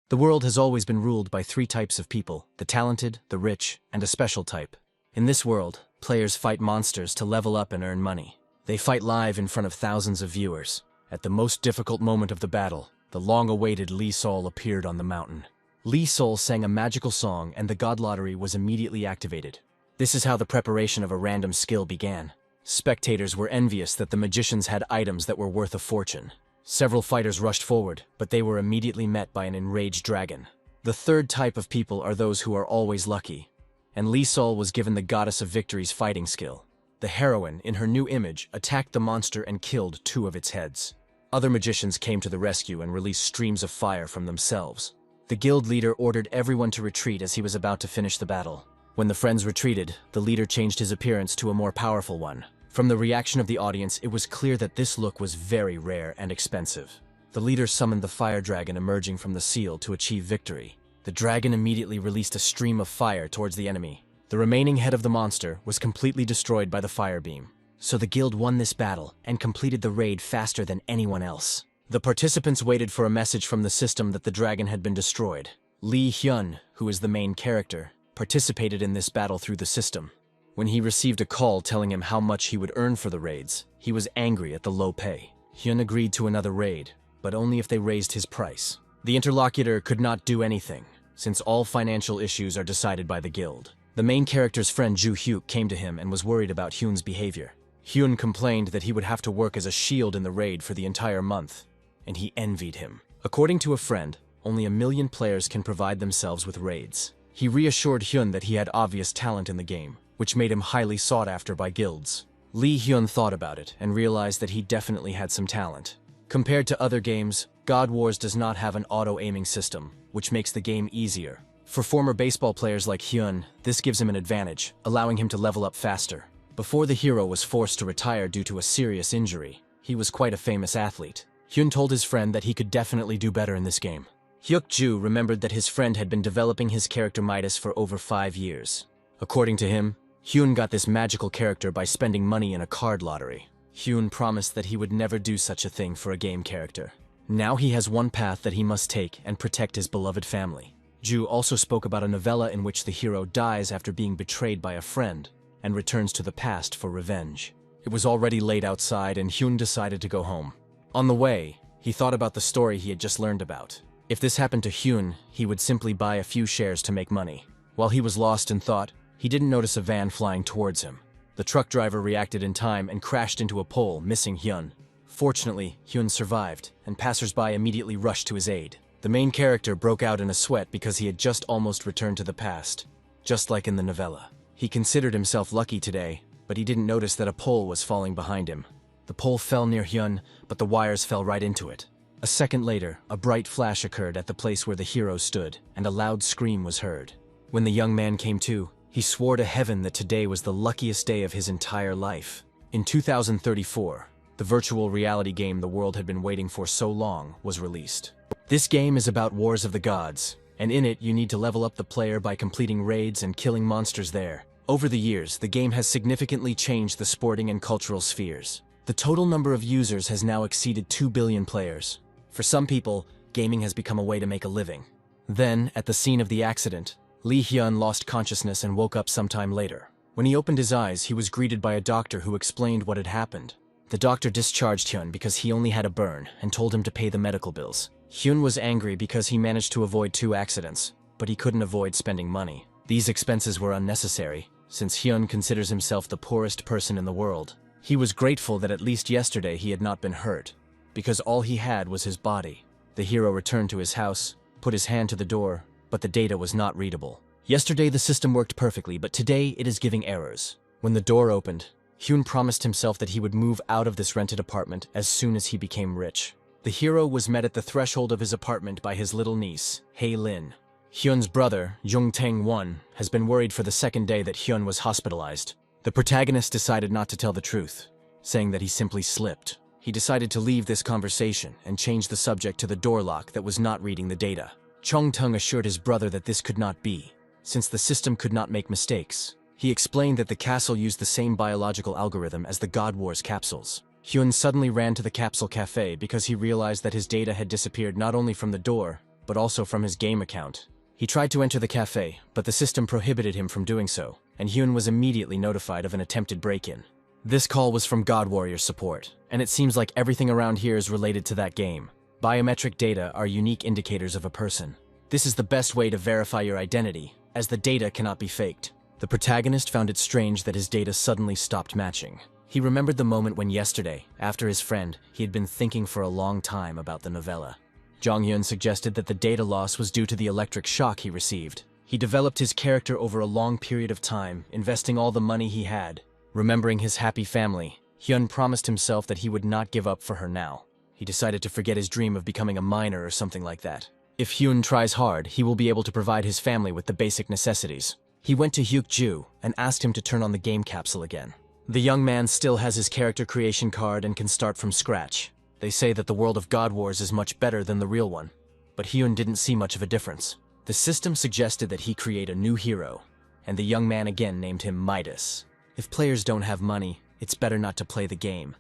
The world has always been ruled by three types of people: the talented, the rich, and a special type. In this world, players fight monsters to level up and earn money. They fight live in front of thousands of viewers. At the most difficult moment of the battle, the long-awaited Lee Sol appeared on the mountain. Lee Sol sang a magical song and the God Lottery was immediately activated. This is how the preparation of a random skill began. Spectators were envious that the magicians had items that were worth a fortune. Several fighters rushed forward, but they were immediately met by an enraged dragon. The third type of people are those who are always lucky, and Lee Sol was given the Goddess of Victory's fighting skill. The heroine, in her new image, attacked the monster and killed 2 of its heads. Other magicians came to the rescue and released streams of fire from themselves. The guild leader ordered everyone to retreat as he was about to finish the battle. When the friends retreated, the leader changed his appearance to a more powerful one. From the reaction of the audience, it was clear that this look was very rare and expensive. The leader summoned the fire dragon emerging from the seal to achieve victory. The dragon immediately released a stream of fire towards the enemy. The remaining head of the monster was completely destroyed by the fire beam. So the guild won this battle and completed the raid faster than anyone else. The participants waited for a message from the system that the dragon had been destroyed. Lee Hyun, who is the main character, participated in this battle through the system. When he received a call telling him how much he would earn for the raids, he was angry at the low pay. Hyun agreed to another raid, but only if they raised his price. The interlocutor could not do anything, since all financial issues are decided by the guild. The main character's friend Ju Hyuk came to him and was worried about Hyun's behavior. Hyun complained that he would have to work as a shield in the raid for the entire month, and he envied him. According to a friend, only 1 million players can provide themselves with raids. He reassured Hyun that he had obvious talent in the game, which made him highly sought after by guilds. Lee Hyun thought about it and realized that he definitely had some talent. Compared to other games, God Wars does not have an auto-aiming system, which makes the game easier. For former baseball players like Hyun, this gives him an advantage, allowing him to level up faster. Before the hero was forced to retire due to a serious injury, he was quite a famous athlete. Hyun told his friend that he could definitely do better in this game. Hyuk Ju remembered that his friend had been developing his character Midas for over 5 years. According to him, Hyun got this magical character by spending money in a card lottery. Hyun promised that he would never do such a thing for a game character. Now he has one path that he must take and protect his beloved family. Ju also spoke about a novella in which the hero dies after being betrayed by a friend and returns to the past for revenge. It was already late outside and Hyun decided to go home. On the way, he thought about the story he had just learned about. If this happened to Hyun, he would simply buy a few shares to make money. While he was lost in thought, he didn't notice a van flying towards him. The truck driver reacted in time and crashed into a pole, missing Hyun. Fortunately, Hyun survived, and passersby immediately rushed to his aid. The main character broke out in a sweat because he had just almost returned to the past, just like in the novella. He considered himself lucky today, but he didn't notice that a pole was falling behind him. The pole fell near Hyun, but the wires fell right into it. A second later, a bright flash occurred at the place where the hero stood, and a loud scream was heard. When the young man came to, he swore to heaven that today was the luckiest day of his entire life. In 2034, the virtual reality game the world had been waiting for so long was released. This game is about Wars of the Gods, and in it you need to level up the player by completing raids and killing monsters there. Over the years, the game has significantly changed the sporting and cultural spheres. The total number of users has now exceeded 2 billion players. For some people, gaming has become a way to make a living. Then, at the scene of the accident, Lee Hyun lost consciousness and woke up sometime later. When he opened his eyes, he was greeted by a doctor who explained what had happened. The doctor discharged Hyun because he only had a burn and told him to pay the medical bills. Hyun was angry because he managed to avoid 2 accidents, but he couldn't avoid spending money. These expenses were unnecessary, since Hyun considers himself the poorest person in the world. He was grateful that at least yesterday he had not been hurt, because all he had was his body. The hero returned to his house, put his hand to the door, but the data was not readable. Yesterday the system worked perfectly, but today it is giving errors. When the door opened, Hyun promised himself that he would move out of this rented apartment as soon as he became rich. The hero was met at the threshold of his apartment by his little niece, Hae Lin. Hyun's brother, Jung Tae-won, has been worried for the second day that Hyun was hospitalized. The protagonist decided not to tell the truth, saying that he simply slipped. He decided to leave this conversation and change the subject to the door lock that was not reading the data. Chung Tung assured his brother that this could not be, since the system could not make mistakes. He explained that the castle used the same biological algorithm as the God Wars capsules. Hyun suddenly ran to the capsule cafe because he realized that his data had disappeared not only from the door, but also from his game account. He tried to enter the cafe, but the system prohibited him from doing so, and Hyun was immediately notified of an attempted break-in. This call was from God Warrior support, and it seems like everything around here is related to that game. Biometric data are unique indicators of a person. This is the best way to verify your identity, as the data cannot be faked. The protagonist found it strange that his data suddenly stopped matching. He remembered the moment when yesterday, after his friend, he had been thinking for a long time about the novella. Jong-hyun suggested that the data loss was due to the electric shock he received. He developed his character over a long period of time, investing all the money he had. Remembering his happy family, Hyun promised himself that he would not give up for her now. He decided to forget his dream of becoming a miner or something like that. If Hyun tries hard, he will be able to provide his family with the basic necessities. He went to Hyuk-ju and asked him to turn on the game capsule again. The young man still has his character creation card and can start from scratch. They say that the world of God Wars is much better than the real one, but Hyun didn't see much of a difference. The system suggested that he create a new hero, and the young man again named him Midas. If players don't have money, it's better not to play the game,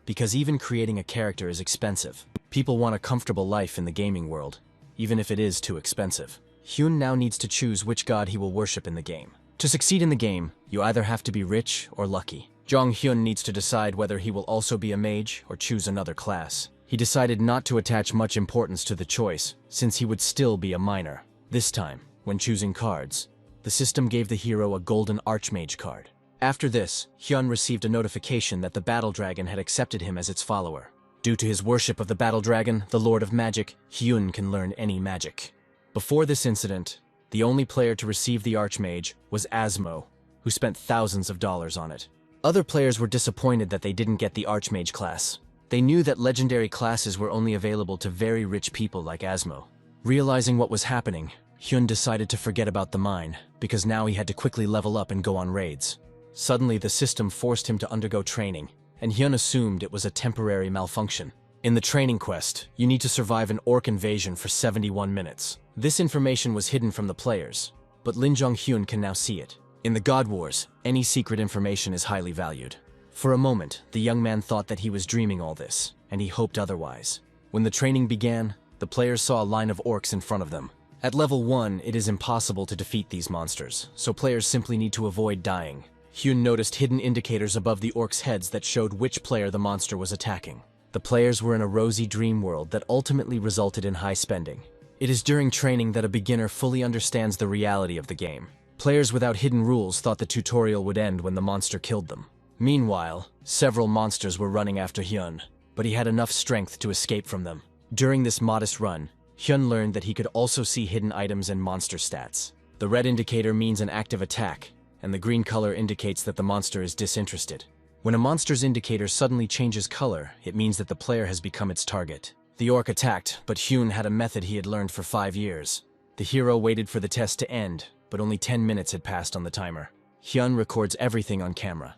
because even creating a character is expensive. People want a comfortable life in the gaming world, even if it is too expensive. Hyun now needs to choose which god he will worship in the game. To succeed in the game, you either have to be rich or lucky. Jong-hyun needs to decide whether he will also be a mage or choose another class. He decided not to attach much importance to the choice, since he would still be a miner. This time, when choosing cards, the system gave the hero a golden archmage card. After this, Hyun received a notification that the battle dragon had accepted him as its follower. Due to his worship of the battle dragon, the Lord of Magic, Hyun can learn any magic. Before this incident, the only player to receive the archmage was Asmo, who spent thousands of dollars on it. Other players were disappointed that they didn't get the archmage class. They knew that legendary classes were only available to very rich people like Asmo. Realizing what was happening, Hyun decided to forget about the mine, because now he had to quickly level up and go on raids. Suddenly, the system forced him to undergo training, and Hyun assumed it was a temporary malfunction. In the training quest, you need to survive an orc invasion for 71 minutes. This information was hidden from the players, but Lin Jong-hyun can now see it. In the God Wars, any secret information is highly valued. For a moment, the young man thought that he was dreaming all this, and he hoped otherwise. When the training began, the players saw a line of orcs in front of them. At level 1, it is impossible to defeat these monsters, so players simply need to avoid dying. Hyun noticed hidden indicators above the orcs' heads that showed which player the monster was attacking. The players were in a rosy dream world that ultimately resulted in high spending. It is during training that a beginner fully understands the reality of the game. Players without hidden rules thought the tutorial would end when the monster killed them. Meanwhile, several monsters were running after Hyun, but he had enough strength to escape from them. During this modest run, Hyun learned that he could also see hidden items and monster stats. The red indicator means an active attack, and the green color indicates that the monster is disinterested. When a monster's indicator suddenly changes color, it means that the player has become its target. The orc attacked, but Hyun had a method he had learned for 5 years. The hero waited for the test to end, but only 10 minutes had passed on the timer. Hyun records everything on camera,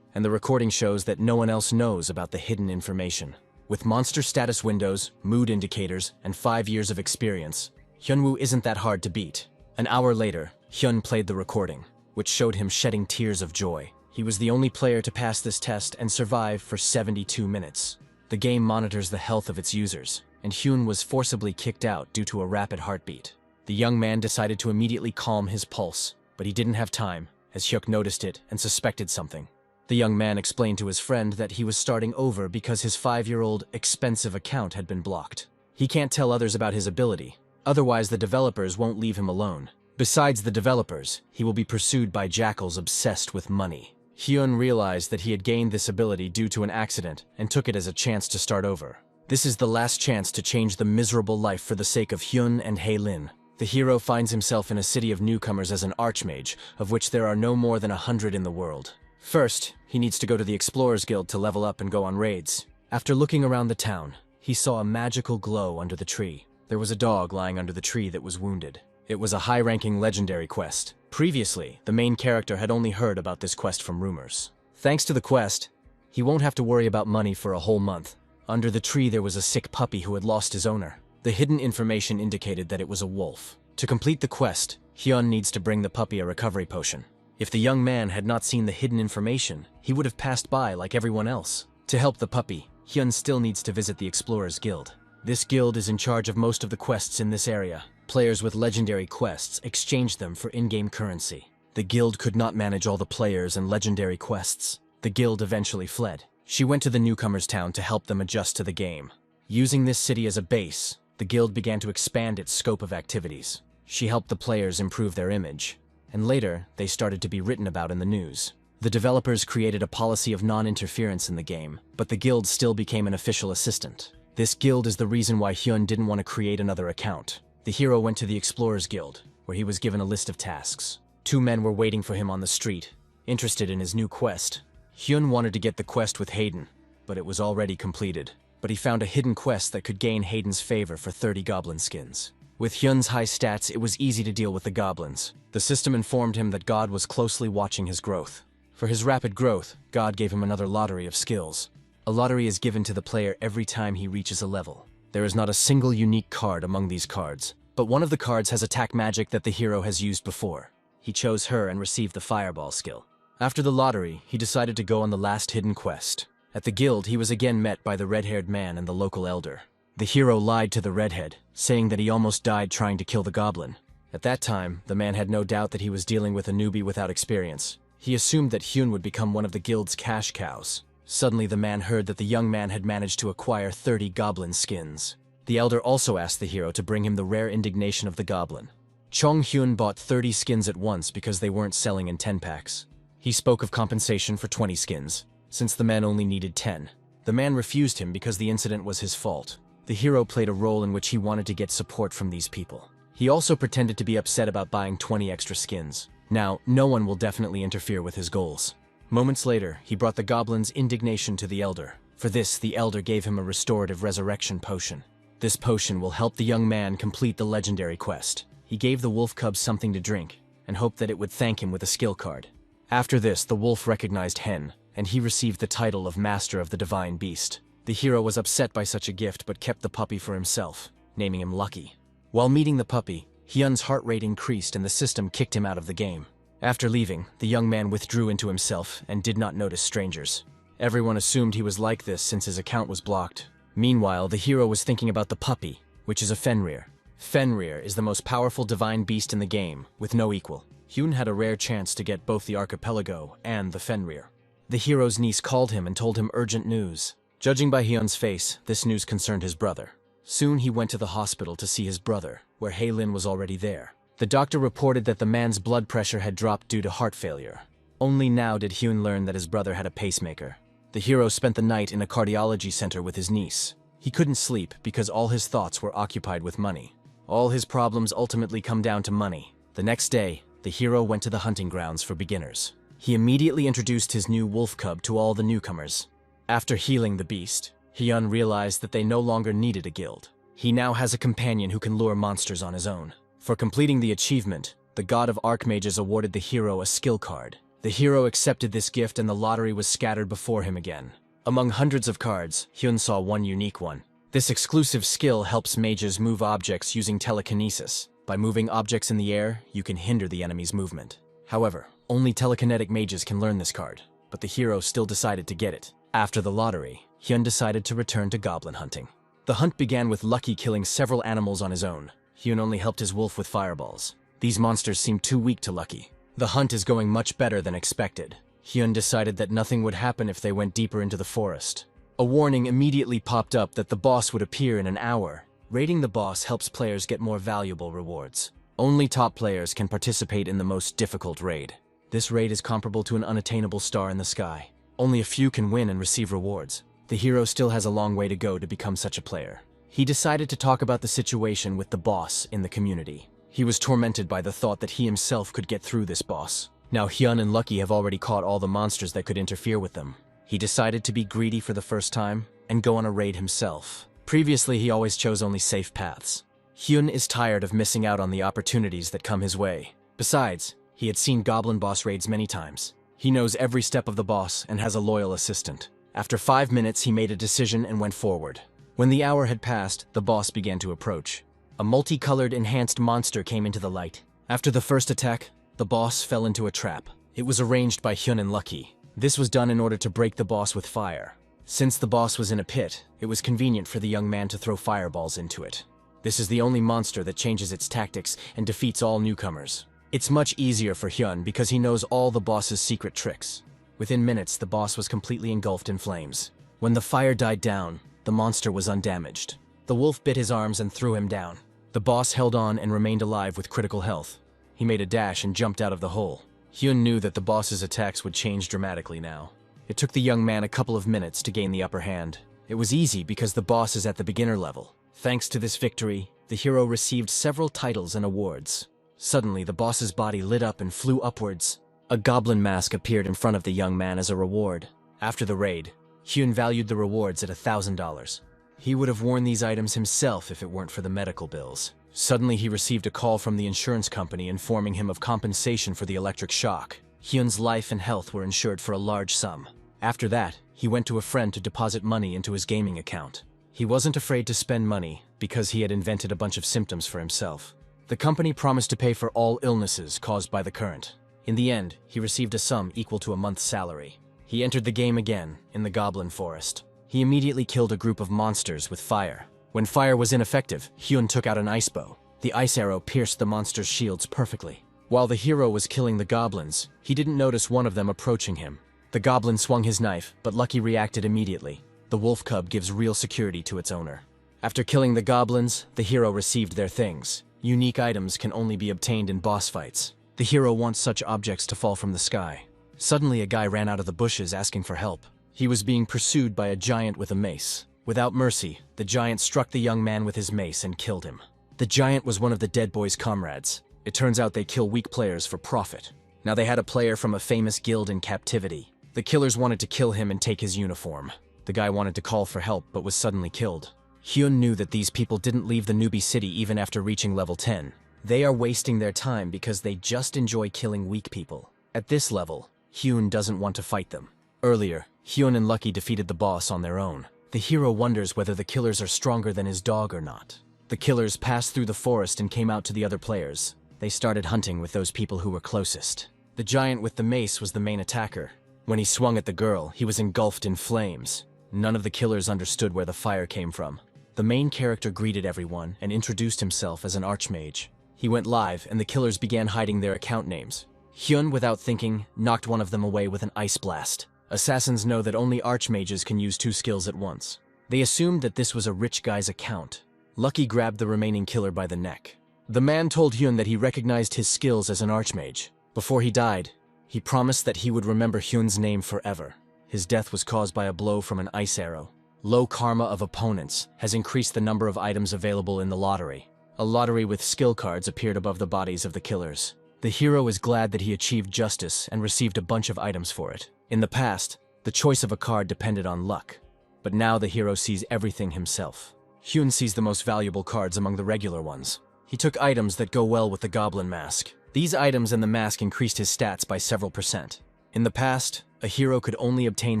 and the recording shows that no one else knows about the hidden information. With monster status windows, mood indicators, and 5 years of experience, Hyunwoo isn't that hard to beat. An hour later, Hyun played the recording, which showed him shedding tears of joy. He was the only player to pass this test and survive for 72 minutes. The game monitors the health of its users, and Hyun was forcibly kicked out due to a rapid heartbeat. The young man decided to immediately calm his pulse, but he didn't have time, as Hyuk noticed it and suspected something. The young man explained to his friend that he was starting over because his 5-year-old expensive account had been blocked. He can't tell others about his ability, otherwise the developers won't leave him alone. Besides the developers, he will be pursued by jackals obsessed with money. Hyun realized that he had gained this ability due to an accident and took it as a chance to start over. This is the last chance to change the miserable life for the sake of Hyun and Hae-lin. The hero finds himself in a city of newcomers as an archmage, of which there are no more than 100 in the world. First, he needs to go to the Explorers Guild to level up and go on raids. After looking around the town, he saw a magical glow under the tree. There was a dog lying under the tree that was wounded. It was a high-ranking legendary quest. Previously, the main character had only heard about this quest from rumors. Thanks to the quest, he won't have to worry about money for a whole month. Under the tree there was a sick puppy who had lost his owner. The hidden information indicated that it was a wolf. To complete the quest, Hyun needs to bring the puppy a recovery potion. If the young man had not seen the hidden information, he would have passed by like everyone else. To help the puppy, Hyun still needs to visit the Explorers Guild. This guild is in charge of most of the quests in this area. Players with legendary quests exchange them for in-game currency. The guild could not manage all the players and legendary quests. The guild eventually fled. She went to the newcomers' town to help them adjust to the game. Using this city as a base, the guild began to expand its scope of activities. She helped the players improve their image, and later, they started to be written about in the news. The developers created a policy of non-interference in the game, but the guild still became an official assistant. This guild is the reason why Hyun didn't want to create another account. The hero went to the Explorers Guild, where he was given a list of tasks. 2 men were waiting for him on the street, interested in his new quest. Hyun wanted to get the quest with Hayden, but it was already completed. But he found a hidden quest that could gain Hayden's favor for 30 goblin skins. With Hyun's high stats, it was easy to deal with the goblins. The system informed him that God was closely watching his growth. For his rapid growth, God gave him another lottery of skills. A lottery is given to the player every time he reaches a level. There is not a single unique card among these cards, but one of the cards has attack magic that the hero has used before. He chose her and received the Fireball skill. After the lottery, he decided to go on the last hidden quest. At the guild, he was again met by the red-haired man and the local elder. The hero lied to the redhead, saying that he almost died trying to kill the goblin. At that time, the man had no doubt that he was dealing with a newbie without experience. He assumed that Hyun would become one of the guild's cash cows. Suddenly, the man heard that the young man had managed to acquire 30 goblin skins. The elder also asked the hero to bring him the rare indignation of the goblin. Chong Hyun bought 30 skins at once because they weren't selling in 10 packs. He spoke of compensation for 20 skins, since the man only needed 10. The man refused him because the incident was his fault. The hero played a role in which he wanted to get support from these people. He also pretended to be upset about buying 20 extra skins. Now, no one will definitely interfere with his goals. Moments later, he brought the goblin's indignation to the elder. For this, the elder gave him a restorative resurrection potion. This potion will help the young man complete the legendary quest. He gave the wolf cub something to drink, and hoped that it would thank him with a skill card. After this, the wolf recognized Hen, and he received the title of Master of the Divine Beast. The hero was upset by such a gift but kept the puppy for himself, naming him Lucky. While meeting the puppy, Hyun's heart rate increased and the system kicked him out of the game. After leaving, the young man withdrew into himself and did not notice strangers. Everyone assumed he was like this since his account was blocked. Meanwhile, the hero was thinking about the puppy, which is a Fenrir. Fenrir is the most powerful divine beast in the game, with no equal. Hyun had a rare chance to get both the archipelago and the Fenrir. The hero's niece called him and told him urgent news. Judging by Hyun's face, this news concerned his brother. Soon he went to the hospital to see his brother, where Haelin was already there. The doctor reported that the man's blood pressure had dropped due to heart failure. Only now did Hyun learn that his brother had a pacemaker. The hero spent the night in a cardiology center with his niece. He couldn't sleep because all his thoughts were occupied with money. All his problems ultimately come down to money. The next day, the hero went to the hunting grounds for beginners. He immediately introduced his new wolf cub to all the newcomers. After healing the beast, Hyun realized that they no longer needed a guild. He now has a companion who can lure monsters on his own. For completing the achievement, the god of archmages awarded the hero a skill card. The hero accepted this gift and the lottery was scattered before him again. Among hundreds of cards, Hyun saw one unique one. This exclusive skill helps mages move objects using telekinesis. By moving objects in the air, you can hinder the enemy's movement. However, only telekinetic mages can learn this card, but the hero still decided to get it. After the lottery, Hyun decided to return to goblin hunting. The hunt began with Lucky killing several animals on his own. Hyun only helped his wolf with fireballs. These monsters seemed too weak to Lucky. The hunt is going much better than expected. Hyun decided that nothing would happen if they went deeper into the forest. A warning immediately popped up that the boss would appear in an hour. Raiding the boss helps players get more valuable rewards. Only top players can participate in the most difficult raid. This raid is comparable to an unattainable star in the sky. Only a few can win and receive rewards. The hero still has a long way to go to become such a player. He decided to talk about the situation with the boss in the community. He was tormented by the thought that he himself could get through this boss. Now Hyun and Lucky have already caught all the monsters that could interfere with them. He decided to be greedy for the first time and go on a raid himself. Previously, he always chose only safe paths. Hyun is tired of missing out on the opportunities that come his way. Besides, he had seen goblin boss raids many times. He knows every step of the boss and has a loyal assistant. After 5 minutes, he made a decision and went forward. When the hour had passed, the boss began to approach. A multicolored enhanced monster came into the light. After the first attack, the boss fell into a trap. It was arranged by Hyun and Lucky. This was done in order to break the boss with fire. Since the boss was in a pit, it was convenient for the young man to throw fireballs into it. This is the only monster that changes its tactics and defeats all newcomers. It's much easier for Hyun because he knows all the boss's secret tricks. Within minutes, the boss was completely engulfed in flames. When the fire died down, the monster was undamaged. The wolf bit his arms and threw him down. The boss held on and remained alive with critical health. He made a dash and jumped out of the hole. Hyun knew that the boss's attacks would change dramatically now. It took the young man a couple of minutes to gain the upper hand. It was easy because the boss is at the beginner level. Thanks to this victory, the hero received several titles and awards. Suddenly, the boss's body lit up and flew upwards. A goblin mask appeared in front of the young man as a reward. After the raid, Hyun valued the rewards at $1,000. He would have worn these items himself if it weren't for the medical bills. Suddenly, he received a call from the insurance company informing him of compensation for the electric shock. Hyun's life and health were insured for a large sum. After that, he went to a friend to deposit money into his gaming account. He wasn't afraid to spend money because he had invented a bunch of symptoms for himself. The company promised to pay for all illnesses caused by the current. In the end, he received a sum equal to a month's salary. He entered the game again, in the Goblin Forest. He immediately killed a group of monsters with fire. When fire was ineffective, Hyun took out an ice bow. The ice arrow pierced the monsters' shields perfectly. While the hero was killing the goblins, he didn't notice one of them approaching him. The goblin swung his knife, but Lucky reacted immediately. The wolf cub gives real security to its owner. After killing the goblins, the hero received their things. Unique items can only be obtained in boss fights. The hero wants such objects to fall from the sky. Suddenly, a guy ran out of the bushes asking for help. He was being pursued by a giant with a mace. Without mercy, the giant struck the young man with his mace and killed him. The giant was one of the dead boy's comrades. It turns out they kill weak players for profit. Now they had a player from a famous guild in captivity. The killers wanted to kill him and take his uniform. The guy wanted to call for help but was suddenly killed. Hyun knew that these people didn't leave the newbie city even after reaching level 10. They are wasting their time because they just enjoy killing weak people. At this level, Hyun doesn't want to fight them. Earlier, Hyun and Lucky defeated the boss on their own. The hero wonders whether the killers are stronger than his dog or not. The killers passed through the forest and came out to the other players. They started hunting with those people who were closest. The giant with the mace was the main attacker. When he swung at the girl, he was engulfed in flames. None of the killers understood where the fire came from. The main character greeted everyone and introduced himself as an archmage. He went live and the killers began hiding their account names. Hyun, without thinking, knocked one of them away with an ice blast. Assassins know that only archmages can use two skills at once. They assumed that this was a rich guy's account. Lucky grabbed the remaining killer by the neck. The man told Hyun that he recognized his skills as an archmage. Before he died, he promised that he would remember Hyun's name forever. His death was caused by a blow from an ice arrow. Low karma of opponents has increased the number of items available in the lottery. A lottery with skill cards appeared above the bodies of the killers. The hero is glad that he achieved justice and received a bunch of items for it. In the past, the choice of a card depended on luck. But now the hero sees everything himself. Hyun sees the most valuable cards among the regular ones. He took items that go well with the goblin mask. These items and the mask increased his stats by several %. In the past, a hero could only obtain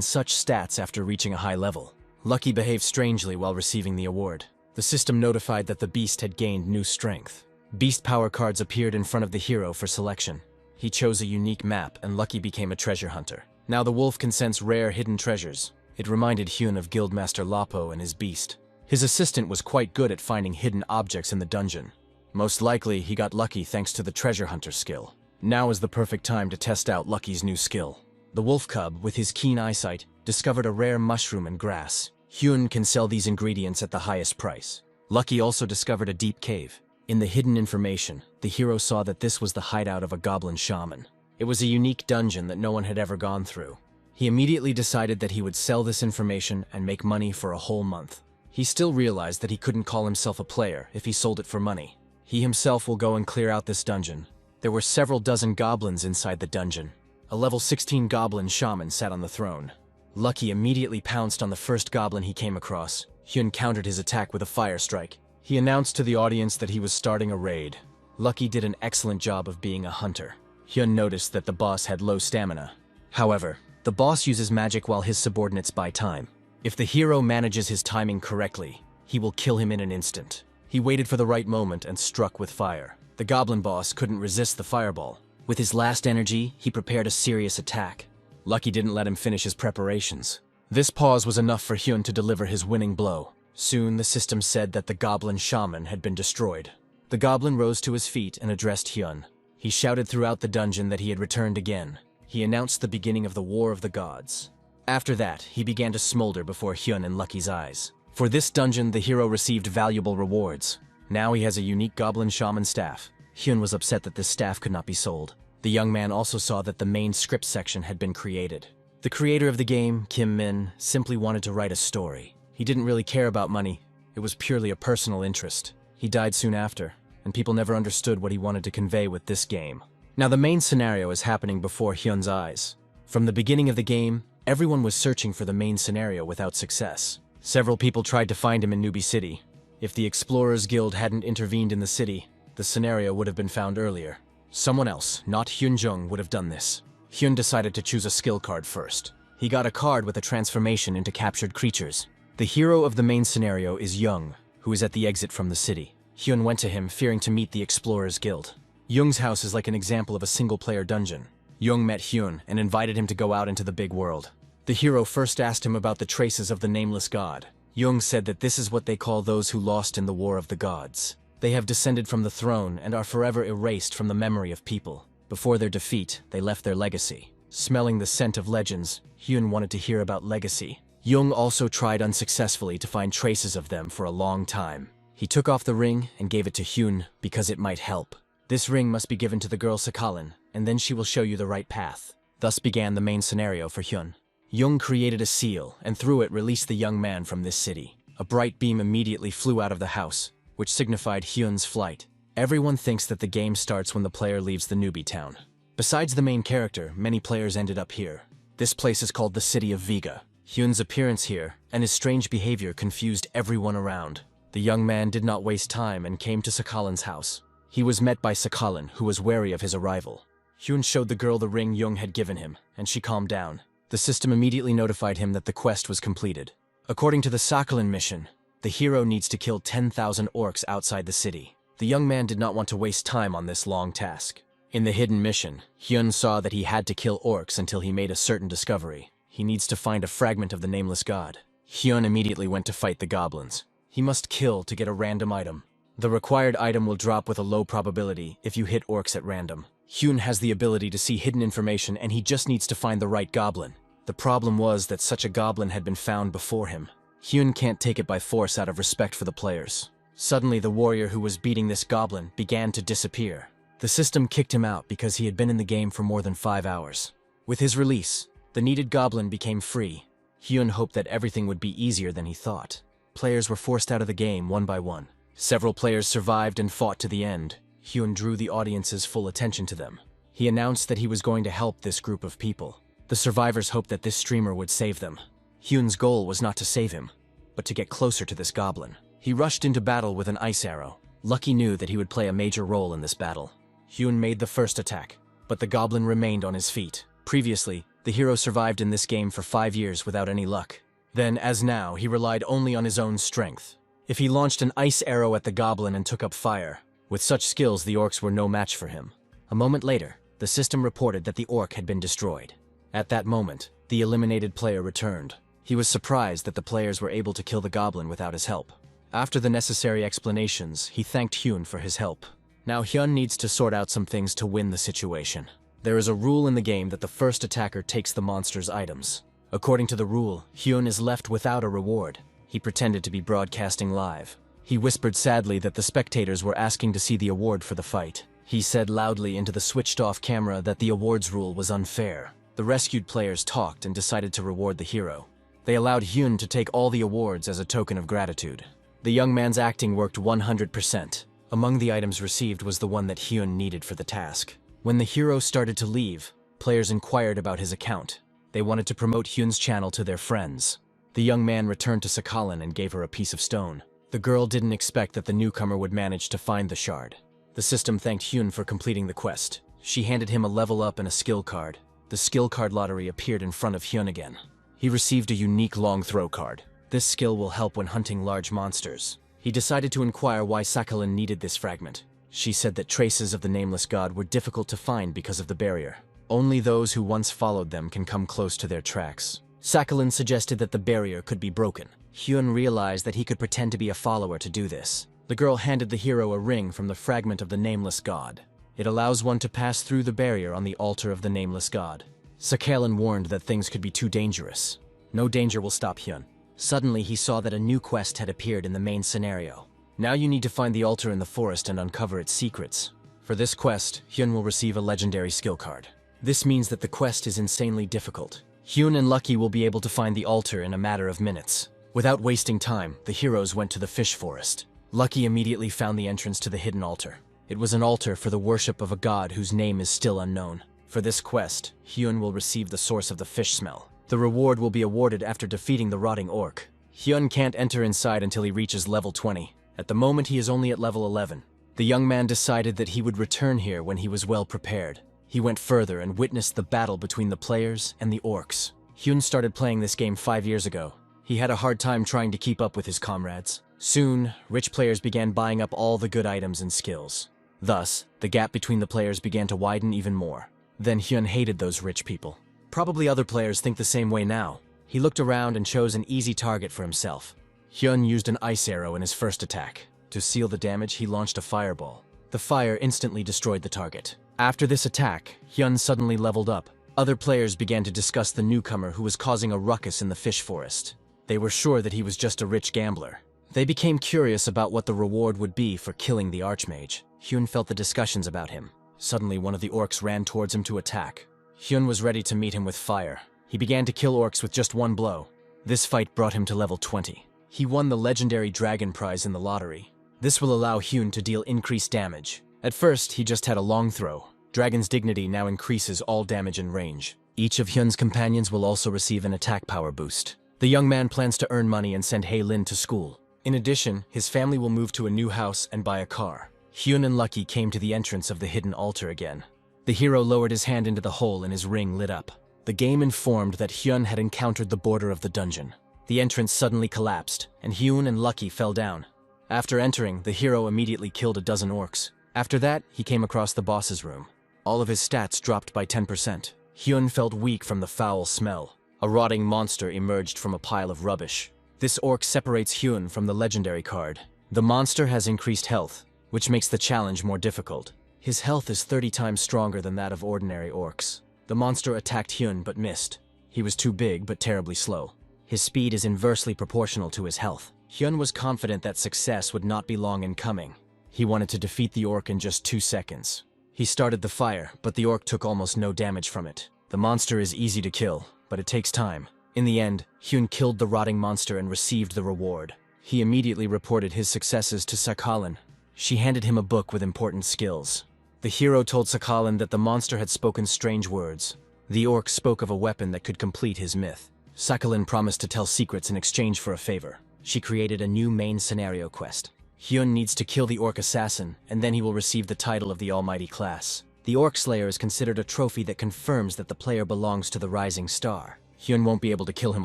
such stats after reaching a high level. Lucky behaved strangely while receiving the award. The system notified that the beast had gained new strength. Beast power cards appeared in front of the hero for selection. He chose a unique map and Lucky became a treasure hunter. Now the wolf can sense rare hidden treasures. It reminded Hyun of Guildmaster Lapo and his beast. His assistant was quite good at finding hidden objects in the dungeon. Most likely, he got lucky thanks to the treasure hunter skill. Now is the perfect time to test out Lucky's new skill. The wolf cub, with his keen eyesight, discovered a rare mushroom and grass. Hyun can sell these ingredients at the highest price. Lucky also discovered a deep cave. In the hidden information, the hero saw that this was the hideout of a goblin shaman. It was a unique dungeon that no one had ever gone through. He immediately decided that he would sell this information and make money for a whole month. He still realized that he couldn't call himself a player if he sold it for money. He himself will go and clear out this dungeon. There were several dozen goblins inside the dungeon. A level 16 goblin shaman sat on the throne. Lucky immediately pounced on the first goblin he came across. Hyun countered his attack with a fire strike. He announced to the audience that he was starting a raid. Lucky did an excellent job of being a hunter. Hyun noticed that the boss had low stamina. However, the boss uses magic while his subordinates buy time. If the hero manages his timing correctly, he will kill him in an instant. He waited for the right moment and struck with fire. The goblin boss couldn't resist the fireball. With his last energy, he prepared a serious attack. Lucky didn't let him finish his preparations. This pause was enough for Hyun to deliver his winning blow. Soon, the system said that the goblin shaman had been destroyed. The goblin rose to his feet and addressed Hyun. He shouted throughout the dungeon that he had returned again. He announced the beginning of the War of the Gods. After that, he began to smolder before Hyun and Lucky's eyes. For this dungeon, the hero received valuable rewards. Now he has a unique goblin shaman staff. Hyun was upset that this staff could not be sold. The young man also saw that the main script section had been created. The creator of the game, Kim Min, simply wanted to write a story. He didn't really care about money. It was purely a personal interest. He died soon after, and people never understood what he wanted to convey with this game. Now the main scenario is happening before Hyun's eyes. From the beginning of the game, everyone was searching for the main scenario without success. Several people tried to find him in Newbie City. If the Explorers Guild hadn't intervened in the city, the scenario would have been found earlier. Someone else, not Hyun-jung, would have done this. Hyun decided to choose a skill card first. He got a card with a transformation into captured creatures. The hero of the main scenario is Young, who is at the exit from the city. Hyun went to him, fearing to meet the Explorers Guild. Young's house is like an example of a single-player dungeon. Young met Hyun and invited him to go out into the big world. The hero first asked him about the traces of the nameless god. Young said that this is what they call those who lost in the War of the Gods. They have descended from the throne and are forever erased from the memory of people. Before their defeat, they left their legacy. Smelling the scent of legends, Hyun wanted to hear about legacy. Young also tried unsuccessfully to find traces of them for a long time. He took off the ring and gave it to Hyun because it might help. This ring must be given to the girl Sakalin, and then she will show you the right path. Thus began the main scenario for Hyun. Young created a seal, and through it released the young man from this city. A bright beam immediately flew out of the house, which signified Hyun's flight. Everyone thinks that the game starts when the player leaves the newbie town. Besides the main character, many players ended up here. This place is called the City of Vega. Hyun's appearance here and his strange behavior confused everyone around. The young man did not waste time and came to Sakalin's house. He was met by Sakalin, who was wary of his arrival. Hyun showed the girl the ring Young had given him, and she calmed down. The system immediately notified him that the quest was completed. According to the Sakalin mission, the hero needs to kill 10,000 orcs outside the city. The young man did not want to waste time on this long task. In the hidden mission, Hyun saw that he had to kill orcs until he made a certain discovery. He needs to find a fragment of the nameless god. Hyun immediately went to fight the goblins. He must kill to get a random item. The required item will drop with a low probability if you hit orcs at random. Hyun has the ability to see hidden information and he just needs to find the right goblin. The problem was that such a goblin had been found before him. Hyun can't take it by force out of respect for the players. Suddenly, the warrior who was beating this goblin began to disappear. The system kicked him out because he had been in the game for more than 5 hours. With his release, the needed goblin became free. Hyun hoped that everything would be easier than he thought. Players were forced out of the game one by one. Several players survived and fought to the end. Hyun drew the audience's full attention to them. He announced that he was going to help this group of people. The survivors hoped that this streamer would save them. Hyun's goal was not to save him, but to get closer to this goblin. He rushed into battle with an ice arrow. Lucky knew that he would play a major role in this battle. Hyun made the first attack, but the goblin remained on his feet. Previously, the hero survived in this game for 5 years without any luck. Then, as now, he relied only on his own strength. If he launched an ice arrow at the goblin and took up fire, with such skills the orcs were no match for him. A moment later, the system reported that the orc had been destroyed. At that moment, the eliminated player returned. He was surprised that the players were able to kill the goblin without his help. After the necessary explanations, he thanked Hyun for his help. Now Hyun needs to sort out some things to win the situation. There is a rule in the game that the first attacker takes the monster's items. According to the rule, Hyun is left without a reward. He pretended to be broadcasting live. He whispered sadly that the spectators were asking to see the award for the fight. He said loudly into the switched-off camera that the awards rule was unfair. The rescued players talked and decided to reward the hero. They allowed Hyun to take all the awards as a token of gratitude. The young man's acting worked 100%. Among the items received was the one that Hyun needed for the task. When the hero started to leave, players inquired about his account. They wanted to promote Hyun's channel to their friends. The young man returned to Sakalin and gave her a piece of stone. The girl didn't expect that the newcomer would manage to find the shard. The system thanked Hyun for completing the quest. She handed him a level up and a skill card. The skill card lottery appeared in front of Hyun again. He received a unique long throw card. This skill will help when hunting large monsters. He decided to inquire why Sakalin needed this fragment. She said that traces of the nameless god were difficult to find because of the barrier. Only those who once followed them can come close to their tracks. Sakhalin suggested that the barrier could be broken. Hyun realized that he could pretend to be a follower to do this. The girl handed the hero a ring from the fragment of the nameless god. It allows one to pass through the barrier on the altar of the nameless god. Sakhalin warned that things could be too dangerous. No danger will stop Hyun. Suddenly he saw that a new quest had appeared in the main scenario. Now you need to find the altar in the forest and uncover its secrets. For this quest, Hyun will receive a legendary skill card. This means that the quest is insanely difficult. Hyun and Lucky will be able to find the altar in a matter of minutes. Without wasting time, the heroes went to the fish forest. Lucky immediately found the entrance to the hidden altar. It was an altar for the worship of a god whose name is still unknown. For this quest, Hyun will receive the source of the fish smell. The reward will be awarded after defeating the rotting orc. Hyun can't enter inside until he reaches level 20. At the moment he is only at level 11. The young man decided that he would return here when he was well prepared. He went further and witnessed the battle between the players and the orcs. Hyun started playing this game 5 years ago. He had a hard time trying to keep up with his comrades. Soon, rich players began buying up all the good items and skills. Thus, the gap between the players began to widen even more. Then Hyun hated those rich people. Probably other players think the same way now. He looked around and chose an easy target for himself. Hyun used an ice arrow in his first attack. To seal the damage, he launched a fireball. The fire instantly destroyed the target. After this attack, Hyun suddenly leveled up. Other players began to discuss the newcomer who was causing a ruckus in the fish forest. They were sure that he was just a rich gambler. They became curious about what the reward would be for killing the archmage. Hyun felt the discussions about him. Suddenly, one of the orcs ran towards him to attack. Hyun was ready to meet him with fire. He began to kill orcs with just one blow. This fight brought him to level 20. He won the legendary dragon prize in the lottery. This will allow Hyun to deal increased damage. At first, he just had a long throw. Dragon's dignity now increases all damage and range. Each of Hyun's companions will also receive an attack power boost. The young man plans to earn money and send Hae-Lin to school. In addition, his family will move to a new house and buy a car. Hyun and Lucky came to the entrance of the hidden altar again. The hero lowered his hand into the hole and his ring lit up. The game informed that Hyun had encountered the border of the dungeon. The entrance suddenly collapsed, and Hyun and Lucky fell down. After entering, the hero immediately killed a dozen orcs. After that, he came across the boss's room. All of his stats dropped by 10%. Hyun felt weak from the foul smell. A rotting monster emerged from a pile of rubbish. This orc separates Hyun from the legendary card. The monster has increased health, which makes the challenge more difficult. His health is 30 times stronger than that of ordinary orcs. The monster attacked Hyun but missed. He was too big but terribly slow. His speed is inversely proportional to his health. Hyun was confident that success would not be long in coming. He wanted to defeat the orc in just 2 seconds. He started the fire, but the orc took almost no damage from it. The monster is easy to kill, but it takes time. In the end, Hyun killed the rotting monster and received the reward. He immediately reported his successes to Sakhalin. She handed him a book with important skills. The hero told Sakhalin that the monster had spoken strange words. The orc spoke of a weapon that could complete his myth. Sakhalin promised to tell secrets in exchange for a favor. She created a new main scenario quest. Hyun needs to kill the orc assassin, and then he will receive the title of the Almighty Class. The Orc Slayer is considered a trophy that confirms that the player belongs to the Rising Star. Hyun won't be able to kill him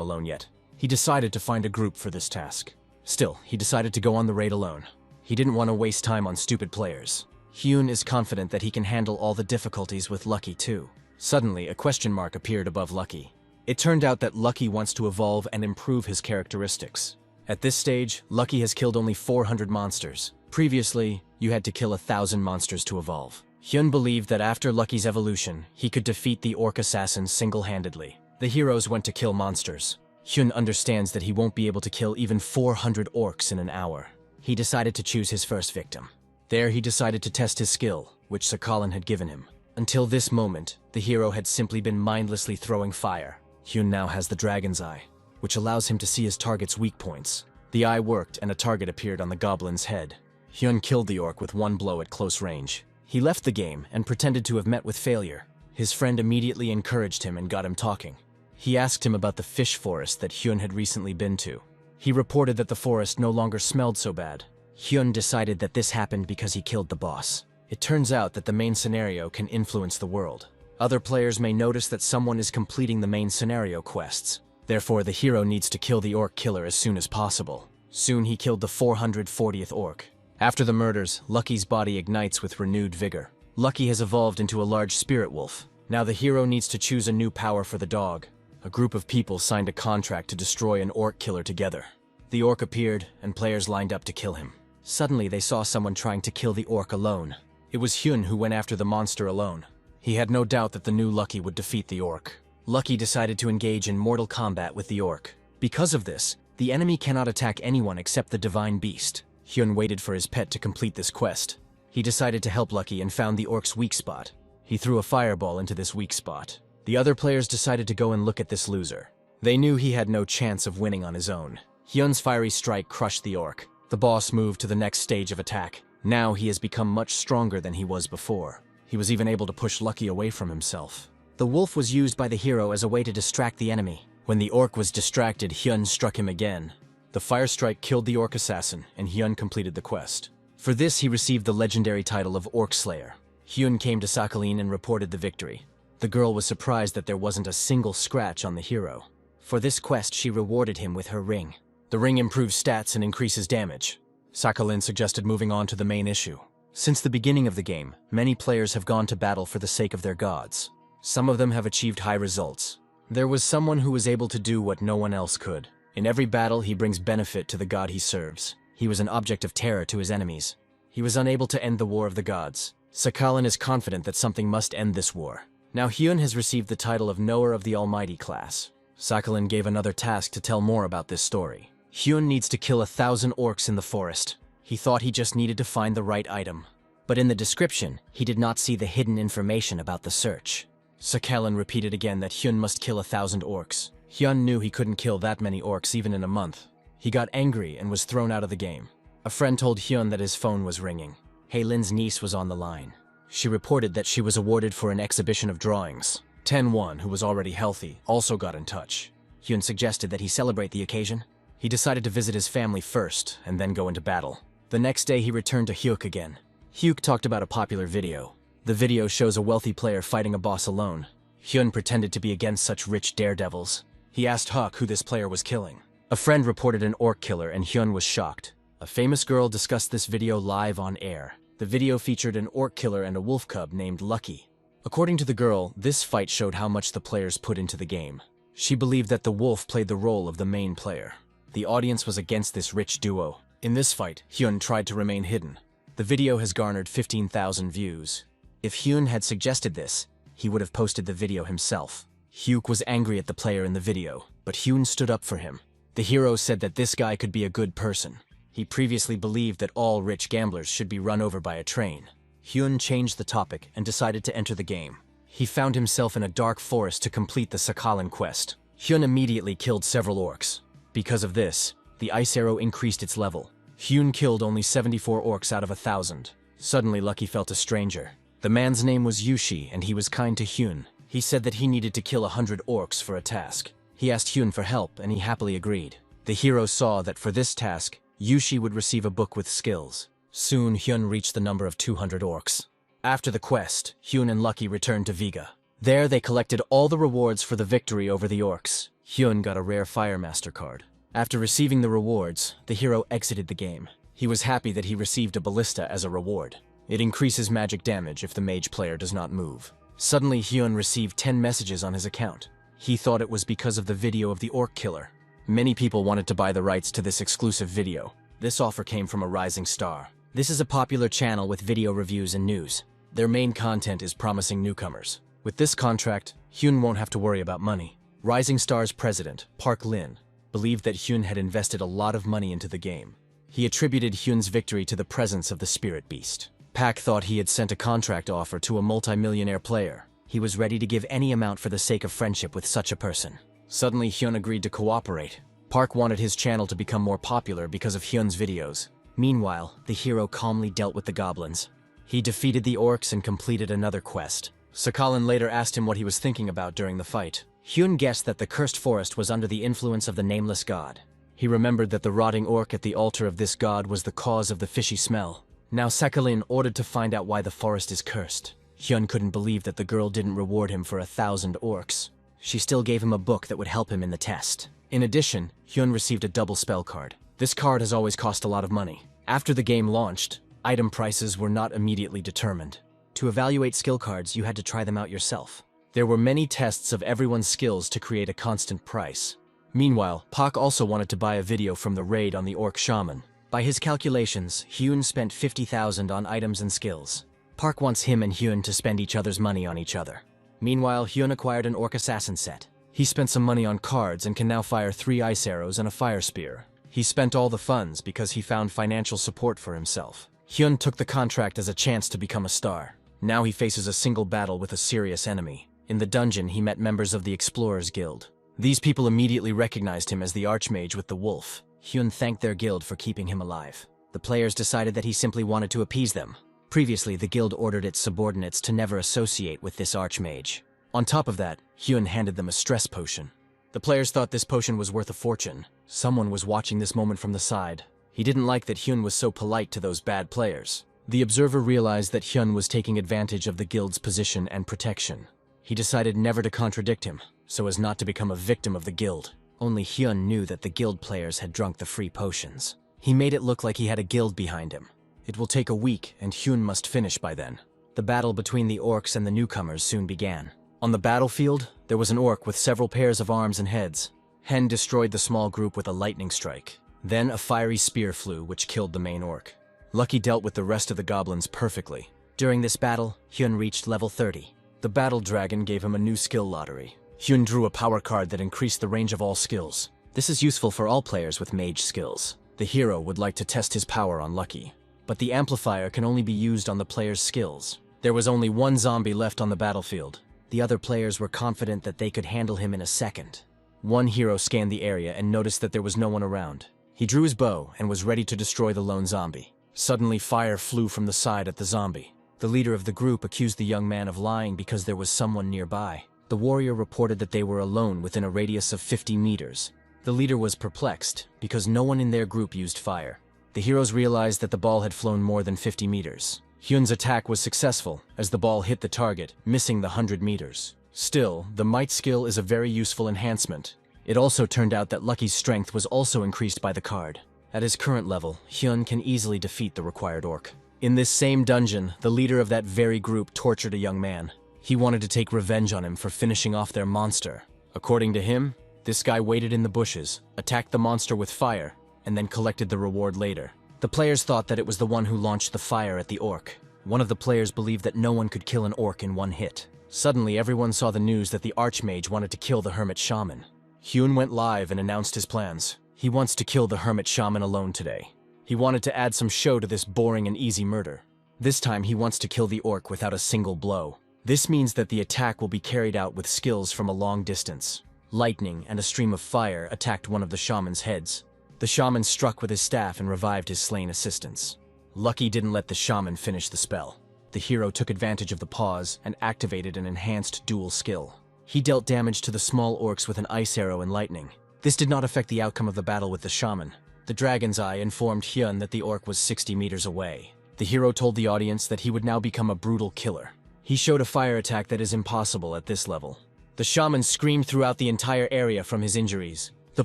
alone yet. He decided to find a group for this task. Still, he decided to go on the raid alone. He didn't want to waste time on stupid players. Hyun is confident that he can handle all the difficulties with Lucky too. Suddenly, a question mark appeared above Lucky. It turned out that Lucky wants to evolve and improve his characteristics. At this stage, Lucky has killed only 400 monsters. Previously, you had to kill 1,000 monsters to evolve. Hyun believed that after Lucky's evolution, he could defeat the orc assassin single-handedly. The heroes went to kill monsters. Hyun understands that he won't be able to kill even 400 orcs in an hour. He decided to choose his first victim. There he decided to test his skill, which Sakhalin had given him. Until this moment, the hero had simply been mindlessly throwing fire. Hyun now has the Dragon's Eye, which allows him to see his target's weak points. The eye worked and a target appeared on the goblin's head. Hyun killed the orc with one blow at close range. He left the game and pretended to have met with failure. His friend immediately encouraged him and got him talking. He asked him about the fish forest that Hyun had recently been to. He reported that the forest no longer smelled so bad. Hyun decided that this happened because he killed the boss. It turns out that the main scenario can influence the world. Other players may notice that someone is completing the main scenario quests. Therefore, the hero needs to kill the orc killer as soon as possible. Soon he killed the 440th orc. After the murders, Lucky's body ignites with renewed vigor. Lucky has evolved into a large spirit wolf. Now the hero needs to choose a new power for the dog. A group of people signed a contract to destroy an orc killer together. The orc appeared, and players lined up to kill him. Suddenly, they saw someone trying to kill the orc alone. It was Hyun who went after the monster alone. He had no doubt that the new Lucky would defeat the orc. Lucky decided to engage in mortal combat with the orc. Because of this, the enemy cannot attack anyone except the divine beast. Hyun waited for his pet to complete this quest. He decided to help Lucky and found the orc's weak spot. He threw a fireball into this weak spot. The other players decided to go and look at this loser. They knew he had no chance of winning on his own. Hyun's fiery strike crushed the orc. The boss moved to the next stage of attack. Now he has become much stronger than he was before. He was even able to push Lucky away from himself. The wolf was used by the hero as a way to distract the enemy. When the orc was distracted, Hyun struck him again. The fire strike killed the orc assassin, and Hyun completed the quest. For this, he received the legendary title of Orc Slayer. Hyun came to Sakhalin and reported the victory. The girl was surprised that there wasn't a single scratch on the hero. For this quest, she rewarded him with her ring. The ring improves stats and increases damage. Sakhalin suggested moving on to the main issue. Since the beginning of the game, many players have gone to battle for the sake of their gods. Some of them have achieved high results. There was someone who was able to do what no one else could. In every battle, he brings benefit to the god he serves. He was an object of terror to his enemies. He was unable to end the war of the gods. Sakhalin is confident that something must end this war. Now Hyun has received the title of Knower of the Almighty class. Sakhalin gave another task to tell more about this story. Hyun needs to kill 1,000 orcs in the forest. He thought he just needed to find the right item. But in the description, he did not see the hidden information about the search. Sakhalin repeated again that Hyun must kill 1,000 orcs. Hyun knew he couldn't kill that many orcs even in a month. He got angry and was thrown out of the game. A friend told Hyun that his phone was ringing. Haelin's niece was on the line. She reported that she was awarded for an exhibition of drawings. Ten-Won, who was already healthy, also got in touch. Hyun suggested that he celebrate the occasion. He decided to visit his family first, and then go into battle. The next day he returned to Hyuk again. Hyuk talked about a popular video. The video shows a wealthy player fighting a boss alone. Hyun pretended to be against such rich daredevils. He asked Huk who this player was killing. A friend reported an orc killer and Hyun was shocked. A famous girl discussed this video live on air. The video featured an orc killer and a wolf cub named Lucky. According to the girl, this fight showed how much the players put into the game. She believed that the wolf played the role of the main player. The audience was against this rich duo. In this fight, Hyun tried to remain hidden. The video has garnered 15,000 views. If Hyun had suggested this, he would have posted the video himself. Hyuk was angry at the player in the video, but Hyun stood up for him. The hero said that this guy could be a good person. He previously believed that all rich gamblers should be run over by a train. Hyun changed the topic and decided to enter the game. He found himself in a dark forest to complete the Sakhalin quest. Hyun immediately killed several orcs. Because of this, the ice arrow increased its level. Hyun killed only 74 orcs out of 1,000. Suddenly Lucky felt a stranger. The man's name was Yushi and he was kind to Hyun. He said that he needed to kill 100 orcs for a task. He asked Hyun for help and he happily agreed. The hero saw that for this task, Yushi would receive a book with skills. Soon Hyun reached the number of 200 orcs. After the quest, Hyun and Lucky returned to Viga. There they collected all the rewards for the victory over the orcs. Hyun got a rare Fire Master card. After receiving the rewards, the hero exited the game. He was happy that he received a ballista as a reward. It increases magic damage if the mage player does not move. Suddenly Hyun received 10 messages on his account. He thought it was because of the video of the orc killer. Many people wanted to buy the rights to this exclusive video. This offer came from a rising star. This is a popular channel with video reviews and news. Their main content is promising newcomers. With this contract, Hyun won't have to worry about money. Rising Star's president, Park Lin, believed that Hyun had invested a lot of money into the game. He attributed Hyun's victory to the presence of the spirit beast. Park thought he had sent a contract offer to a multi-millionaire player. He was ready to give any amount for the sake of friendship with such a person. Suddenly Hyun agreed to cooperate. Park wanted his channel to become more popular because of Hyun's videos. Meanwhile, the hero calmly dealt with the goblins. He defeated the orcs and completed another quest. Sakhalin later asked him what he was thinking about during the fight. Hyun guessed that the cursed forest was under the influence of the nameless god. He remembered that the rotting orc at the altar of this god was the cause of the fishy smell. Now Sakhalin ordered to find out why the forest is cursed. Hyun couldn't believe that the girl didn't reward him for 1,000 orcs. She still gave him a book that would help him in the test. In addition, Hyun received a double spell card. This card has always cost a lot of money. After the game launched, item prices were not immediately determined. To evaluate skill cards, you had to try them out yourself. There were many tests of everyone's skills to create a constant price. Meanwhile, Pak also wanted to buy a video from the raid on the orc shaman. By his calculations, Hyun spent 50,000 on items and skills. Park wants him and Hyun to spend each other's money on each other. Meanwhile, Hyun acquired an orc assassin set. He spent some money on cards and can now fire 3 ice arrows and a fire spear. He spent all the funds because he found financial support for himself. Hyun took the contract as a chance to become a star. Now he faces a single battle with a serious enemy. In the dungeon, he met members of the Explorers Guild. These people immediately recognized him as the Archmage with the wolf. Hyun thanked their guild for keeping him alive. The players decided that he simply wanted to appease them. Previously, the guild ordered its subordinates to never associate with this Archmage. On top of that, Hyun handed them a stress potion. The players thought this potion was worth a fortune. Someone was watching this moment from the side. He didn't like that Hyun was so polite to those bad players. The observer realized that Hyun was taking advantage of the guild's position and protection. He decided never to contradict him, so as not to become a victim of the guild. Only Hyun knew that the guild players had drunk the free potions. He made it look like he had a guild behind him. It will take a week, and Hyun must finish by then. The battle between the orcs and the newcomers soon began. On the battlefield, there was an orc with several pairs of arms and heads. Hen destroyed the small group with a lightning strike. Then a fiery spear flew, which killed the main orc. Lucky dealt with the rest of the goblins perfectly. During this battle, Hyun reached level 30. The battle dragon gave him a new skill lottery. Hyun drew a power card that increased the range of all skills. This is useful for all players with mage skills. The hero would like to test his power on Lucky, but the amplifier can only be used on the player's skills. There was only one zombie left on the battlefield. The other players were confident that they could handle him in a second. One hero scanned the area and noticed that there was no one around. He drew his bow and was ready to destroy the lone zombie. Suddenly, fire flew from the side at the zombie. The leader of the group accused the young man of lying because there was someone nearby. The warrior reported that they were alone within a radius of 50 meters. The leader was perplexed because no one in their group used fire. The heroes realized that the ball had flown more than 50 meters. Hyun's attack was successful as the ball hit the target, missing the 100 meters. Still, the might skill is a very useful enhancement. It also turned out that Lucky's strength was also increased by the card. At his current level, Hyun can easily defeat the required orc. In this same dungeon, the leader of that very group tortured a young man. He wanted to take revenge on him for finishing off their monster. According to him, this guy waited in the bushes, attacked the monster with fire, and then collected the reward later. The players thought that it was the one who launched the fire at the orc. One of the players believed that no one could kill an orc in one hit. Suddenly, everyone saw the news that the Archmage wanted to kill the Hermit Shaman. Hyun went live and announced his plans. He wants to kill the Hermit Shaman alone today. He wanted to add some show to this boring and easy murder. This time, he wants to kill the orc without a single blow. This means that the attack will be carried out with skills from a long distance. Lightning and a stream of fire attacked one of the shaman's heads. The shaman struck with his staff and revived his slain assistants. Lucky didn't let the shaman finish the spell. The hero took advantage of the pause and activated an enhanced dual skill. He dealt damage to the small orcs with an ice arrow and lightning. This did not affect the outcome of the battle with the shaman. The Dragon's Eye informed Hyun that the orc was 60 meters away. The hero told the audience that he would now become a brutal killer. He showed a fire attack that is impossible at this level. The shaman screamed throughout the entire area from his injuries. The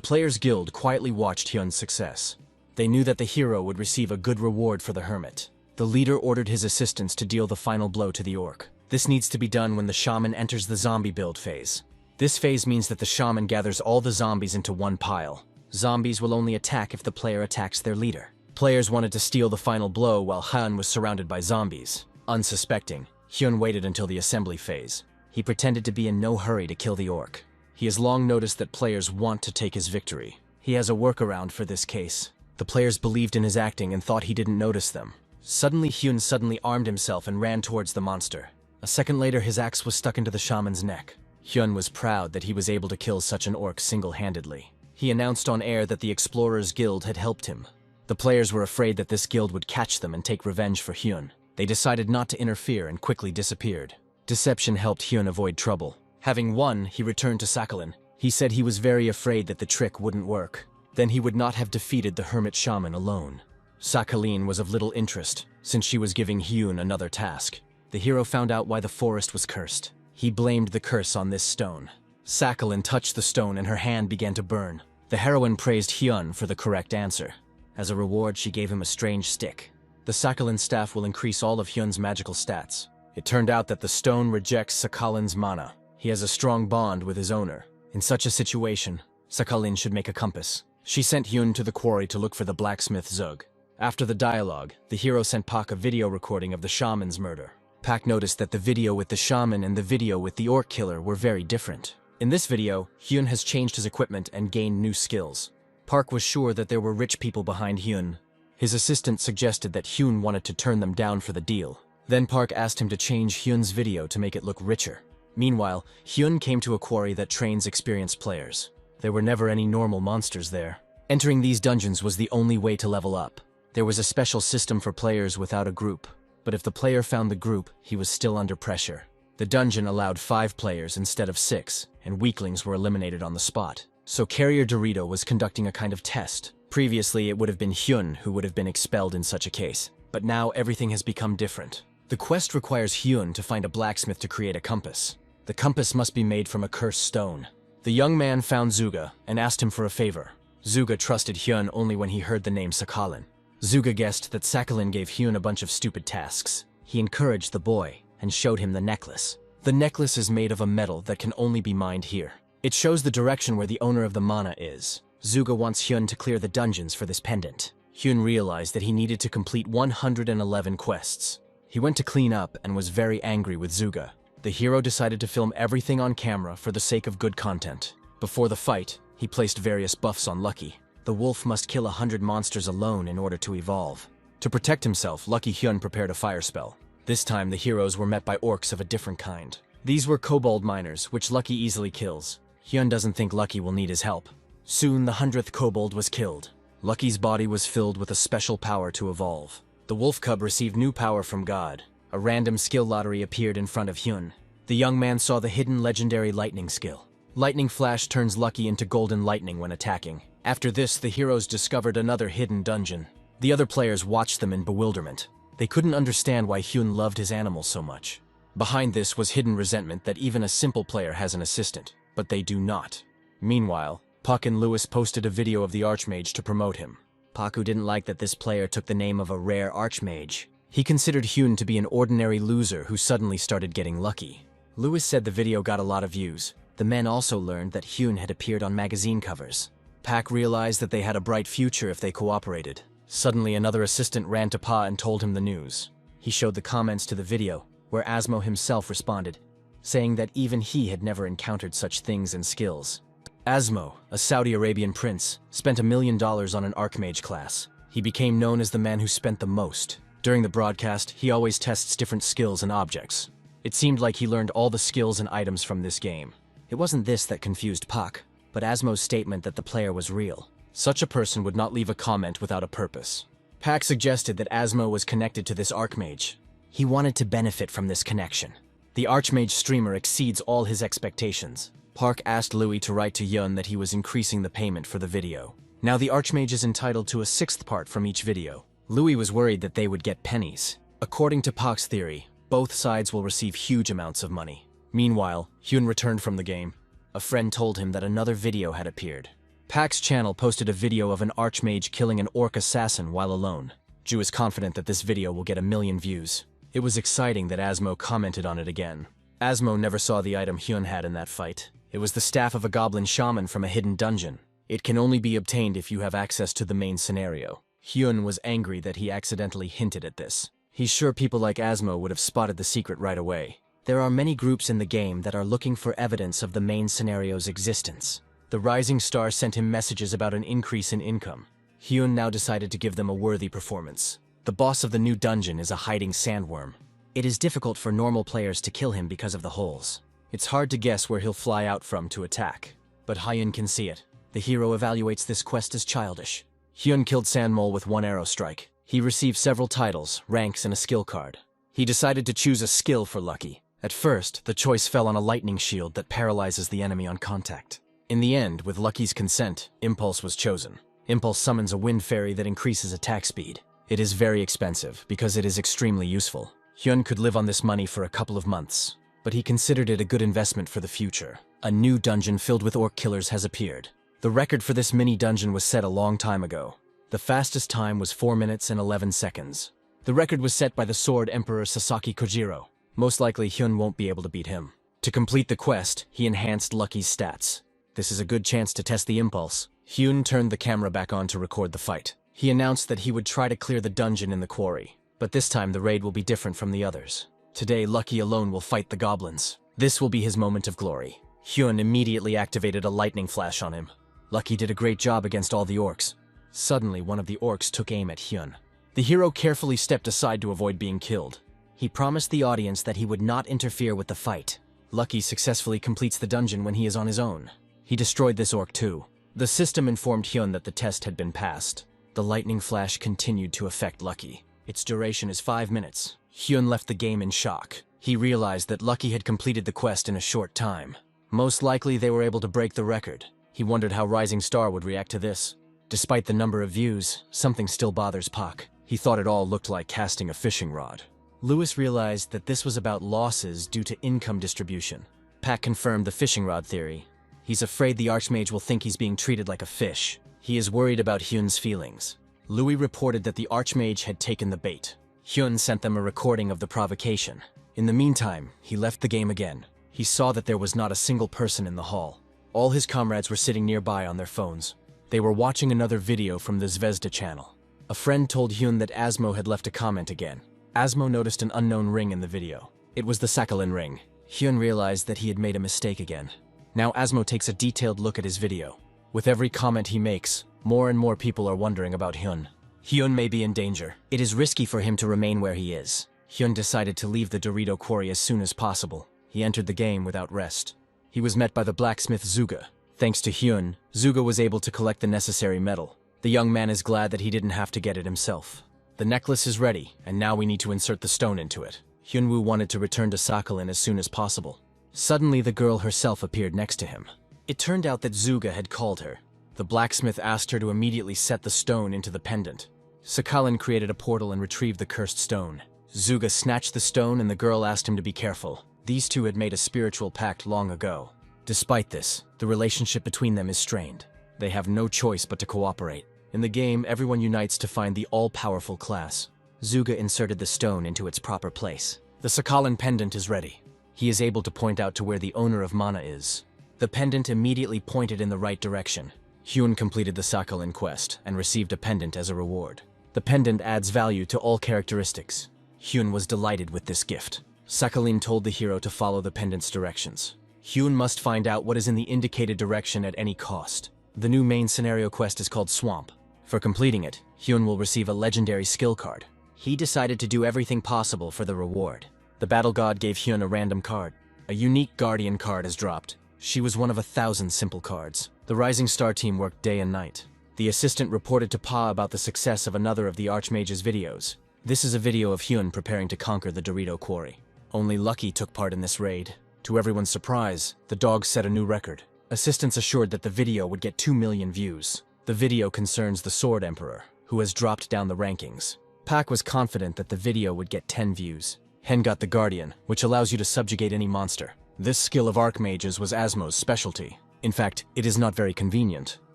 Players Guild quietly watched Hyun's success. They knew that the hero would receive a good reward for the hermit. The leader ordered his assistants to deal the final blow to the orc. This needs to be done when the shaman enters the zombie build phase. This phase means that the shaman gathers all the zombies into one pile. Zombies will only attack if the player attacks their leader. Players wanted to steal the final blow while Hyun was surrounded by zombies. Unsuspecting, Hyun waited until the assembly phase. He pretended to be in no hurry to kill the orc. He has long noticed that players want to take his victory. He has a workaround for this case. The players believed in his acting and thought he didn't notice them. Suddenly, Hyun armed himself and ran towards the monster. A second later, his axe was stuck into the shaman's neck. Hyun was proud that he was able to kill such an orc single-handedly. He announced on air that the Explorers Guild had helped him. The players were afraid that this guild would catch them and take revenge for Hyun. They decided not to interfere and quickly disappeared. Deception helped Hyun avoid trouble. Having won, he returned to Sakhalin. He said he was very afraid that the trick wouldn't work. Then he would not have defeated the Hermit Shaman alone. Sakhalin was of little interest, since she was giving Hyun another task. The hero found out why the forest was cursed. He blamed the curse on this stone. Sakhalin touched the stone and her hand began to burn. The heroine praised Hyun for the correct answer. As a reward, she gave him a strange stick. The Sakhalin staff will increase all of Hyun's magical stats. It turned out that the stone rejects Sakhalin's mana. He has a strong bond with his owner. In such a situation, Sakhalin should make a compass. She sent Hyun to the quarry to look for the blacksmith Zug. After the dialogue, the hero sent Pak a video recording of the shaman's murder. Pak noticed that the video with the shaman and the video with the orc killer were very different. In this video, Hyun has changed his equipment and gained new skills. Park was sure that there were rich people behind Hyun. His assistant suggested that Hyun wanted to turn them down for the deal. Then Park asked him to change Hyun's video to make it look richer. Meanwhile, Hyun came to a quarry that trains experienced players. There were never any normal monsters there. Entering these dungeons was the only way to level up. There was a special system for players without a group, but if the player found the group, he was still under pressure. The dungeon allowed 5 players instead of 6, and weaklings were eliminated on the spot. So Carrier Dorito was conducting a kind of test. Previously, it would have been Hyun who would have been expelled in such a case, but now everything has become different. The quest requires Hyun to find a blacksmith to create a compass. The compass must be made from a cursed stone. The young man found Zuga and asked him for a favor. Zuga trusted Hyun only when he heard the name Sakhalin. Zuga guessed that Sakhalin gave Hyun a bunch of stupid tasks. He encouraged the boy and showed him the necklace. The necklace is made of a metal that can only be mined here. It shows the direction where the owner of the mana is. Zuga wants Hyun to clear the dungeons for this pendant. Hyun realized that he needed to complete 111 quests. He went to clean up and was very angry with Zuga. The hero decided to film everything on camera for the sake of good content. Before the fight, he placed various buffs on Lucky. The wolf must kill 100 monsters alone in order to evolve. To protect himself, Lucky Hyun prepared a fire spell. This time, the heroes were met by orcs of a different kind. These were kobold miners, which Lucky easily kills. Hyun doesn't think Lucky will need his help. Soon, the 100th kobold was killed. Lucky's body was filled with a special power to evolve. The wolf cub received new power from God. A random skill lottery appeared in front of Hyun. The young man saw the hidden legendary lightning skill. Lightning Flash turns Lucky into golden lightning when attacking. After this, the heroes discovered another hidden dungeon. The other players watched them in bewilderment. They couldn't understand why Hyun loved his animals so much. Behind this was hidden resentment that even a simple player has an assistant, but they do not. Meanwhile, Puck and Lewis posted a video of the Archmage to promote him. Paku didn't like that this player took the name of a rare Archmage. He considered Hyun to be an ordinary loser who suddenly started getting lucky. Lewis said the video got a lot of views. The men also learned that Hyun had appeared on magazine covers. Pak realized that they had a bright future if they cooperated. Suddenly, another assistant ran to Pa and told him the news. He showed the comments to the video, where Asmo himself responded, saying that even he had never encountered such things and skills. Asmo, a Saudi Arabian prince, spent $1 million on an Archmage class. He became known as the man who spent the most. During the broadcast, he always tests different skills and objects. It seemed like he learned all the skills and items from this game. It wasn't this that confused Pak, but Asmo's statement that the player was real. Such a person would not leave a comment without a purpose. Pak suggested that Asmo was connected to this Archmage. He wanted to benefit from this connection. The Archmage streamer exceeds all his expectations. Park asked Louis to write to Yun that he was increasing the payment for the video. Now the Archmage is entitled to a 6th part from each video. Louis was worried that they would get pennies. According to Park's theory, both sides will receive huge amounts of money. Meanwhile, Hyun returned from the game. A friend told him that another video had appeared. Pak's channel posted a video of an Archmage killing an orc assassin while alone. Ju is confident that this video will get 1 million views. It was exciting that Asmo commented on it again. Asmo never saw the item Hyun had in that fight. It was the staff of a goblin shaman from a hidden dungeon. It can only be obtained if you have access to the main scenario. Hyun was angry that he accidentally hinted at this. He's sure people like Asmo would have spotted the secret right away. There are many groups in the game that are looking for evidence of the main scenario's existence. The Rising Star sent him messages about an increase in income. Hyun now decided to give them a worthy performance. The boss of the new dungeon is a hiding sandworm. It is difficult for normal players to kill him because of the holes. It's hard to guess where he'll fly out from to attack. But Hyun can see it. The hero evaluates this quest as childish. Hyun killed Sandmole with 1 arrow strike. He received several titles, ranks, and a skill card. He decided to choose a skill for Lucky. At first, the choice fell on a lightning shield that paralyzes the enemy on contact. In the end, with Lucky's consent, Impulse was chosen. Impulse summons a wind fairy that increases attack speed. It is very expensive, because it is extremely useful. Hyun could live on this money for a couple of months, but he considered it a good investment for the future. A new dungeon filled with orc killers has appeared. The record for this mini-dungeon was set a long time ago. The fastest time was 4 minutes and 11 seconds. The record was set by the Sword Emperor Sasaki Kojiro. Most likely Hyun won't be able to beat him. To complete the quest, he enhanced Lucky's stats. This is a good chance to test the impulse. Hyun turned the camera back on to record the fight. He announced that he would try to clear the dungeon in the quarry, but this time the raid will be different from the others. Today, Lucky alone will fight the goblins. This will be his moment of glory. Hyun immediately activated a lightning flash on him. Lucky did a great job against all the orcs. Suddenly, one of the orcs took aim at Hyun. The hero carefully stepped aside to avoid being killed. He promised the audience that he would not interfere with the fight. Lucky successfully completes the dungeon when he is on his own. He destroyed this orc too. The system informed Hyun that the test had been passed. The lightning flash continued to affect Lucky. Its duration is 5 minutes. Hyun left the game in shock. He realized that Lucky had completed the quest in a short time. Most likely they were able to break the record. He wondered how Rising Star would react to this. Despite the number of views, something still bothers Pak. He thought it all looked like casting a fishing rod. Lewis realized that this was about losses due to income distribution. Pak confirmed the fishing rod theory. He's afraid the Archmage will think he's being treated like a fish. He is worried about Hyun's feelings. Louis reported that the Archmage had taken the bait. Hyun sent them a recording of the provocation. In the meantime, he left the game again. He saw that there was not a single person in the hall. All his comrades were sitting nearby on their phones. They were watching another video from the Zvezda channel. A friend told Hyun that Asmo had left a comment again. Asmo noticed an unknown ring in the video. It was the Sakhalin ring. Hyun realized that he had made a mistake again. Now Asmo takes a detailed look at his video. With every comment he makes, more and more people are wondering about Hyun. Hyun may be in danger. It is risky for him to remain where he is. Hyun decided to leave the Dorito quarry as soon as possible. He entered the game without rest. He was met by the blacksmith Zuga. Thanks to Hyun, Zuga was able to collect the necessary metal. The young man is glad that he didn't have to get it himself. The necklace is ready, and now we need to insert the stone into it. Hyunwoo wanted to return to Sakhalin as soon as possible. Suddenly, the girl herself appeared next to him. It turned out that Zuga had called her. The blacksmith asked her to immediately set the stone into the pendant. Sakhalin created a portal and retrieved the cursed stone. Zuga snatched the stone and the girl asked him to be careful. These two had made a spiritual pact long ago. Despite this, the relationship between them is strained. They have no choice but to cooperate. In the game, everyone unites to find the all-powerful class. Zuga inserted the stone into its proper place. The Sakhalin pendant is ready. He is able to point out to where the owner of mana is. The pendant immediately pointed in the right direction. Hyun completed the Sakhalin quest and received a pendant as a reward. The pendant adds value to all characteristics. Hyun was delighted with this gift. Sakhalin told the hero to follow the pendant's directions. Hyun must find out what is in the indicated direction at any cost. The new main scenario quest is called Swamp. For completing it, Hyun will receive a legendary skill card. He decided to do everything possible for the reward. The battle god gave Hyun a random card. A unique guardian card is dropped. She was one of 1,000 simple cards. The Rising Star team worked day and night. The assistant reported to Pa about the success of another of the Archmage's videos. This is a video of Hyun preparing to conquer the Dorito quarry. Only Lucky took part in this raid. To everyone's surprise, the dog set a new record. Assistants assured that the video would get 2 million views. The video concerns the Sword Emperor, who has dropped down the rankings. Pak was confident that the video would get 10 views. Hen got the Guardian, which allows you to subjugate any monster. This skill of Archmages was Asmo's specialty. In fact, it is not very convenient.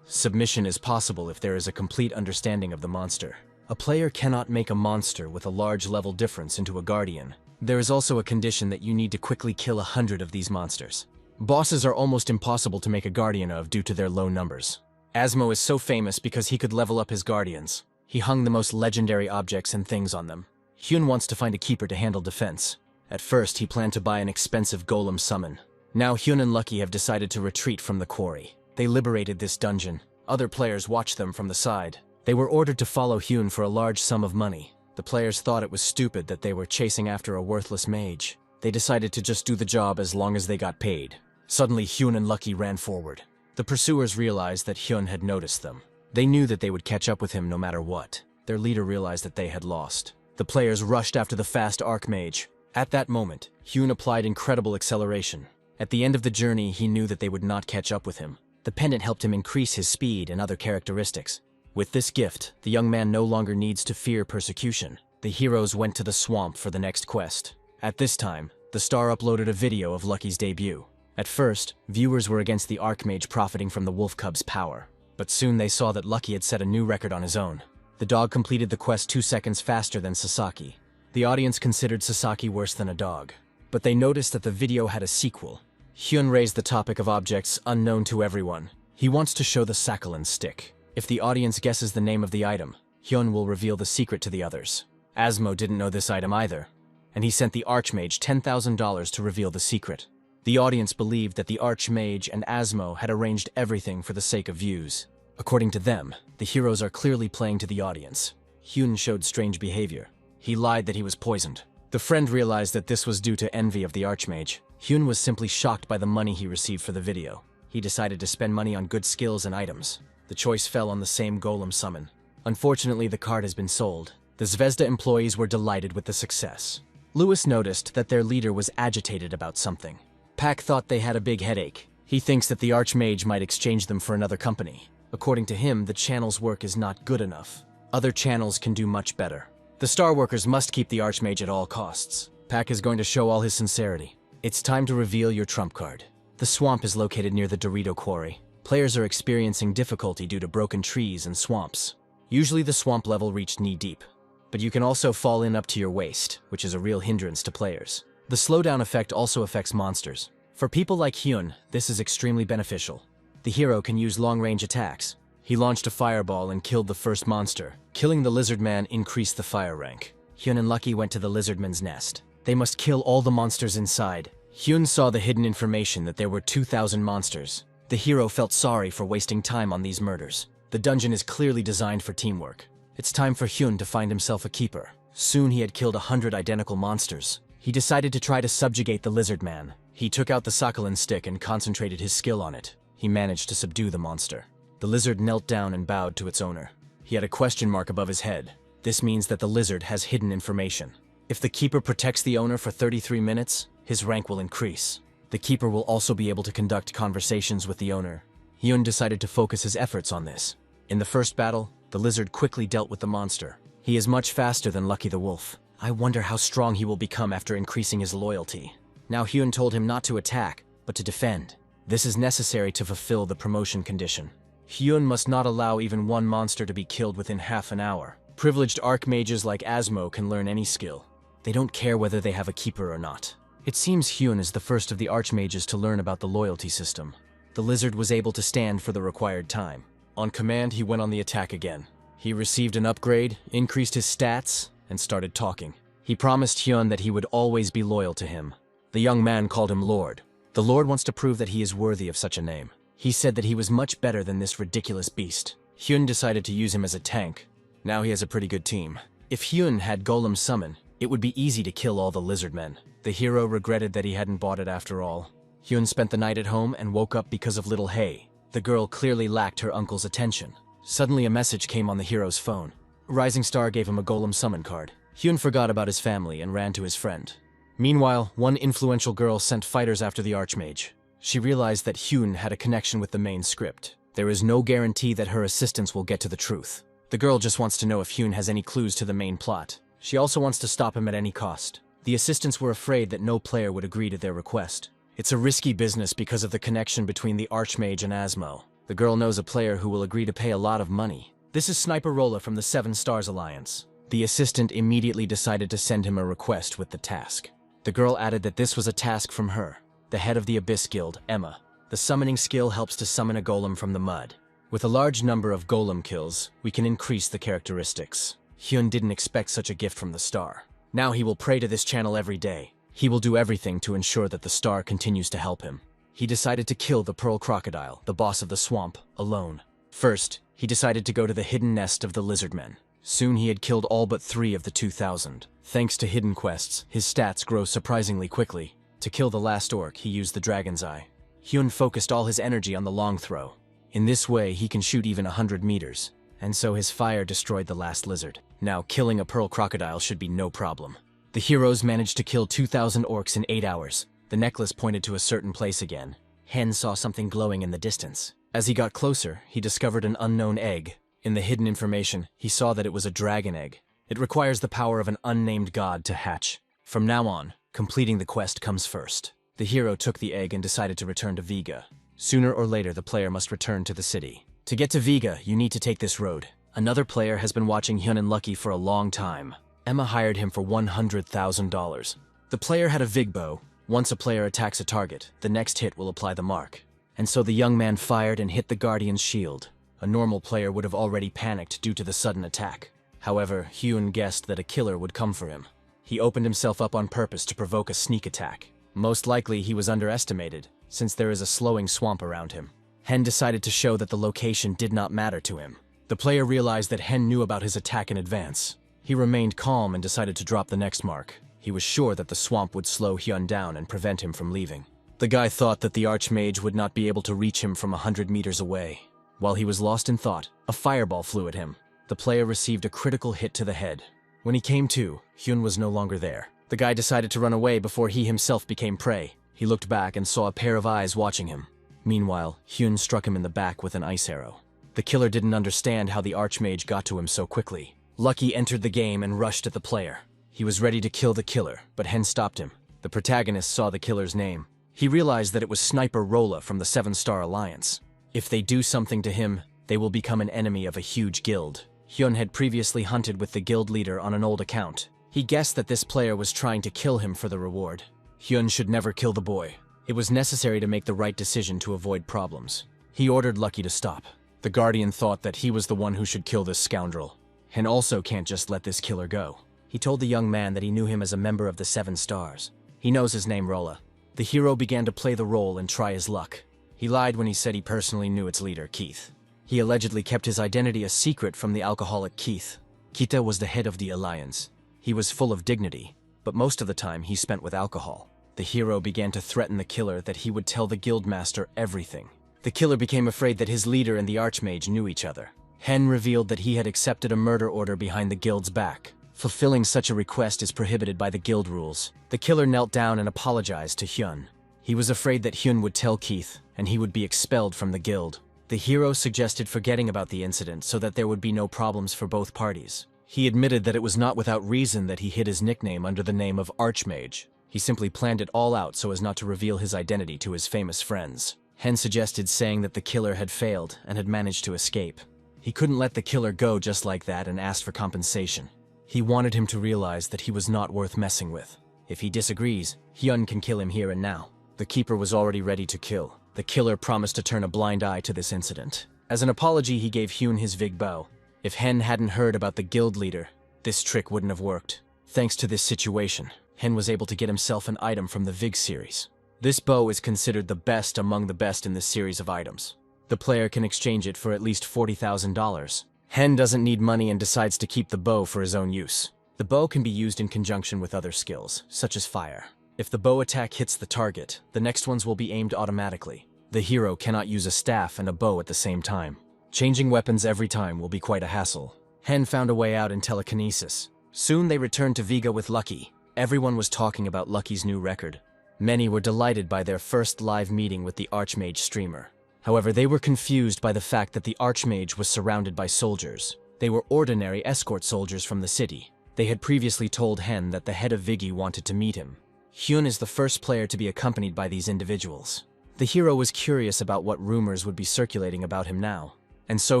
Submission is possible if there is a complete understanding of the monster. A player cannot make a monster with a large level difference into a Guardian. There is also a condition that you need to quickly kill 100 of these monsters. Bosses are almost impossible to make a Guardian of due to their low numbers. Asmo is so famous because he could level up his Guardians. He hung the most legendary objects and things on them. Hyun wants to find a keeper to handle defense. At first, he planned to buy an expensive golem summon. Now Hyun and Lucky have decided to retreat from the quarry. They liberated this dungeon. Other players watched them from the side. They were ordered to follow Hyun for a large sum of money. The players thought it was stupid that they were chasing after a worthless mage. They decided to just do the job as long as they got paid. Suddenly, Hyun and Lucky ran forward. The pursuers realized that Hyun had noticed them. They knew that they would catch up with him no matter what. Their leader realized that they had lost. The players rushed after the fast Archmage. At that moment, Hyun applied incredible acceleration. At the end of the journey, he knew that they would not catch up with him. The pendant helped him increase his speed and other characteristics. With this gift, the young man no longer needs to fear persecution. The heroes went to the swamp for the next quest. At this time, the star uploaded a video of Lucky's debut. At first, viewers were against the Archmage profiting from the wolf cub's power. But soon they saw that Lucky had set a new record on his own. The dog completed the quest 2 seconds faster than Sasaki. The audience considered Sasaki worse than a dog. but they noticed that the video had a sequel. Hyun raised the topic of objects unknown to everyone. He wants to show the Sakhalin stick. If the audience guesses the name of the item, Hyun will reveal the secret to the others. Asmo didn't know this item either, and he sent the Archmage $10,000 to reveal the secret. The audience believed that the Archmage and Asmo had arranged everything for the sake of views. According to them, the heroes are clearly playing to the audience. Hyun showed strange behavior. He lied that he was poisoned. The friend realized that this was due to envy of the Archmage. Hyun was simply shocked by the money he received for the video. He decided to spend money on good skills and items. The choice fell on the same golem summon. Unfortunately, the card has been sold. The Zvezda employees were delighted with the success. Lewis noticed that their leader was agitated about something. Pak thought they had a big headache. He thinks that the Archmage might exchange them for another company. According to him, the channel's work is not good enough. Other channels can do much better. The Star Workers must keep the Archmage at all costs. Pak is going to show all his sincerity. It's time to reveal your trump card. The swamp is located near the Dorito Quarry. Players are experiencing difficulty due to broken trees and swamps. Usually the swamp level reached knee-deep, but you can also fall in up to your waist, which is a real hindrance to players. The slowdown effect also affects monsters. For people like Hyun, this is extremely beneficial. The hero can use long-range attacks. He launched a fireball and killed the first monster. Killing the lizard man increased the fire rank. Hyun and Lucky went to the lizardman's nest. They must kill all the monsters inside. Hyun saw the hidden information that there were 2,000 monsters. The hero felt sorry for wasting time on these murders. The dungeon is clearly designed for teamwork. It's time for Hyun to find himself a keeper. Soon he had killed 100 identical monsters. He decided to try to subjugate the lizard man. He took out the Sakhalin stick and concentrated his skill on it. He managed to subdue the monster. The lizard knelt down and bowed to its owner. He had a question mark above his head. This means that the lizard has hidden information. If the keeper protects the owner for 33 minutes, his rank will increase. The keeper will also be able to conduct conversations with the owner. Hyun decided to focus his efforts on this. In the first battle, the lizard quickly dealt with the monster. He is much faster than Lucky the Wolf. I wonder how strong he will become after increasing his loyalty. Now Hyun told him not to attack, but to defend. This is necessary to fulfill the promotion condition. Hyun must not allow even one monster to be killed within half an hour. Privileged archmages like Asmo can learn any skill. They don't care whether they have a keeper or not. It seems Hyun is the first of the archmages to learn about the loyalty system. The lizard was able to stand for the required time. On command, he went on the attack again. He received an upgrade, increased his stats, and started talking. He promised Hyun that he would always be loyal to him. The young man called him Lord. The Lord wants to prove that he is worthy of such a name. He said that he was much better than this ridiculous beast. Hyun decided to use him as a tank. Now he has a pretty good team. If Hyun had Golem summon, it would be easy to kill all the lizard men. The hero regretted that he hadn't bought it after all. Hyun spent the night at home and woke up because of little Hae. The girl clearly lacked her uncle's attention. Suddenly a message came on the hero's phone. Rising Star gave him a Golem summon card. Hyun forgot about his family and ran to his friend. Meanwhile, one influential girl sent fighters after the Archmage. She realized that Hyun had a connection with the main script. There is no guarantee that her assistants will get to the truth. The girl just wants to know if Hyun has any clues to the main plot. She also wants to stop him at any cost. The assistants were afraid that no player would agree to their request. It's a risky business because of the connection between the Archmage and Asmo. The girl knows a player who will agree to pay a lot of money. This is Sniper Rolla from the Seven Stars Alliance. The assistant immediately decided to send him a request with the task. The girl added that this was a task from her, the head of the Abyss Guild, Emma. The summoning skill helps to summon a golem from the mud. With a large number of golem kills, we can increase the characteristics. Hyun didn't expect such a gift from the star. Now he will pray to this channel every day. He will do everything to ensure that the star continues to help him. He decided to kill the Pearl Crocodile, the boss of the swamp, alone. First, he decided to go to the hidden nest of the lizardmen. Soon he had killed all but 3 of the 2,000. Thanks to hidden quests, his stats grow surprisingly quickly. To kill the last orc, he used the Dragon's Eye. Hyun focused all his energy on the long throw. In this way, he can shoot even 100 meters. And so his fire destroyed the last lizard. Now, killing a Pearl Crocodile should be no problem. The heroes managed to kill 2,000 orcs in 8 hours. The necklace pointed to a certain place again. Hen saw something glowing in the distance. As he got closer, he discovered an unknown egg. In the hidden information, he saw that it was a dragon egg. It requires the power of an unnamed god to hatch. From now on, completing the quest comes first. The hero took the egg and decided to return to Vega. Sooner or later, the player must return to the city. To get to Vega, you need to take this road. Another player has been watching Hyun and Lucky for a long time. Emma hired him for $100,000. The player had a Vig bow. Once a player attacks a target, the next hit will apply the mark. And so the young man fired and hit the Guardian's shield. A normal player would have already panicked due to the sudden attack. However, Hyun guessed that a killer would come for him. He opened himself up on purpose to provoke a sneak attack. Most likely he was underestimated, since there is a slowing swamp around him. Hen decided to show that the location did not matter to him. The player realized that Hen knew about his attack in advance. He remained calm and decided to drop the next mark. He was sure that the swamp would slow Hyun down and prevent him from leaving. The guy thought that the Archmage would not be able to reach him from 100 meters away. While he was lost in thought, a fireball flew at him. The player received a critical hit to the head. When he came to, Hyun was no longer there. The guy decided to run away before he himself became prey. He looked back and saw a pair of eyes watching him. Meanwhile, Hyun struck him in the back with an ice arrow. The killer didn't understand how the Archmage got to him so quickly. Lucky entered the game and rushed at the player. He was ready to kill the killer, but Hen stopped him. The protagonist saw the killer's name. He realized that it was Sniper Rolla from the 7-Star Alliance. If they do something to him, they will become an enemy of a huge guild. Hyun had previously hunted with the guild leader on an old account. He guessed that this player was trying to kill him for the reward. Hyun should never kill the boy. It was necessary to make the right decision to avoid problems. He ordered Lucky to stop. The Guardian thought that he was the one who should kill this scoundrel. Hen also can't just let this killer go. He told the young man that he knew him as a member of the 7 Stars. He knows his name, Rolla. The hero began to play the role and try his luck. He lied when he said he personally knew its leader, Keith. He allegedly kept his identity a secret from the alcoholic Keith. Kita was the head of the alliance. He was full of dignity, but most of the time he spent with alcohol. The hero began to threaten the killer that he would tell the guildmaster everything. The killer became afraid that his leader and the Archmage knew each other. Hen revealed that he had accepted a murder order behind the guild's back. Fulfilling such a request is prohibited by the guild rules. The killer knelt down and apologized to Hyun. He was afraid that Hyun would tell Keith, and he would be expelled from the guild. The hero suggested forgetting about the incident so that there would be no problems for both parties. He admitted that it was not without reason that he hid his nickname under the name of Archmage. He simply planned it all out so as not to reveal his identity to his famous friends. Hen suggested saying that the killer had failed and had managed to escape. He couldn't let the killer go just like that and asked for compensation. He wanted him to realize that he was not worth messing with. If he disagrees, Hyun can kill him here and now. The keeper was already ready to kill. The killer promised to turn a blind eye to this incident. As an apology, he gave Hyun his Vig bow. If Hen hadn't heard about the guild leader, this trick wouldn't have worked. Thanks to this situation, Hen was able to get himself an item from the Vig series. This bow is considered the best among the best in this series of items. The player can exchange it for at least $40,000. Hen doesn't need money and decides to keep the bow for his own use. The bow can be used in conjunction with other skills, such as fire. If the bow attack hits the target, the next ones will be aimed automatically. The hero cannot use a staff and a bow at the same time. Changing weapons every time will be quite a hassle. Hen found a way out in telekinesis. Soon they returned to Viga with Lucky. Everyone was talking about Lucky's new record. Many were delighted by their first live meeting with the Archmage streamer. However, they were confused by the fact that the Archmage was surrounded by soldiers. They were ordinary escort soldiers from the city. They had previously told Hen that the head of Viggy wanted to meet him. Hyun is the first player to be accompanied by these individuals. The hero was curious about what rumors would be circulating about him now. And so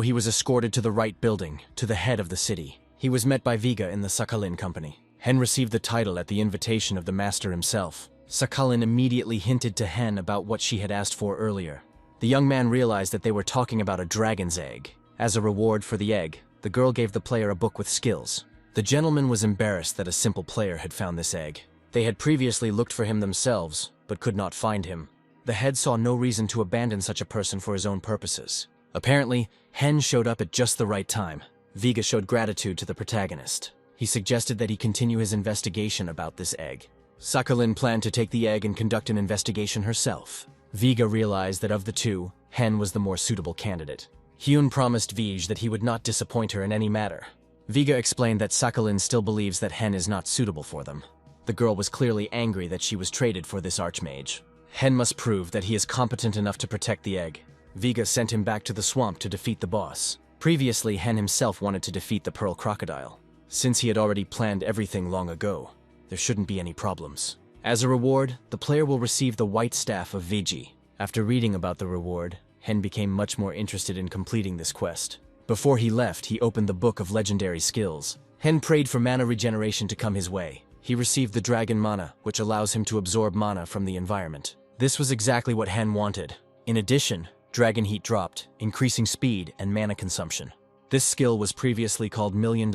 he was escorted to the right building, to the head of the city. He was met by Viga in the Sakhalin company. Hen received the title at the invitation of the master himself. Sakhalin immediately hinted to Hen about what she had asked for earlier. The young man realized that they were talking about a dragon's egg. As a reward for the egg, the girl gave the player a book with skills. The gentleman was embarrassed that a simple player had found this egg. They had previously looked for him themselves, but could not find him. The head saw no reason to abandon such a person for his own purposes. Apparently, Hen showed up at just the right time. Viga showed gratitude to the protagonist. He suggested that he continue his investigation about this egg. Sakhalin planned to take the egg and conduct an investigation herself. Viga realized that of the two, Hen was the more suitable candidate. Hyun promised Vij that he would not disappoint her in any matter. Viga explained that Sakhalin still believes that Hen is not suitable for them. The girl was clearly angry that she was traded for this Archmage. Hen must prove that he is competent enough to protect the egg. Viga sent him back to the swamp to defeat the boss. Previously, Hen himself wanted to defeat the Pearl Crocodile. Since he had already planned everything long ago, there shouldn't be any problems. As a reward, the player will receive the White Staff of Viji. After reading about the reward, Hen became much more interested in completing this quest. Before he left, he opened the Book of Legendary Skills. Hen prayed for mana regeneration to come his way. He received the dragon mana, which allows him to absorb mana from the environment. This was exactly what Hen wanted. In addition, dragon heat dropped, increasing speed and mana consumption. This skill was previously called $1 million.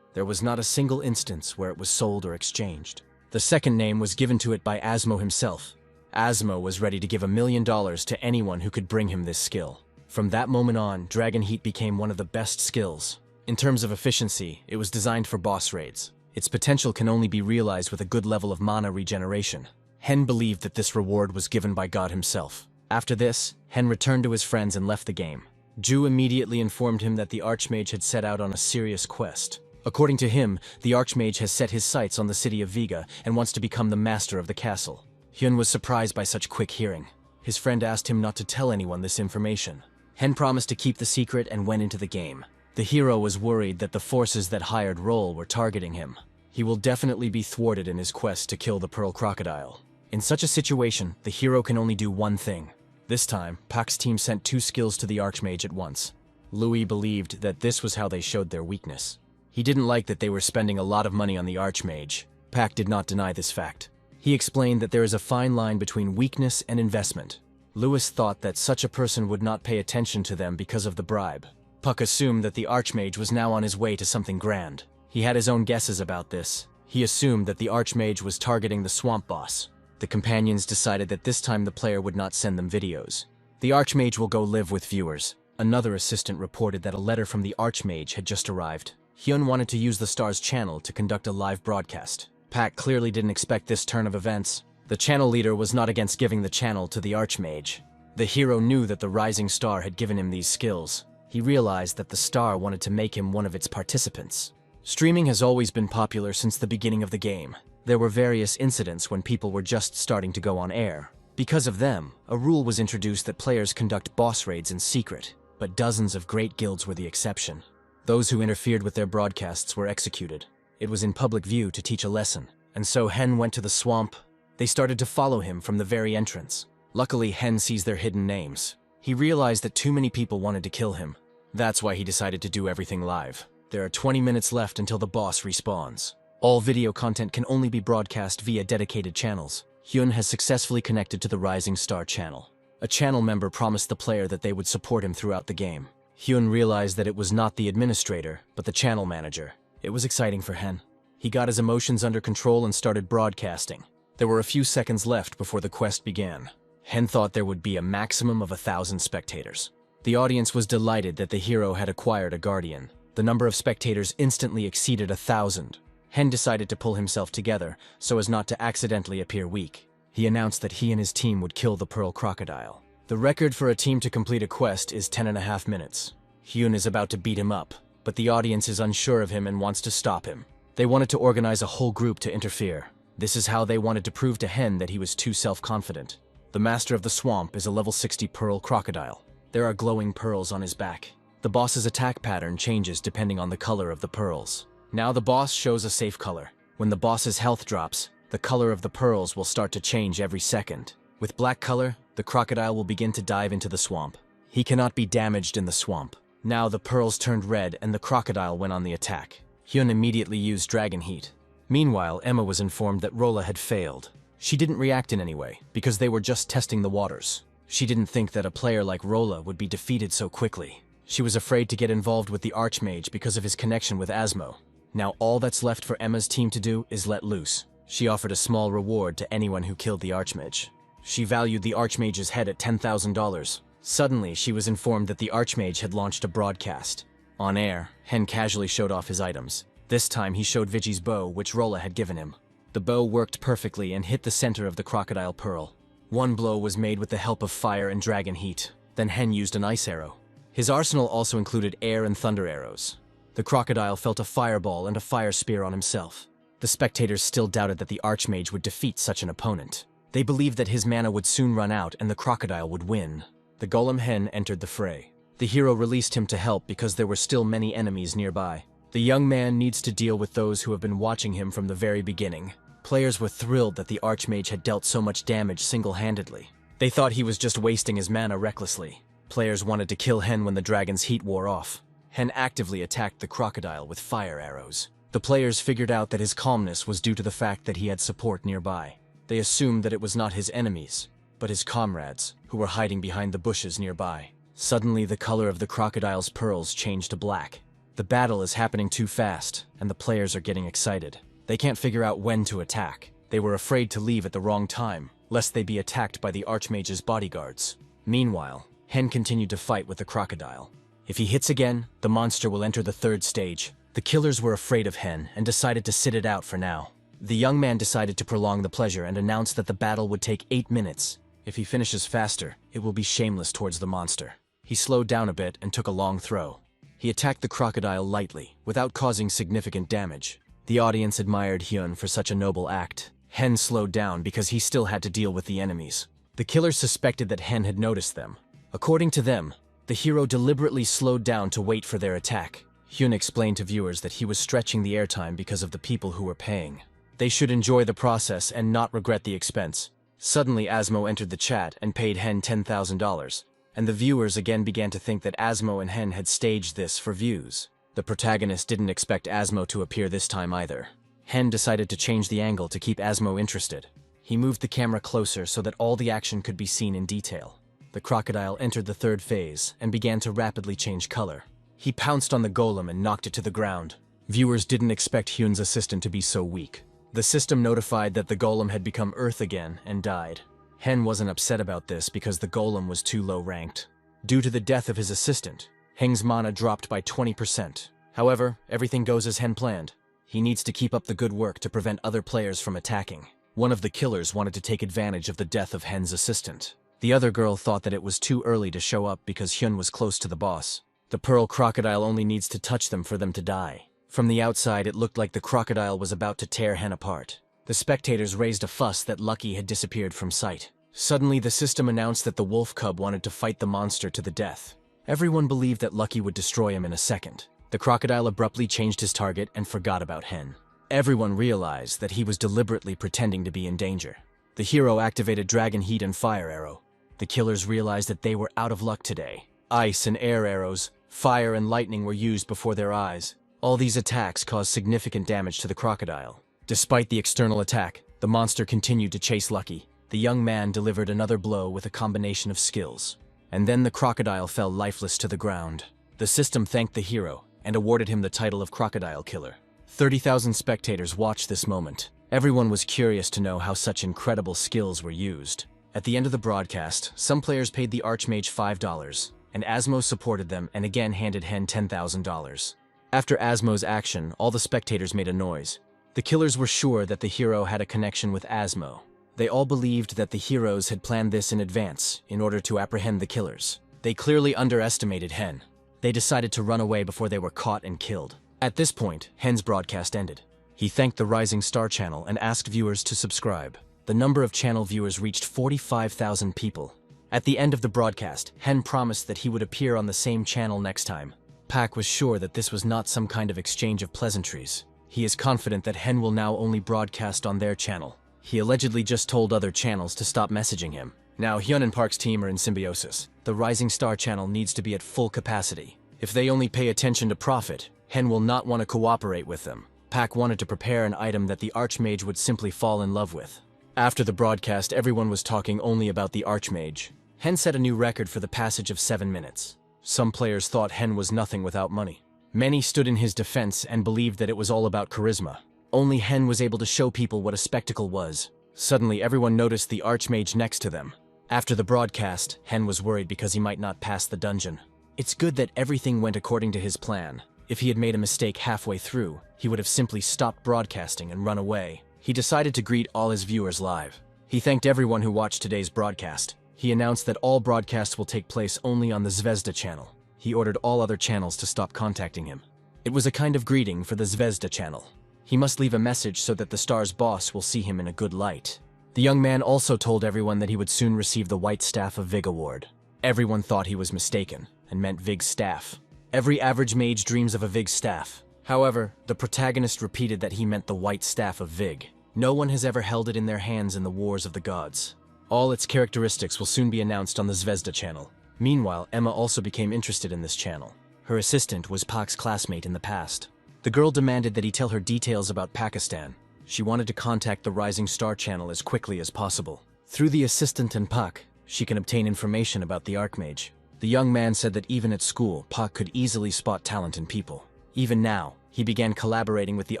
There was not a single instance where it was sold or exchanged. The second name was given to it by Asmo himself. Asmo was ready to give $1 million to anyone who could bring him this skill. From that moment on, Dragon Heat became one of the best skills. In terms of efficiency, it was designed for boss raids. Its potential can only be realized with a good level of mana regeneration. Hen believed that this reward was given by God himself. After this, Hen returned to his friends and left the game. Ju immediately informed him that the Archmage had set out on a serious quest. According to him, the Archmage has set his sights on the city of Vega and wants to become the master of the castle. Hyun was surprised by such quick hearing. His friend asked him not to tell anyone this information. Hen promised to keep the secret and went into the game. The hero was worried that the forces that hired Roll were targeting him. He will definitely be thwarted in his quest to kill the Pearl Crocodile. In such a situation, the hero can only do one thing. This time, Pak's team sent 2 skills to the Archmage at once. Louis believed that this was how they showed their weakness. He didn't like that they were spending a lot of money on the Archmage. Pak did not deny this fact. He explained that there is a fine line between weakness and investment. Louis thought that such a person would not pay attention to them because of the bribe. Puck assumed that the Archmage was now on his way to something grand. He had his own guesses about this. He assumed that the Archmage was targeting the Swamp Boss. The companions decided that this time the player would not send them videos. The Archmage will go live with viewers. Another assistant reported that a letter from the Archmage had just arrived. Hyun wanted to use the star's channel to conduct a live broadcast. Pak clearly didn't expect this turn of events. The channel leader was not against giving the channel to the Archmage. The hero knew that the rising star had given him these skills. He realized that the star wanted to make him one of its participants. Streaming has always been popular since the beginning of the game. There were various incidents when people were just starting to go on air. Because of them, a rule was introduced that players conduct boss raids in secret, but dozens of great guilds were the exception. Those who interfered with their broadcasts were executed. It was in public view to teach a lesson, and so Hen went to the swamp. They started to follow him from the very entrance. Luckily, Hen sees their hidden names. He realized that too many people wanted to kill him. That's why he decided to do everything live. There are 20 minutes left until the boss respawns. All video content can only be broadcast via dedicated channels. Hyun has successfully connected to the Rising Star channel. A channel member promised the player that they would support him throughout the game. Hyun realized that it was not the administrator, but the channel manager. It was exciting for Hen. He got his emotions under control and started broadcasting. There were a few seconds left before the quest began. Hen thought there would be a maximum of 1,000 spectators. The audience was delighted that the hero had acquired a guardian. The number of spectators instantly exceeded 1,000. Hen decided to pull himself together so as not to accidentally appear weak. He announced that he and his team would kill the Pearl Crocodile. The record for a team to complete a quest is 10.5 minutes. Hyun is about to beat him up, but the audience is unsure of him and wants to stop him. They wanted to organize a whole group to interfere. This is how they wanted to prove to Hen that he was too self-confident. The Master of the Swamp is a level 60 Pearl Crocodile. There are glowing pearls on his back. The boss's attack pattern changes depending on the color of the pearls. Now the boss shows a safe color. When the boss's health drops, the color of the pearls will start to change every second. With black color, the crocodile will begin to dive into the swamp. He cannot be damaged in the swamp. Now the pearls turned red and the crocodile went on the attack. Hyun immediately used Dragon Heat. Meanwhile, Emma was informed that Rolla had failed. She didn't react in any way, because they were just testing the waters. She didn't think that a player like Rolla would be defeated so quickly. She was afraid to get involved with the Archmage because of his connection with Asmo. Now all that's left for Emma's team to do is let loose. She offered a small reward to anyone who killed the Archmage. She valued the Archmage's head at $10,000. Suddenly, she was informed that the Archmage had launched a broadcast. On air, Hen casually showed off his items. This time he showed Vigi's bow, which Rolla had given him. The bow worked perfectly and hit the center of the crocodile pearl. One blow was made with the help of fire and dragon heat. Then Hen used an ice arrow. His arsenal also included air and thunder arrows. The crocodile felt a fireball and a fire spear on himself. The spectators still doubted that the Archmage would defeat such an opponent. They believed that his mana would soon run out and the crocodile would win. The golem Hen entered the fray. The hero released him to help because there were still many enemies nearby. The young man needs to deal with those who have been watching him from the very beginning. Players were thrilled that the Archmage had dealt so much damage single-handedly. They thought he was just wasting his mana recklessly. Players wanted to kill Hen when the dragon's heat wore off. Hen actively attacked the crocodile with fire arrows. The players figured out that his calmness was due to the fact that he had support nearby. They assumed that it was not his enemies, but his comrades, who were hiding behind the bushes nearby. Suddenly, the color of the crocodile's pearls changed to black. The battle is happening too fast, and the players are getting excited. They can't figure out when to attack. They were afraid to leave at the wrong time, lest they be attacked by the Archmage's bodyguards. Meanwhile, Hen continued to fight with the crocodile. If he hits again, the monster will enter the third stage. The killers were afraid of Hen and decided to sit it out for now. The young man decided to prolong the pleasure and announced that the battle would take 8 minutes. If he finishes faster, it will be shameless towards the monster. He slowed down a bit and took a long throw. He attacked the crocodile lightly, without causing significant damage. The audience admired Hyun for such a noble act. Hen slowed down because he still had to deal with the enemies. The killers suspected that Hen had noticed them. According to them, the hero deliberately slowed down to wait for their attack. Hyun explained to viewers that he was stretching the airtime because of the people who were paying. They should enjoy the process and not regret the expense. Suddenly, Asmo entered the chat and paid Hen $10,000. And the viewers again began to think that Asmo and Hen had staged this for views. The protagonist didn't expect Asmo to appear this time either. Hen decided to change the angle to keep Asmo interested. He moved the camera closer so that all the action could be seen in detail. The crocodile entered the third phase and began to rapidly change color. He pounced on the golem and knocked it to the ground. Viewers didn't expect Hyun's assistant to be so weak. The system notified that the golem had become Earth again and died. Hen wasn't upset about this because the golem was too low ranked. Due to the death of his assistant, Heng's mana dropped by 20%. However, everything goes as Hen planned. He needs to keep up the good work to prevent other players from attacking. One of the killers wanted to take advantage of the death of Hen's assistant. The other girl thought that it was too early to show up because Hyun was close to the boss. The pearl crocodile only needs to touch them for them to die. From the outside, it looked like the crocodile was about to tear Hen apart. The spectators raised a fuss that Lucky had disappeared from sight. Suddenly, the system announced that the wolf cub wanted to fight the monster to the death. Everyone believed that Lucky would destroy him in a second. The crocodile abruptly changed his target and forgot about Hen. Everyone realized that he was deliberately pretending to be in danger. The hero activated Dragon Heat and Fire Arrow. The killers realized that they were out of luck today. Ice and air arrows, fire and lightning were used before their eyes. All these attacks caused significant damage to the crocodile. Despite the external attack, the monster continued to chase Lucky. The young man delivered another blow with a combination of skills. And then the crocodile fell lifeless to the ground. The system thanked the hero and awarded him the title of Crocodile Killer. 30,000 spectators watched this moment. Everyone was curious to know how such incredible skills were used. At the end of the broadcast, some players paid the Archmage $5, and Asmo supported them and again handed Hen $10,000. After Asmo's action, all the spectators made a noise. The killers were sure that the hero had a connection with Asmo. They all believed that the heroes had planned this in advance in order to apprehend the killers. They clearly underestimated Hen. They decided to run away before they were caught and killed. At this point, Hen's broadcast ended. He thanked the Rising Star channel and asked viewers to subscribe. The number of channel viewers reached 45,000 people. At the end of the broadcast, Hen promised that he would appear on the same channel next time. Pak was sure that this was not some kind of exchange of pleasantries. He is confident that Hen will now only broadcast on their channel. He allegedly just told other channels to stop messaging him. Now Hyun and Park's team are in symbiosis. The Rising Star channel needs to be at full capacity. If they only pay attention to profit, Hen will not want to cooperate with them. Pak wanted to prepare an item that the Archmage would simply fall in love with. After the broadcast, everyone was talking only about the Archmage. Hen set a new record for the passage of 7 minutes. Some players thought Hen was nothing without money. Many stood in his defense and believed that it was all about charisma. Only Hen was able to show people what a spectacle was. Suddenly, everyone noticed the Archmage next to them. After the broadcast, Hen was worried because he might not pass the dungeon. It's good that everything went according to his plan. If he had made a mistake halfway through, he would have simply stopped broadcasting and run away. He decided to greet all his viewers live. He thanked everyone who watched today's broadcast. He announced that all broadcasts will take place only on the Zvezda channel. He ordered all other channels to stop contacting him. It was a kind of greeting for the Zvezda channel. He must leave a message so that the star's boss will see him in a good light. The young man also told everyone that he would soon receive the White Staff of Vig award. Everyone thought he was mistaken and meant Vig's staff. Every average mage dreams of a Vig staff. However, the protagonist repeated that he meant the White Staff of Vig. No one has ever held it in their hands in the Wars of the Gods. All its characteristics will soon be announced on the Zvezda channel. Meanwhile, Emma also became interested in this channel. Her assistant was Pak's classmate in the past. The girl demanded that he tell her details about Pakistan. She wanted to contact the Rising Star channel as quickly as possible. Through the assistant and Pak, she can obtain information about the Archmage. The young man said that even at school, Pak could easily spot talent in people. Even now, he began collaborating with the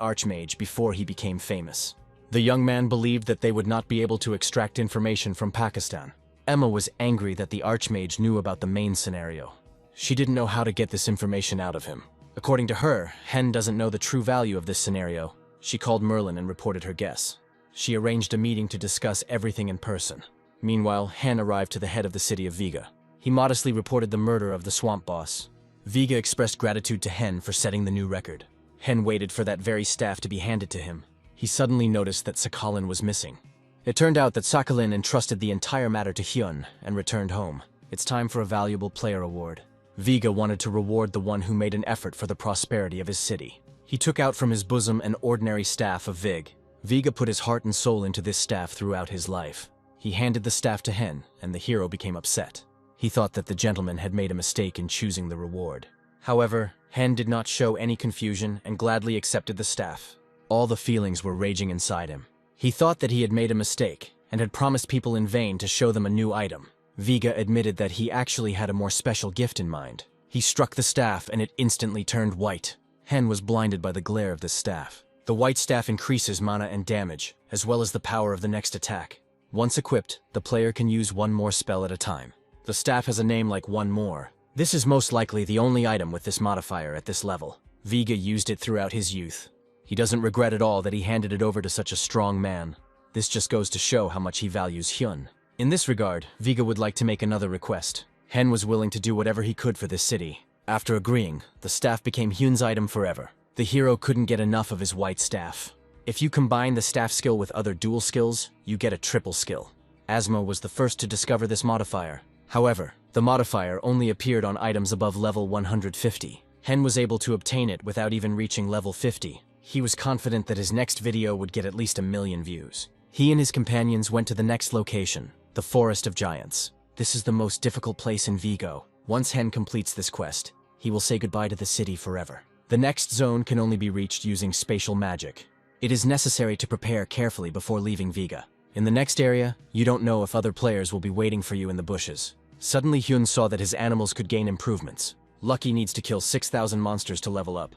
Archmage before he became famous. The young man believed that they would not be able to extract information from Pakistan. Emma was angry that the Archmage knew about the main scenario. She didn't know how to get this information out of him. According to her, Hen doesn't know the true value of this scenario. She called Merlin and reported her guess. She arranged a meeting to discuss everything in person. Meanwhile, Hen arrived to the head of the city of Vega. He modestly reported the murder of the swamp boss. Vega expressed gratitude to Hen for setting the new record. Hen waited for that very staff to be handed to him. He suddenly noticed that Sakhalin was missing. It turned out that Sakhalin entrusted the entire matter to Hyun and returned home. It's time for a valuable player award. Vega wanted to reward the one who made an effort for the prosperity of his city. He took out from his bosom an ordinary staff of Vig. Vega put his heart and soul into this staff throughout his life. He handed the staff to Hen, and the hero became upset. He thought that the gentleman had made a mistake in choosing the reward. However, Hen did not show any confusion and gladly accepted the staff. All the feelings were raging inside him. He thought that he had made a mistake and had promised people in vain to show them a new item. Vega admitted that he actually had a more special gift in mind. He struck the staff and it instantly turned white. Hen was blinded by the glare of the staff. The white staff increases mana and damage, as well as the power of the next attack. Once equipped, the player can use one more spell at a time. The staff has a name like One More. This is most likely the only item with this modifier at this level. Vega used it throughout his youth. He doesn't regret at all that he handed it over to such a strong man. This just goes to show how much he values Hyun. In this regard, Vega would like to make another request. Hen was willing to do whatever he could for this city. After agreeing, the staff became Hyun's item forever. The hero couldn't get enough of his white staff. If you combine the staff skill with other dual skills, you get a triple skill. Asmo was the first to discover this modifier. However, the modifier only appeared on items above level 150. Hen was able to obtain it without even reaching level 50. He was confident that his next video would get at least 1 million views. He and his companions went to the next location, the Forest of Giants. This is the most difficult place in Vigo. Once Hen completes this quest, he will say goodbye to the city forever. The next zone can only be reached using spatial magic. It is necessary to prepare carefully before leaving Vega. In the next area, you don't know if other players will be waiting for you in the bushes. Suddenly Hyun saw that his animals could gain improvements. Lucky needs to kill 6,000 monsters to level up.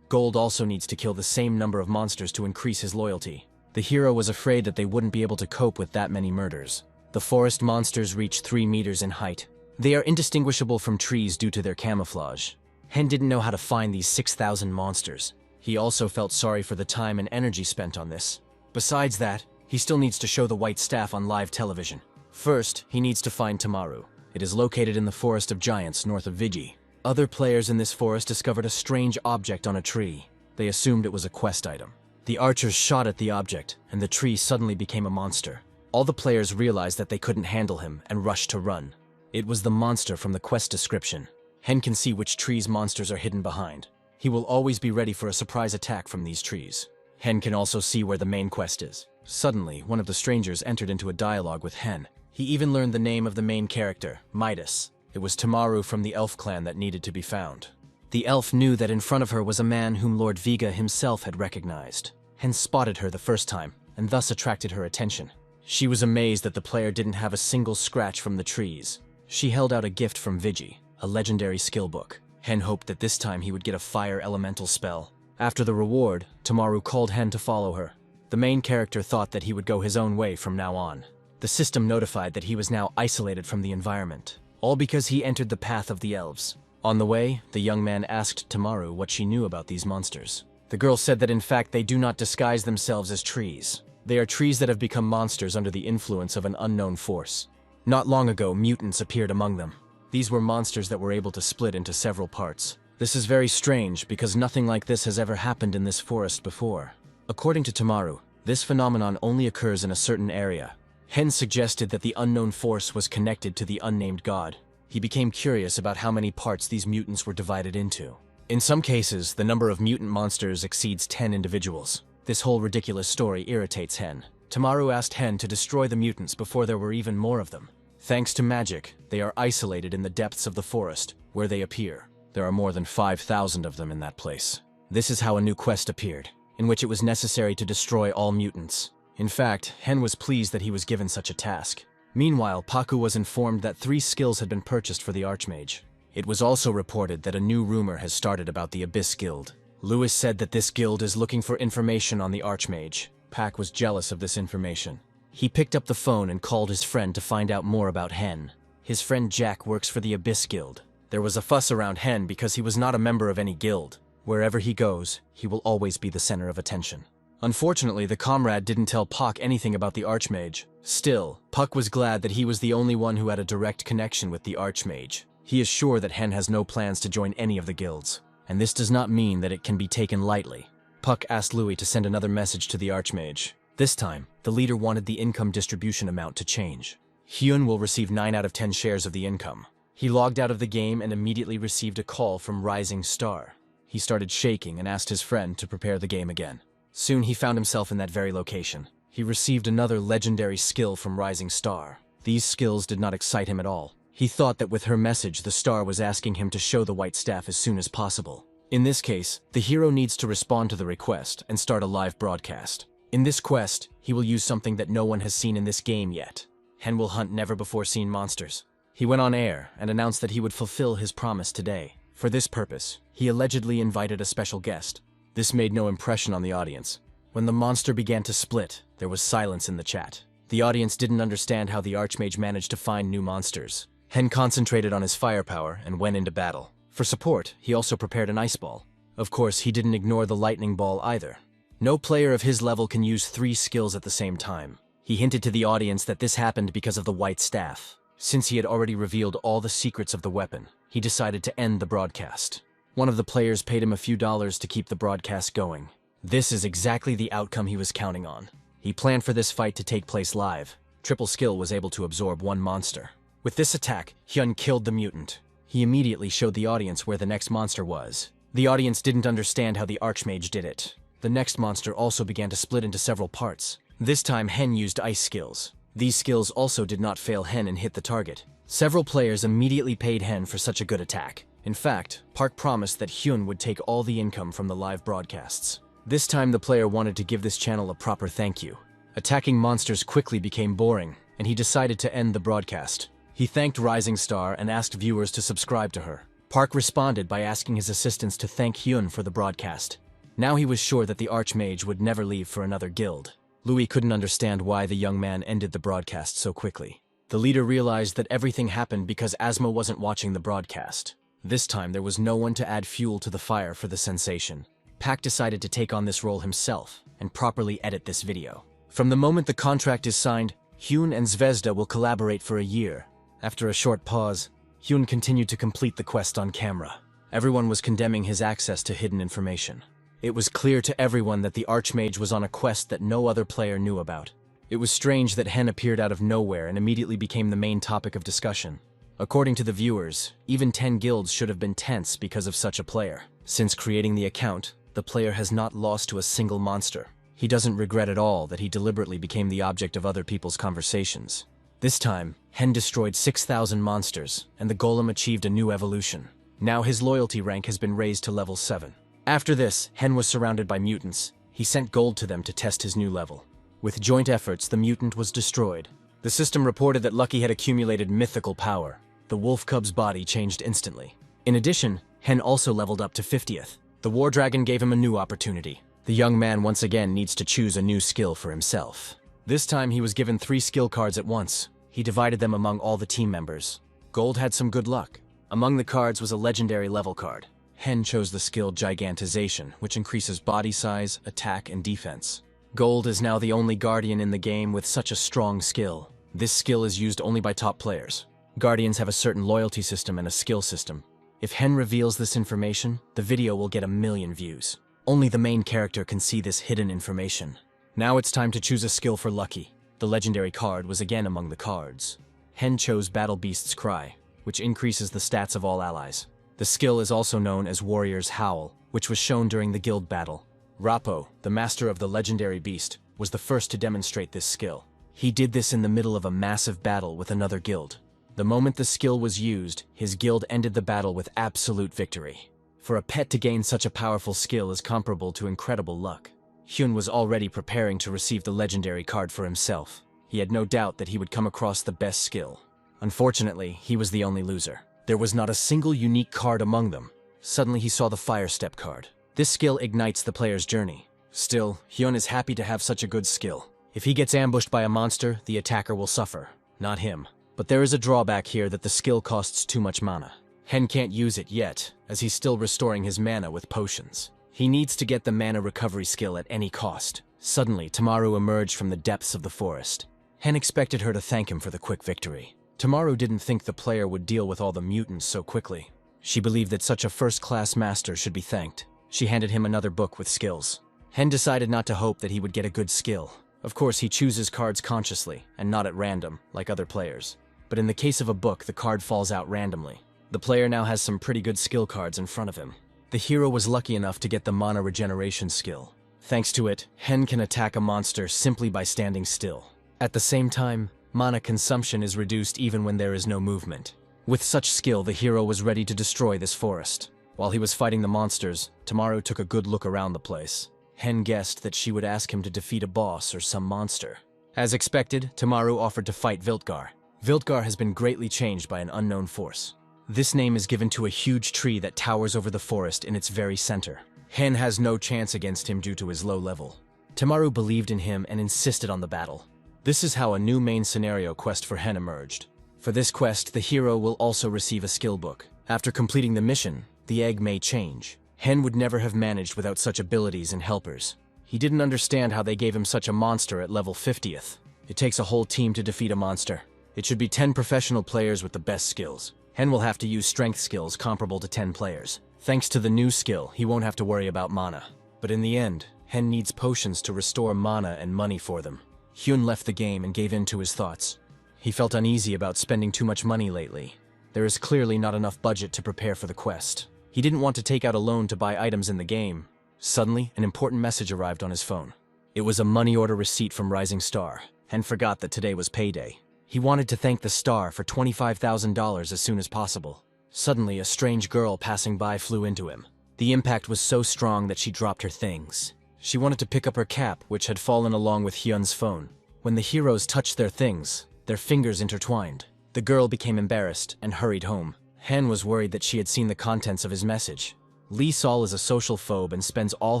Gold also needs to kill the same number of monsters to increase his loyalty. The hero was afraid that they wouldn't be able to cope with that many murders. The forest monsters reach 3 meters in height. They are indistinguishable from trees due to their camouflage. Hen didn't know how to find these 6,000 monsters. He also felt sorry for the time and energy spent on this. Besides that, he still needs to show the white staff on live television. First, he needs to find Tamaru. It is located in the Forest of Giants north of Vigi. Other players in this forest discovered a strange object on a tree. They assumed it was a quest item. The archers shot at the object, and the tree suddenly became a monster. All the players realized that they couldn't handle him and rushed to run. It was the monster from the quest description. Hen can see which trees monsters are hidden behind. He will always be ready for a surprise attack from these trees. Hen can also see where the main quest is. Suddenly, one of the strangers entered into a dialogue with Hen. He even learned the name of the main character, Midas. It was Tamaru from the elf clan that needed to be found. The elf knew that in front of her was a man whom Lord Vega himself had recognized. Hen spotted her the first time, and thus attracted her attention. She was amazed that the player didn't have a single scratch from the trees. She held out a gift from Vigi, a legendary skill book. Hen hoped that this time he would get a fire elemental spell. After the reward, Tamaru called Hen to follow her. The main character thought that he would go his own way from now on. The system notified that he was now isolated from the environment, all because he entered the path of the elves. On the way, the young man asked Tamaru what she knew about these monsters. The girl said that in fact they do not disguise themselves as trees. They are trees that have become monsters under the influence of an unknown force. Not long ago, mutants appeared among them. These were monsters that were able to split into several parts. This is very strange because nothing like this has ever happened in this forest before. According to Tamaru, this phenomenon only occurs in a certain area. Hen suggested that the unknown force was connected to the unnamed god. He became curious about how many parts these mutants were divided into. In some cases, the number of mutant monsters exceeds 10 individuals. This whole ridiculous story irritates Hen. Tamaru asked Hen to destroy the mutants before there were even more of them. Thanks to magic, they are isolated in the depths of the forest, where they appear. There are more than 5,000 of them in that place. This is how a new quest appeared, in which it was necessary to destroy all mutants. In fact, Hen was pleased that he was given such a task. Meanwhile, Paku was informed that 3 skills had been purchased for the Archmage. It was also reported that a new rumor has started about the Abyss Guild. Lewis said that this guild is looking for information on the Archmage. Pak was jealous of this information. He picked up the phone and called his friend to find out more about Hen. His friend Jack works for the Abyss Guild. There was a fuss around Hen because he was not a member of any guild. Wherever he goes, he will always be the center of attention. Unfortunately, the comrade didn't tell Puck anything about the Archmage. Still, Puck was glad that he was the only one who had a direct connection with the Archmage. He is sure that Hen has no plans to join any of the guilds, and this does not mean that it can be taken lightly. Puck asked Louis to send another message to the Archmage. This time, the leader wanted the income distribution amount to change. Hyun will receive 9 out of 10 shares of the income. He logged out of the game and immediately received a call from Rising Star. He started shaking and asked his friend to prepare the game again. Soon he found himself in that very location. He received another legendary skill from Rising Star. These skills did not excite him at all. He thought that with her message, the star was asking him to show the white staff as soon as possible. In this case, the hero needs to respond to the request and start a live broadcast. In this quest, he will use something that no one has seen in this game yet. Hen will hunt never-before-seen monsters. He went on air and announced that he would fulfill his promise today. For this purpose, he allegedly invited a special guest. This made no impression on the audience. When the monster began to split, there was silence in the chat. The audience didn't understand how the Archmage managed to find new monsters. Hen concentrated on his firepower and went into battle. For support, he also prepared an ice ball. Of course, he didn't ignore the lightning ball either. No player of his level can use 3 skills at the same time. He hinted to the audience that this happened because of the white staff. Since he had already revealed all the secrets of the weapon, he decided to end the broadcast. One of the players paid him a few dollars to keep the broadcast going. This is exactly the outcome he was counting on. He planned for this fight to take place live. Triple Skill was able to absorb 1 monster. With this attack, Hyun killed the mutant. He immediately showed the audience where the next monster was. The audience didn't understand how the Archmage did it. The next monster also began to split into several parts. This time, Hen used ice skills. These skills also did not fail Hen and hit the target. Several players immediately paid Hen for such a good attack. In fact, Park promised that Hyun would take all the income from the live broadcasts. This time the player wanted to give this channel a proper thank you. Attacking monsters quickly became boring, and he decided to end the broadcast. He thanked Rising Star and asked viewers to subscribe to her. Park responded by asking his assistants to thank Hyun for the broadcast. Now he was sure that the Archmage would never leave for another guild. Louis couldn't understand why the young man ended the broadcast so quickly. The leader realized that everything happened because Asma wasn't watching the broadcast. This time there was no one to add fuel to the fire for the sensation. Pak decided to take on this role himself and properly edit this video. From the moment the contract is signed, Hyun and Zvezda will collaborate for a year. After a short pause, Hyun continued to complete the quest on camera. Everyone was condemning his access to hidden information. It was clear to everyone that the Archmage was on a quest that no other player knew about. It was strange that Hen appeared out of nowhere and immediately became the main topic of discussion. According to the viewers, even 10 guilds should have been tense because of such a player. Since creating the account, the player has not lost to a single monster. He doesn't regret at all that he deliberately became the object of other people's conversations. This time, Hen destroyed 6,000 monsters, and the golem achieved a new evolution. Now his loyalty rank has been raised to level 7. After this, Hen was surrounded by mutants. He sent gold to them to test his new level. With joint efforts, the mutant was destroyed. The system reported that Lucky had accumulated mythical power. The wolf cub's body changed instantly. In addition, Hen also leveled up to 50th. The War Dragon gave him a new opportunity. The young man once again needs to choose a new skill for himself. This time he was given 3 skill cards at once. He divided them among all the team members. Gold had some good luck. Among the cards was a legendary level card. Hen chose the skill Gigantization, which increases body size, attack, and defense. Gold is now the only guardian in the game with such a strong skill. This skill is used only by top players. Guardians have a certain loyalty system and a skill system. If Hen reveals this information, the video will get 1 million views. Only the main character can see this hidden information. Now it's time to choose a skill for Lucky. The legendary card was again among the cards. Hen chose Battle Beast's Cry, which increases the stats of all allies. The skill is also known as Warrior's Howl, which was shown during the guild battle. Rappo, the master of the legendary beast, was the first to demonstrate this skill. He did this in the middle of a massive battle with another guild. The moment the skill was used, his guild ended the battle with absolute victory. For a pet to gain such a powerful skill is comparable to incredible luck. Hyun was already preparing to receive the legendary card for himself. He had no doubt that he would come across the best skill. Unfortunately, he was the only loser. There was not a single unique card among them. Suddenly he saw the Fire Step card. This skill ignites the player's journey. Still, Hyun is happy to have such a good skill. If he gets ambushed by a monster, the attacker will suffer, not him. But there is a drawback here that the skill costs too much mana. Hen can't use it yet, as he's still restoring his mana with potions. He needs to get the mana recovery skill at any cost. Suddenly, Tamaru emerged from the depths of the forest. Hen expected her to thank him for the quick victory. Tamaru didn't think the player would deal with all the mutants so quickly. She believed that such a first-class master should be thanked. She handed him another book with skills. Hen decided not to hope that he would get a good skill. Of course, he chooses cards consciously, and not at random, like other players. But in the case of a book, the card falls out randomly. The player now has some pretty good skill cards in front of him. The hero was lucky enough to get the mana regeneration skill. Thanks to it, Hen can attack a monster simply by standing still. At the same time, mana consumption is reduced even when there is no movement. With such skill, the hero was ready to destroy this forest. While he was fighting the monsters, Tamaru took a good look around the place. Hen guessed that she would ask him to defeat a boss or some monster. As expected, Tamaru offered to fight Viltgar. Viltgar has been greatly changed by an unknown force. This name is given to a huge tree that towers over the forest in its very center. Hen has no chance against him due to his low level. Tamaru believed in him and insisted on the battle. This is how a new main scenario quest for Hen emerged. For this quest, the hero will also receive a skill book. After completing the mission, the egg may change. Hen would never have managed without such abilities and helpers. He didn't understand how they gave him such a monster at level 50th. It takes a whole team to defeat a monster. It should be 10 professional players with the best skills. Hen will have to use strength skills comparable to 10 players. Thanks to the new skill, he won't have to worry about mana. But in the end, Hen needs potions to restore mana and money for them. Hyun left the game and gave in to his thoughts. He felt uneasy about spending too much money lately. There is clearly not enough budget to prepare for the quest. He didn't want to take out a loan to buy items in the game. Suddenly, an important message arrived on his phone. It was a money order receipt from Rising Star. Hen forgot that today was payday. He wanted to thank the star for $25,000 as soon as possible. Suddenly, a strange girl passing by flew into him. The impact was so strong that she dropped her things. She wanted to pick up her cap, which had fallen along with Hyun's phone. When the heroes touched their things, their fingers intertwined. The girl became embarrassed and hurried home. Hen was worried that she had seen the contents of his message. Lee Sol is a social phobe and spends all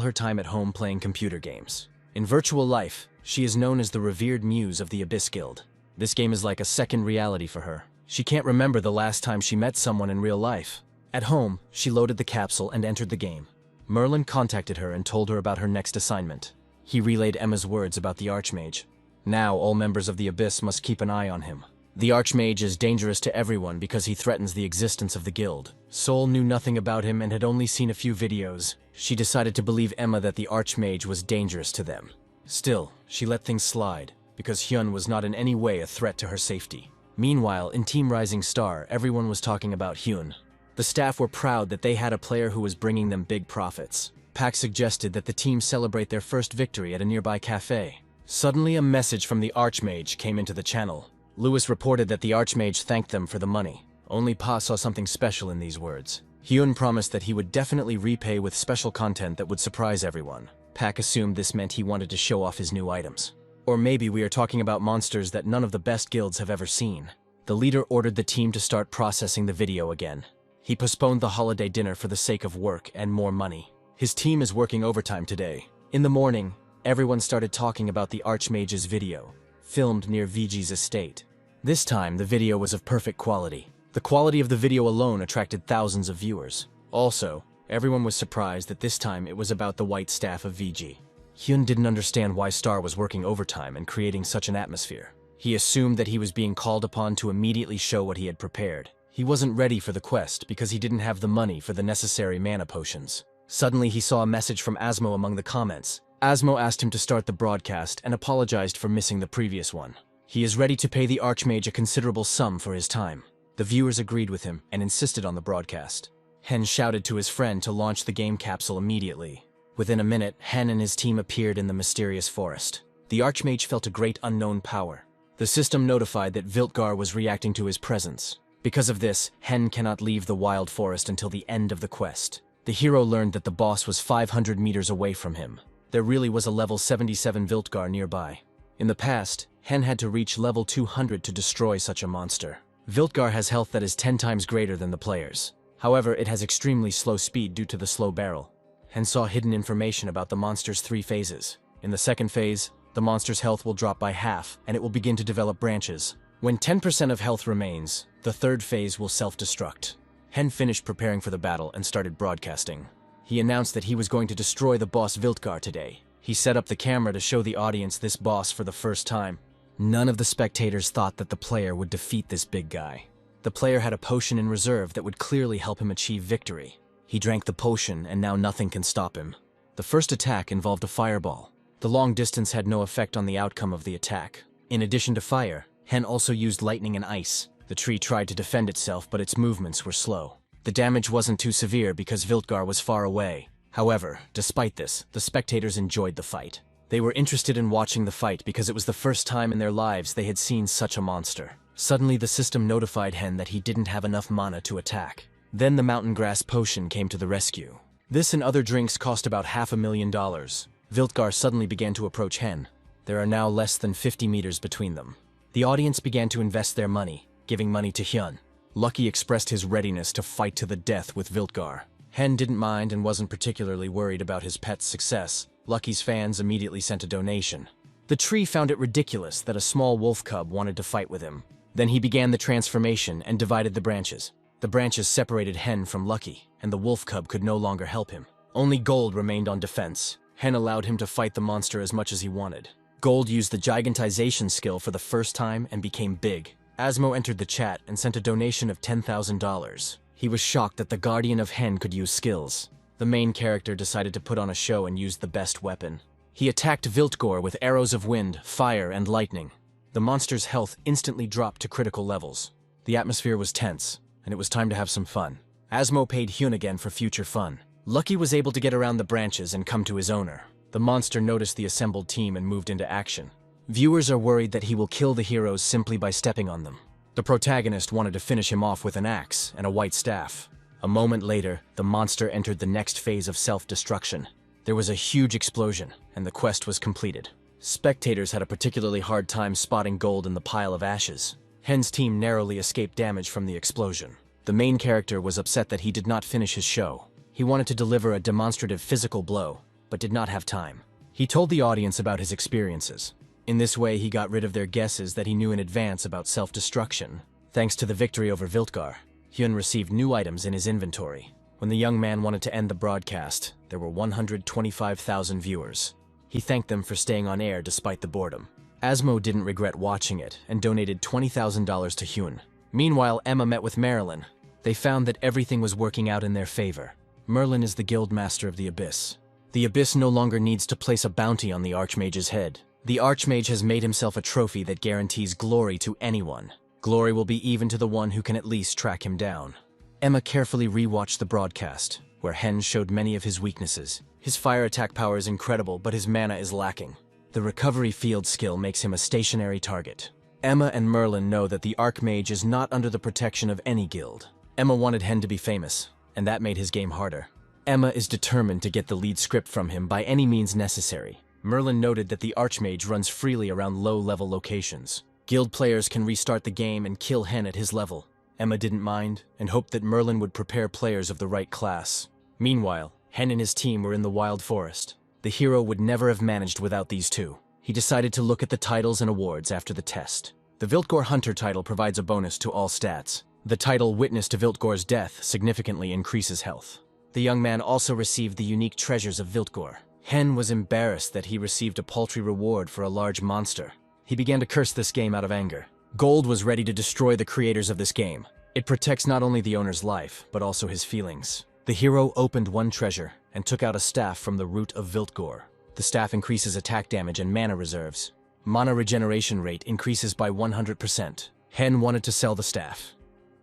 her time at home playing computer games. In virtual life, she is known as the revered muse of the Abyss Guild. This game is like a second reality for her. She can't remember the last time she met someone in real life. At home, she loaded the capsule and entered the game. Merlin contacted her and told her about her next assignment. He relayed Emma's words about the Archmage. Now, all members of the Abyss must keep an eye on him. The Archmage is dangerous to everyone because he threatens the existence of the guild. Sol knew nothing about him and had only seen a few videos. She decided to believe Emma that the Archmage was dangerous to them. Still, she let things slide, because Hyun was not in any way a threat to her safety. Meanwhile, in Team Rising Star, everyone was talking about Hyun. The staff were proud that they had a player who was bringing them big profits. Pak suggested that the team celebrate their first victory at a nearby cafe. Suddenly, a message from the Archmage came into the channel. Lewis reported that the Archmage thanked them for the money. Only Pa saw something special in these words. Hyun promised that he would definitely repay with special content that would surprise everyone. Pak assumed this meant he wanted to show off his new items. Or maybe we are talking about monsters that none of the best guilds have ever seen. The leader ordered the team to start processing the video again. He postponed the holiday dinner for the sake of work and more money. His team is working overtime today. In the morning, everyone started talking about the Archmage's video, filmed near VG's estate. This time, the video was of perfect quality. The quality of the video alone attracted thousands of viewers. Also, everyone was surprised that this time it was about the white staff of VG. Hyun didn't understand why Star was working overtime and creating such an atmosphere. He assumed that he was being called upon to immediately show what he had prepared. He wasn't ready for the quest because he didn't have the money for the necessary mana potions. Suddenly, he saw a message from Asmo among the comments. Asmo asked him to start the broadcast and apologized for missing the previous one. He is ready to pay the Archmage a considerable sum for his time. The viewers agreed with him and insisted on the broadcast. Hen shouted to his friend to launch the game capsule immediately. Within a minute, Hen and his team appeared in the mysterious forest. The Archmage felt a great unknown power. The system notified that Viltgar was reacting to his presence. Because of this, Hen cannot leave the wild forest until the end of the quest. The hero learned that the boss was 500 meters away from him. There really was a level 77 Viltgar nearby. In the past, Hen had to reach level 200 to destroy such a monster. Viltgar has health that is 10 times greater than the player's. However, it has extremely slow speed due to the slow barrel. Hen saw hidden information about the monster's 3 phases. In the second phase, the monster's health will drop by half, and it will begin to develop branches. When 10% of health remains, the third phase will self-destruct. Hen finished preparing for the battle and started broadcasting. He announced that he was going to destroy the boss Viltgar today. He set up the camera to show the audience this boss for the first time. None of the spectators thought that the player would defeat this big guy. The player had a potion in reserve that would clearly help him achieve victory. He drank the potion, and now nothing can stop him. The first attack involved a fireball. The long distance had no effect on the outcome of the attack. In addition to fire, Hen also used lightning and ice. The tree tried to defend itself, but its movements were slow. The damage wasn't too severe because Viltgar was far away. However, despite this, the spectators enjoyed the fight. They were interested in watching the fight because it was the first time in their lives they had seen such a monster. Suddenly, the system notified Hen that he didn't have enough mana to attack. Then the mountain grass potion came to the rescue. This and other drinks cost about $500,000. Viltgar suddenly began to approach Hen. There are now less than 50 meters between them. The audience began to invest their money, giving money to Hyun. Lucky expressed his readiness to fight to the death with Viltgar. Hen didn't mind and wasn't particularly worried about his pet's success. Lucky's fans immediately sent a donation. The tree found it ridiculous that a small wolf cub wanted to fight with him. Then he began the transformation and divided the branches. The branches separated Hen from Lucky, and the wolf cub could no longer help him. Only Gold remained on defense. Hen allowed him to fight the monster as much as he wanted. Gold used the gigantization skill for the first time and became big. Asmo entered the chat and sent a donation of $10,000. He was shocked that the Guardian of Hen could use skills. The main character decided to put on a show and used the best weapon. He attacked Viltgar with arrows of wind, fire, and lightning. The monster's health instantly dropped to critical levels. The atmosphere was tense, and it was time to have some fun. Asmo paid Hyun again for future fun. Lucky was able to get around the branches and come to his owner. The monster noticed the assembled team and moved into action. Viewers are worried that he will kill the heroes simply by stepping on them. The protagonist wanted to finish him off with an axe and a white staff. A moment later, the monster entered the next phase of self-destruction. There was a huge explosion, and the quest was completed. Spectators had a particularly hard time spotting Gold in the pile of ashes. Hen's team narrowly escaped damage from the explosion. The main character was upset that he did not finish his show. He wanted to deliver a demonstrative physical blow, but did not have time. He told the audience about his experiences. In this way, he got rid of their guesses that he knew in advance about self-destruction. Thanks to the victory over Viltgar, Hyun received new items in his inventory. When the young man wanted to end the broadcast, there were 125,000 viewers. He thanked them for staying on air despite the boredom. Asmo didn't regret watching it and donated $20,000 to Hyun. Meanwhile, Emma met with Marilyn. They found that everything was working out in their favor. Merlin is the guild master of the Abyss. The Abyss no longer needs to place a bounty on the Archmage's head. The Archmage has made himself a trophy that guarantees glory to anyone. Glory will be even to the one who can at least track him down. Emma carefully rewatched the broadcast, where Hen showed many of his weaknesses. His fire attack power is incredible, but his mana is lacking. The recovery field skill makes him a stationary target. Emma and Merlin know that the Archmage is not under the protection of any guild. Emma wanted Hen to be famous, and that made his game harder. Emma is determined to get the lead script from him by any means necessary. Merlin noted that the Archmage runs freely around low-level locations. Guild players can restart the game and kill Hen at his level. Emma didn't mind, and hoped that Merlin would prepare players of the right class. Meanwhile, Hen and his team were in the wild forest. The hero would never have managed without these two. He decided to look at the titles and awards after the test. The Viltgar Hunter title provides a bonus to all stats. The title Witness to Viltgar's Death significantly increases health. The young man also received the unique treasures of Viltgar. Hen was embarrassed that he received a paltry reward for a large monster. He began to curse this game out of anger. Gold was ready to destroy the creators of this game. It protects not only the owner's life, but also his feelings. The hero opened one treasure and took out a staff from the root of Viltgar. The staff increases attack damage and mana reserves. Mana regeneration rate increases by 100%. Hen wanted to sell the staff,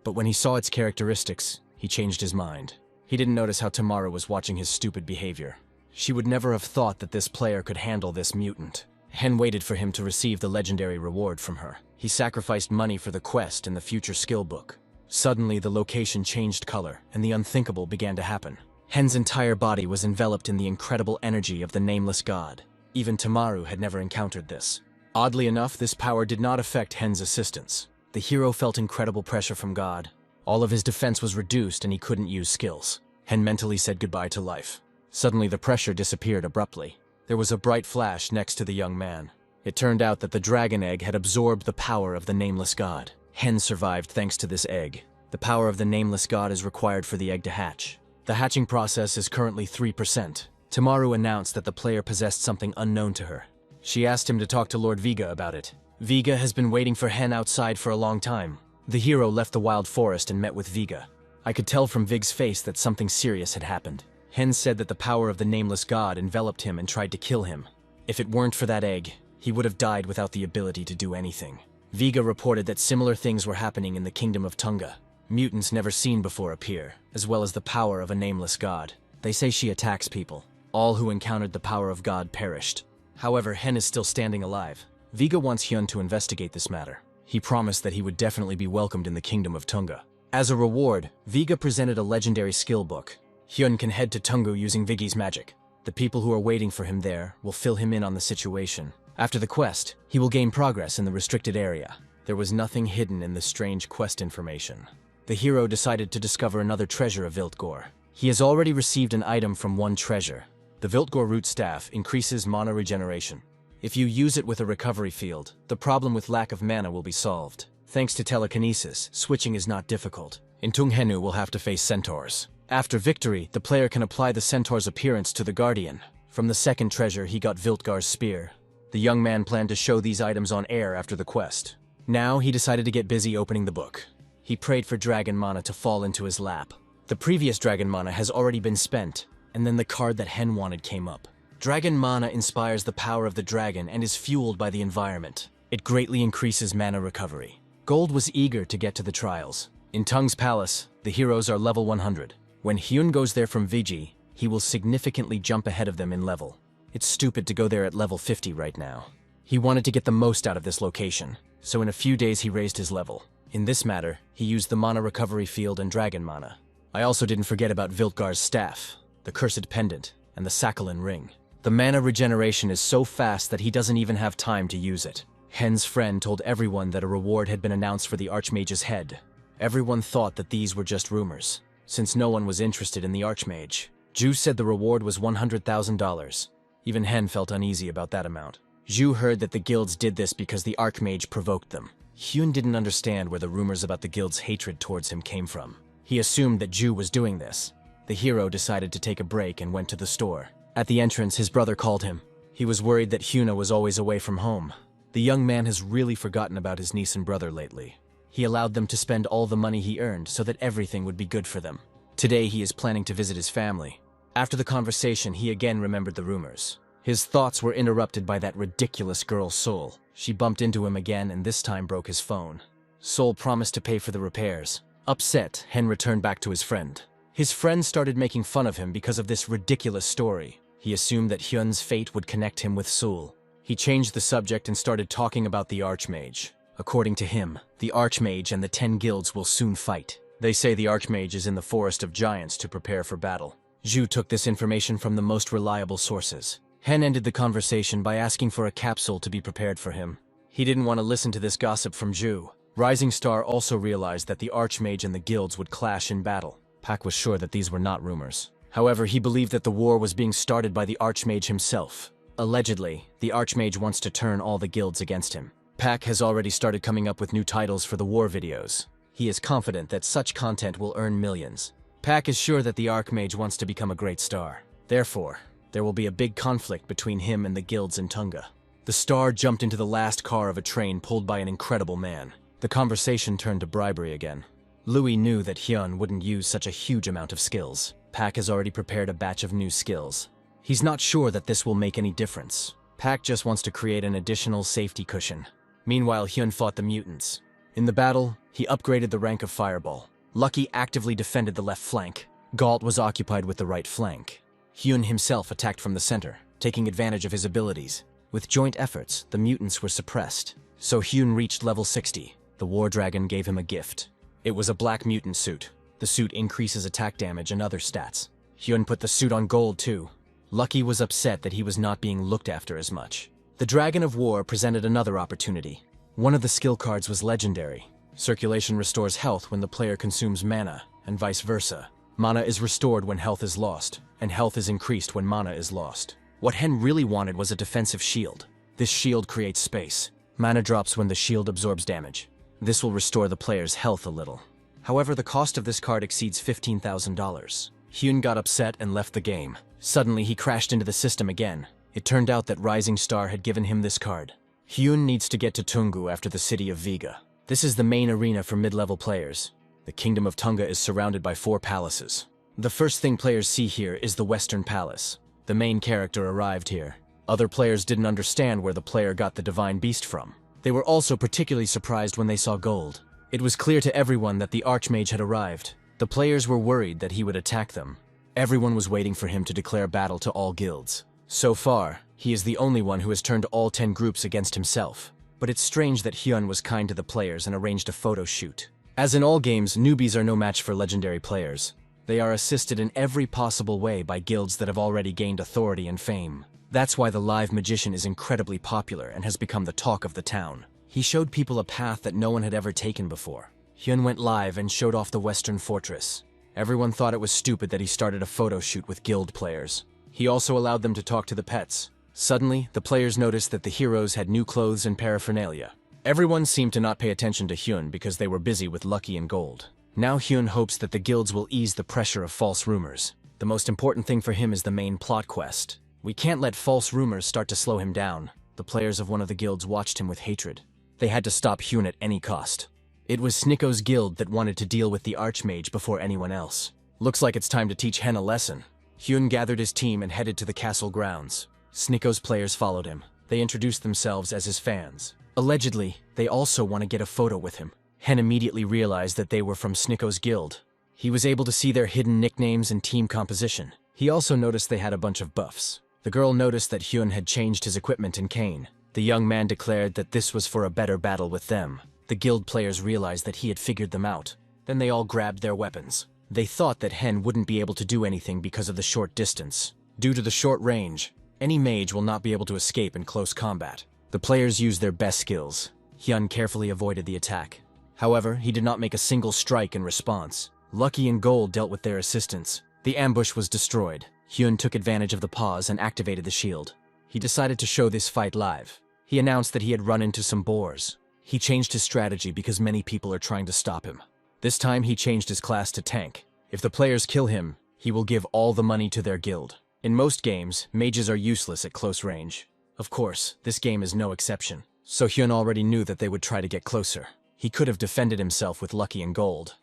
but when he saw its characteristics, he changed his mind. He didn't notice how Tamara was watching his stupid behavior. She would never have thought that this player could handle this mutant. Hen waited for him to receive the legendary reward from her. He sacrificed money for the quest in the future skill book. Suddenly, the location changed color, and the unthinkable began to happen. Hen's entire body was enveloped in the incredible energy of the nameless god. Even Tamaru had never encountered this. Oddly enough, this power did not affect Hen's assistance. The hero felt incredible pressure from God. All of his defense was reduced and he couldn't use skills. Hen mentally said goodbye to life. Suddenly the pressure disappeared abruptly. There was a bright flash next to the young man. It turned out that the dragon egg had absorbed the power of the nameless god. Hen survived thanks to this egg. The power of the nameless god is required for the egg to hatch. The hatching process is currently 3%. Tamaru announced that the player possessed something unknown to her. She asked him to talk to Lord Viga about it. Viga has been waiting for Hen outside for a long time. The hero left the wild forest and met with Viga. I could tell from Vig's face that something serious had happened. Hen said that the power of the nameless god enveloped him and tried to kill him. If it weren't for that egg, he would have died without the ability to do anything. Viga reported that similar things were happening in the kingdom of Tunga. Mutants never seen before appear, as well as the power of a nameless god. They say she attacks people. All who encountered the power of God perished. However, Hen is still standing alive. Viga wants Hyun to investigate this matter. He promised that he would definitely be welcomed in the kingdom of Tunga. As a reward, Viga presented a legendary skill book. Hyun can head to Tungu using Vigi's magic. The people who are waiting for him there will fill him in on the situation. After the quest, he will gain progress in the restricted area. There was nothing hidden in the strange quest information. The hero decided to discover another treasure of Viltgor. He has already received an item from one treasure. The Viltgor root staff increases mana regeneration. If you use it with a recovery field, the problem with lack of mana will be solved. Thanks to telekinesis, switching is not difficult. In Tunghenu will have to face centaurs. After victory, the player can apply the centaur's appearance to the guardian. From the second treasure, he got Viltgar's spear. The young man planned to show these items on air after the quest. Now he decided to get busy opening the book. He prayed for dragon mana to fall into his lap. The previous dragon mana has already been spent, and then the card that Hen wanted came up. Dragon mana inspires the power of the dragon and is fueled by the environment. It greatly increases mana recovery. Gold was eager to get to the trials. In Tung's palace, the heroes are level 100. When Hyun goes there from Vigi, he will significantly jump ahead of them in level. It's stupid to go there at level 50 right now. He wanted to get the most out of this location, so in a few days he raised his level. In this matter, he used the mana recovery field and dragon mana. I also didn't forget about Viltgar's staff, the cursed pendant, and the Sakhalin ring. The mana regeneration is so fast that he doesn't even have time to use it. Hen's friend told everyone that a reward had been announced for the Archmage's head. Everyone thought that these were just rumors, since no one was interested in the Archmage. Zhu said the reward was $100,000. Even Hen felt uneasy about that amount. Zhu heard that the guilds did this because the Archmage provoked them. Hyun didn't understand where the rumors about the guild's hatred towards him came from. He assumed that Zhu was doing this. The hero decided to take a break and went to the store. At the entrance, his brother called him. He was worried that Hyuna was always away from home. The young man has really forgotten about his niece and brother lately. He allowed them to spend all the money he earned so that everything would be good for them. Today he is planning to visit his family. After the conversation, he again remembered the rumors. His thoughts were interrupted by that ridiculous girl Sol. She bumped into him again and this time broke his phone. Sol promised to pay for the repairs. Upset, Hen returned back to his friend. His friend started making fun of him because of this ridiculous story. He assumed that Hyun's fate would connect him with Sul. He changed the subject and started talking about the Archmage. According to him, the Archmage and the 10 guilds will soon fight. They say the Archmage is in the Forest of Giants to prepare for battle. Zhu took this information from the most reliable sources. Hen ended the conversation by asking for a capsule to be prepared for him. He didn't want to listen to this gossip from Zhu. Rising Star also realized that the Archmage and the guilds would clash in battle. Pak was sure that these were not rumors. However, he believed that the war was being started by the Archmage himself. Allegedly, the Archmage wants to turn all the guilds against him. Pak has already started coming up with new titles for the war videos. He is confident that such content will earn millions. Pak is sure that the Archmage wants to become a great star. Therefore, there will be a big conflict between him and the guilds in Tunga. The star jumped into the last car of a train pulled by an incredible man. The conversation turned to bribery again. Louis knew that Hyun wouldn't use such a huge amount of skills. Pak has already prepared a batch of new skills. He's not sure that this will make any difference. Pak just wants to create an additional safety cushion. Meanwhile, Hyun fought the mutants. In the battle, he upgraded the rank of Fireball. Lucky actively defended the left flank. Galt was occupied with the right flank. Hyun himself attacked from the center, taking advantage of his abilities. With joint efforts, the mutants were suppressed. So Hyun reached level 60. The War Dragon gave him a gift. It was a black mutant suit. The suit increases attack damage and other stats. Hyun put the suit on Gold too. Lucky was upset that he was not being looked after as much. The Dragon of War presented another opportunity. One of the skill cards was legendary. Circulation restores health when the player consumes mana, and vice versa. Mana is restored when health is lost, and health is increased when mana is lost. What Hen really wanted was a defensive shield. This shield creates space. Mana drops when the shield absorbs damage. This will restore the player's health a little. However, the cost of this card exceeds $15,000. Hyun got upset and left the game. Suddenly, he crashed into the system again. It turned out that Rising Star had given him this card. Hyun needs to get to Tungu after the city of Viga. This is the main arena for mid-level players. The Kingdom of Tunga is surrounded by 4 palaces. The first thing players see here is the Western Palace. The main character arrived here. Other players didn't understand where the player got the Divine Beast from. They were also particularly surprised when they saw Gold. It was clear to everyone that the Archmage had arrived. The players were worried that he would attack them. Everyone was waiting for him to declare battle to all guilds. So far, he is the only one who has turned all 10 groups against himself. But it's strange that Hyun was kind to the players and arranged a photo shoot. As in all games, newbies are no match for legendary players. They are assisted in every possible way by guilds that have already gained authority and fame. That's why the live magician is incredibly popular and has become the talk of the town. He showed people a path that no one had ever taken before. Hyun went live and showed off the Western Fortress. Everyone thought it was stupid that he started a photo shoot with guild players. He also allowed them to talk to the pets. Suddenly, the players noticed that the heroes had new clothes and paraphernalia. Everyone seemed to not pay attention to Hyun because they were busy with Lucky and Gold. Now Hyun hopes that the guilds will ease the pressure of false rumors. The most important thing for him is the main plot quest. We can't let false rumors start to slow him down. The players of one of the guilds watched him with hatred. They had to stop Hyun at any cost. It was Snicko's guild that wanted to deal with the Archmage before anyone else. Looks like it's time to teach Hen a lesson. Hyun gathered his team and headed to the castle grounds. Snicko's players followed him. They introduced themselves as his fans. Allegedly, they also want to get a photo with him. Hen immediately realized that they were from Snicko's guild. He was able to see their hidden nicknames and team composition. He also noticed they had a bunch of buffs. The girl noticed that Hyun had changed his equipment and cane. The young man declared that this was for a better battle with them. The guild players realized that he had figured them out. Then they all grabbed their weapons. They thought that Hen wouldn't be able to do anything because of the short distance. Due to the short range, any mage will not be able to escape in close combat. The players used their best skills. Hyun carefully avoided the attack. However, he did not make a single strike in response. Lucky and Gold dealt with their assistance. The ambush was destroyed. Hyun took advantage of the pause and activated the shield. He decided to show this fight live. He announced that he had run into some boars. He changed his strategy because many people are trying to stop him. This time he changed his class to tank. If the players kill him, he will give all the money to their guild. In most games, mages are useless at close range. Of course, this game is no exception. So Hyun already knew that they would try to get closer. He could have defended himself with Lucky and Gold,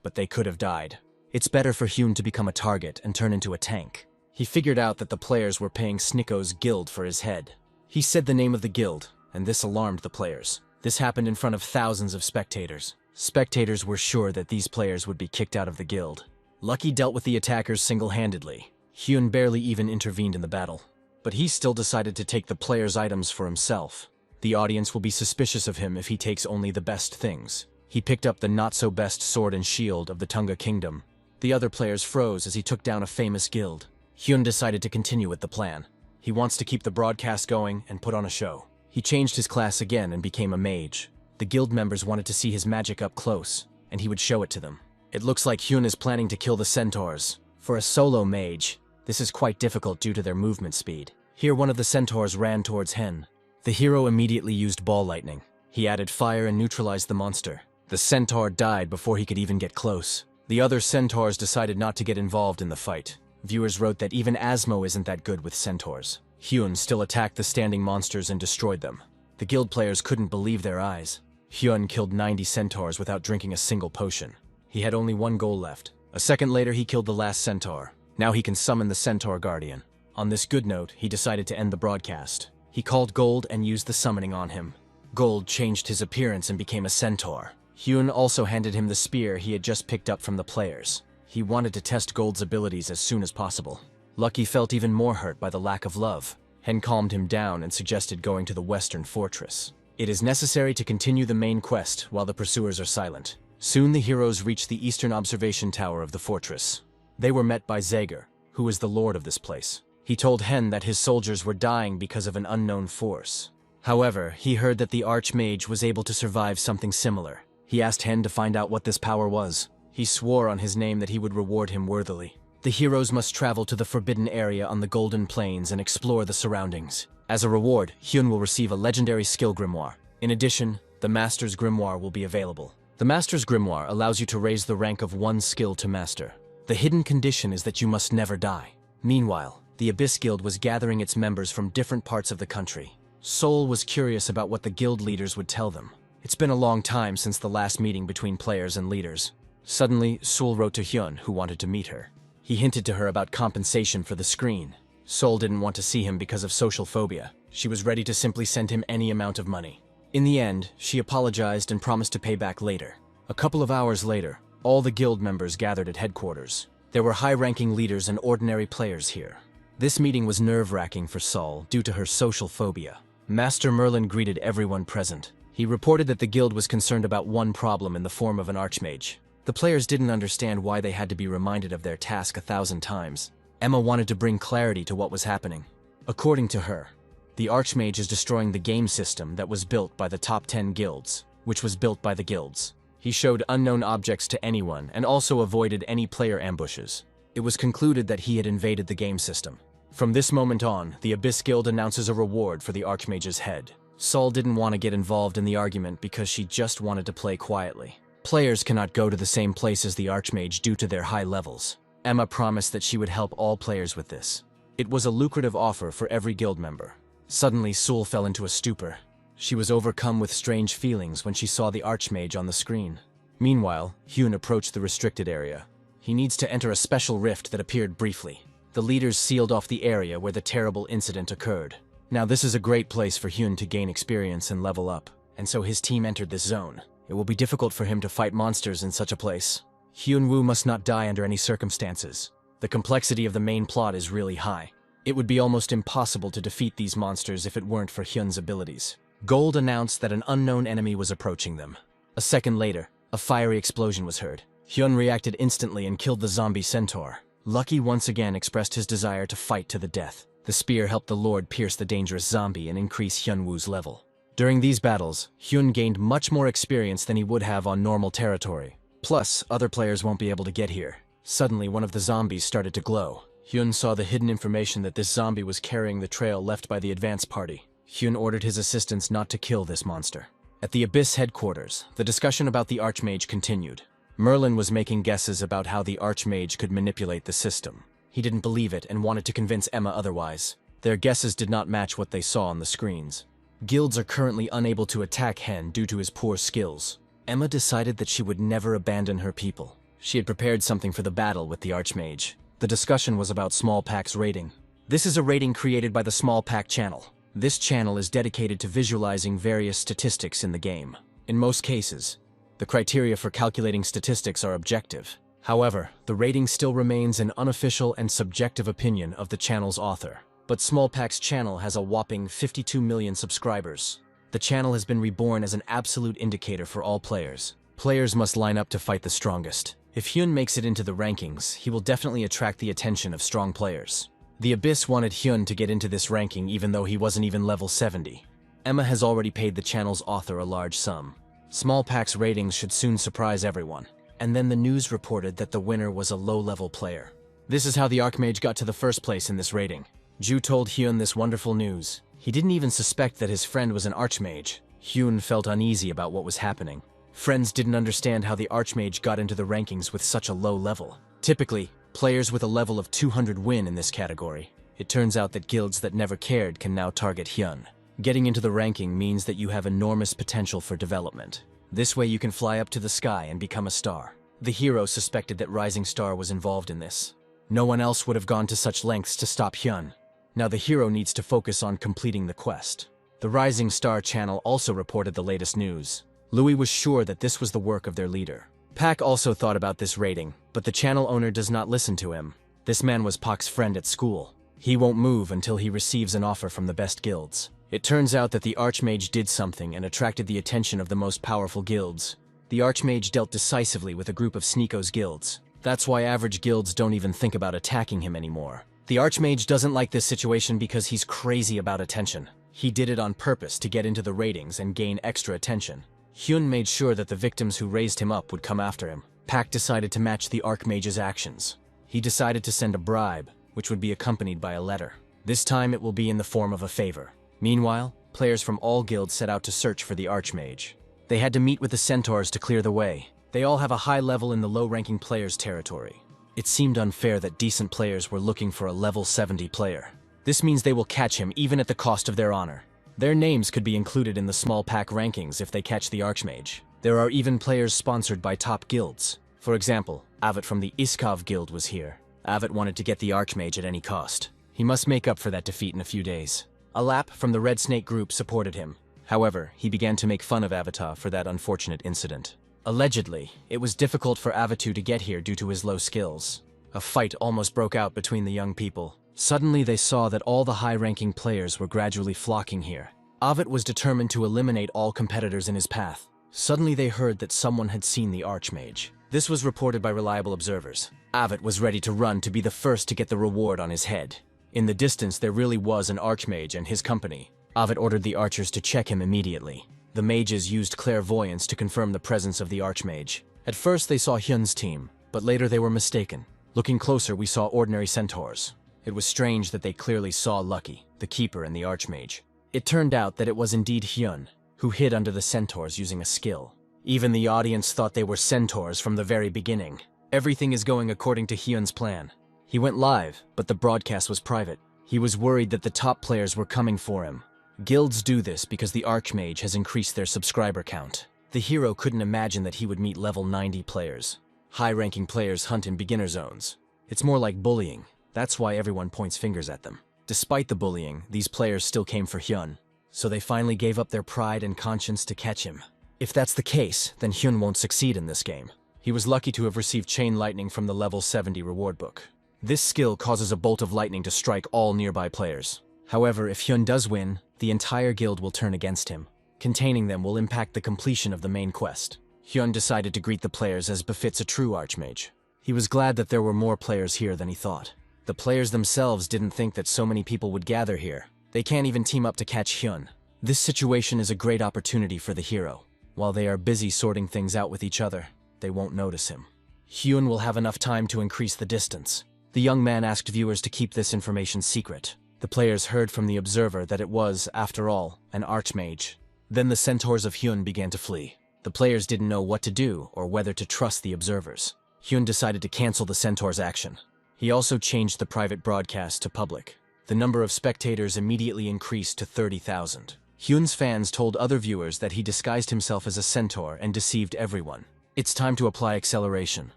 but they could have died. It's better for Hyun to become a target and turn into a tank. He figured out that the players were paying Snicko's guild for his head. He said the name of the guild, and this alarmed the players. This happened in front of thousands of spectators. Spectators were sure that these players would be kicked out of the guild. Lucky dealt with the attackers single-handedly. Hyun barely even intervened in the battle. But he still decided to take the players' items for himself. The audience will be suspicious of him if he takes only the best things. He picked up the not-so-best sword and shield of the Tunga Kingdom. The other players froze as he took down a famous guild. Hyun decided to continue with the plan. He wants to keep the broadcast going and put on a show. He changed his class again and became a mage. The guild members wanted to see his magic up close, and he would show it to them. It looks like Hyun is planning to kill the centaurs. For a solo mage, this is quite difficult due to their movement speed. Here one of the centaurs ran towards Hen. The hero immediately used ball lightning. He added fire and neutralized the monster. The centaur died before he could even get close. The other centaurs decided not to get involved in the fight. Viewers wrote that even Asmo isn't that good with centaurs. Hyun still attacked the standing monsters and destroyed them. The guild players couldn't believe their eyes. Hyun killed 90 centaurs without drinking a single potion. He had only one goal left. A second later, he killed the last centaur. Now he can summon the Centaur Guardian. On this good note, he decided to end the broadcast. He called Gold and used the summoning on him. Gold changed his appearance and became a centaur. Hyun also handed him the spear he had just picked up from the players. He wanted to test Gold's abilities as soon as possible. Lucky felt even more hurt by the lack of love. Hen calmed him down and suggested going to the Western Fortress. It is necessary to continue the main quest while the pursuers are silent. Soon the heroes reached the eastern observation tower of the fortress. They were met by Zager. who is the lord of this place. He told Hen that his soldiers were dying because of an unknown force. However, he heard that the Archmage was able to survive something similar. He asked Hen to find out what this power was. He swore on his name that he would reward him worthily. The heroes must travel to the Forbidden Area on the Golden Plains and explore the surroundings. As a reward, Hyun will receive a legendary skill grimoire. In addition, the Master's Grimoire will be available. The Master's Grimoire allows you to raise the rank of one skill to Master. The hidden condition is that you must never die. Meanwhile, the Abyss Guild was gathering its members from different parts of the country. Sol was curious about what the guild leaders would tell them. It's been a long time since the last meeting between players and leaders. Suddenly, Sol wrote to Hyun, who wanted to meet her. He hinted to her about compensation for the screen. Sol didn't want to see him because of social phobia. She was ready to simply send him any amount of money. In the end, she apologized and promised to pay back later. A couple of hours later, all the guild members gathered at headquarters. There were high-ranking leaders and ordinary players here. This meeting was nerve-wracking for Sol due to her social phobia. Master Merlin greeted everyone present. He reported that the guild was concerned about one problem in the form of an Archmage. The players didn't understand why they had to be reminded of their task 1,000 times. Emma wanted to bring clarity to what was happening. According to her, the Archmage is destroying the game system that was built by the top 10 guilds, which was built by the guilds. He showed unknown objects to anyone and also avoided any player ambushes. It was concluded that he had invaded the game system. From this moment on, the Abyss Guild announces a reward for the Archmage's head. Sol didn't want to get involved in the argument because she just wanted to play quietly. Players cannot go to the same place as the Archmage due to their high levels. Emma promised that she would help all players with this. It was a lucrative offer for every guild member. Suddenly, Sol fell into a stupor. She was overcome with strange feelings when she saw the Archmage on the screen. Meanwhile, Hyun approached the restricted area. He needs to enter a special rift that appeared briefly. The leaders sealed off the area where the terrible incident occurred. Now this is a great place for Hyun to gain experience and level up, and so his team entered this zone. It will be difficult for him to fight monsters in such a place. Hyun-woo must not die under any circumstances. The complexity of the main plot is really high. It would be almost impossible to defeat these monsters if it weren't for Hyun's abilities. Gold announced that an unknown enemy was approaching them. A second later, a fiery explosion was heard. Hyun reacted instantly and killed the zombie centaur. Lucky once again expressed his desire to fight to the death. The spear helped the Lord pierce the dangerous zombie and increase Hyun-woo's level. During these battles, Hyun gained much more experience than he would have on normal territory. Plus, other players won't be able to get here. Suddenly, one of the zombies started to glow. Hyun saw the hidden information that this zombie was carrying the trail left by the advance party. Hyun ordered his assistants not to kill this monster. At the Abyss headquarters, the discussion about the Archmage continued. Merlin was making guesses about how the Archmage could manipulate the system. He didn't believe it and wanted to convince Emma otherwise. Their guesses did not match what they saw on the screens. Guilds are currently unable to attack Hen due to his poor skills. Emma decided that she would never abandon her people. She had prepared something for the battle with the Archmage. The discussion was about Small Pack's rating. This is a rating created by the Small Pack channel. This channel is dedicated to visualizing various statistics in the game. In most cases, the criteria for calculating statistics are objective. However, the rating still remains an unofficial and subjective opinion of the channel's author. But Small Pack's channel has a whopping 52 million subscribers. The channel has been reborn as an absolute indicator for all players. Players must line up to fight the strongest. If Hyun makes it into the rankings, he will definitely attract the attention of strong players. The Abyss wanted Hyun to get into this ranking even though he wasn't even level 70. Emma has already paid the channel's author a large sum. Small Pack's ratings should soon surprise everyone. And then the news reported that the winner was a low-level player. This is how the Archmage got to the first place in this rating. Ju told Hyun this wonderful news. He didn't even suspect that his friend was an Archmage. Hyun felt uneasy about what was happening. Friends didn't understand how the Archmage got into the rankings with such a low level. Typically, players with a level of 200 win in this category. It turns out that guilds that never cared can now target Hyun. Getting into the ranking means that you have enormous potential for development. This way you can fly up to the sky and become a star. The hero suspected that Rising Star was involved in this. No one else would have gone to such lengths to stop Hyun. Now the hero needs to focus on completing the quest. The Rising Star channel also reported the latest news. Louis was sure that this was the work of their leader. Pak also thought about this rating, but the channel owner does not listen to him. This man was Pak's friend at school. He won't move until he receives an offer from the best guilds. It turns out that the Archmage did something and attracted the attention of the most powerful guilds. The Archmage dealt decisively with a group of Sneeko's guilds. That's why average guilds don't even think about attacking him anymore. The Archmage doesn't like this situation because he's crazy about attention. He did it on purpose to get into the ratings and gain extra attention. Hyun made sure that the victims who raised him up would come after him. Pak decided to match the Archmage's actions. He decided to send a bribe, which would be accompanied by a letter. This time it will be in the form of a favor. Meanwhile, players from all guilds set out to search for the Archmage. They had to meet with the centaurs to clear the way. They all have a high level in the low-ranking players' territory. It seemed unfair that decent players were looking for a level 70 player. This means they will catch him even at the cost of their honor. Their names could be included in the small pack rankings if they catch the Archmage. There are even players sponsored by top guilds. For example, Avat from the Iskov guild was here. Avat wanted to get the Archmage at any cost. He must make up for that defeat in a few days. Alap from the Red Snake group supported him. However, he began to make fun of Avatar for that unfortunate incident. Allegedly, it was difficult for Avatu to get here due to his low skills. A fight almost broke out between the young people. Suddenly they saw that all the high-ranking players were gradually flocking here. Avat was determined to eliminate all competitors in his path. Suddenly they heard that someone had seen the Archmage. This was reported by reliable observers. Avat was ready to run to be the first to get the reward on his head. In the distance there really was an Archmage and his company. Avat ordered the archers to check him immediately. The mages used clairvoyance to confirm the presence of the Archmage. At first they saw Hyun's team, but later they were mistaken. Looking closer, we saw ordinary centaurs. It was strange that they clearly saw Lucky, the keeper, and the Archmage. It turned out that it was indeed Hyun, who hid under the centaurs using a skill. Even the audience thought they were centaurs from the very beginning. Everything is going according to Hyun's plan. He went live, but the broadcast was private. He was worried that the top players were coming for him. Guilds do this because the Archmage has increased their subscriber count. The hero couldn't imagine that he would meet level 90 players. High-ranking players hunt in beginner zones. It's more like bullying. That's why everyone points fingers at them. Despite the bullying, these players still came for Hyun. So they finally gave up their pride and conscience to catch him. If that's the case, then Hyun won't succeed in this game. He was lucky to have received Chain Lightning from the level 70 reward book. This skill causes a bolt of lightning to strike all nearby players. However, if Hyun does win, the entire guild will turn against him. Containing them will impact the completion of the main quest. Hyun decided to greet the players as befits a true Archmage. He was glad that there were more players here than he thought. The players themselves didn't think that so many people would gather here. They can't even team up to catch Hyun. This situation is a great opportunity for the hero. While they are busy sorting things out with each other, they won't notice him. Hyun will have enough time to increase the distance. The young man asked viewers to keep this information secret. The players heard from the observer that it was, after all, an Archmage. Then the centaurs of Hyun began to flee. The players didn't know what to do or whether to trust the observers. Hyun decided to cancel the centaur's action. He also changed the private broadcast to public. The number of spectators immediately increased to 30,000. Hyun's fans told other viewers that he disguised himself as a centaur and deceived everyone. It's time to apply acceleration.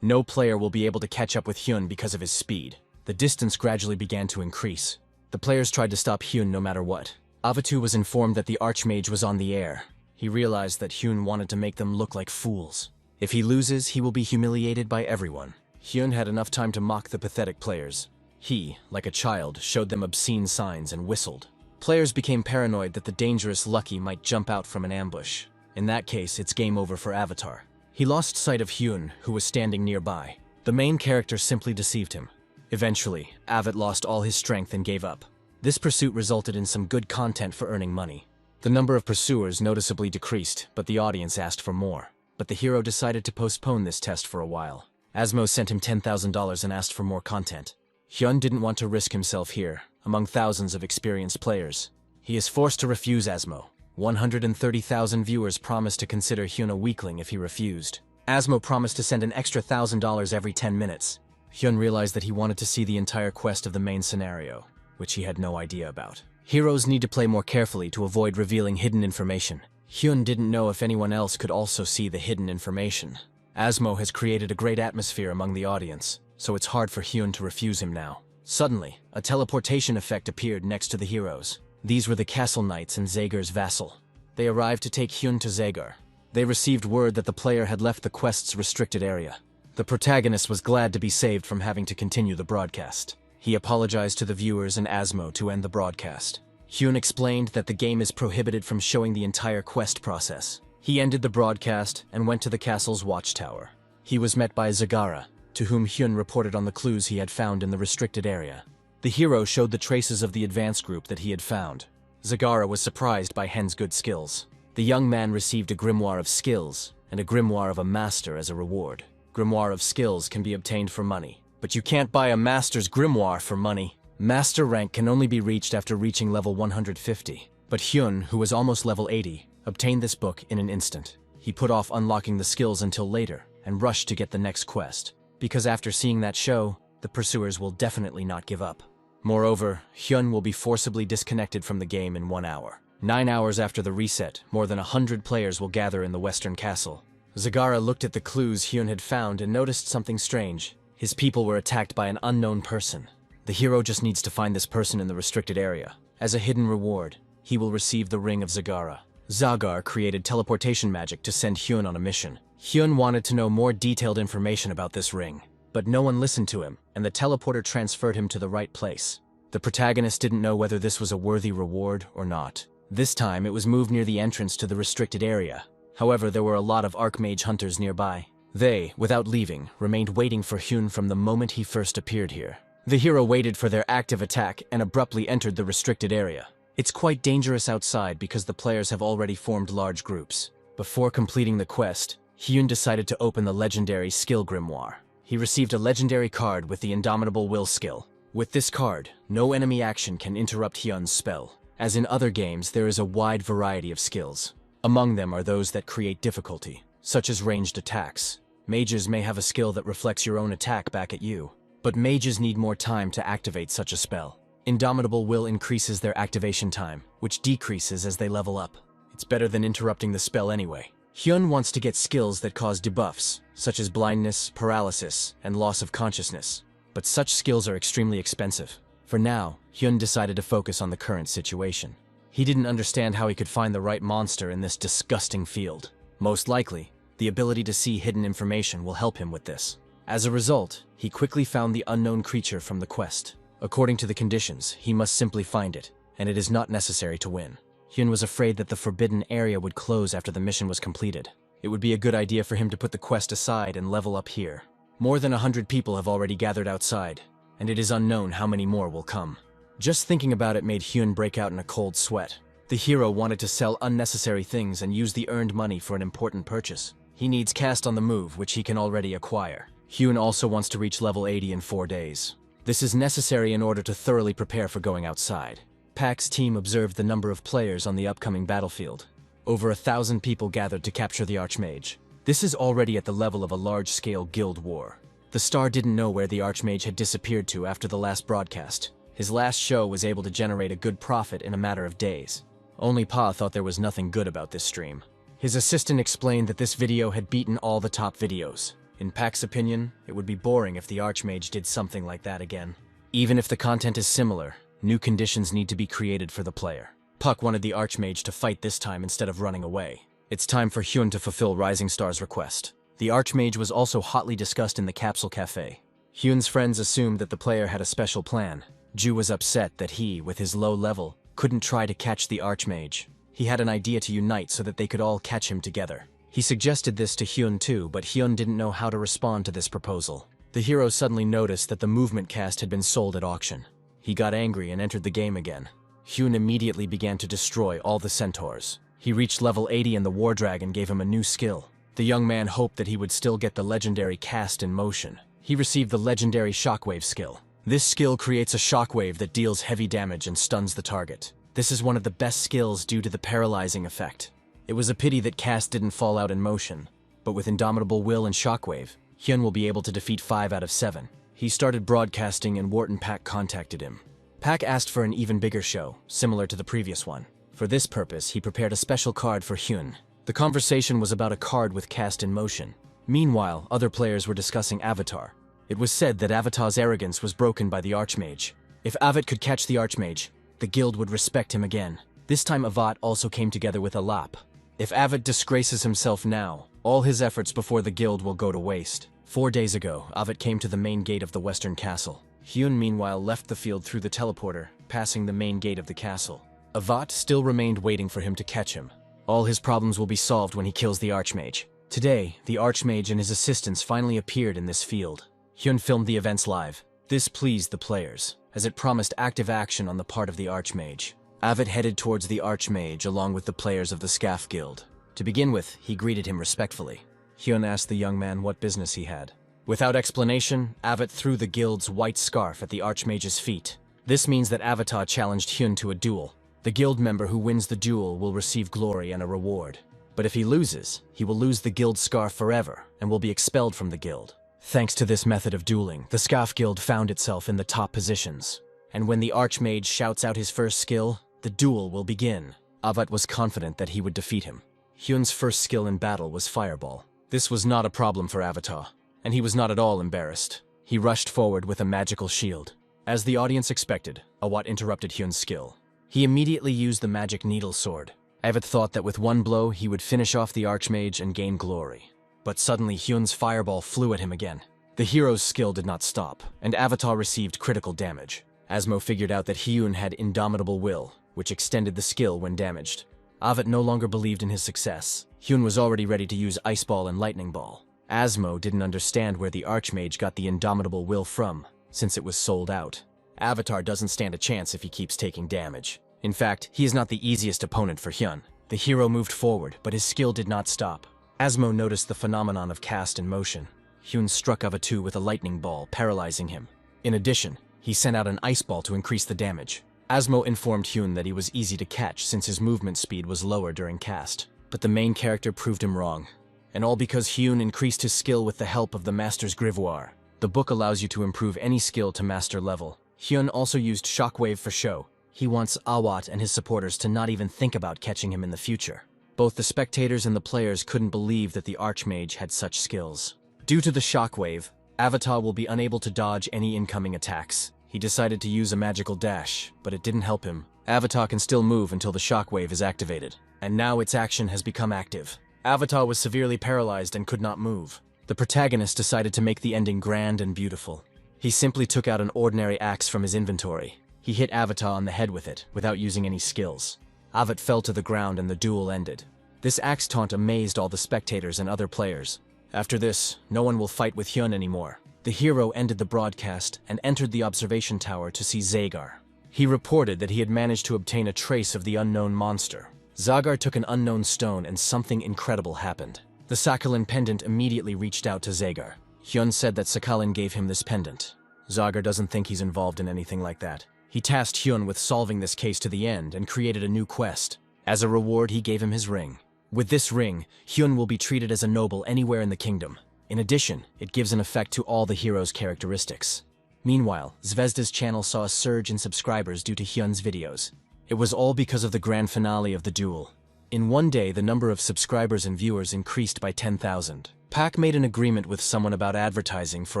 No player will be able to catch up with Hyun because of his speed. The distance gradually began to increase. The players tried to stop Hyun no matter what. Avatu was informed that the Archmage was on the air. He realized that Hyun wanted to make them look like fools. If he loses, he will be humiliated by everyone. Hyun had enough time to mock the pathetic players. He, like a child, showed them obscene signs and whistled. Players became paranoid that the dangerous Lucky might jump out from an ambush. In that case, it's game over for Avatar. He lost sight of Hyun, who was standing nearby. The main character simply deceived him. Eventually, Avat lost all his strength and gave up. This pursuit resulted in some good content for earning money. The number of pursuers noticeably decreased, but the audience asked for more. But the hero decided to postpone this test for a while. Asmo sent him $10,000 and asked for more content. Hyun didn't want to risk himself here, among thousands of experienced players. He is forced to refuse Asmo. 130,000 viewers promised to consider Hyun a weakling if he refused. Asmo promised to send an extra $1,000 every 10 minutes. Hyun realized that he wanted to see the entire quest of the main scenario, which he had no idea about. Heroes need to play more carefully to avoid revealing hidden information. Hyun didn't know if anyone else could also see the hidden information. Asmo has created a great atmosphere among the audience, so it's hard for Hyun to refuse him now. Suddenly, a teleportation effect appeared next to the heroes. These were the Castle Knights and Zagar's vassal. They arrived to take Hyun to Zagar. They received word that the player had left the quest's restricted area. The protagonist was glad to be saved from having to continue the broadcast. He apologized to the viewers and Asmo to end the broadcast. Hyun explained that the game is prohibited from showing the entire quest process. He ended the broadcast and went to the castle's watchtower. He was met by Zagara. to whom Hyun reported on the clues he had found in the restricted area. The hero showed the traces of the advance group that he had found. Zagara was surprised by Hen's good skills. The young man received a grimoire of skills and a grimoire of a master as a reward. Grimoire of skills can be obtained for money, but you can't buy a master's grimoire for money. Master rank can only be reached after reaching level 150. But Hyun, who was almost level 80, obtained this book in an instant. He put off unlocking the skills until later and rushed to get the next quest, because after seeing that show, the pursuers will definitely not give up. Moreover, Hyun will be forcibly disconnected from the game in 1 hour. 9 hours after the reset, more than 100 players will gather in the Western Castle. Zagara looked at the clues Hyun had found and noticed something strange. His people were attacked by an unknown person. The hero just needs to find this person in the restricted area. As a hidden reward, he will receive the Ring of Zagara. Zagar created teleportation magic to send Hyun on a mission. Hyun wanted to know more detailed information about this ring, but no one listened to him, and the teleporter transferred him to the right place. The protagonist didn't know whether this was a worthy reward or not. This time, it was moved near the entrance to the restricted area. However, there were a lot of Archmage hunters nearby. They, without leaving, remained waiting for Hyun from the moment he first appeared here. The hero waited for their active attack and abruptly entered the restricted area. It's quite dangerous outside because the players have already formed large groups. Before completing the quest, Hyun decided to open the legendary skill grimoire. He received a legendary card with the Indomitable Will skill. With this card, no enemy action can interrupt Hyun's spell. As in other games, there is a wide variety of skills. Among them are those that create difficulty, such as ranged attacks. Mages may have a skill that reflects your own attack back at you, but mages need more time to activate such a spell. Indomitable Will increases their activation time, which decreases as they level up. It's better than interrupting the spell anyway. Hyun wants to get skills that cause debuffs, such as blindness, paralysis, and loss of consciousness. But such skills are extremely expensive. For now, Hyun decided to focus on the current situation. He didn't understand how he could find the right monster in this disgusting field. Most likely, the ability to see hidden information will help him with this. As a result, he quickly found the unknown creature from the quest. According to the conditions, he must simply find it, and it is not necessary to win. Hyun was afraid that the forbidden area would close after the mission was completed. It would be a good idea for him to put the quest aside and level up here. More than 100 people have already gathered outside, and it is unknown how many more will come. Just thinking about it made Hyun break out in a cold sweat. The hero wanted to sell unnecessary things and use the earned money for an important purchase. He needs cast on the move, which he can already acquire. Hyun also wants to reach level 80 in 4 days. This is necessary in order to thoroughly prepare for going outside. Pak's team observed the number of players on the upcoming battlefield. Over 1,000 people gathered to capture the Archmage. This is already at the level of a large-scale guild war. The star didn't know where the Archmage had disappeared to after the last broadcast. His last show was able to generate a good profit in a matter of days. Only Pa thought there was nothing good about this stream. His assistant explained that this video had beaten all the top videos. In Pak's opinion, it would be boring if the Archmage did something like that again. Even if the content is similar, new conditions need to be created for the player. Puck wanted the Archmage to fight this time instead of running away. It's time for Hyun to fulfill Rising Star's request. The Archmage was also hotly discussed in the Capsule Cafe. Hyun's friends assumed that the player had a special plan. Ju was upset that he, with his low level, couldn't try to catch the Archmage. He had an idea to unite so that they could all catch him together. He suggested this to Hyun too, but Hyun didn't know how to respond to this proposal. The hero suddenly noticed that the movement cast had been sold at auction. He got angry and entered the game again. Hyun immediately began to destroy all the centaurs. He reached level 80 and the War Dragon gave him a new skill. The young man hoped that he would still get the legendary cast in motion. He received the legendary Shockwave skill. This skill creates a shockwave that deals heavy damage and stuns the target. This is one of the best skills due to the paralyzing effect. It was a pity that cast didn't fall out in motion, but with Indomitable Will and Shockwave, Hyun will be able to defeat 5 out of 7. He started broadcasting and Wharton Pak contacted him. Pak asked for an even bigger show, similar to the previous one. For this purpose, he prepared a special card for Hyun. The conversation was about a card with cast in motion. Meanwhile, other players were discussing Avatar. It was said that Avatar's arrogance was broken by the Archmage. If Avat could catch the Archmage, the guild would respect him again. This time Avat also came together with Alap. If Avat disgraces himself now, all his efforts before the guild will go to waste. 4 days ago, Avat came to the main gate of the Western Castle. Hyun meanwhile left the field through the teleporter, passing the main gate of the castle. Avat still remained waiting for him to catch him. All his problems will be solved when he kills the Archmage. Today, the Archmage and his assistants finally appeared in this field. Hyun filmed the events live. This pleased the players, as it promised active action on the part of the Archmage. Avat headed towards the Archmage along with the players of the Scaff Guild. To begin with, he greeted him respectfully. Hyun asked the young man what business he had. Without explanation, Avat threw the guild's white scarf at the Archmage's feet. This means that Avatar challenged Hyun to a duel. The guild member who wins the duel will receive glory and a reward. But if he loses, he will lose the guild scarf forever and will be expelled from the guild. Thanks to this method of dueling, the Scaff Guild found itself in the top positions. And when the Archmage shouts out his first skill, the duel will begin. Avat was confident that he would defeat him. Hyun's first skill in battle was Fireball. This was not a problem for Avatar, and he was not at all embarrassed. He rushed forward with a magical shield. As the audience expected, Awat interrupted Hyun's skill. He immediately used the magic needle sword. Avat thought that with one blow he would finish off the Archmage and gain glory. But suddenly Hyun's fireball flew at him again. The hero's skill did not stop, and Avatar received critical damage. Asmo figured out that Hyun had indomitable will, which extended the skill when damaged. Avat no longer believed in his success. Hyun was already ready to use Ice Ball and Lightning Ball. Asmo didn't understand where the Archmage got the indomitable will from, since it was sold out. Avatar doesn't stand a chance if he keeps taking damage. In fact, he is not the easiest opponent for Hyun. The hero moved forward, but his skill did not stop. Asmo noticed the phenomenon of cast in motion. Hyun struck Avatu with a lightning ball, paralyzing him. In addition, he sent out an ice ball to increase the damage. Asmo informed Hyun that he was easy to catch since his movement speed was lower during cast. But the main character proved him wrong. And all because Hyun increased his skill with the help of the Master's Grivoire. The book allows you to improve any skill to master level. Hyun also used Shockwave for show. He wants Awat and his supporters to not even think about catching him in the future. Both the spectators and the players couldn't believe that the Archmage had such skills. Due to the Shockwave, Avatar will be unable to dodge any incoming attacks. He decided to use a magical dash, but it didn't help him. Avatar can still move until the Shockwave is activated, and now its action has become active. Avatar was severely paralyzed and could not move. The protagonist decided to make the ending grand and beautiful. He simply took out an ordinary axe from his inventory. He hit Avatar on the head with it, without using any skills. Avat fell to the ground and the duel ended. This axe taunt amazed all the spectators and other players. After this, no one will fight with Hyun anymore. The hero ended the broadcast and entered the observation tower to see Zagar. He reported that he had managed to obtain a trace of the unknown monster. Zagar took an unknown stone and something incredible happened. The Sakhalin pendant immediately reached out to Zagar. Hyun said that Sakhalin gave him this pendant. Zagar doesn't think he's involved in anything like that. He tasked Hyun with solving this case to the end and created a new quest. As a reward, he gave him his ring. With this ring, Hyun will be treated as a noble anywhere in the kingdom. In addition, it gives an effect to all the hero's characteristics. Meanwhile, Zvezda's channel saw a surge in subscribers due to Hyun's videos. It was all because of the grand finale of the duel. In one day, the number of subscribers and viewers increased by 10,000. Pak made an agreement with someone about advertising for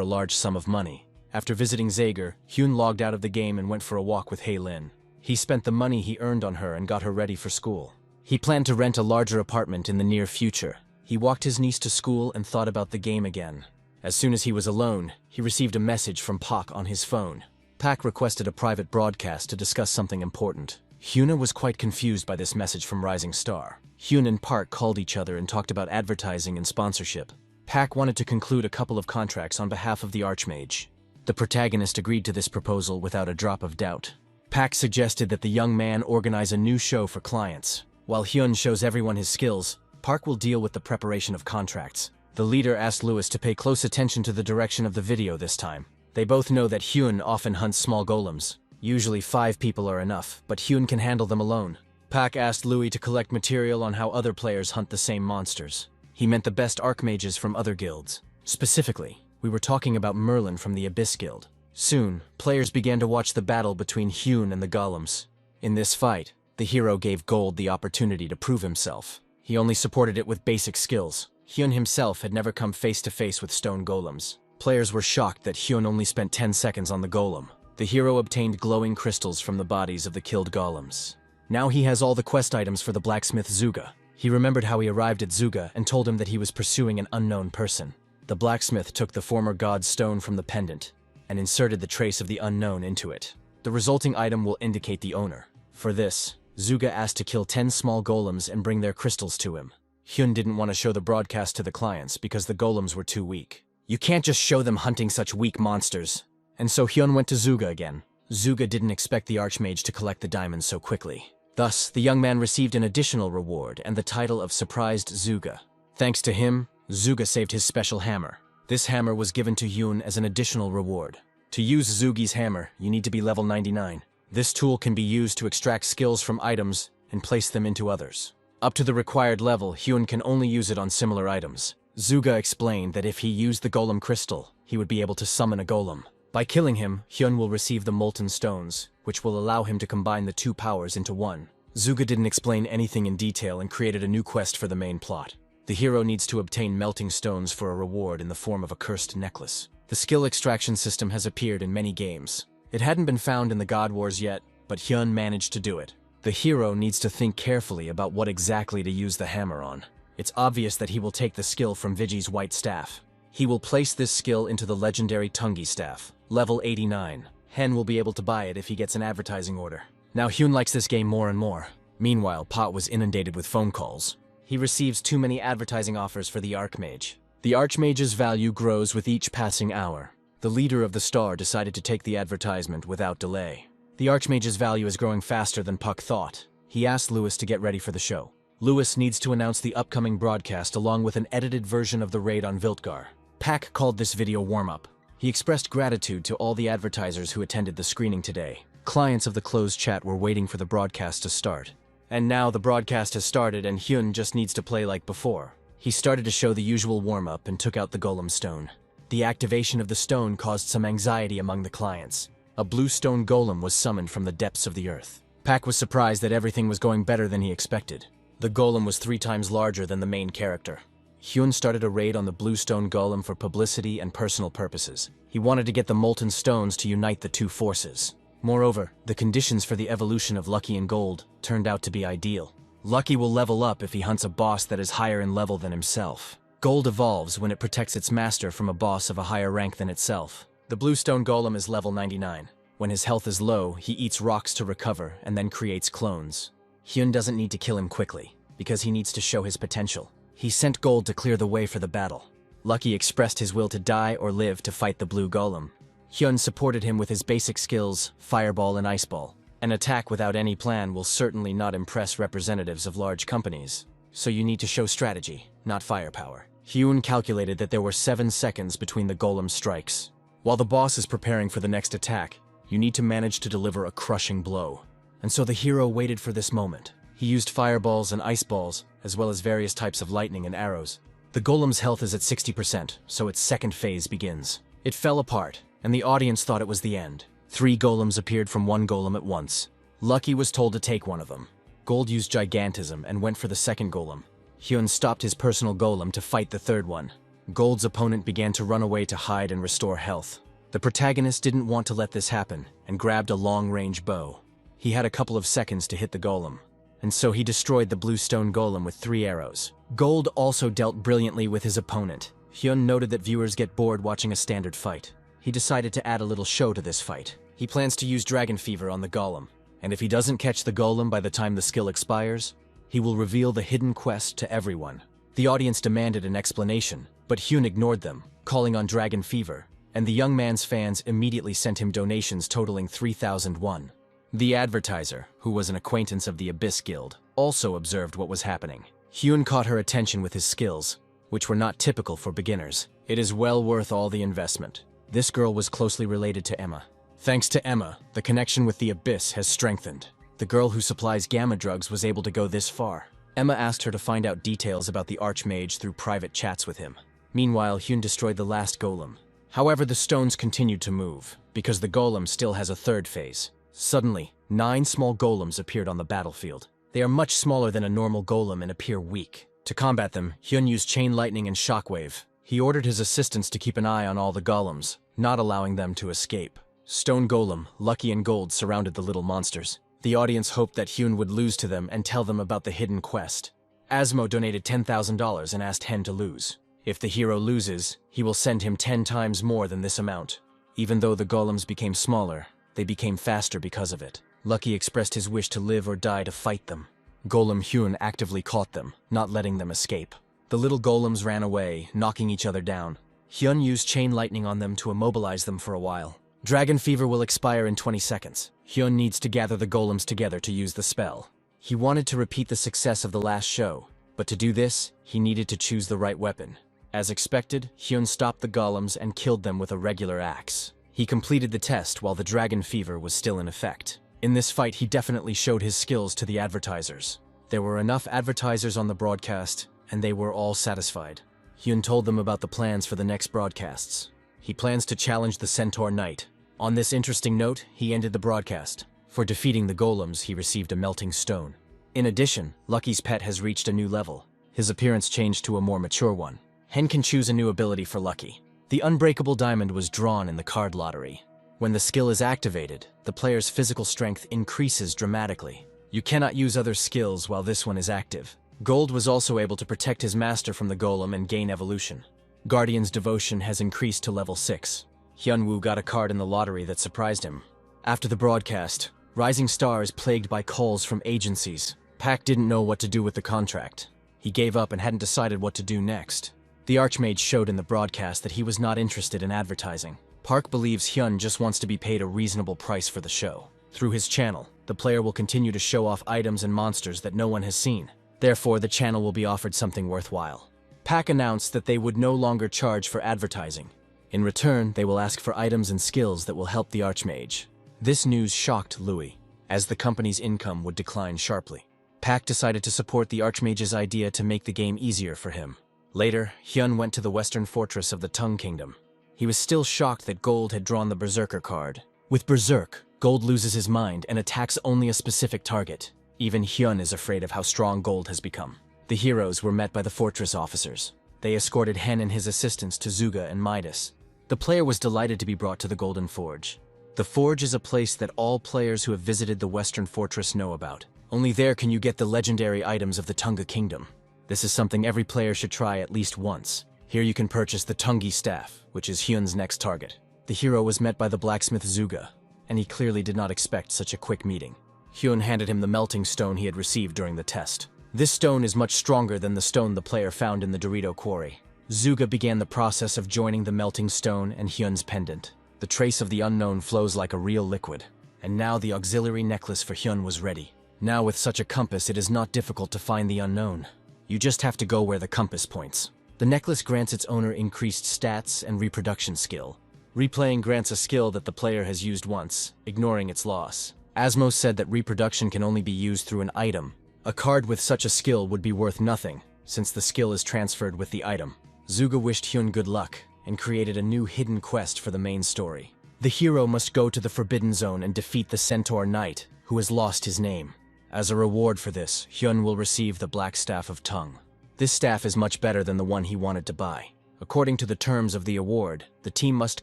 a large sum of money. After visiting Zagar, Hyun logged out of the game and went for a walk with Haylin. He spent the money he earned on her and got her ready for school. He planned to rent a larger apartment in the near future. He walked his niece to school and thought about the game again. As soon as he was alone, he received a message from Pak on his phone. Pak requested a private broadcast to discuss something important. Hyuna was quite confused by this message from Rising Star. Hyun and Park called each other and talked about advertising and sponsorship. Pak wanted to conclude a couple of contracts on behalf of the Archmage. The protagonist agreed to this proposal without a drop of doubt. Pak suggested that the young man organize a new show for clients. While Hyun shows everyone his skills, Park will deal with the preparation of contracts. The leader asked Lewis to pay close attention to the direction of the video this time. They both know that Hyun often hunts small golems. Usually 5 people are enough, but Hyun can handle them alone. Pak asked Louis to collect material on how other players hunt the same monsters. He meant the best archmages from other guilds. Specifically, we were talking about Merlin from the Abyss Guild. Soon, players began to watch the battle between Hyun and the golems. In this fight, the hero gave Gold the opportunity to prove himself. He only supported it with basic skills. Hyun himself had never come face to face with stone golems. Players were shocked that Hyun only spent 10 seconds on the golem. The hero obtained glowing crystals from the bodies of the killed golems. Now he has all the quest items for the blacksmith Zuga. He remembered how he arrived at Zuga and told him that he was pursuing an unknown person. The blacksmith took the former god's stone from the pendant and inserted the trace of the unknown into it. The resulting item will indicate the owner. For this, Zuga asked to kill 10 small golems and bring their crystals to him. Hyun didn't want to show the broadcast to the clients because the golems were too weak. You can't just show them hunting such weak monsters. And so Hyun went to Zuga again. Zuga didn't expect the Archmage to collect the diamonds so quickly. Thus, the young man received an additional reward and the title of Surprised Zuga. Thanks to him, Zuga saved his special hammer. This hammer was given to Hyun as an additional reward. To use Zugi's hammer, you need to be level 99. This tool can be used to extract skills from items and place them into others. Up to the required level, Hyun can only use it on similar items. Zuga explained that if he used the golem crystal, he would be able to summon a golem. By killing him, Hyun will receive the molten stones, which will allow him to combine the two powers into one. Zuga didn't explain anything in detail and created a new quest for the main plot. The hero needs to obtain melting stones for a reward in the form of a cursed necklace. The skill extraction system has appeared in many games. It hadn't been found in the God Wars yet, but Hyun managed to do it. The hero needs to think carefully about what exactly to use the hammer on. It's obvious that he will take the skill from Vigi's white staff. He will place this skill into the legendary Tungi staff, level 89. Hen will be able to buy it if he gets an advertising order. Now Hyun likes this game more and more. Meanwhile, Pot was inundated with phone calls. He receives too many advertising offers for the Archmage. The Archmage's value grows with each passing hour. The leader of the star decided to take the advertisement without delay. The Archmage's value is growing faster than Puck thought. He asked Lewis to get ready for the show. Lewis needs to announce the upcoming broadcast along with an edited version of the raid on Viltgar. Pack called this video warm-up. He expressed gratitude to all the advertisers who attended the screening today. Clients of the closed chat were waiting for the broadcast to start. And now the broadcast has started and Hyun just needs to play like before. He started to show the usual warm-up and took out the golem stone. The activation of the stone caused some anxiety among the clients. A blue stone golem was summoned from the depths of the earth. Pack was surprised that everything was going better than he expected. The golem was 3 times larger than the main character. Hyun started a raid on the blue stone golem for publicity and personal purposes. He wanted to get the molten stones to unite the two forces. Moreover, the conditions for the evolution of Lucky and Gold turned out to be ideal. Lucky will level up if he hunts a boss that is higher in level than himself. Gold evolves when it protects its master from a boss of a higher rank than itself. The blue stone golem is level 99. When his health is low, he eats rocks to recover and then creates clones. Hyun doesn't need to kill him quickly, because he needs to show his potential. He sent Gold to clear the way for the battle. Lucky expressed his will to die or live to fight the blue golem. Hyun supported him with his basic skills, Fireball and Iceball. An attack without any plan will certainly not impress representatives of large companies, so you need to show strategy, not firepower. Hyun calculated that there were 7 seconds between the golem's strikes. While the boss is preparing for the next attack, you need to manage to deliver a crushing blow. And so the hero waited for this moment. He used fireballs and ice balls, as well as various types of lightning and arrows. The golem's health is at 60%, so its second phase begins. It fell apart, and the audience thought it was the end. 3 golems appeared from one golem at once. Lucky was told to take one of them. Gold used Gigantism and went for the second golem. Hyun stopped his personal golem to fight the third one. Gold's opponent began to run away to hide and restore health. The protagonist didn't want to let this happen and grabbed a long-range bow. He had a couple of seconds to hit the golem, and so he destroyed the blue stone golem with 3 arrows. Gold also dealt brilliantly with his opponent. Hyun noted that viewers get bored watching a standard fight. He decided to add a little show to this fight. He plans to use Dragon Fever on the golem, and if he doesn't catch the golem by the time the skill expires, he will reveal the hidden quest to everyone. The audience demanded an explanation, but Hyun ignored them, calling on Dragon Fever, and the young man's fans immediately sent him donations totaling 3,001. The advertiser, who was an acquaintance of the Abyss Guild, also observed what was happening. Hyun caught her attention with his skills, which were not typical for beginners. It is well worth all the investment. This girl was closely related to Emma. Thanks to Emma, the connection with the Abyss has strengthened. The girl who supplies gamma drugs was able to go this far. Emma asked her to find out details about the Archmage through private chats with him. Meanwhile, Hyun destroyed the last golem. However, the stones continued to move, because the golem still has a third phase. Suddenly, 9 small golems appeared on the battlefield. They are much smaller than a normal golem and appear weak. To combat them, Hyun used Chain Lightning and Shockwave. He ordered his assistants to keep an eye on all the golems, not allowing them to escape. Stone Golem, Lucky and Gold surrounded the little monsters. The audience hoped that Hyun would lose to them and tell them about the hidden quest. Asmo donated $10,000 and asked Hen to lose. If the hero loses, he will send him 10 times more than this amount. Even though the golems became smaller, they became faster because of it. Lucky expressed his wish to live or die to fight them. Golem Hyun actively caught them, not letting them escape. The little golems ran away, knocking each other down. Hyun used chain lightning on them to immobilize them for a while. Dragon fever will expire in 20 seconds. Hyun needs to gather the golems together to use the spell. He wanted to repeat the success of the last show, but to do this, he needed to choose the right weapon. As expected, Hyun stopped the golems and killed them with a regular axe. He completed the test while the dragon fever was still in effect. In this fight, he definitely showed his skills to the advertisers. There were enough advertisers on the broadcast, and they were all satisfied. Hyun told them about the plans for the next broadcasts. He plans to challenge the Centaur Knight. On this interesting note, he ended the broadcast. For defeating the golems, he received a melting stone. In addition, Lucky's pet has reached a new level. His appearance changed to a more mature one. Hen can choose a new ability for Lucky. The unbreakable diamond was drawn in the card lottery. When the skill is activated, the player's physical strength increases dramatically. You cannot use other skills while this one is active. Gold was also able to protect his master from the golem and gain evolution. Guardian's devotion has increased to level 6. Hyunwoo got a card in the lottery that surprised him. After the broadcast, Rising Star is plagued by calls from agencies. Pak didn't know what to do with the contract. He gave up and hadn't decided what to do next. The Archmage showed in the broadcast that he was not interested in advertising. Park believes Hyun just wants to be paid a reasonable price for the show. Through his channel, the player will continue to show off items and monsters that no one has seen. Therefore, the channel will be offered something worthwhile. Pak announced that they would no longer charge for advertising. In return, they will ask for items and skills that will help the Archmage. This news shocked Louis, as the company's income would decline sharply. Pak decided to support the Archmage's idea to make the game easier for him. Later, Hyun went to the western fortress of the Tongue Kingdom. He was still shocked that Gold had drawn the Berserker card. With Berserk, Gold loses his mind and attacks only a specific target. Even Hyun is afraid of how strong Gold has become. The heroes were met by the fortress officers. They escorted Hen and his assistants to Zuga and Midas. The player was delighted to be brought to the Golden Forge. The Forge is a place that all players who have visited the Western Fortress know about. Only there can you get the legendary items of the Tunga Kingdom. This is something every player should try at least once. Here you can purchase the Tungi Staff, which is Hyun's next target. The hero was met by the blacksmith Zuga, and he clearly did not expect such a quick meeting. Hyun handed him the melting stone he had received during the test. This stone is much stronger than the stone the player found in the Dorito Quarry. Zuga began the process of joining the melting stone and Hyun's pendant. The trace of the unknown flows like a real liquid, and now the auxiliary necklace for Hyun was ready. Now with such a compass, it is not difficult to find the unknown. You just have to go where the compass points. The necklace grants its owner increased stats and reproduction skill. Replaying grants a skill that the player has used once, ignoring its loss. Asmo said that reproduction can only be used through an item. A card with such a skill would be worth nothing, since the skill is transferred with the item. Zuga wished Hyun good luck, and created a new hidden quest for the main story. The hero must go to the Forbidden Zone and defeat the Centaur Knight, who has lost his name. As a reward for this, Hyun will receive the Black Staff of Tongue. This staff is much better than the one he wanted to buy. According to the terms of the award, the team must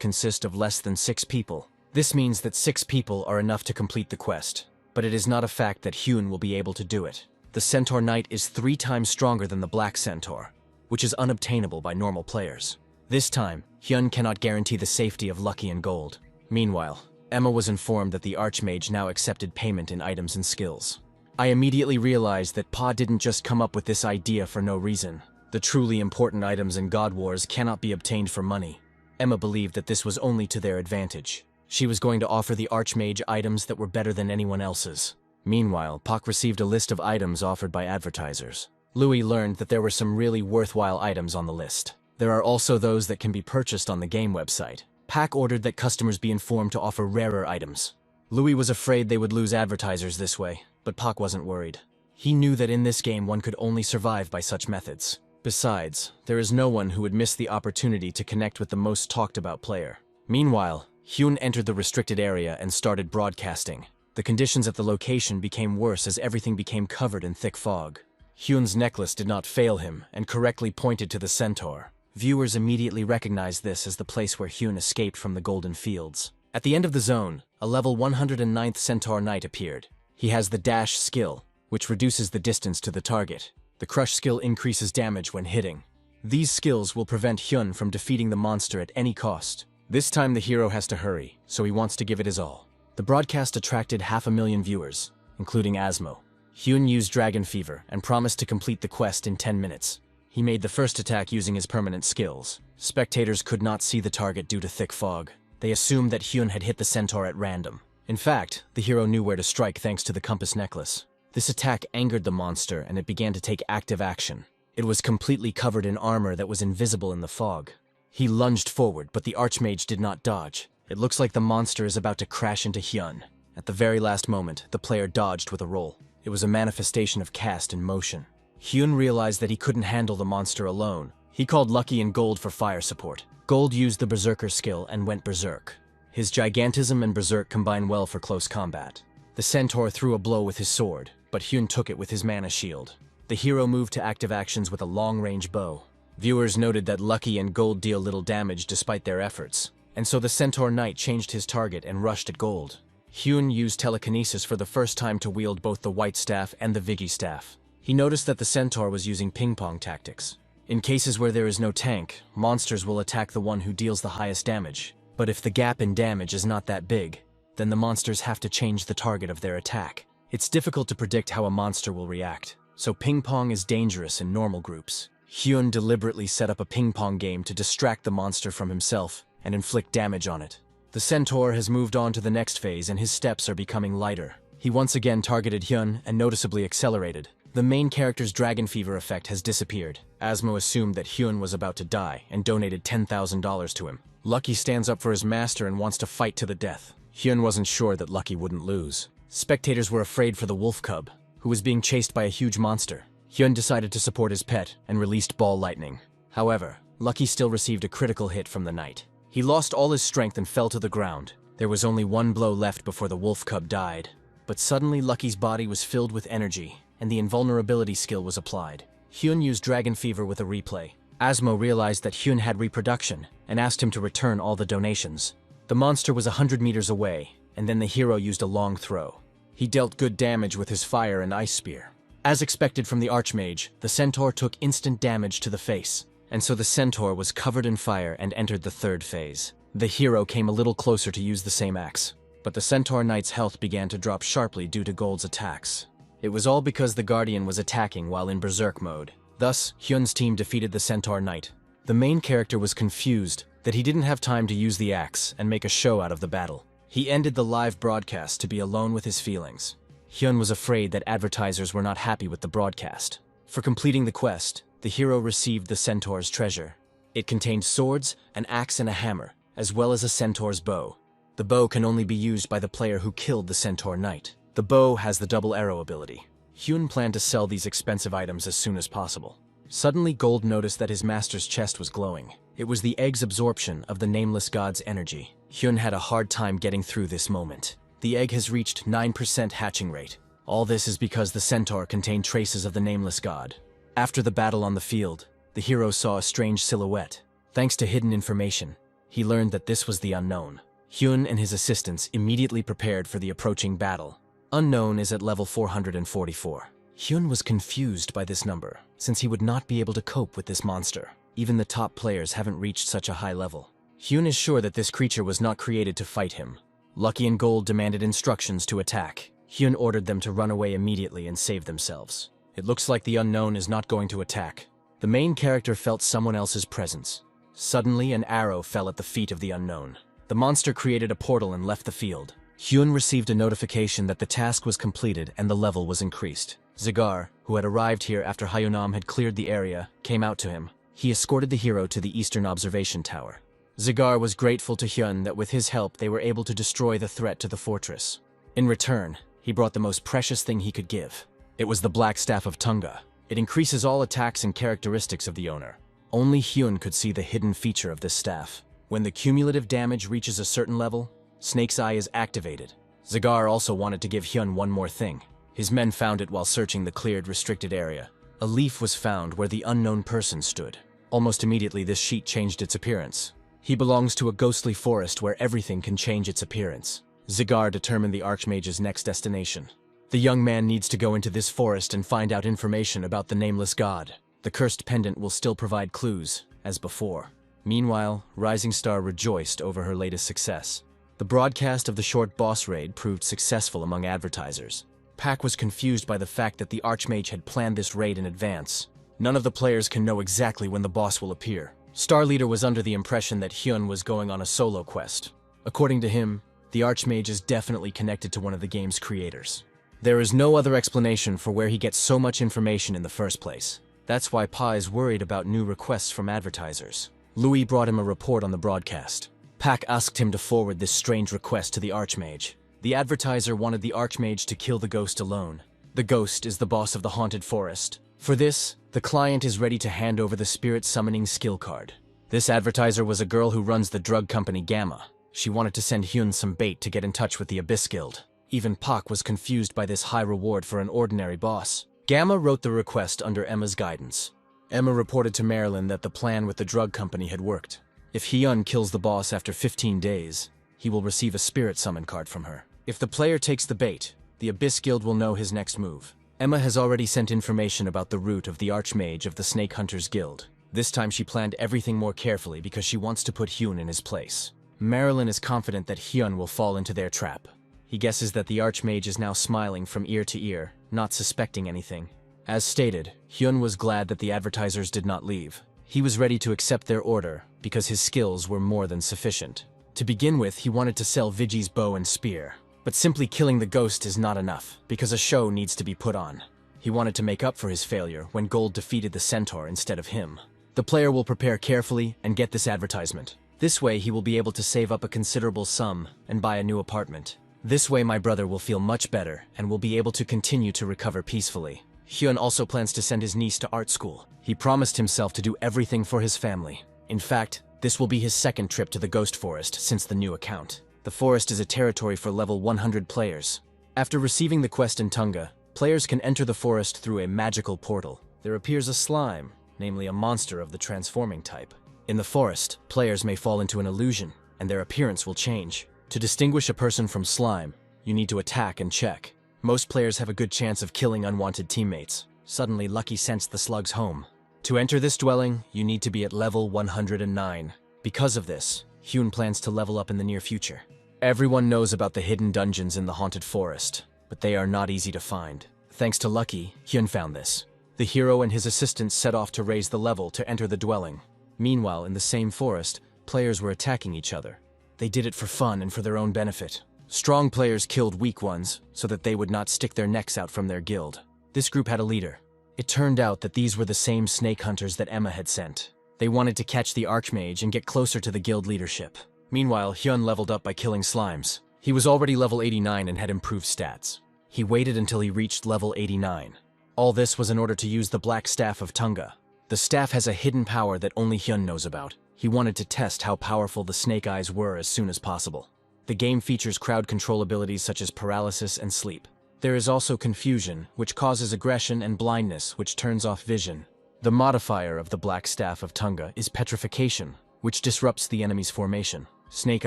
consist of less than 6 people. This means that 6 people are enough to complete the quest, but it is not a fact that Hyun will be able to do it. The Centaur Knight is 3 times stronger than the Black Centaur, which is unobtainable by normal players. This time, Hyun cannot guarantee the safety of Lucky and Gold. Meanwhile, Emma was informed that the Archmage now accepted payment in items and skills. I immediately realized that Pa didn't just come up with this idea for no reason. The truly important items in God Wars cannot be obtained for money. Emma believed that this was only to their advantage. She was going to offer the Archmage items that were better than anyone else's. Meanwhile, Pak received a list of items offered by advertisers. Louis learned that there were some really worthwhile items on the list. There are also those that can be purchased on the game website. Pak ordered that customers be informed to offer rarer items. Louis was afraid they would lose advertisers this way, but Pak wasn't worried. He knew that in this game one could only survive by such methods. Besides, there is no one who would miss the opportunity to connect with the most talked about player. Meanwhile, Hyun entered the restricted area and started broadcasting. The conditions at the location became worse as everything became covered in thick fog. Hyun's necklace did not fail him and correctly pointed to the centaur. Viewers immediately recognized this as the place where Hyun escaped from the Golden Fields. At the end of the zone, a level 109th Centaur Knight appeared. He has the Dash skill, which reduces the distance to the target. The Crush skill increases damage when hitting. These skills will prevent Hyun from defeating the monster at any cost. This time the hero has to hurry, so he wants to give it his all. The broadcast attracted 500,000 viewers, including Asmo. Hyun used Dragon Fever and promised to complete the quest in 10 minutes. He made the first attack using his permanent skills. Spectators could not see the target due to thick fog. They assumed that Hyun had hit the centaur at random. In fact, the hero knew where to strike thanks to the compass necklace. This attack angered the monster and it began to take active action. It was completely covered in armor that was invisible in the fog. He lunged forward, but the Archmage did not dodge. It looks like the monster is about to crash into Hyun. At the very last moment, the player dodged with a roll. It was a manifestation of caste in motion. Hyun realized that he couldn't handle the monster alone. He called Lucky and Gold for fire support. Gold used the Berserker skill and went berserk. His gigantism and berserk combine well for close combat. The centaur threw a blow with his sword, but Hyun took it with his mana shield. The hero moved to active actions with a long-range bow. Viewers noted that Lucky and Gold deal little damage despite their efforts, and so the Centaur Knight changed his target and rushed at Gold. Hyun used telekinesis for the first time to wield both the White Staff and the Vigi Staff. He noticed that the centaur was using ping-pong tactics. In cases where there is no tank, monsters will attack the one who deals the highest damage. But if the gap in damage is not that big, then the monsters have to change the target of their attack. It's difficult to predict how a monster will react, so ping-pong is dangerous in normal groups. Hyun deliberately set up a ping-pong game to distract the monster from himself and inflict damage on it. The centaur has moved on to the next phase and his steps are becoming lighter. He once again targeted Hyun and noticeably accelerated. The main character's dragon fever effect has disappeared. Asmo assumed that Hyun was about to die and donated $10,000 to him. Lucky stands up for his master and wants to fight to the death. Hyun wasn't sure that Lucky wouldn't lose. Spectators were afraid for the wolf cub, who was being chased by a huge monster. Hyun decided to support his pet and released ball lightning. However, Lucky still received a critical hit from the knight. He lost all his strength and fell to the ground. There was only one blow left before the wolf cub died. But suddenly Lucky's body was filled with energy, and the invulnerability skill was applied. Hyun used Dragon Fever with a replay. Asmo realized that Hyun had reproduction and asked him to return all the donations. The monster was 100 meters away, and then the hero used a long throw. He dealt good damage with his fire and ice spear. As expected from the Archmage, the centaur took instant damage to the face, and so the centaur was covered in fire and entered the third phase. The hero came a little closer to use the same axe, but the centaur knight's health began to drop sharply due to Gold's attacks. It was all because the Guardian was attacking while in berserk mode. Thus, Hyun's team defeated the centaur knight. The main character was confused that he didn't have time to use the axe and make a show out of the battle. He ended the live broadcast to be alone with his feelings. Hyun was afraid that advertisers were not happy with the broadcast. For completing the quest, the hero received the centaur's treasure. It contained swords, an axe and a hammer, as well as a centaur's bow. The bow can only be used by the player who killed the centaur knight. The bow has the double arrow ability. Hyun planned to sell these expensive items as soon as possible. Suddenly, Gold noticed that his master's chest was glowing. It was the egg's absorption of the nameless god's energy. Hyun had a hard time getting through this moment. The egg has reached 9% hatching rate. All this is because the centaur contained traces of the nameless god. After the battle on the field, the hero saw a strange silhouette. Thanks to hidden information, he learned that this was the unknown. Hyun and his assistants immediately prepared for the approaching battle. Unknown is at level 444. Hyun was confused by this number, since he would not be able to cope with this monster. Even the top players haven't reached such a high level. Hyun is sure that this creature was not created to fight him. Lucky and Gold demanded instructions to attack. Hyun ordered them to run away immediately and save themselves. It looks like the unknown is not going to attack. The main character felt someone else's presence. Suddenly, an arrow fell at the feet of the unknown. The monster created a portal and left the field. Hyun received a notification that the task was completed and the level was increased. Zigar, who had arrived here after Hyunam had cleared the area, came out to him. He escorted the hero to the Eastern Observation Tower. Zigar was grateful to Hyun that with his help they were able to destroy the threat to the fortress. In return, he brought the most precious thing he could give. It was the Black Staff of Tunga. It increases all attacks and characteristics of the owner. Only Hyun could see the hidden feature of this staff. When the cumulative damage reaches a certain level, Snake's Eye is activated. Zigar also wanted to give Hyun one more thing. His men found it while searching the cleared, restricted area. A leaf was found where the unknown person stood. Almost immediately, this sheet changed its appearance. He belongs to a ghostly forest where everything can change its appearance. Zigar determined the Archmage's next destination. The young man needs to go into this forest and find out information about the nameless god. The cursed pendant will still provide clues, as before. Meanwhile, Rising Star rejoiced over her latest success. The broadcast of the short boss raid proved successful among advertisers. Pac was confused by the fact that the Archmage had planned this raid in advance. None of the players can know exactly when the boss will appear. Star Leader was under the impression that Hyun was going on a solo quest. According to him, the Archmage is definitely connected to one of the game's creators. There is no other explanation for where he gets so much information in the first place. That's why Pa is worried about new requests from advertisers. Louis brought him a report on the broadcast. Pak asked him to forward this strange request to the Archmage. The advertiser wanted the Archmage to kill the ghost alone. The ghost is the boss of the haunted forest. For this, the client is ready to hand over the spirit summoning skill card. This advertiser was a girl who runs the drug company Gamma. She wanted to send Hyun some bait to get in touch with the Abyss Guild. Even Pak was confused by this high reward for an ordinary boss. Gamma wrote the request under Emma's guidance. Emma reported to Marilyn that the plan with the drug company had worked. If Hyun kills the boss after 15 days, he will receive a spirit summon card from her. If the player takes the bait, the Abyss Guild will know his next move. Emma has already sent information about the route of the Archmage of the Snake Hunters Guild. This time she planned everything more carefully because she wants to put Hyun in his place. Marilyn is confident that Hyun will fall into their trap. He guesses that the Archmage is now smiling from ear to ear, not suspecting anything. As stated, Hyun was glad that the advertisers did not leave. He was ready to accept their order because his skills were more than sufficient. To begin with, he wanted to sell Vigi's bow and spear. But simply killing the ghost is not enough, because a show needs to be put on. He wanted to make up for his failure when Gold defeated the centaur instead of him. The player will prepare carefully and get this advertisement. This way he will be able to save up a considerable sum and buy a new apartment. This way my brother will feel much better and will be able to continue to recover peacefully. Hyun also plans to send his niece to art school. He promised himself to do everything for his family. In fact, this will be his second trip to the Ghost Forest since the new account. The forest is a territory for level 100 players. After receiving the quest in Tunga, players can enter the forest through a magical portal. There appears a slime, namely a monster of the transforming type. In the forest, players may fall into an illusion, and their appearance will change. To distinguish a person from slime, you need to attack and check. Most players have a good chance of killing unwanted teammates. Suddenly, Lucky sensed the slug's home. To enter this dwelling, you need to be at level 109. Because of this, Hyun plans to level up in the near future. Everyone knows about the hidden dungeons in the haunted forest, but they are not easy to find. Thanks to Lucky, Hyun found this. The hero and his assistants set off to raise the level to enter the dwelling. Meanwhile, in the same forest, players were attacking each other. They did it for fun and for their own benefit. Strong players killed weak ones so that they would not stick their necks out from their guild. This group had a leader. It turned out that these were the same snake hunters that Emma had sent. They wanted to catch the Archmage and get closer to the guild leadership. Meanwhile, Hyun leveled up by killing slimes. He was already level 89 and had improved stats. He waited until he reached level 89. All this was in order to use the Black Staff of Tunga. The staff has a hidden power that only Hyun knows about. He wanted to test how powerful the Snake Eyes were as soon as possible. The game features crowd control abilities such as paralysis and sleep. There is also confusion, which causes aggression, and blindness, which turns off vision. The modifier of the Black Staff of Tunga is petrification, which disrupts the enemy's formation. Snake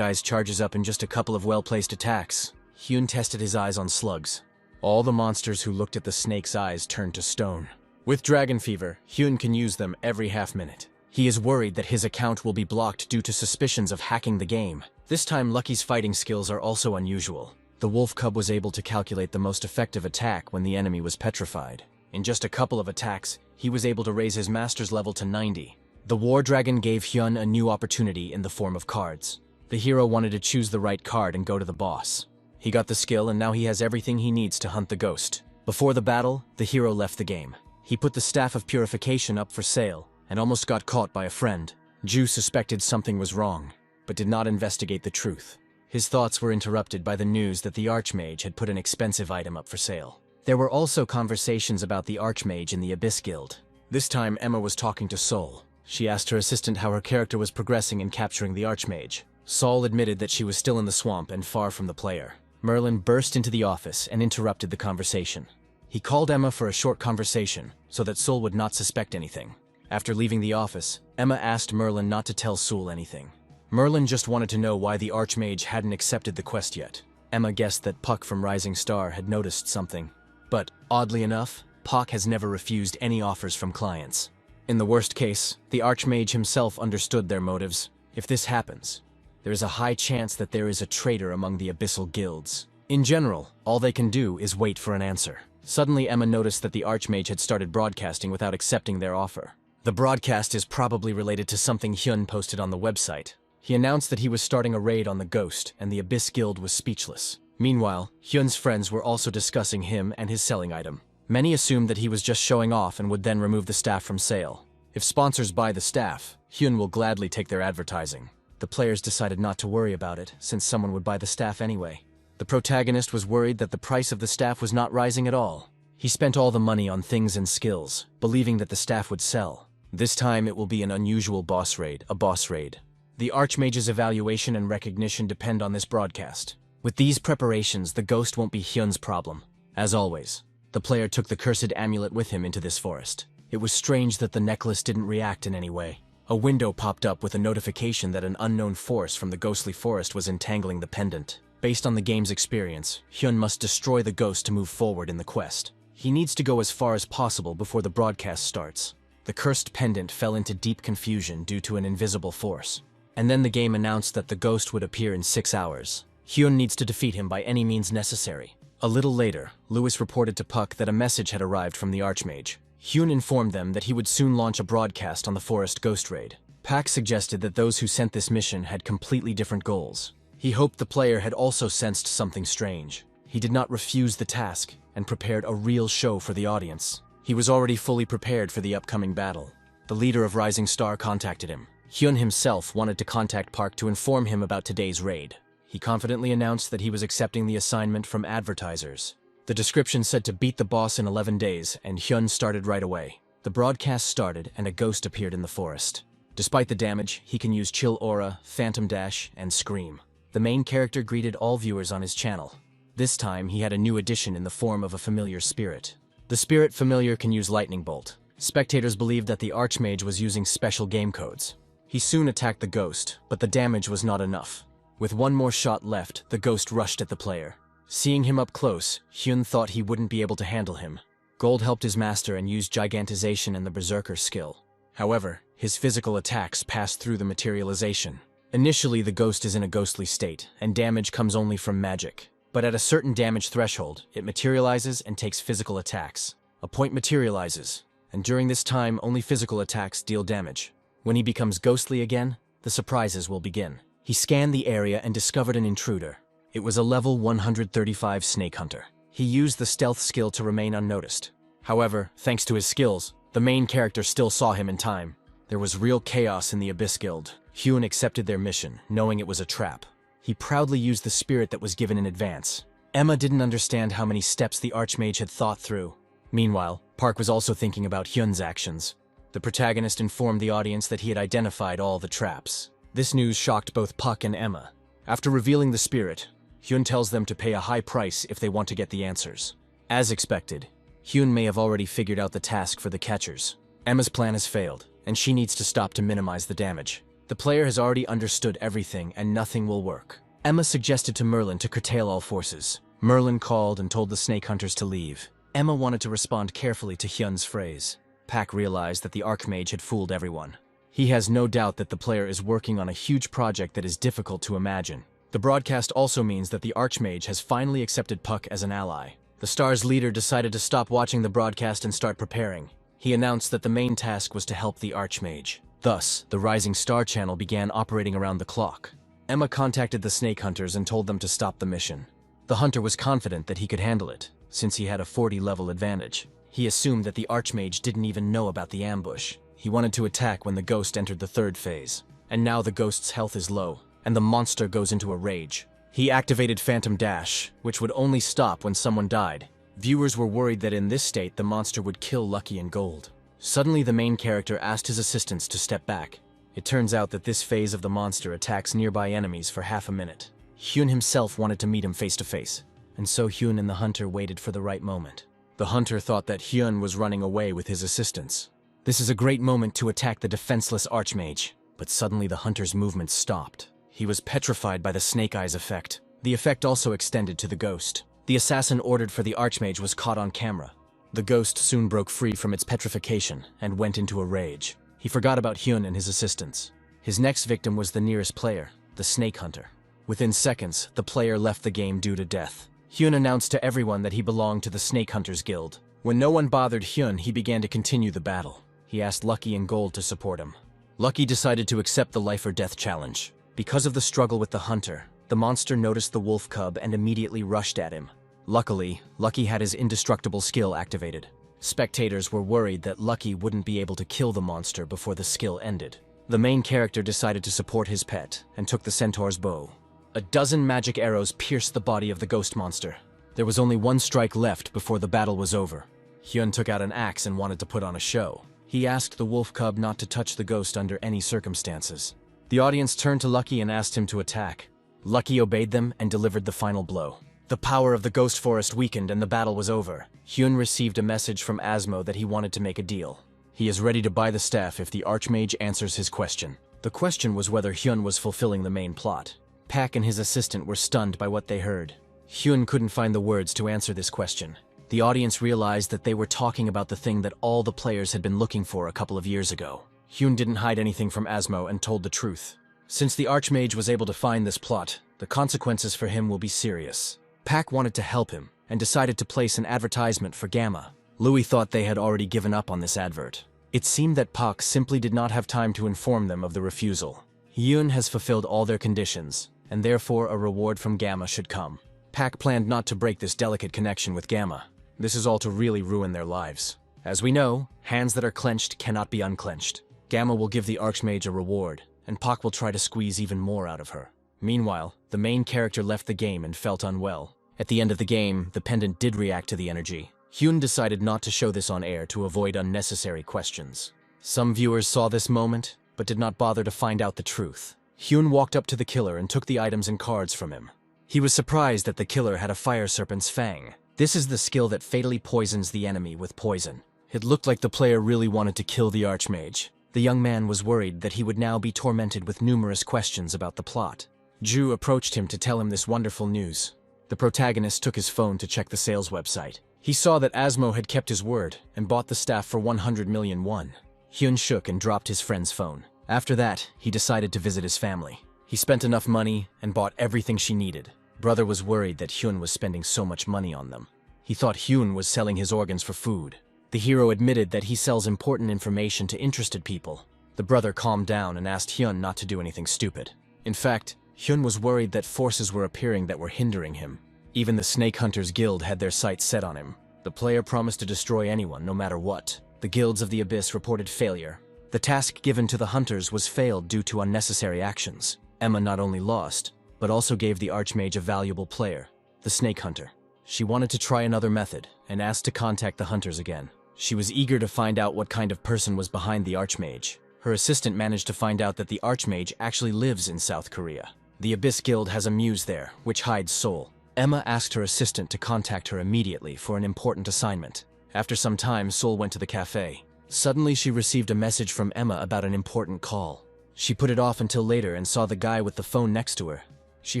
Eyes charges up in just a couple of well-placed attacks. Hyun tested his eyes on slugs. All the monsters who looked at the snake's eyes turned to stone. With Dragon Fever, Hyun can use them every half-minute. He is worried that his account will be blocked due to suspicions of hacking the game. This time, Lucky's fighting skills are also unusual. The wolf cub was able to calculate the most effective attack when the enemy was petrified. In just a couple of attacks, he was able to raise his master's level to 90. The War Dragon gave Hyun a new opportunity in the form of cards. The hero wanted to choose the right card and go to the boss. He got the skill and now he has everything he needs to hunt the ghost. Before the battle, the hero left the game. He put the Staff of Purification up for sale and almost got caught by a friend. Ju suspected something was wrong, but did not investigate the truth. His thoughts were interrupted by the news that the Archmage had put an expensive item up for sale. There were also conversations about the Archmage in the Abyss Guild. This time, Emma was talking to Sol. She asked her assistant how her character was progressing in capturing the Archmage. Sol admitted that she was still in the swamp and far from the player. Merlin burst into the office and interrupted the conversation. He called Emma for a short conversation so that Sol would not suspect anything. After leaving the office, Emma asked Merlin not to tell Sol anything. Merlin just wanted to know why the Archmage hadn't accepted the quest yet. Emma guessed that Puck from Rising Star had noticed something. But, oddly enough, Puck has never refused any offers from clients. In the worst case, the Archmage himself understood their motives. If this happens, there is a high chance that there is a traitor among the abyssal guilds. In general, all they can do is wait for an answer. Suddenly Emma noticed that the Archmage had started broadcasting without accepting their offer. The broadcast is probably related to something Hyun posted on the website. He announced that he was starting a raid on the Ghost, and the Abyss Guild was speechless. Meanwhile, Hyun's friends were also discussing him and his selling item. Many assumed that he was just showing off and would then remove the staff from sale. If sponsors buy the staff, Hyun will gladly take their advertising. The players decided not to worry about it, since someone would buy the staff anyway. The protagonist was worried that the price of the staff was not rising at all. He spent all the money on things and skills, believing that the staff would sell. This time it will be an unusual boss raid, a boss raid. The Archmage's evaluation and recognition depend on this broadcast. With these preparations, the Ghost won't be Hyun's problem. As always, the player took the cursed amulet with him into this forest. It was strange that the necklace didn't react in any way. A window popped up with a notification that an unknown force from the ghostly forest was entangling the pendant. Based on the game's experience, Hyun must destroy the Ghost to move forward in the quest. He needs to go as far as possible before the broadcast starts. The cursed pendant fell into deep confusion due to an invisible force. And then the game announced that the Ghost would appear in 6 hours. Hyun needs to defeat him by any means necessary. A little later, Lewis reported to Puck that a message had arrived from the Archmage. Hyun informed them that he would soon launch a broadcast on the forest ghost raid. Pak suggested that those who sent this mission had completely different goals. He hoped the player had also sensed something strange. He did not refuse the task and prepared a real show for the audience. He was already fully prepared for the upcoming battle. The leader of Rising Star contacted him. Hyun himself wanted to contact Park to inform him about today's raid. He confidently announced that he was accepting the assignment from advertisers. The description said to beat the boss in 11 days, and Hyun started right away. The broadcast started, and a ghost appeared in the forest. Despite the damage, he can use Chill Aura, Phantom Dash, and Scream. The main character greeted all viewers on his channel. This time, he had a new addition in the form of a familiar spirit. The spirit familiar can use Lightning Bolt. Spectators believed that the Archmage was using special game codes. He soon attacked the ghost, but the damage was not enough. With one more shot left, the ghost rushed at the player. Seeing him up close, Hyun thought he wouldn't be able to handle him. Gold helped his master and used Gigantization and the Berserker skill. However, his physical attacks passed through the materialization. Initially, the ghost is in a ghostly state, and damage comes only from magic. But at a certain damage threshold, it materializes and takes physical attacks. A point materializes, and during this time, only physical attacks deal damage. When he becomes ghostly again, the surprises will begin. He scanned the area and discovered an intruder. It was a level 135 snake hunter. He used the stealth skill to remain unnoticed. However, thanks to his skills, the main character still saw him in time. There was real chaos in the Abyss Guild. Hyun accepted their mission, knowing it was a trap. He proudly used the spirit that was given in advance. Emma didn't understand how many steps the Archmage had thought through. Meanwhile, Park was also thinking about Hyun's actions. The protagonist informed the audience that he had identified all the traps. This news shocked both Puck and Emma. After revealing the spirit, Hyun tells them to pay a high price if they want to get the answers. As expected, Hyun may have already figured out the task for the catchers. Emma's plan has failed, and she needs to stop to minimize the damage. The player has already understood everything, and nothing will work. Emma suggested to Merlin to curtail all forces. Merlin called and told the snake hunters to leave. Emma wanted to respond carefully to Hyun's phrase. Pak realized that the Archmage had fooled everyone. He has no doubt that the player is working on a huge project that is difficult to imagine. The broadcast also means that the Archmage has finally accepted Puck as an ally. The Star's leader decided to stop watching the broadcast and start preparing. He announced that the main task was to help the Archmage. Thus, the Rising Star channel began operating around the clock. Emma contacted the snake hunters and told them to stop the mission. The hunter was confident that he could handle it, since he had a 40-level advantage. He assumed that the Archmage didn't even know about the ambush. He wanted to attack when the ghost entered the third phase. And now the ghost's health is low, and the monster goes into a rage. He activated Phantom Dash, which would only stop when someone died. Viewers were worried that in this state the monster would kill Lucky and Gold. Suddenly the main character asked his assistants to step back. It turns out that this phase of the monster attacks nearby enemies for half a minute. Hyun himself wanted to meet him face to face, and so Hyun and the hunter waited for the right moment. The hunter thought that Hyun was running away with his assistants. This is a great moment to attack the defenseless Archmage, but suddenly the hunter's movement stopped. He was petrified by the Snake Eyes effect. The effect also extended to the ghost. The assassin ordered for the Archmage was caught on camera. The ghost soon broke free from its petrification and went into a rage. He forgot about Hyun and his assistants. His next victim was the nearest player, the Snake Hunter. Within seconds, the player left the game due to death. Hyun announced to everyone that he belonged to the Snake Hunters Guild. When no one bothered Hyun, he began to continue the battle. He asked Lucky and Gold to support him. Lucky decided to accept the life or death challenge. Because of the struggle with the hunter, the monster noticed the wolf cub and immediately rushed at him. Luckily, Lucky had his indestructible skill activated. Spectators were worried that Lucky wouldn't be able to kill the monster before the skill ended. The main character decided to support his pet and took the centaur's bow. A dozen magic arrows pierced the body of the ghost monster. There was only one strike left before the battle was over. Hyun took out an axe and wanted to put on a show. He asked the wolf cub not to touch the ghost under any circumstances. The audience turned to Lucky and asked him to attack. Lucky obeyed them and delivered the final blow. The power of the ghost forest weakened and the battle was over. Hyun received a message from Asmo that he wanted to make a deal. He is ready to buy the staff if the Archmage answers his question. The question was whether Hyun was fulfilling the main plot. Pak and his assistant were stunned by what they heard. Hyun couldn't find the words to answer this question. The audience realized that they were talking about the thing that all the players had been looking for a couple of years ago. Hyun didn't hide anything from Asmo and told the truth. Since the Archmage was able to find this plot, the consequences for him will be serious. Pak wanted to help him and decided to place an advertisement for Gamma. Louis thought they had already given up on this advert. It seemed that Pak simply did not have time to inform them of the refusal. Hyun has fulfilled all their conditions, and therefore a reward from Gamma should come. Pak planned not to break this delicate connection with Gamma. This is all to really ruin their lives. As we know, hands that are clenched cannot be unclenched. Gamma will give the Archmage a reward, and Pak will try to squeeze even more out of her. Meanwhile, the main character left the game and felt unwell. At the end of the game, the pendant did react to the energy. Hyun decided not to show this on air to avoid unnecessary questions. Some viewers saw this moment, but did not bother to find out the truth. Hyun walked up to the killer and took the items and cards from him. He was surprised that the killer had a fire serpent's fang. This is the skill that fatally poisons the enemy with poison. It looked like the player really wanted to kill the Archmage. The young man was worried that he would now be tormented with numerous questions about the plot. Ju approached him to tell him this wonderful news. The protagonist took his phone to check the sales website. He saw that Asmo had kept his word and bought the staff for 100 million won. Hyun shook and dropped his friend's phone. After that, he decided to visit his family. He spent enough money and bought everything she needed. Brother was worried that Hyun was spending so much money on them. He thought Hyun was selling his organs for food. The hero admitted that he sells important information to interested people. The brother calmed down and asked Hyun not to do anything stupid. In fact, Hyun was worried that forces were appearing that were hindering him. Even the Snake Hunters Guild had their sights set on him. The player promised to destroy anyone, no matter what. The guilds of the Abyss reported failure. The task given to the hunters was failed due to unnecessary actions. Emma not only lost, but also gave the Archmage a valuable player, the Snake Hunter. She wanted to try another method and asked to contact the hunters again. She was eager to find out what kind of person was behind the Archmage. Her assistant managed to find out that the Archmage actually lives in South Korea. The Abyss Guild has a muse there, which hides Seoul. Emma asked her assistant to contact her immediately for an important assignment. After some time, Seoul went to the cafe. Suddenly, she received a message from Emma about an important call. She put it off until later and saw the guy with the phone next to her. She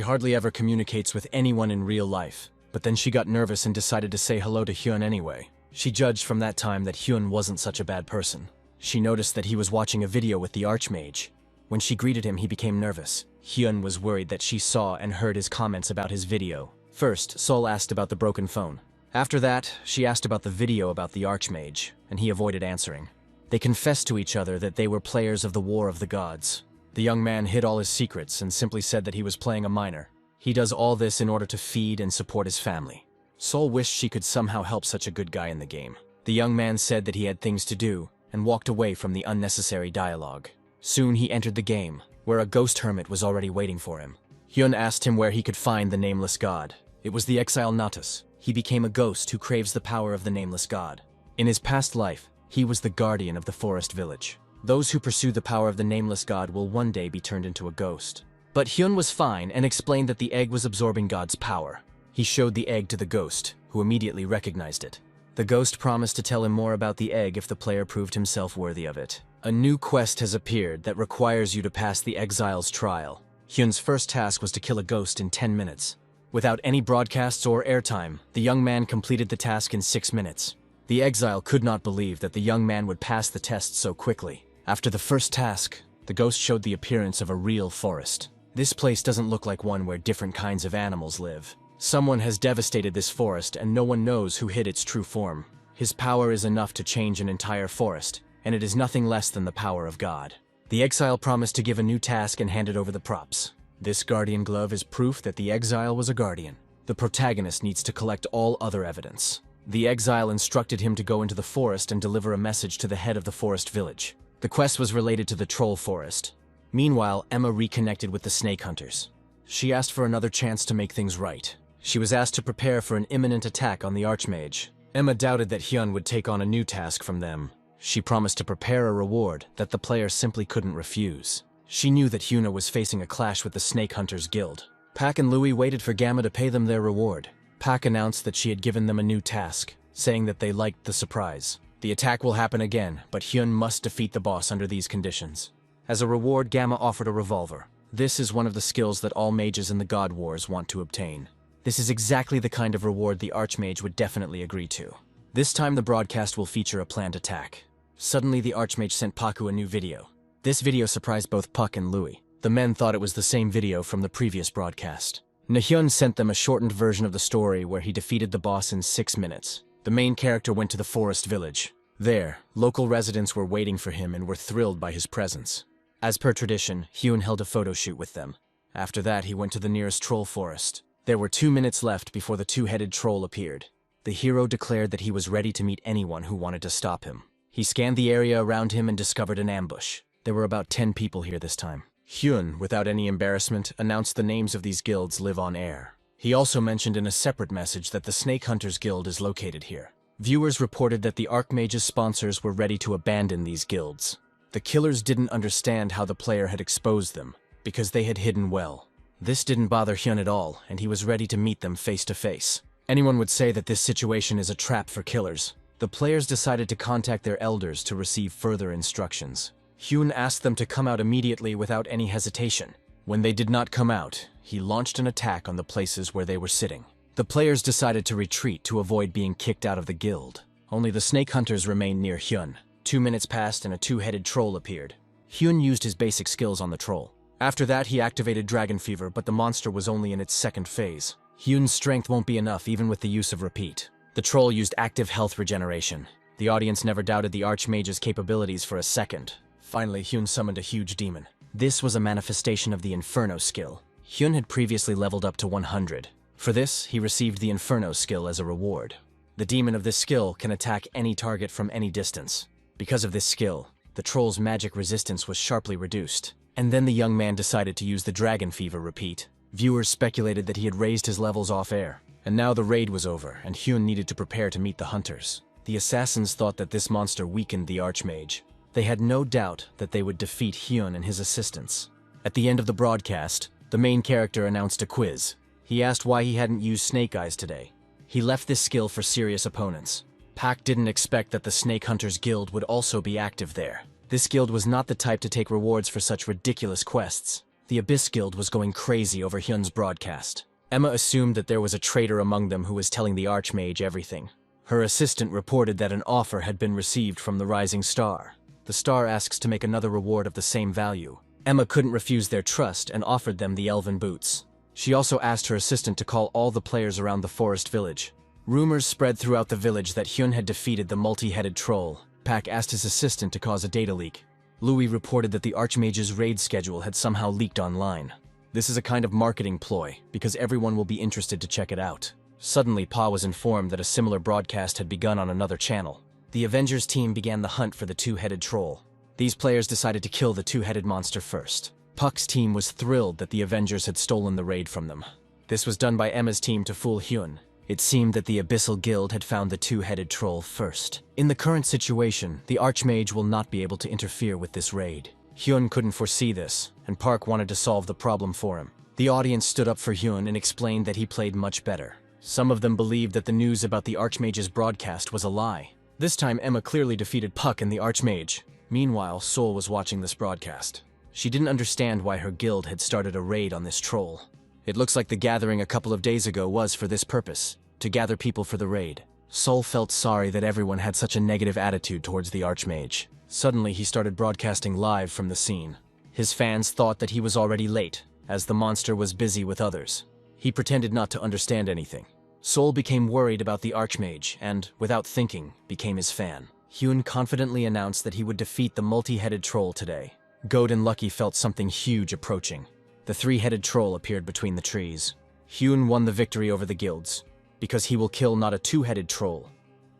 hardly ever communicates with anyone in real life, but then she got nervous and decided to say hello to Hyun anyway. She judged from that time that Hyun wasn't such a bad person. She noticed that he was watching a video with the Archmage. When she greeted him, he became nervous. Hyun was worried that she saw and heard his comments about his video. First, Seoul asked about the broken phone. After that, she asked about the video about the Archmage, and he avoided answering. They confessed to each other that they were players of the War of the Gods. The young man hid all his secrets and simply said that he was playing a minor. He does all this in order to feed and support his family. Seoul wished she could somehow help such a good guy in the game. The young man said that he had things to do and walked away from the unnecessary dialogue. Soon he entered the game, where a ghost hermit was already waiting for him. Hyun asked him where he could find the nameless god. It was the exile Natus. He became a ghost who craves the power of the nameless god. In his past life, he was the guardian of the forest village. Those who pursue the power of the nameless god will one day be turned into a ghost. But Hyun was fine and explained that the egg was absorbing God's power. He showed the egg to the ghost, who immediately recognized it. The ghost promised to tell him more about the egg if the player proved himself worthy of it. A new quest has appeared that requires you to pass the exile's trial. Hyun's first task was to kill a ghost in 10 minutes. Without any broadcasts or airtime, the young man completed the task in 6 minutes. The exile could not believe that the young man would pass the test so quickly. After the first task, the ghost showed the appearance of a real forest. This place doesn't look like one where different kinds of animals live. Someone has devastated this forest and no one knows who hid its true form. His power is enough to change an entire forest, and it is nothing less than the power of God. The exile promised to give a new task and handed over the props. This guardian glove is proof that the exile was a guardian. The protagonist needs to collect all other evidence. The exile instructed him to go into the forest and deliver a message to the head of the forest village. The quest was related to the troll forest. Meanwhile, Emma reconnected with the snake hunters. She asked for another chance to make things right. She was asked to prepare for an imminent attack on the Archmage. Emma doubted that Hyun would take on a new task from them. She promised to prepare a reward that the player simply couldn't refuse. She knew that Hyuna was facing a clash with the Snake Hunters Guild. Pak and Louis waited for Gamma to pay them their reward. Pak announced that she had given them a new task, saying that they liked the surprise. The attack will happen again, but Hyun must defeat the boss under these conditions. As a reward, Gamma offered a revolver. This is one of the skills that all mages in the God Wars want to obtain. This is exactly the kind of reward the Archmage would definitely agree to. This time the broadcast will feature a planned attack. Suddenly the Archmage sent Paku a new video. This video surprised both Puck and Louis. The men thought it was the same video from the previous broadcast. Nahyun sent them a shortened version of the story where he defeated the boss in 6 minutes. The main character went to the forest village. There, local residents were waiting for him and were thrilled by his presence. As per tradition, Hyun held a photo shoot with them. After that, he went to the nearest troll forest. There were 2 minutes left before the two-headed troll appeared. The hero declared that he was ready to meet anyone who wanted to stop him. He scanned the area around him and discovered an ambush. There were about 10 people here this time. Hyun, without any embarrassment, announced the names of these guilds live on air. He also mentioned in a separate message that the Snake Hunters Guild is located here. Viewers reported that the Archmage's sponsors were ready to abandon these guilds. The killers didn't understand how the player had exposed them, because they had hidden well. This didn't bother Hyun at all, and he was ready to meet them face to face. Anyone would say that this situation is a trap for killers. The players decided to contact their elders to receive further instructions. Hyun asked them to come out immediately without any hesitation. When they did not come out, he launched an attack on the places where they were sitting. The players decided to retreat to avoid being kicked out of the guild. Only the snake hunters remained near Hyun. 2 minutes passed and a two-headed troll appeared. Hyun used his basic skills on the troll. After that, he activated Dragon Fever, but the monster was only in its second phase. Hyun's strength won't be enough even with the use of repeat. The troll used active health regeneration. The audience never doubted the Archmage's capabilities for a second. Finally, Hyun summoned a huge demon. This was a manifestation of the Inferno skill. Hyun had previously leveled up to 100. For this, he received the Inferno skill as a reward. The demon of this skill can attack any target from any distance. Because of this skill, the troll's magic resistance was sharply reduced. And then the young man decided to use the Dragon Fever repeat. Viewers speculated that he had raised his levels off-air. And now the raid was over, and Hyun needed to prepare to meet the hunters. The assassins thought that this monster weakened the Archmage. They had no doubt that they would defeat Hyun and his assistants. At the end of the broadcast, the main character announced a quiz. He asked why he hadn't used Snake Eyes today. He left this skill for serious opponents. Pak didn't expect that the Snake Hunters Guild would also be active there. This guild was not the type to take rewards for such ridiculous quests. The Abyss Guild was going crazy over Hyun's broadcast. Emma assumed that there was a traitor among them who was telling the Archmage everything. Her assistant reported that an offer had been received from the Rising Star. The star asks to make another reward of the same value. Emma couldn't refuse their trust and offered them the elven boots. She also asked her assistant to call all the players around the forest village. Rumors spread throughout the village that Hyun had defeated the multi-headed troll. Pak asked his assistant to cause a data leak. Louis reported that the Archmage's raid schedule had somehow leaked online. This is a kind of marketing ploy, because everyone will be interested to check it out. Suddenly, Pa was informed that a similar broadcast had begun on another channel. The Avengers team began the hunt for the two-headed troll. These players decided to kill the two-headed monster first. Puck's team was thrilled that the Avengers had stolen the raid from them. This was done by Emma's team to fool Hyun. It seemed that the Abyssal Guild had found the two-headed troll first. In the current situation, the Archmage will not be able to interfere with this raid. Hyun couldn't foresee this, and Park wanted to solve the problem for him. The audience stood up for Hyun and explained that he played much better. Some of them believed that the news about the Archmage's broadcast was a lie. This time, Emma clearly defeated Puck and the Archmage. Meanwhile, Sol was watching this broadcast. She didn't understand why her guild had started a raid on this troll. It looks like the gathering a couple of days ago was for this purpose, to gather people for the raid. Sol felt sorry that everyone had such a negative attitude towards the Archmage. Suddenly, he started broadcasting live from the scene. His fans thought that he was already late, as the monster was busy with others. He pretended not to understand anything. Sol became worried about the Archmage and, without thinking, became his fan. Hyun confidently announced that he would defeat the multi-headed troll today. Goad and Lucky felt something huge approaching. The three-headed troll appeared between the trees. Hyun won the victory over the guilds, because he will kill not a two-headed troll,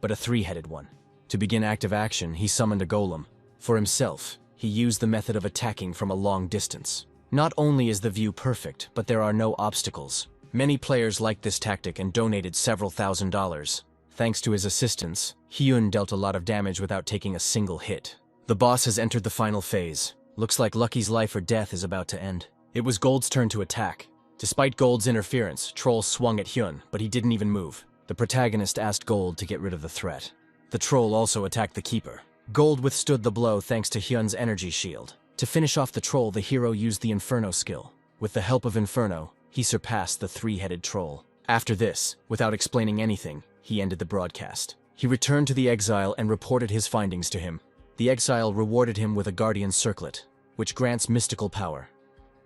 but a three-headed one. To begin active action, he summoned a golem. For himself, he used the method of attacking from a long distance. Not only is the view perfect, but there are no obstacles. Many players liked this tactic and donated several $1,000s. Thanks to his assistance, Hyun dealt a lot of damage without taking a single hit. The boss has entered the final phase. Looks like Lucky's life or death is about to end. It was Gold's turn to attack. Despite Gold's interference, Troll swung at Hyun, but he didn't even move. The protagonist asked Gold to get rid of the threat. The troll also attacked the keeper. Gold withstood the blow thanks to Hyun's energy shield. To finish off the troll, the hero used the Inferno skill. With the help of Inferno, he surpassed the three-headed troll. After this, without explaining anything, he ended the broadcast. He returned to the exile and reported his findings to him. The exile rewarded him with a Guardian Circlet, which grants mystical power.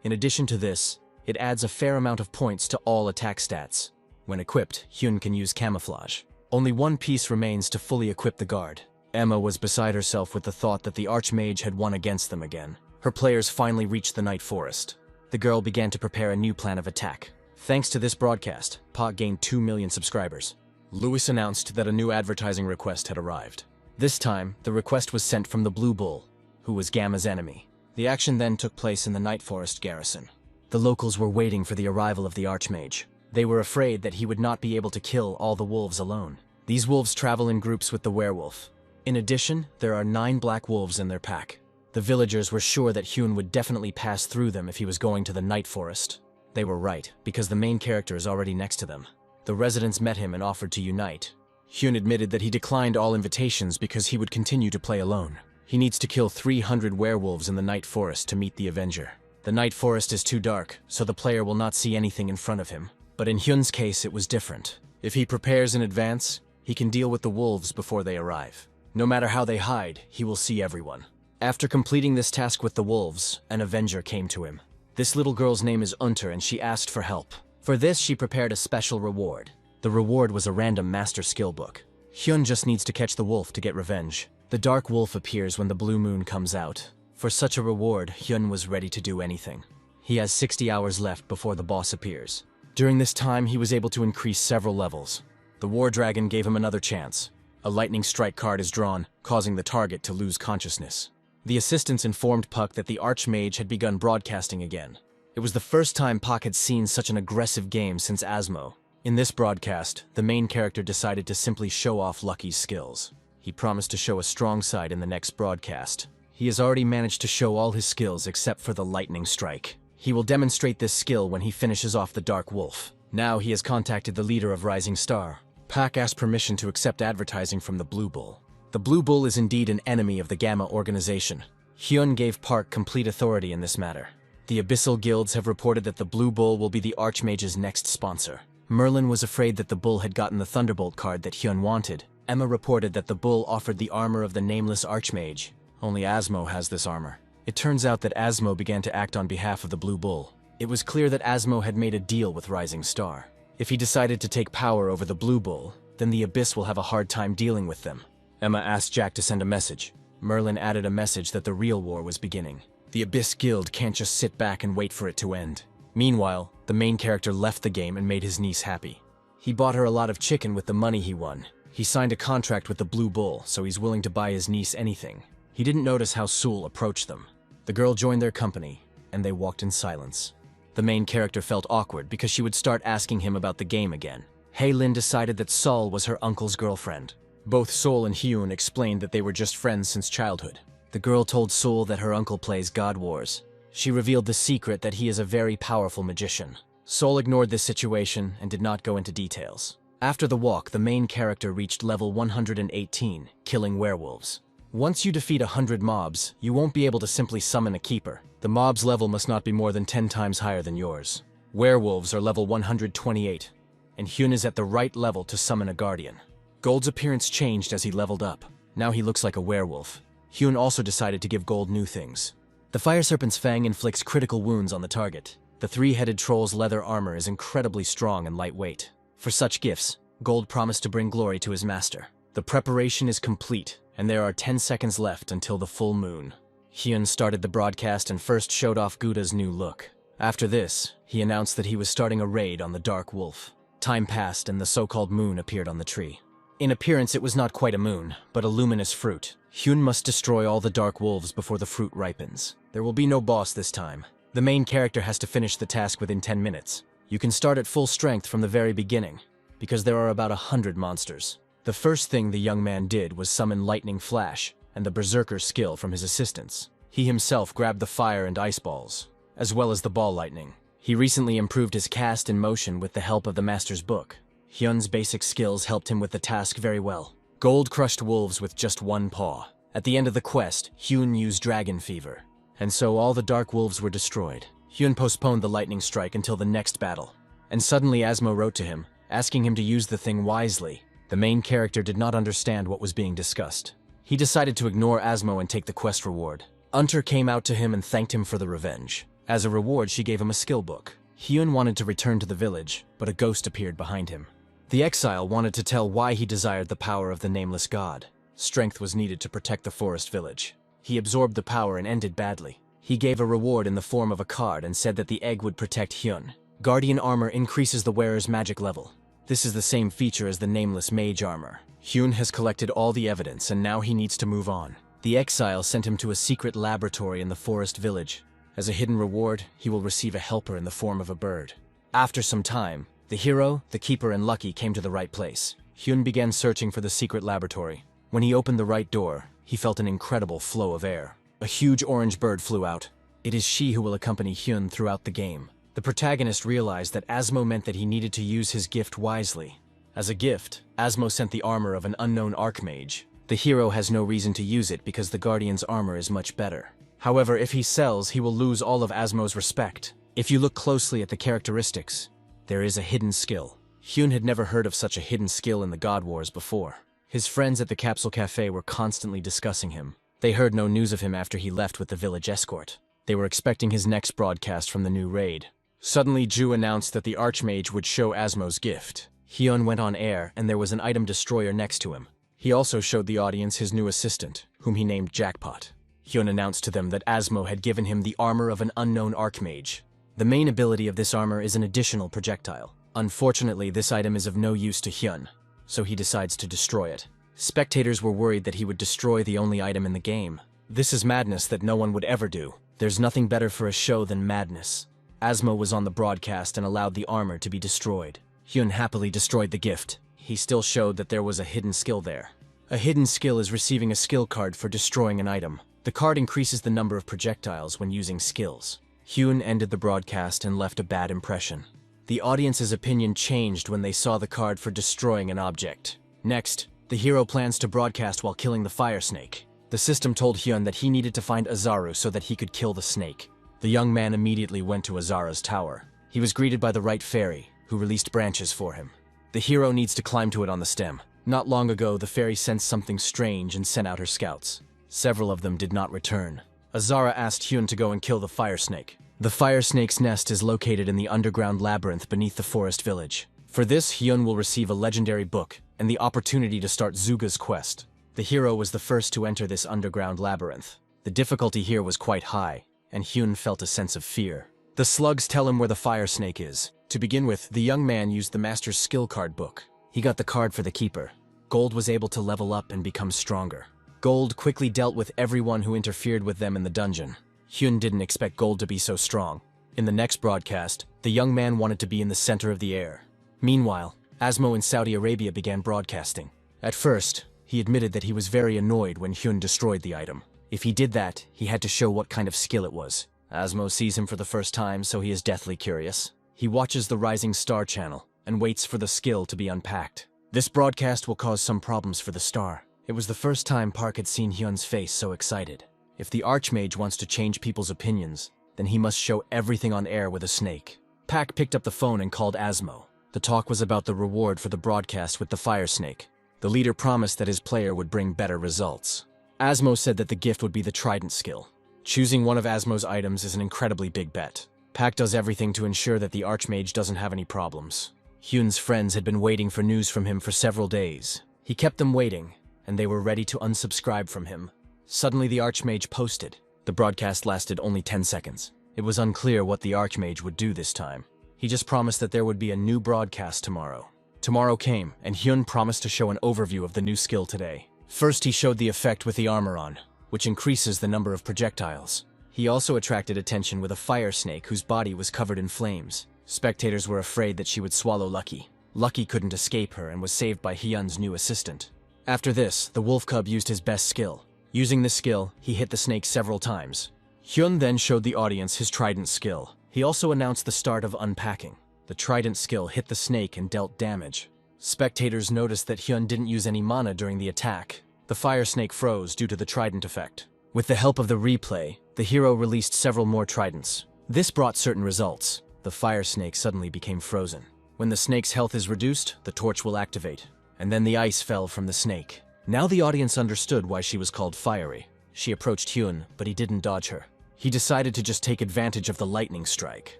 In addition to this, it adds a fair amount of points to all attack stats. When equipped, Hyun can use Camouflage. Only one piece remains to fully equip the guard. Emma was beside herself with the thought that the Archmage had won against them again. Her players finally reached the Night Forest. The girl began to prepare a new plan of attack. Thanks to this broadcast, Pak gained 2 million subscribers. Lewis announced that a new advertising request had arrived. This time, the request was sent from the Blue Bull, who was Gamma's enemy. The action then took place in the Night Forest garrison. The locals were waiting for the arrival of the Archmage. They were afraid that he would not be able to kill all the wolves alone. These wolves travel in groups with the werewolf. In addition, there are 9 black wolves in their pack. The villagers were sure that Hyun would definitely pass through them if he was going to the Night Forest. They were right, because the main character is already next to them. The residents met him and offered to unite. Hyun admitted that he declined all invitations because he would continue to play alone. He needs to kill 300 werewolves in the Night Forest to meet the Avenger. The Night Forest is too dark, so the player will not see anything in front of him. But in Hyun's case, it was different. If he prepares in advance, he can deal with the wolves before they arrive. No matter how they hide, he will see everyone. After completing this task with the wolves, an Avenger came to him. This little girl's name is Unter and she asked for help. For this, she prepared a special reward. The reward was a random master skill book. Hyun just needs to catch the wolf to get revenge. The dark wolf appears when the blue moon comes out. For such a reward, Hyun was ready to do anything. He has 60 hours left before the boss appears. During this time, he was able to increase several levels. The War Dragon gave him another chance. A lightning strike card is drawn, causing the target to lose consciousness. The assistants informed Puck that the Archmage had begun broadcasting again. It was the first time Puck had seen such an aggressive game since Asmo. In this broadcast, the main character decided to simply show off Lucky's skills. He promised to show a strong side in the next broadcast. He has already managed to show all his skills except for the lightning strike. He will demonstrate this skill when he finishes off the Dark Wolf. Now he has contacted the leader of Rising Star. Pak asked permission to accept advertising from the Blue Bull. The Blue Bull is indeed an enemy of the Gamma organization. Hyun gave Park complete authority in this matter. The Abyssal Guilds have reported that the Blue Bull will be the Archmage's next sponsor. Merlin was afraid that the Bull had gotten the Thunderbolt card that Hyun wanted. Emma reported that the Bull offered the armor of the nameless Archmage. Only Asmo has this armor. It turns out that Asmo began to act on behalf of the Blue Bull. It was clear that Asmo had made a deal with Rising Star. If he decided to take power over the Blue Bull, then the Abyss will have a hard time dealing with them. Emma asked Jack to send a message. Merlin added a message that the real war was beginning. The Abyss Guild can't just sit back and wait for it to end. Meanwhile, the main character left the game and made his niece happy. He bought her a lot of chicken with the money he won. He signed a contract with the Blue Bull, so he's willing to buy his niece anything. He didn't notice how Sul approached them. The girl joined their company, and they walked in silence. The main character felt awkward because she would start asking him about the game again. Haylin decided that Sol was her uncle's girlfriend. Both Sol and Hyun explained that they were just friends since childhood. The girl told Sol that her uncle plays God Wars. She revealed the secret that he is a very powerful magician. Sol ignored this situation and did not go into details. After the walk, the main character reached level 118, killing werewolves. Once you defeat 100 mobs, you won't be able to simply summon a keeper. The mob's level must not be more than 10 times higher than yours. Werewolves are level 128, and Hyun is at the right level to summon a guardian. Gold's appearance changed as he leveled up. Now he looks like a werewolf. Hyun also decided to give Gold new things. The Fire Serpent's Fang inflicts critical wounds on the target. The three-headed troll's leather armor is incredibly strong and lightweight. For such gifts, Gold promised to bring glory to his master. The preparation is complete, and there are 10 seconds left until the full moon. Hyun started the broadcast and first showed off Guda's new look. After this, he announced that he was starting a raid on the Dark Wolf. Time passed and the so-called moon appeared on the tree. In appearance, it was not quite a moon, but a luminous fruit. Hyun must destroy all the Dark Wolves before the fruit ripens. There will be no boss this time. The main character has to finish the task within 10 minutes. You can start at full strength from the very beginning, because there are about 100 monsters. The first thing the young man did was summon Lightning Flash and the Berserker skill from his assistants. He himself grabbed the fire and ice balls, as well as the ball lightning. He recently improved his cast and motion with the help of the Master's Book. Hyun's basic skills helped him with the task very well. Gold crushed wolves with just one paw. At the end of the quest, Hyun used Dragon Fever, and so all the Dark Wolves were destroyed. Hyun postponed the lightning strike until the next battle, and suddenly Asmo wrote to him, asking him to use the thing wisely. The main character did not understand what was being discussed. He decided to ignore Asmo and take the quest reward. Unter came out to him and thanked him for the revenge. As a reward, she gave him a skill book. Hyun wanted to return to the village, but a ghost appeared behind him. The exile wanted to tell why he desired the power of the nameless god. Strength was needed to protect the forest village. He absorbed the power and ended badly. He gave a reward in the form of a card and said that the egg would protect Hyun. Guardian armor increases the wearer's magic level. This is the same feature as the nameless mage armor. Hyun has collected all the evidence and now he needs to move on. The exile sent him to a secret laboratory in the forest village. As a hidden reward, he will receive a helper in the form of a bird. After some time, the hero, the keeper, and Lucky came to the right place. Hyun began searching for the secret laboratory. When he opened the right door, he felt an incredible flow of air. A huge orange bird flew out. It is she who will accompany Hyun throughout the game. The protagonist realized that Asmo meant that he needed to use his gift wisely. As a gift, Asmo sent the armor of an unknown archmage. The hero has no reason to use it because the Guardian's armor is much better. However, if he sells, he will lose all of Asmo's respect. If you look closely at the characteristics, there is a hidden skill. Hyun had never heard of such a hidden skill in the God Wars before. His friends at the Capsule Cafe were constantly discussing him. They heard no news of him after he left with the village escort. They were expecting his next broadcast from the new raid. Suddenly, Ju announced that the Archmage would show Asmo's gift. Hyun went on air, and there was an item destroyer next to him. He also showed the audience his new assistant, whom he named Jackpot. Hyun announced to them that Asmo had given him the armor of an unknown archmage. The main ability of this armor is an additional projectile. Unfortunately, this item is of no use to Hyun, so he decides to destroy it. Spectators were worried that he would destroy the only item in the game. This is madness that no one would ever do. There's nothing better for a show than madness. Asmo was on the broadcast and allowed the armor to be destroyed. Hyun happily destroyed the gift. He still showed that there was a hidden skill there. A hidden skill is receiving a skill card for destroying an item. The card increases the number of projectiles when using skills. Hyun ended the broadcast and left a bad impression. The audience's opinion changed when they saw the card for destroying an object. Next, the hero plans to broadcast while killing the fire snake. The system told Hyun that he needed to find Azaru so that he could kill the snake. The young man immediately went to Azara's tower. He was greeted by the right fairy, who released branches for him. The hero needs to climb to it on the stem. Not long ago, the fairy sensed something strange and sent out her scouts. Several of them did not return. Azara asked Hyun to go and kill the fire snake. The fire snake's nest is located in the underground labyrinth beneath the forest village. For this, Hyun will receive a legendary book and the opportunity to start Zuga's quest. The hero was the first to enter this underground labyrinth. The difficulty here was quite high, and Hyun felt a sense of fear. The slugs tell him where the fire snake is. To begin with, the young man used the master's skill card book. He got the card for the keeper. Gold was able to level up and become stronger. Gold quickly dealt with everyone who interfered with them in the dungeon. Hyun didn't expect Gold to be so strong. In the next broadcast, the young man wanted to be in the center of the air. Meanwhile, Asmo in Saudi Arabia began broadcasting. At first, he admitted that he was very annoyed when Hyun destroyed the item. If he did that, he had to show what kind of skill it was. Asmo sees him for the first time, so he is deathly curious. He watches the Rising Star channel and waits for the skill to be unpacked. This broadcast will cause some problems for the star. It was the first time Park had seen Hyun's face so excited. If the Archmage wants to change people's opinions, then he must show everything on air with a snake. Pak picked up the phone and called Asmo. The talk was about the reward for the broadcast with the fire snake. The leader promised that his player would bring better results. Asmo said that the gift would be the trident skill. Choosing one of Asmo's items is an incredibly big bet. Pak does everything to ensure that the Archmage doesn't have any problems. Hyun's friends had been waiting for news from him for several days. He kept them waiting, and they were ready to unsubscribe from him. Suddenly the Archmage posted. The broadcast lasted only 10 seconds. It was unclear what the Archmage would do this time. He just promised that there would be a new broadcast tomorrow. Tomorrow came, and Hyun promised to show an overview of the new skill today. First, he showed the effect with the armor on, which increases the number of projectiles. He also attracted attention with a fire snake whose body was covered in flames. Spectators were afraid that she would swallow Lucky. Lucky couldn't escape her and was saved by Hyun's new assistant. After this, the wolf cub used his best skill. Using this skill, he hit the snake several times. Hyun then showed the audience his trident skill. He also announced the start of unpacking. The trident skill hit the snake and dealt damage. Spectators noticed that Hyun didn't use any mana during the attack. The fire snake froze due to the trident effect. With the help of the replay, the hero released several more tridents. This brought certain results. The fire snake suddenly became frozen. When the snake's health is reduced, the torch will activate. And then the ice fell from the snake. Now the audience understood why she was called fiery. She approached Hyun, but he didn't dodge her. He decided to just take advantage of the lightning strike.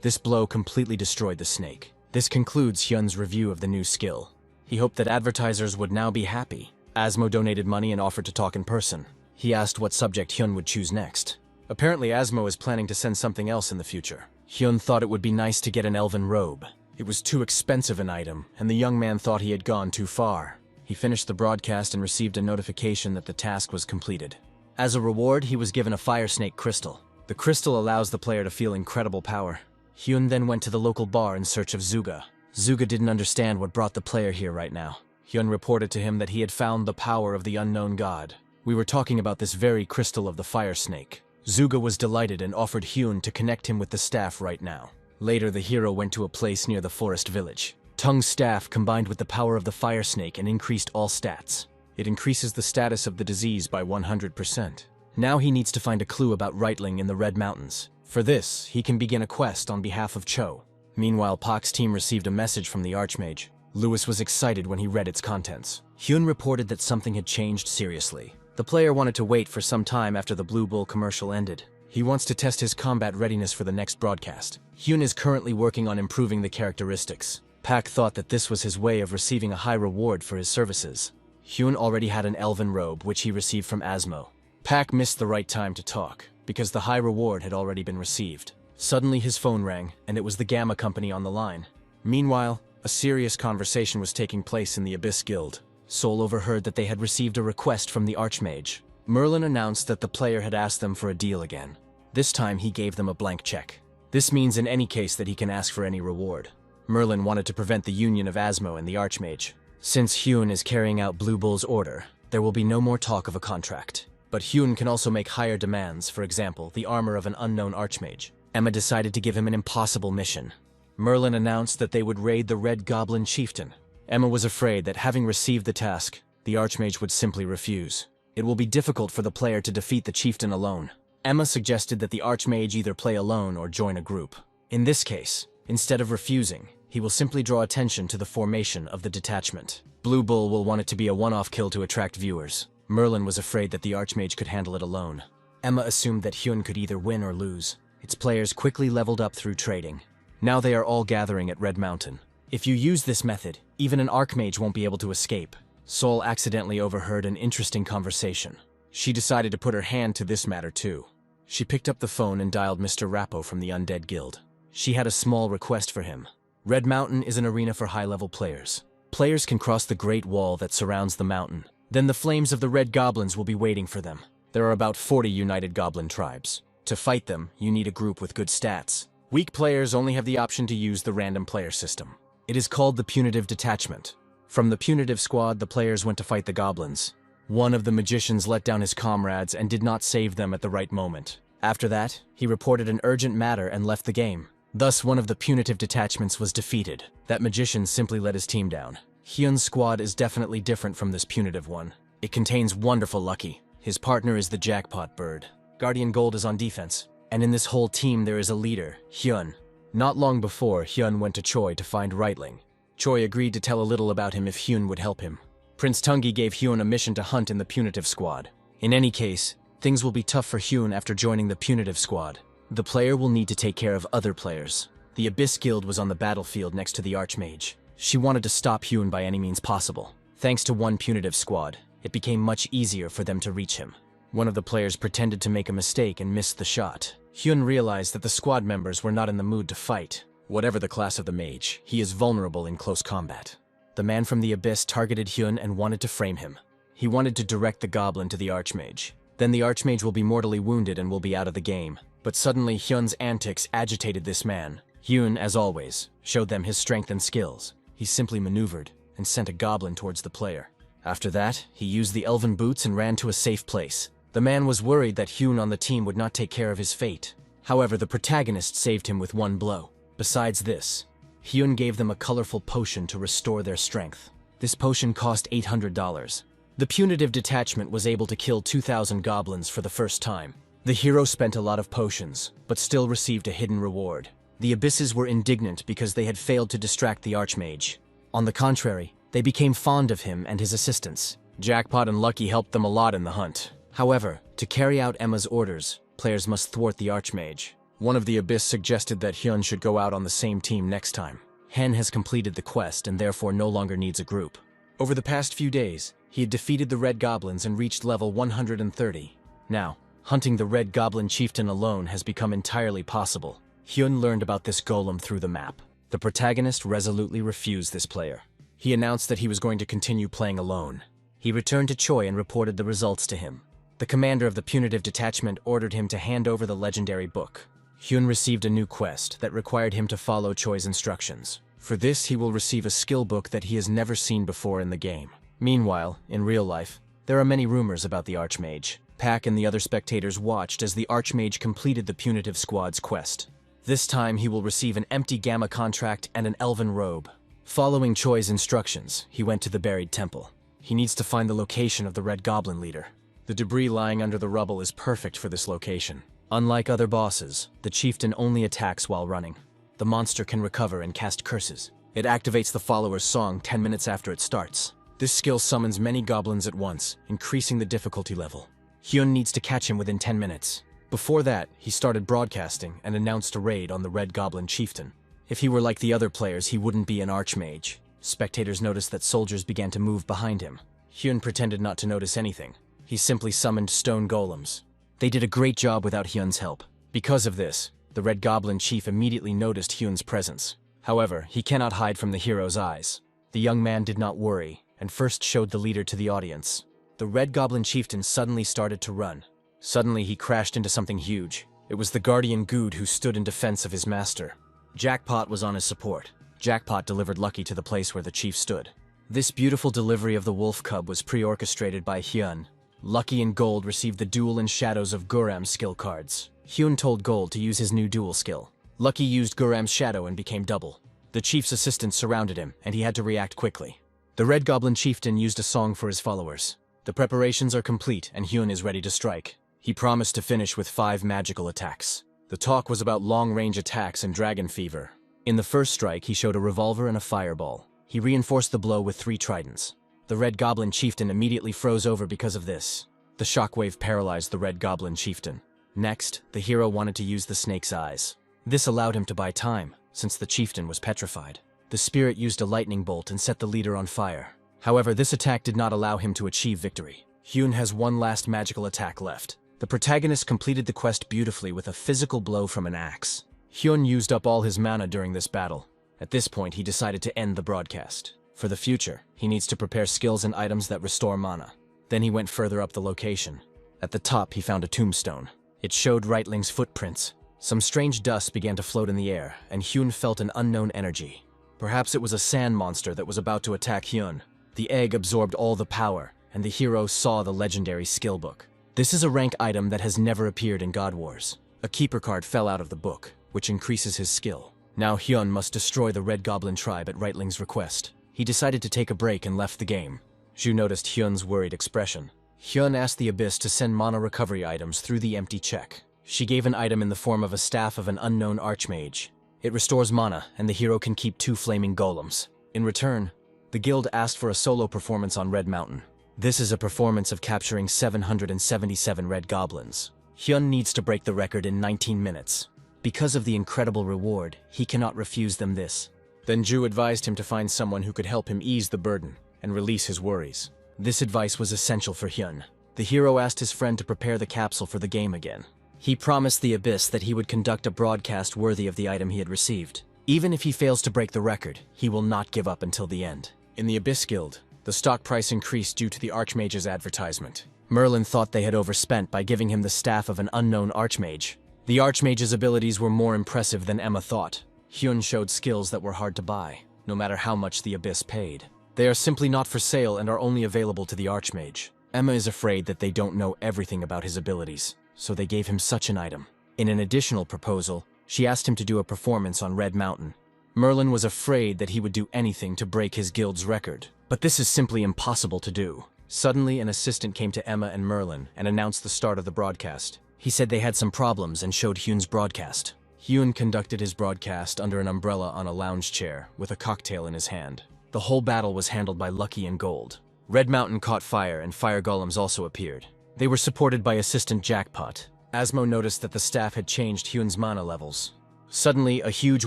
This blow completely destroyed the snake. This concludes Hyun's review of the new skill. He hoped that advertisers would now be happy. Asmo donated money and offered to talk in person. He asked what subject Hyun would choose next. Apparently Asmo is planning to send something else in the future. Hyun thought it would be nice to get an elven robe. It was too expensive an item, and the young man thought he had gone too far. He finished the broadcast and received a notification that the task was completed. As a reward, he was given a fire snake crystal. The crystal allows the player to feel incredible power. Hyun then went to the local bar in search of Zuga. Zuga didn't understand what brought the player here right now. Hyun reported to him that he had found the power of the unknown god. We were talking about this very crystal of the fire snake. Zuga was delighted and offered Hyun to connect him with the staff right now. Later, the hero went to a place near the forest village. Tung's staff combined with the power of the fire snake and increased all stats. It increases the status of the disease by 100%. Now he needs to find a clue about Reitling in the Red Mountains. For this, he can begin a quest on behalf of Cho. Meanwhile, Pak's team received a message from the Archmage. Lewis was excited when he read its contents. Hyun reported that something had changed seriously. The player wanted to wait for some time after the Blue Bull commercial ended. He wants to test his combat readiness for the next broadcast. Hyun is currently working on improving the characteristics. Pak thought that this was his way of receiving a high reward for his services. Hyun already had an elven robe, which he received from Asmo. Pak missed the right time to talk, because the high reward had already been received. Suddenly his phone rang, and it was the Gamma Company on the line. Meanwhile, a serious conversation was taking place in the Abyss Guild. Sol overheard that they had received a request from the Archmage. Merlin announced that the player had asked them for a deal again. This time he gave them a blank check. This means in any case that he can ask for any reward. Merlin wanted to prevent the union of Asmo and the Archmage. Since Hyun is carrying out Blue Bull's order, there will be no more talk of a contract. But Hyun can also make higher demands, for example, the armor of an unknown Archmage. Emma decided to give him an impossible mission. Merlin announced that they would raid the Red Goblin Chieftain. Emma was afraid that having received the task, the Archmage would simply refuse. It will be difficult for the player to defeat the chieftain alone. Emma suggested that the Archmage either play alone or join a group. In this case, instead of refusing, he will simply draw attention to the formation of the detachment. Blue Bull will want it to be a one-off kill to attract viewers. Merlin was afraid that the Archmage could handle it alone. Emma assumed that Hyun could either win or lose. Its players quickly leveled up through trading. Now they are all gathering at Red Mountain. If you use this method, even an Archmage won't be able to escape. Sol accidentally overheard an interesting conversation. She decided to put her hand to this matter too. She picked up the phone and dialed Mr. Rappo from the Undead Guild. She had a small request for him. Red Mountain is an arena for high-level players. Players can cross the Great Wall that surrounds the mountain. Then the flames of the Red Goblins will be waiting for them. There are about 40 united goblin tribes. To fight them, you need a group with good stats. Weak players only have the option to use the random player system. It is called the Punitive Detachment. From the Punitive Squad, the players went to fight the goblins. One of the magicians let down his comrades and did not save them at the right moment. After that, he reported an urgent matter and left the game. Thus, one of the punitive detachments was defeated. That magician simply let his team down. Hyun's squad is definitely different from this punitive one. It contains wonderful Lucky. His partner is the Jackpot Bird. Guardian Gold is on defense. And in this whole team there is a leader, Hyun. Not long before, Hyun went to Choi to find Reitling. Choi agreed to tell a little about him if Hyun would help him. Prince Tungi gave Hyun a mission to hunt in the punitive squad. In any case, things will be tough for Hyun after joining the punitive squad. The player will need to take care of other players. The Abyss Guild was on the battlefield next to the Archmage. She wanted to stop Hyun by any means possible. Thanks to one punitive squad, it became much easier for them to reach him. One of the players pretended to make a mistake and missed the shot. Hyun realized that the squad members were not in the mood to fight. Whatever the class of the mage, he is vulnerable in close combat. The man from the Abyss targeted Hyun and wanted to frame him. He wanted to direct the goblin to the Archmage. Then the Archmage will be mortally wounded and will be out of the game. But suddenly Hyun's antics agitated this man. Hyun, as always, showed them his strength and skills. He simply maneuvered and sent a goblin towards the player. After that, he used the elven boots and ran to a safe place. The man was worried that Hyun on the team would not take care of his fate. However, the protagonist saved him with one blow. Besides this, Hyun gave them a colorful potion to restore their strength. This potion cost $800. The punitive detachment was able to kill 2,000 goblins for the first time. The hero spent a lot of potions, but still received a hidden reward. The Abysses were indignant because they had failed to distract the Archmage. On the contrary, they became fond of him and his assistants. Jackpot and Lucky helped them a lot in the hunt. However, to carry out Emma's orders, players must thwart the Archmage. One of the Abyss suggested that Hyun should go out on the same team next time. Hen has completed the quest and therefore no longer needs a group. Over the past few days, he had defeated the Red Goblins and reached level 130. Now, hunting the Red Goblin Chieftain alone has become entirely possible. Hyun learned about this golem through the map. The protagonist resolutely refused this player. He announced that he was going to continue playing alone. He returned to Choi and reported the results to him. The commander of the punitive detachment ordered him to hand over the legendary book. Hyun received a new quest that required him to follow Choi's instructions. For this, he will receive a skill book that he has never seen before in the game. Meanwhile, in real life, there are many rumors about the Archmage. Pack and the other spectators watched as the Archmage completed the punitive squad's quest. This time, he will receive an empty gamma contract and an elven robe. Following Choi's instructions, he went to the buried temple. He needs to find the location of the Red Goblin leader. The debris lying under the rubble is perfect for this location. Unlike other bosses, the chieftain only attacks while running. The monster can recover and cast curses. It activates the follower's song 10 minutes after it starts. This skill summons many goblins at once, increasing the difficulty level. Hyun needs to catch him within 10 minutes. Before that, he started broadcasting and announced a raid on the Red Goblin Chieftain. If he were like the other players, he wouldn't be an Archmage. Spectators noticed that soldiers began to move behind him. Hyun pretended not to notice anything. He simply summoned stone golems. They did a great job without Hyun's help. Because of this, the Red Goblin Chief immediately noticed Hyun's presence. However, he cannot hide from the hero's eyes. The young man did not worry, and first showed the leader to the audience. The Red Goblin Chieftain suddenly started to run. Suddenly, he crashed into something huge. It was the Guardian Good who stood in defense of his master. Jackpot was on his support. Jackpot delivered Lucky to the place where the chief stood. This beautiful delivery of the wolf cub was pre-orchestrated by Hyun. Lucky and Gold received the Duel and Shadows of Guram's skill cards. Hyun told Gold to use his new duel skill. Lucky used Guram's shadow and became double. The chief's assistants surrounded him, and he had to react quickly. The Red Goblin Chieftain used a song for his followers. The preparations are complete, and Hyun is ready to strike. He promised to finish with 5 magical attacks. The talk was about long-range attacks and dragon fever. In the first strike, he showed a revolver and a fireball. He reinforced the blow with 3 tridents. The Red Goblin Chieftain immediately froze over because of this. The shockwave paralyzed the Red Goblin Chieftain. Next, the hero wanted to use the snake's eyes. This allowed him to buy time, since the chieftain was petrified. The spirit used a lightning bolt and set the leader on fire. However, this attack did not allow him to achieve victory. Hyun has one last magical attack left. The protagonist completed the quest beautifully with a physical blow from an axe. Hyun used up all his mana during this battle. At this point, he decided to end the broadcast. For the future, he needs to prepare skills and items that restore mana. Then he went further up the location. At the top, he found a tombstone. It showed Reitling's footprints. Some strange dust began to float in the air, and Hyun felt an unknown energy. Perhaps it was a sand monster that was about to attack Hyun. The egg absorbed all the power, and the hero saw the legendary skill book. This is a rank item that has never appeared in God Wars. A keeper card fell out of the book, which increases his skill. Now Hyun must destroy the Red Goblin tribe at Reitling's request. He decided to take a break and left the game. Zhu noticed Hyun's worried expression. Hyun asked the Abyss to send mana recovery items through the empty check. She gave an item in the form of a staff of an unknown archmage. It restores mana, and the hero can keep 2 flaming golems. In return, the guild asked for a solo performance on Red Mountain. This is a performance of capturing 777 red goblins. Hyun needs to break the record in 19 minutes. Because of the incredible reward, he cannot refuse them this. Then Ju advised him to find someone who could help him ease the burden and release his worries. This advice was essential for Hyun. The hero asked his friend to prepare the capsule for the game again. He promised the Abyss that he would conduct a broadcast worthy of the item he had received. Even if he fails to break the record, he will not give up until the end. In the Abyss Guild, the stock price increased due to the Archmage's advertisement. Merlin thought they had overspent by giving him the staff of an unknown Archmage. The Archmage's abilities were more impressive than Emma thought. Hyun showed skills that were hard to buy, no matter how much the Abyss paid. They are simply not for sale and are only available to the Archmage. Emma is afraid that they don't know everything about his abilities, so they gave him such an item. In an additional proposal, she asked him to do a performance on Red Mountain. Merlin was afraid that he would do anything to break his guild's record, but this is simply impossible to do. Suddenly, an assistant came to Emma and Merlin and announced the start of the broadcast. He said they had some problems and showed Hyun's broadcast. Hyun conducted his broadcast under an umbrella on a lounge chair with a cocktail in his hand. The whole battle was handled by Lucky and Gold. Red Mountain caught fire and fire golems also appeared. They were supported by Assistant Jackpot. Asmo noticed that the staff had changed Hyun's mana levels. Suddenly, a huge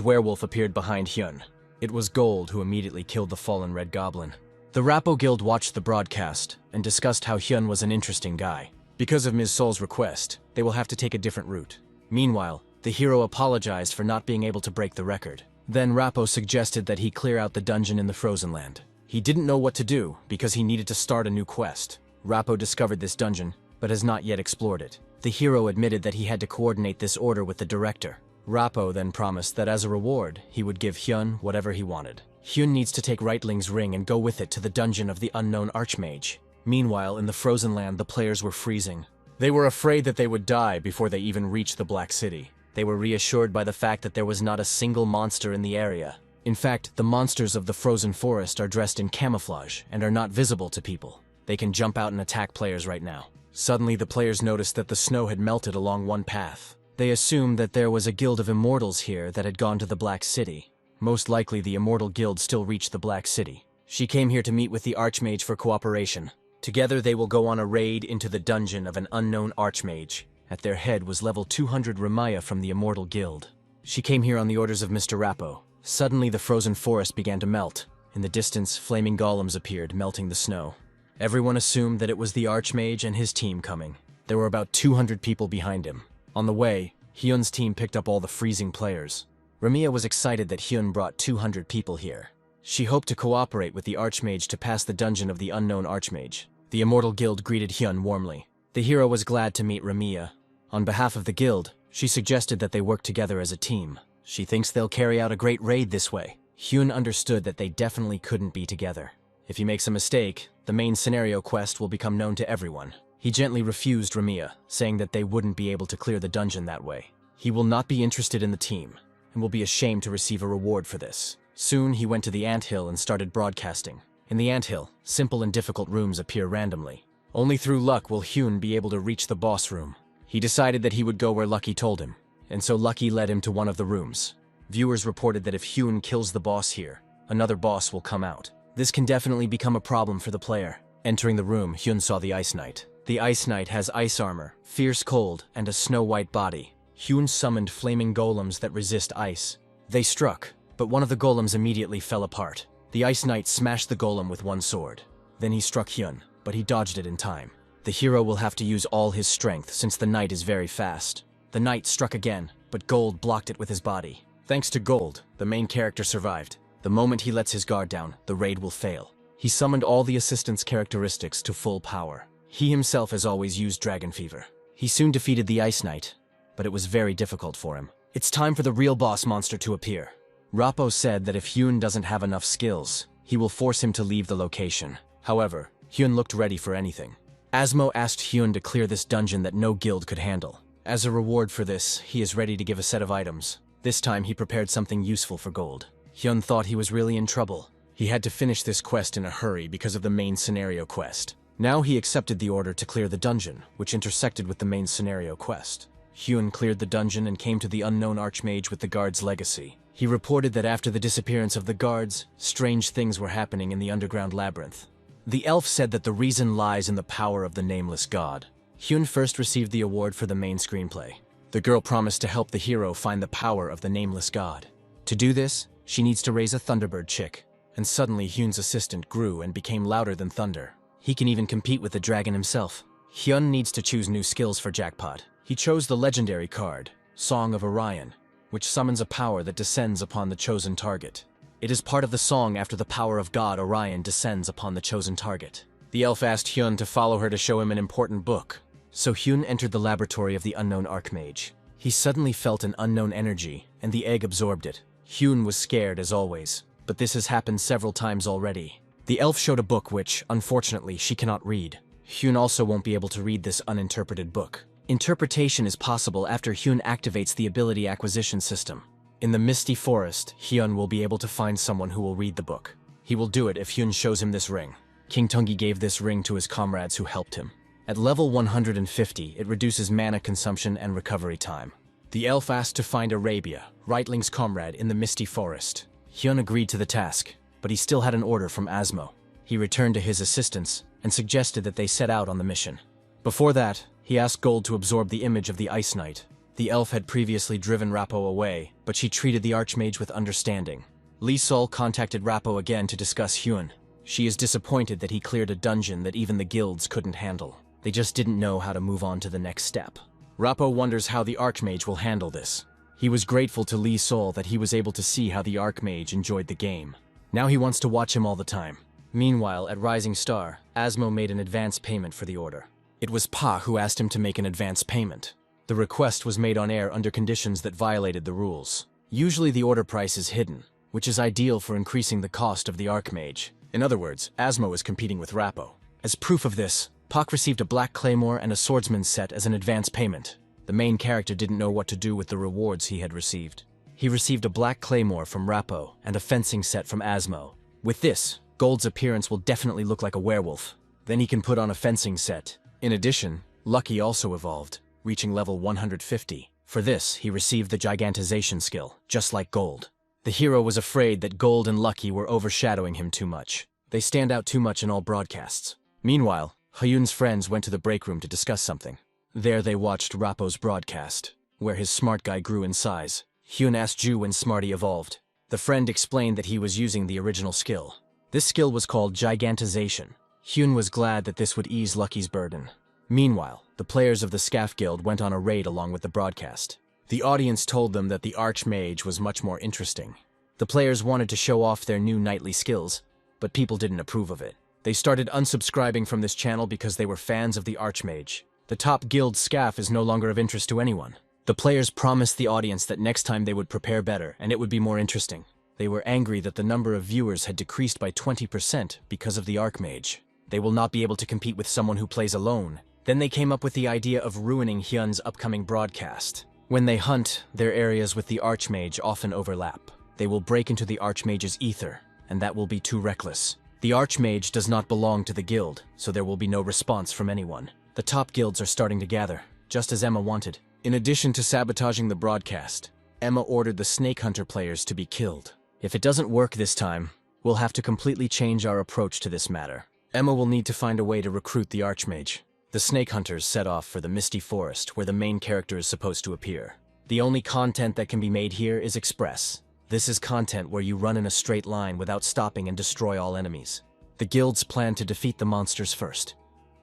werewolf appeared behind Hyun. It was Gold who immediately killed the fallen Red Goblin. The Rappo Guild watched the broadcast and discussed how Hyun was an interesting guy. Because of Ms. Sol's request, they will have to take a different route. Meanwhile, the hero apologized for not being able to break the record. Then Rappo suggested that he clear out the dungeon in the Frozen Land. He didn't know what to do because he needed to start a new quest. Rappo discovered this dungeon, but has not yet explored it. The hero admitted that he had to coordinate this order with the director. Rappo then promised that as a reward, he would give Hyun whatever he wanted. Hyun needs to take Reitling's ring and go with it to the dungeon of the unknown Archmage. Meanwhile, in the Frozen Land, the players were freezing. They were afraid that they would die before they even reached the Black City. They were reassured by the fact that there was not a single monster in the area. In fact, the monsters of the frozen forest are dressed in camouflage and are not visible to people. They can jump out and attack players right now. Suddenly, the players noticed that the snow had melted along one path. They assumed that there was a guild of immortals here that had gone to the Black City. Most likely, the Immortal Guild still reached the Black City. She came here to meet with the Archmage for cooperation. Together, they will go on a raid into the dungeon of an unknown Archmage. At their head was level 200 Ramaya from the Immortal Guild. She came here on the orders of Mr. Rappo. Suddenly, the frozen forest began to melt. In the distance, flaming golems appeared, melting the snow. Everyone assumed that it was the Archmage and his team coming. There were about 200 people behind him. On the way, Hyun's team picked up all the freezing players. Ramia was excited that Hyun brought 200 people here. She hoped to cooperate with the Archmage to pass the dungeon of the unknown Archmage. The Immortal Guild greeted Hyun warmly. The hero was glad to meet Ramia. On behalf of the guild, she suggested that they work together as a team. She thinks they'll carry out a great raid this way. Hyun understood that they definitely couldn't be together. If he makes a mistake, the main scenario quest will become known to everyone. He gently refused Ramia, saying that they wouldn't be able to clear the dungeon that way. He will not be interested in the team, and will be ashamed to receive a reward for this. Soon he went to the anthill and started broadcasting. In the anthill, simple and difficult rooms appear randomly. Only through luck will Hyun be able to reach the boss room. He decided that he would go where Lucky told him, and so Lucky led him to one of the rooms. Viewers reported that if Hyun kills the boss here, another boss will come out. This can definitely become a problem for the player. Entering the room, Hyun saw the Ice Knight. The Ice Knight has ice armor, fierce cold, and a snow-white body. Hyun summoned flaming golems that resist ice. They struck, but one of the golems immediately fell apart. The Ice Knight smashed the golem with one sword. Then he struck Hyun, but he dodged it in time. The hero will have to use all his strength since the knight is very fast. The knight struck again, but Gold blocked it with his body. Thanks to Gold, the main character survived. The moment he lets his guard down, the raid will fail. He summoned all the assistant's characteristics to full power. He himself has always used Dragon Fever. He soon defeated the Ice Knight, but it was very difficult for him. It's time for the real boss monster to appear. Rappo said that if Hyun doesn't have enough skills, he will force him to leave the location. However, Hyun looked ready for anything. Asmo asked Hyun to clear this dungeon that no guild could handle. As a reward for this, he is ready to give a set of items. This time he prepared something useful for Gold. Hyun thought he was really in trouble. He had to finish this quest in a hurry because of the main scenario quest. Now he accepted the order to clear the dungeon, which intersected with the main scenario quest. Hyun cleared the dungeon and came to the unknown Archmage with the guard's legacy. He reported that after the disappearance of the guards, strange things were happening in the underground labyrinth. The elf said that the reason lies in the power of the nameless god. Hyun first received the award for the main screenplay. The girl promised to help the hero find the power of the nameless god. To do this, she needs to raise a Thunderbird chick. And suddenly Hyun's assistant grew and became louder than thunder. He can even compete with the dragon himself. Hyun needs to choose new skills for Jackpot. He chose the legendary card, Song of Orion, which summons a power that descends upon the chosen target. It is part of the song after the power of God Orion descends upon the chosen target. The elf asked Hyun to follow her to show him an important book. So Hyun entered the laboratory of the unknown archmage. He suddenly felt an unknown energy, and the egg absorbed it. Hyun was scared as always, but this has happened several times already. The elf showed a book which, unfortunately, she cannot read. Hyun also won't be able to read this uninterpreted book. Interpretation is possible after Hyun activates the ability acquisition system. In the misty forest, Hyun will be able to find someone who will read the book. He will do it if Hyun shows him this ring. King Tungi gave this ring to his comrades who helped him. At level 150, it reduces mana consumption and recovery time. The elf asked to find Arabia, Reitling's comrade, in the misty forest. Hyun agreed to the task, but he still had an order from Asmo. He returned to his assistants and suggested that they set out on the mission. Before that, he asked Gold to absorb the image of the Ice Knight. The elf had previously driven Rappo away, but she treated the Archmage with understanding. Lee Sol contacted Rappo again to discuss Hyun. She is disappointed that he cleared a dungeon that even the guilds couldn't handle. They just didn't know how to move on to the next step. Rappo wonders how the Archmage will handle this. He was grateful to Lee Sol that he was able to see how the Archmage enjoyed the game. Now he wants to watch him all the time. Meanwhile, at Rising Star, Asmo made an advance payment for the order. It was Pa who asked him to make an advance payment. The request was made on air under conditions that violated the rules. Usually the order price is hidden, which is ideal for increasing the cost of the Archmage. In other words, Asmo is competing with Rappo. As proof of this, Pak received a black claymore and a swordsman's set as an advance payment. The main character didn't know what to do with the rewards he had received. He received a black claymore from Rappo and a fencing set from Asmo. With this, Gold's appearance will definitely look like a werewolf. Then he can put on a fencing set. In addition, Lucky also evolved, reaching level 150. For this, he received the gigantization skill, just like Gold. The hero was afraid that Gold and Lucky were overshadowing him too much. They stand out too much in all broadcasts. Meanwhile, Hyun's friends went to the break room to discuss something. There they watched Rappo's broadcast, where his smart guy grew in size. Hyun asked Ju when Smarty evolved. The friend explained that he was using the original skill. This skill was called gigantization. Hyun was glad that this would ease Lucky's burden. Meanwhile, the players of the Scaff Guild went on a raid along with the broadcast. The audience told them that the Archmage was much more interesting. The players wanted to show off their new knightly skills, but people didn't approve of it. They started unsubscribing from this channel because they were fans of the Archmage. The top guild Scaff is no longer of interest to anyone. The players promised the audience that next time they would prepare better and it would be more interesting. They were angry that the number of viewers had decreased by 20% because of the Archmage. They will not be able to compete with someone who plays alone. Then they came up with the idea of ruining Hyun's upcoming broadcast. When they hunt, their areas with the Archmage often overlap. They will break into the Archmage's ether, and that will be too reckless. The Archmage does not belong to the guild, so there will be no response from anyone. The top guilds are starting to gather, just as Emma wanted. In addition to sabotaging the broadcast, Emma ordered the Snake Hunter players to be killed. If it doesn't work this time, we'll have to completely change our approach to this matter. Emma will need to find a way to recruit the Archmage. The Snake Hunters set off for the Misty Forest, where the main character is supposed to appear. The only content that can be made here is Express. This is content where you run in a straight line without stopping and destroy all enemies. The guilds plan to defeat the monsters first.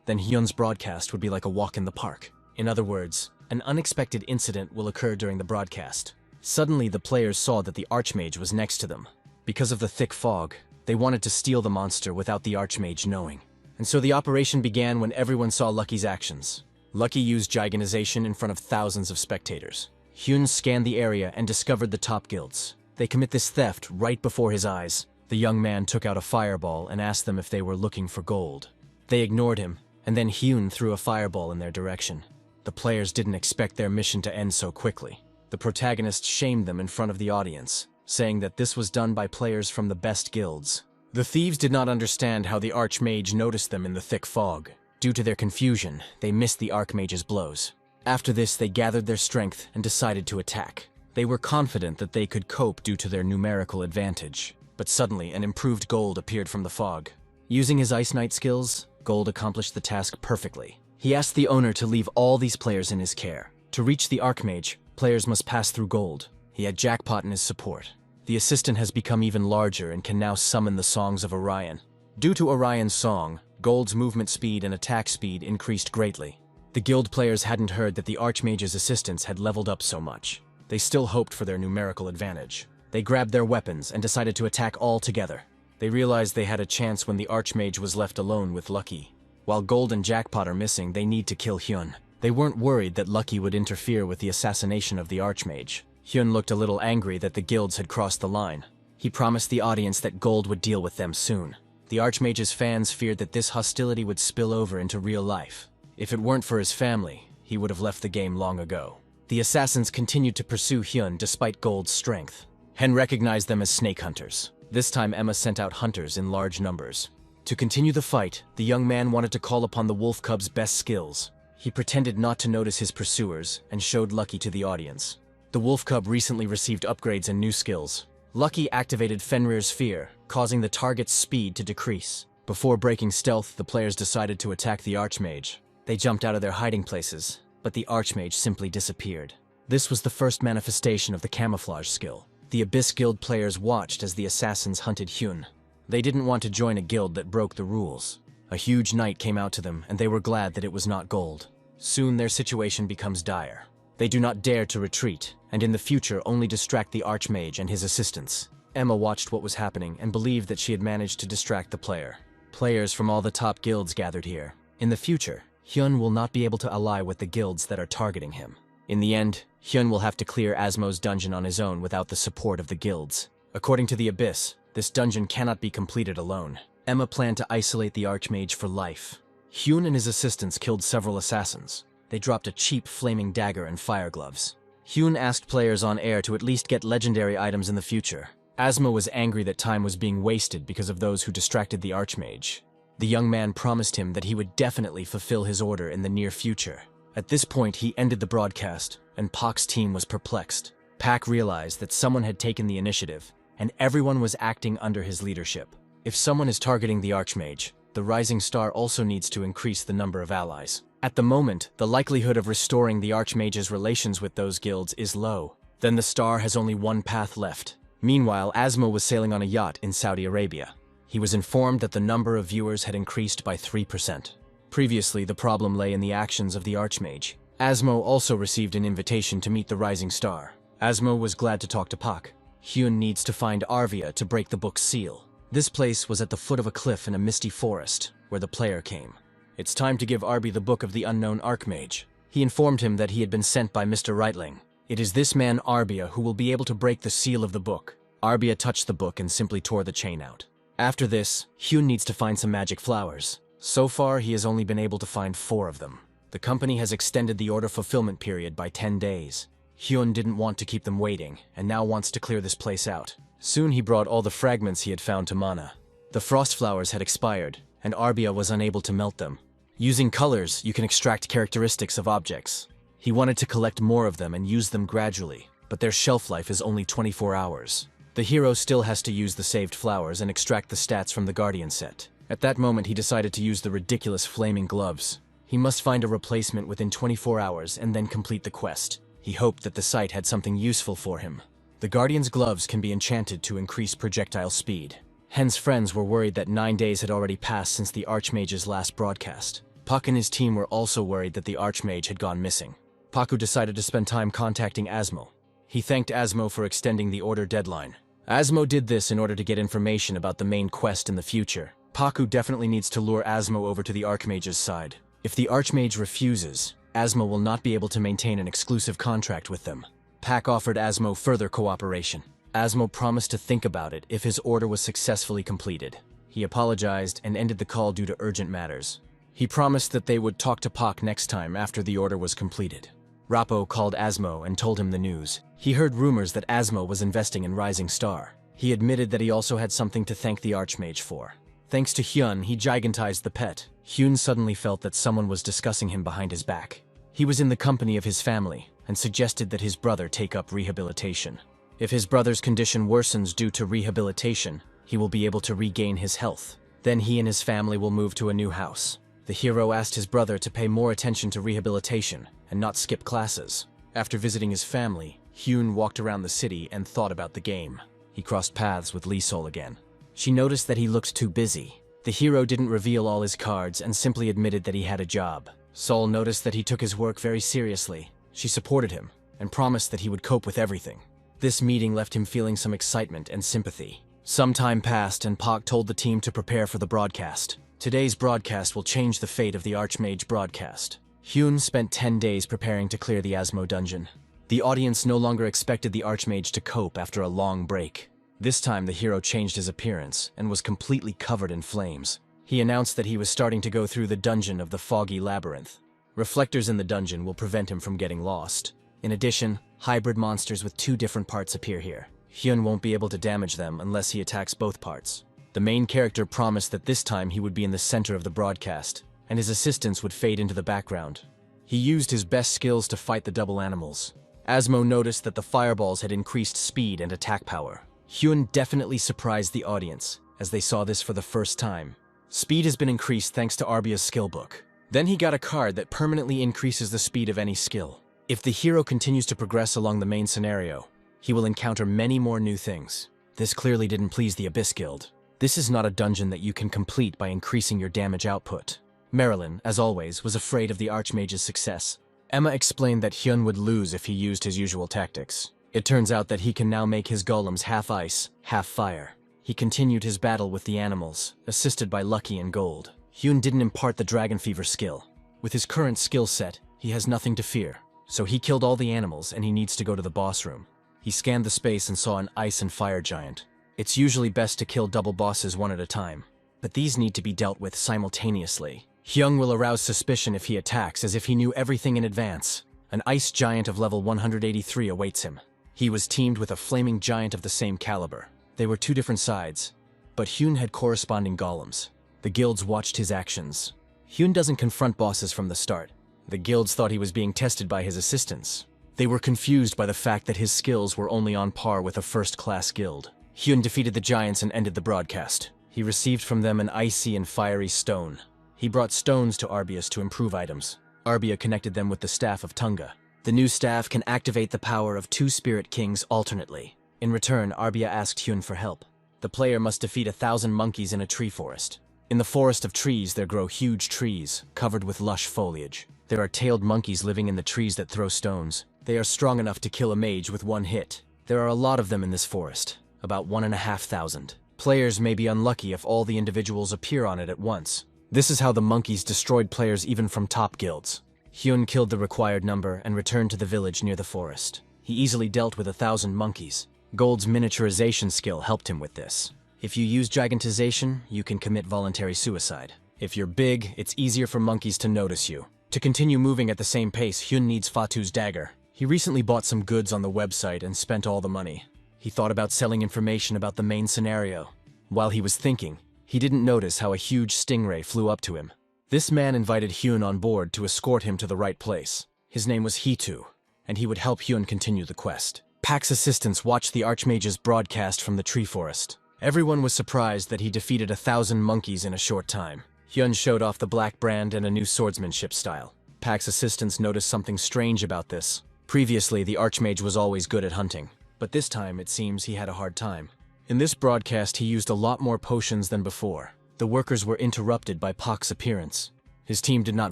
Then Hyun's broadcast would be like a walk in the park. In other words, an unexpected incident will occur during the broadcast. Suddenly, the players saw that the Archmage was next to them. Because of the thick fog, they wanted to steal the monster without the Archmage knowing. And so the operation began when everyone saw Lucky's actions. Lucky used gigantization in front of thousands of spectators. Hyun scanned the area and discovered the top guilds. They commit this theft right before his eyes. The young man took out a fireball and asked them if they were looking for gold. They ignored him, and then Hyun threw a fireball in their direction. The players didn't expect their mission to end so quickly. The protagonist shamed them in front of the audience, saying that this was done by players from the best guilds. The thieves did not understand how the Archmage noticed them in the thick fog. Due to their confusion, they missed the Archmage's blows. After this, they gathered their strength and decided to attack. They were confident that they could cope due to their numerical advantage. But suddenly, an improved Gold appeared from the fog. Using his Ice Knight skills, Gold accomplished the task perfectly. He asked the owner to leave all these players in his care. To reach the Archmage, players must pass through Gold. He had Jackpot in his support. The assistant has become even larger and can now summon the songs of Orion. Due to Orion's song, Gold's movement speed and attack speed increased greatly. The guild players hadn't heard that the Archmage's assistants had leveled up so much. They still hoped for their numerical advantage. They grabbed their weapons and decided to attack all together. They realized they had a chance when the Archmage was left alone with Lucky. While Gold and Jackpot are missing, they need to kill Hyun. They weren't worried that Lucky would interfere with the assassination of the Archmage. Hyun looked a little angry that the guilds had crossed the line. He promised the audience that Gold would deal with them soon. The Archmage's fans feared that this hostility would spill over into real life. If it weren't for his family, he would have left the game long ago. The assassins continued to pursue Hyun despite Gold's strength. Hen recognized them as snake hunters. This time Emma sent out hunters in large numbers. To continue the fight, the young man wanted to call upon the wolf cub's best skills. He pretended not to notice his pursuers and showed Lucky to the audience. The wolf cub recently received upgrades and new skills. Lucky activated Fenrir's Fear, causing the target's speed to decrease. Before breaking stealth, the players decided to attack the Archmage. They jumped out of their hiding places, but the Archmage simply disappeared. This was the first manifestation of the camouflage skill. The Abyss Guild players watched as the assassins hunted Hyun. They didn't want to join a guild that broke the rules. A huge knight came out to them, and they were glad that it was not Gold. Soon their situation becomes dire. They do not dare to retreat, and in the future only distract the Archmage and his assistants. Emma watched what was happening and believed that she had managed to distract the player. Players from all the top guilds gathered here. In the future, Hyun will not be able to ally with the guilds that are targeting him. In the end, Hyun will have to clear Asmo's dungeon on his own without the support of the guilds. According to the Abyss, this dungeon cannot be completed alone. Emma planned to isolate the Archmage for life. Hyun and his assistants killed several assassins. They dropped a cheap flaming dagger and fire gloves. Hyun asked players on air to at least get legendary items in the future. Asmo was angry that time was being wasted because of those who distracted the Archmage. The young man promised him that he would definitely fulfill his order in the near future. At this point, he ended the broadcast, and Pak's team was perplexed. Pak realized that someone had taken the initiative, and everyone was acting under his leadership. If someone is targeting the Archmage, the Rising Star also needs to increase the number of allies. At the moment, the likelihood of restoring the Archmage's relations with those guilds is low. Then the star has only one path left. Meanwhile, Asmo was sailing on a yacht in Saudi Arabia. He was informed that the number of viewers had increased by 3%. Previously, the problem lay in the actions of the Archmage. Asmo also received an invitation to meet the Rising Star. Asmo was glad to talk to Pak. Hyun needs to find Arvia to break the book's seal. This place was at the foot of a cliff in a misty forest, where the player came. It's time to give Arby the book of the unknown Archmage. He informed him that he had been sent by Mr. Reitling. It is this man Arbia who will be able to break the seal of the book. Arbia touched the book and simply tore the chain out. After this, Hyun needs to find some magic flowers. So far, he has only been able to find 4 of them. The company has extended the order fulfillment period by 10 days. Hyun didn't want to keep them waiting, and now wants to clear this place out. Soon he brought all the fragments he had found to Mana. The frost flowers had expired, and Arbia was unable to melt them. Using colors, you can extract characteristics of objects. He wanted to collect more of them and use them gradually, but their shelf life is only 24 hours. The hero still has to use the saved flowers and extract the stats from the Guardian set. At that moment, he decided to use the ridiculous flaming gloves. He must find a replacement within 24 hours and then complete the quest. He hoped that the site had something useful for him. The Guardian's gloves can be enchanted to increase projectile speed. Hen's friends were worried that 9 days had already passed since the Archmage's last broadcast. Puck and his team were also worried that the Archmage had gone missing. Paku decided to spend time contacting Asmo. He thanked Asmo for extending the order deadline. Asmo did this in order to get information about the main quest in the future. Paku definitely needs to lure Asmo over to the Archmage's side. If the Archmage refuses, Asmo will not be able to maintain an exclusive contract with them. Pak offered Asmo further cooperation. Asmo promised to think about it if his order was successfully completed. He apologized and ended the call due to urgent matters. He promised that they would talk to Pak next time after the order was completed. Rappo called Asmo and told him the news. He heard rumors that Asmo was investing in Rising Star. He admitted that he also had something to thank the Archmage for. Thanks to Hyun, he gigantized the pet. Hyun suddenly felt that someone was discussing him behind his back. He was in the company of his family and suggested that his brother take up rehabilitation. If his brother's condition worsens due to rehabilitation, he will be able to regain his health. Then he and his family will move to a new house. The hero asked his brother to pay more attention to rehabilitation and not skip classes. After visiting his family, Hyun walked around the city and thought about the game. He crossed paths with Lee Sol again. She noticed that he looked too busy. The hero didn't reveal all his cards and simply admitted that he had a job. Sol noticed that he took his work very seriously. She supported him and promised that he would cope with everything. This meeting left him feeling some excitement and sympathy. Some time passed and Park told the team to prepare for the broadcast. Today's broadcast will change the fate of the Archmage broadcast. Hyun spent 10 days preparing to clear the Asmo dungeon. The audience no longer expected the Archmage to cope after a long break. This time the hero changed his appearance and was completely covered in flames. He announced that he was starting to go through the dungeon of the Foggy Labyrinth. Reflectors in the dungeon will prevent him from getting lost. In addition, hybrid monsters with 2 different parts appear here. Hyun won't be able to damage them unless he attacks both parts. The main character promised that this time he would be in the center of the broadcast, and his assistants would fade into the background. He used his best skills to fight the double animals. Asmo noticed that the fireballs had increased speed and attack power. Hyun definitely surprised the audience, as they saw this for the first time. Speed has been increased thanks to Arbia's skill book. Then he got a card that permanently increases the speed of any skill. If the hero continues to progress along the main scenario, he will encounter many more new things. This clearly didn't please the Abyss Guild. This is not a dungeon that you can complete by increasing your damage output. Marilyn, as always, was afraid of the Archmage's success. Emma explained that Hyun would lose if he used his usual tactics. It turns out that he can now make his golems half ice, half fire. He continued his battle with the animals, assisted by Lucky and Gold. Hyun didn't impart the Dragon Fever skill. With his current skill set, he has nothing to fear. So he killed all the animals and he needs to go to the boss room. He scanned the space and saw an ice and fire giant. It's usually best to kill double bosses one at a time, but these need to be dealt with simultaneously. Hyung will arouse suspicion if he attacks, as if he knew everything in advance. An ice giant of level 183 awaits him. He was teamed with a flaming giant of the same caliber. They were 2 different sides, but Hyun had corresponding golems. The guilds watched his actions. Hyun doesn't confront bosses from the start. The guilds thought he was being tested by his assistants. They were confused by the fact that his skills were only on par with a first-class guild. Hyun defeated the giants and ended the broadcast. He received from them an icy and fiery stone. He brought stones to Arbias to improve items. Arbia connected them with the Staff of Tunga. The new staff can activate the power of 2 Spirit Kings alternately. In return, Arbia asked Hyun for help. The player must defeat 1,000 monkeys in a tree forest. In the forest of trees, there grow huge trees, covered with lush foliage. There are tailed monkeys living in the trees that throw stones. They are strong enough to kill a mage with 1 hit. There are a lot of them in this forest, about 1,500. Players may be unlucky if all the individuals appear on it at once. This is how the monkeys destroyed players even from top guilds. Hyun killed the required number and returned to the village near the forest. He easily dealt with 1,000 monkeys. Gold's miniaturization skill helped him with this. If you use gigantization, you can commit voluntary suicide. If you're big, it's easier for monkeys to notice you. To continue moving at the same pace, Hyun needs Fatu's dagger. He recently bought some goods on the website and spent all the money. He thought about selling information about the main scenario. While he was thinking, he didn't notice how a huge stingray flew up to him. This man invited Hyun on board to escort him to the right place. His name was Hitu, and he would help Hyun continue the quest. Pack's assistants watched the Archmage's broadcast from the tree forest. Everyone was surprised that he defeated 1,000 monkeys in a short time. Hyun showed off the black brand and a new swordsmanship style. Pack's assistants noticed something strange about this. Previously, the Archmage was always good at hunting, but this time it seems he had a hard time. In this broadcast, he used a lot more potions than before. The workers were interrupted by Pak's appearance. His team did not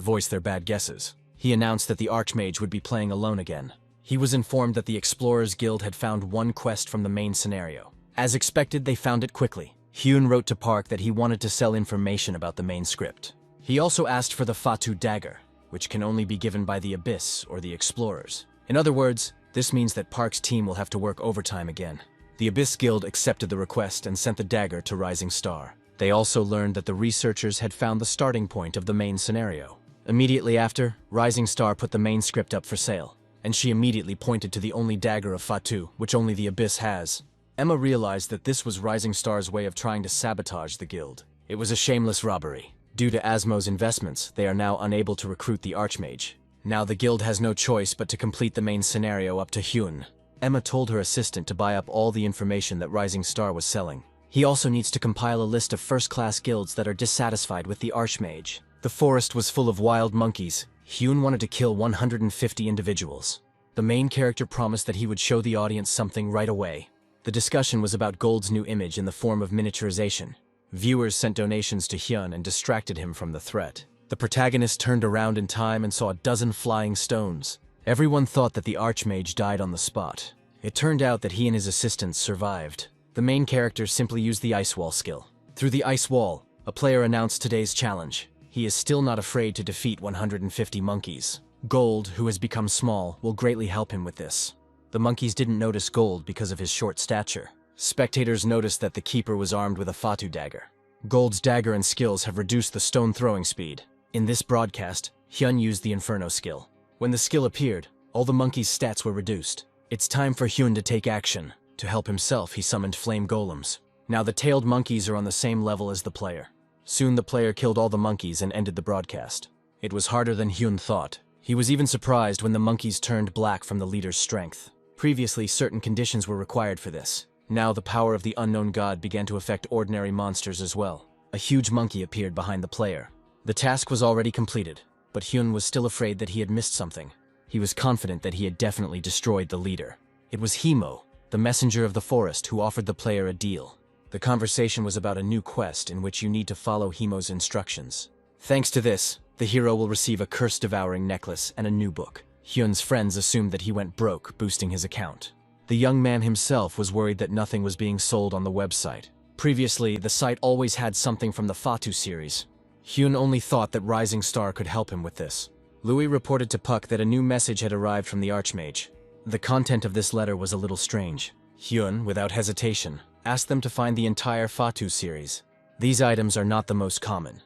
voice their bad guesses. He announced that the Archmage would be playing alone again. He was informed that the Explorers Guild had found 1 quest from the main scenario. As expected, they found it quickly. Hyun wrote to Park that he wanted to sell information about the main script. He also asked for the Fatu dagger, which can only be given by the Abyss or the Explorers. In other words, this means that Park's team will have to work overtime again. The Abyss Guild accepted the request and sent the dagger to Rising Star. They also learned that the researchers had found the starting point of the main scenario. Immediately after, Rising Star put the main script up for sale, and she immediately pointed to the only dagger of Fatu, which only the Abyss has. Emma realized that this was Rising Star's way of trying to sabotage the guild. It was a shameless robbery. Due to Asmo's investments, they are now unable to recruit the Archmage. Now the guild has no choice but to complete the main scenario up to Hyun. Emma told her assistant to buy up all the information that Rising Star was selling. He also needs to compile a list of first-class guilds that are dissatisfied with the Archmage. The forest was full of wild monkeys. Hyun wanted to kill 150 individuals. The main character promised that he would show the audience something right away. The discussion was about Gold's new image in the form of miniaturization. Viewers sent donations to Hyun and distracted him from the threat. The protagonist turned around in time and saw a dozen flying stones. Everyone thought that the Archmage died on the spot. It turned out that he and his assistants survived. The main character simply used the ice wall skill. Through the ice wall, a player announced today's challenge. He is still not afraid to defeat 150 monkeys. Gold, who has become small, will greatly help him with this. The monkeys didn't notice Gold because of his short stature. Spectators noticed that the keeper was armed with a Fatu dagger. Gold's dagger and skills have reduced the stone throwing speed. In this broadcast, Hyun used the Inferno skill. When the skill appeared, all the monkeys' stats were reduced. It's time for Hyun to take action. To help himself, he summoned flame golems. Now the tailed monkeys are on the same level as the player. Soon the player killed all the monkeys and ended the broadcast. It was harder than Hyun thought. He was even surprised when the monkeys turned black from the leader's strength. Previously, certain conditions were required for this. Now the power of the unknown god began to affect ordinary monsters as well. A huge monkey appeared behind the player. The task was already completed, but Hyun was still afraid that he had missed something. He was confident that he had definitely destroyed the leader. It was Himo, the messenger of the forest, who offered the player a deal. The conversation was about a new quest in which you need to follow Himo's instructions. Thanks to this, the hero will receive a curse-devouring necklace and a new book. Hyun's friends assumed that he went broke, boosting his account. The young man himself was worried that nothing was being sold on the website. Previously, the site always had something from the Fatu series. Hyun only thought that Rising Star could help him with this. Louis reported to Puck that a new message had arrived from the Archmage. The content of this letter was a little strange. Hyun, without hesitation, asked them to find the entire Fatu series. These items are not the most common,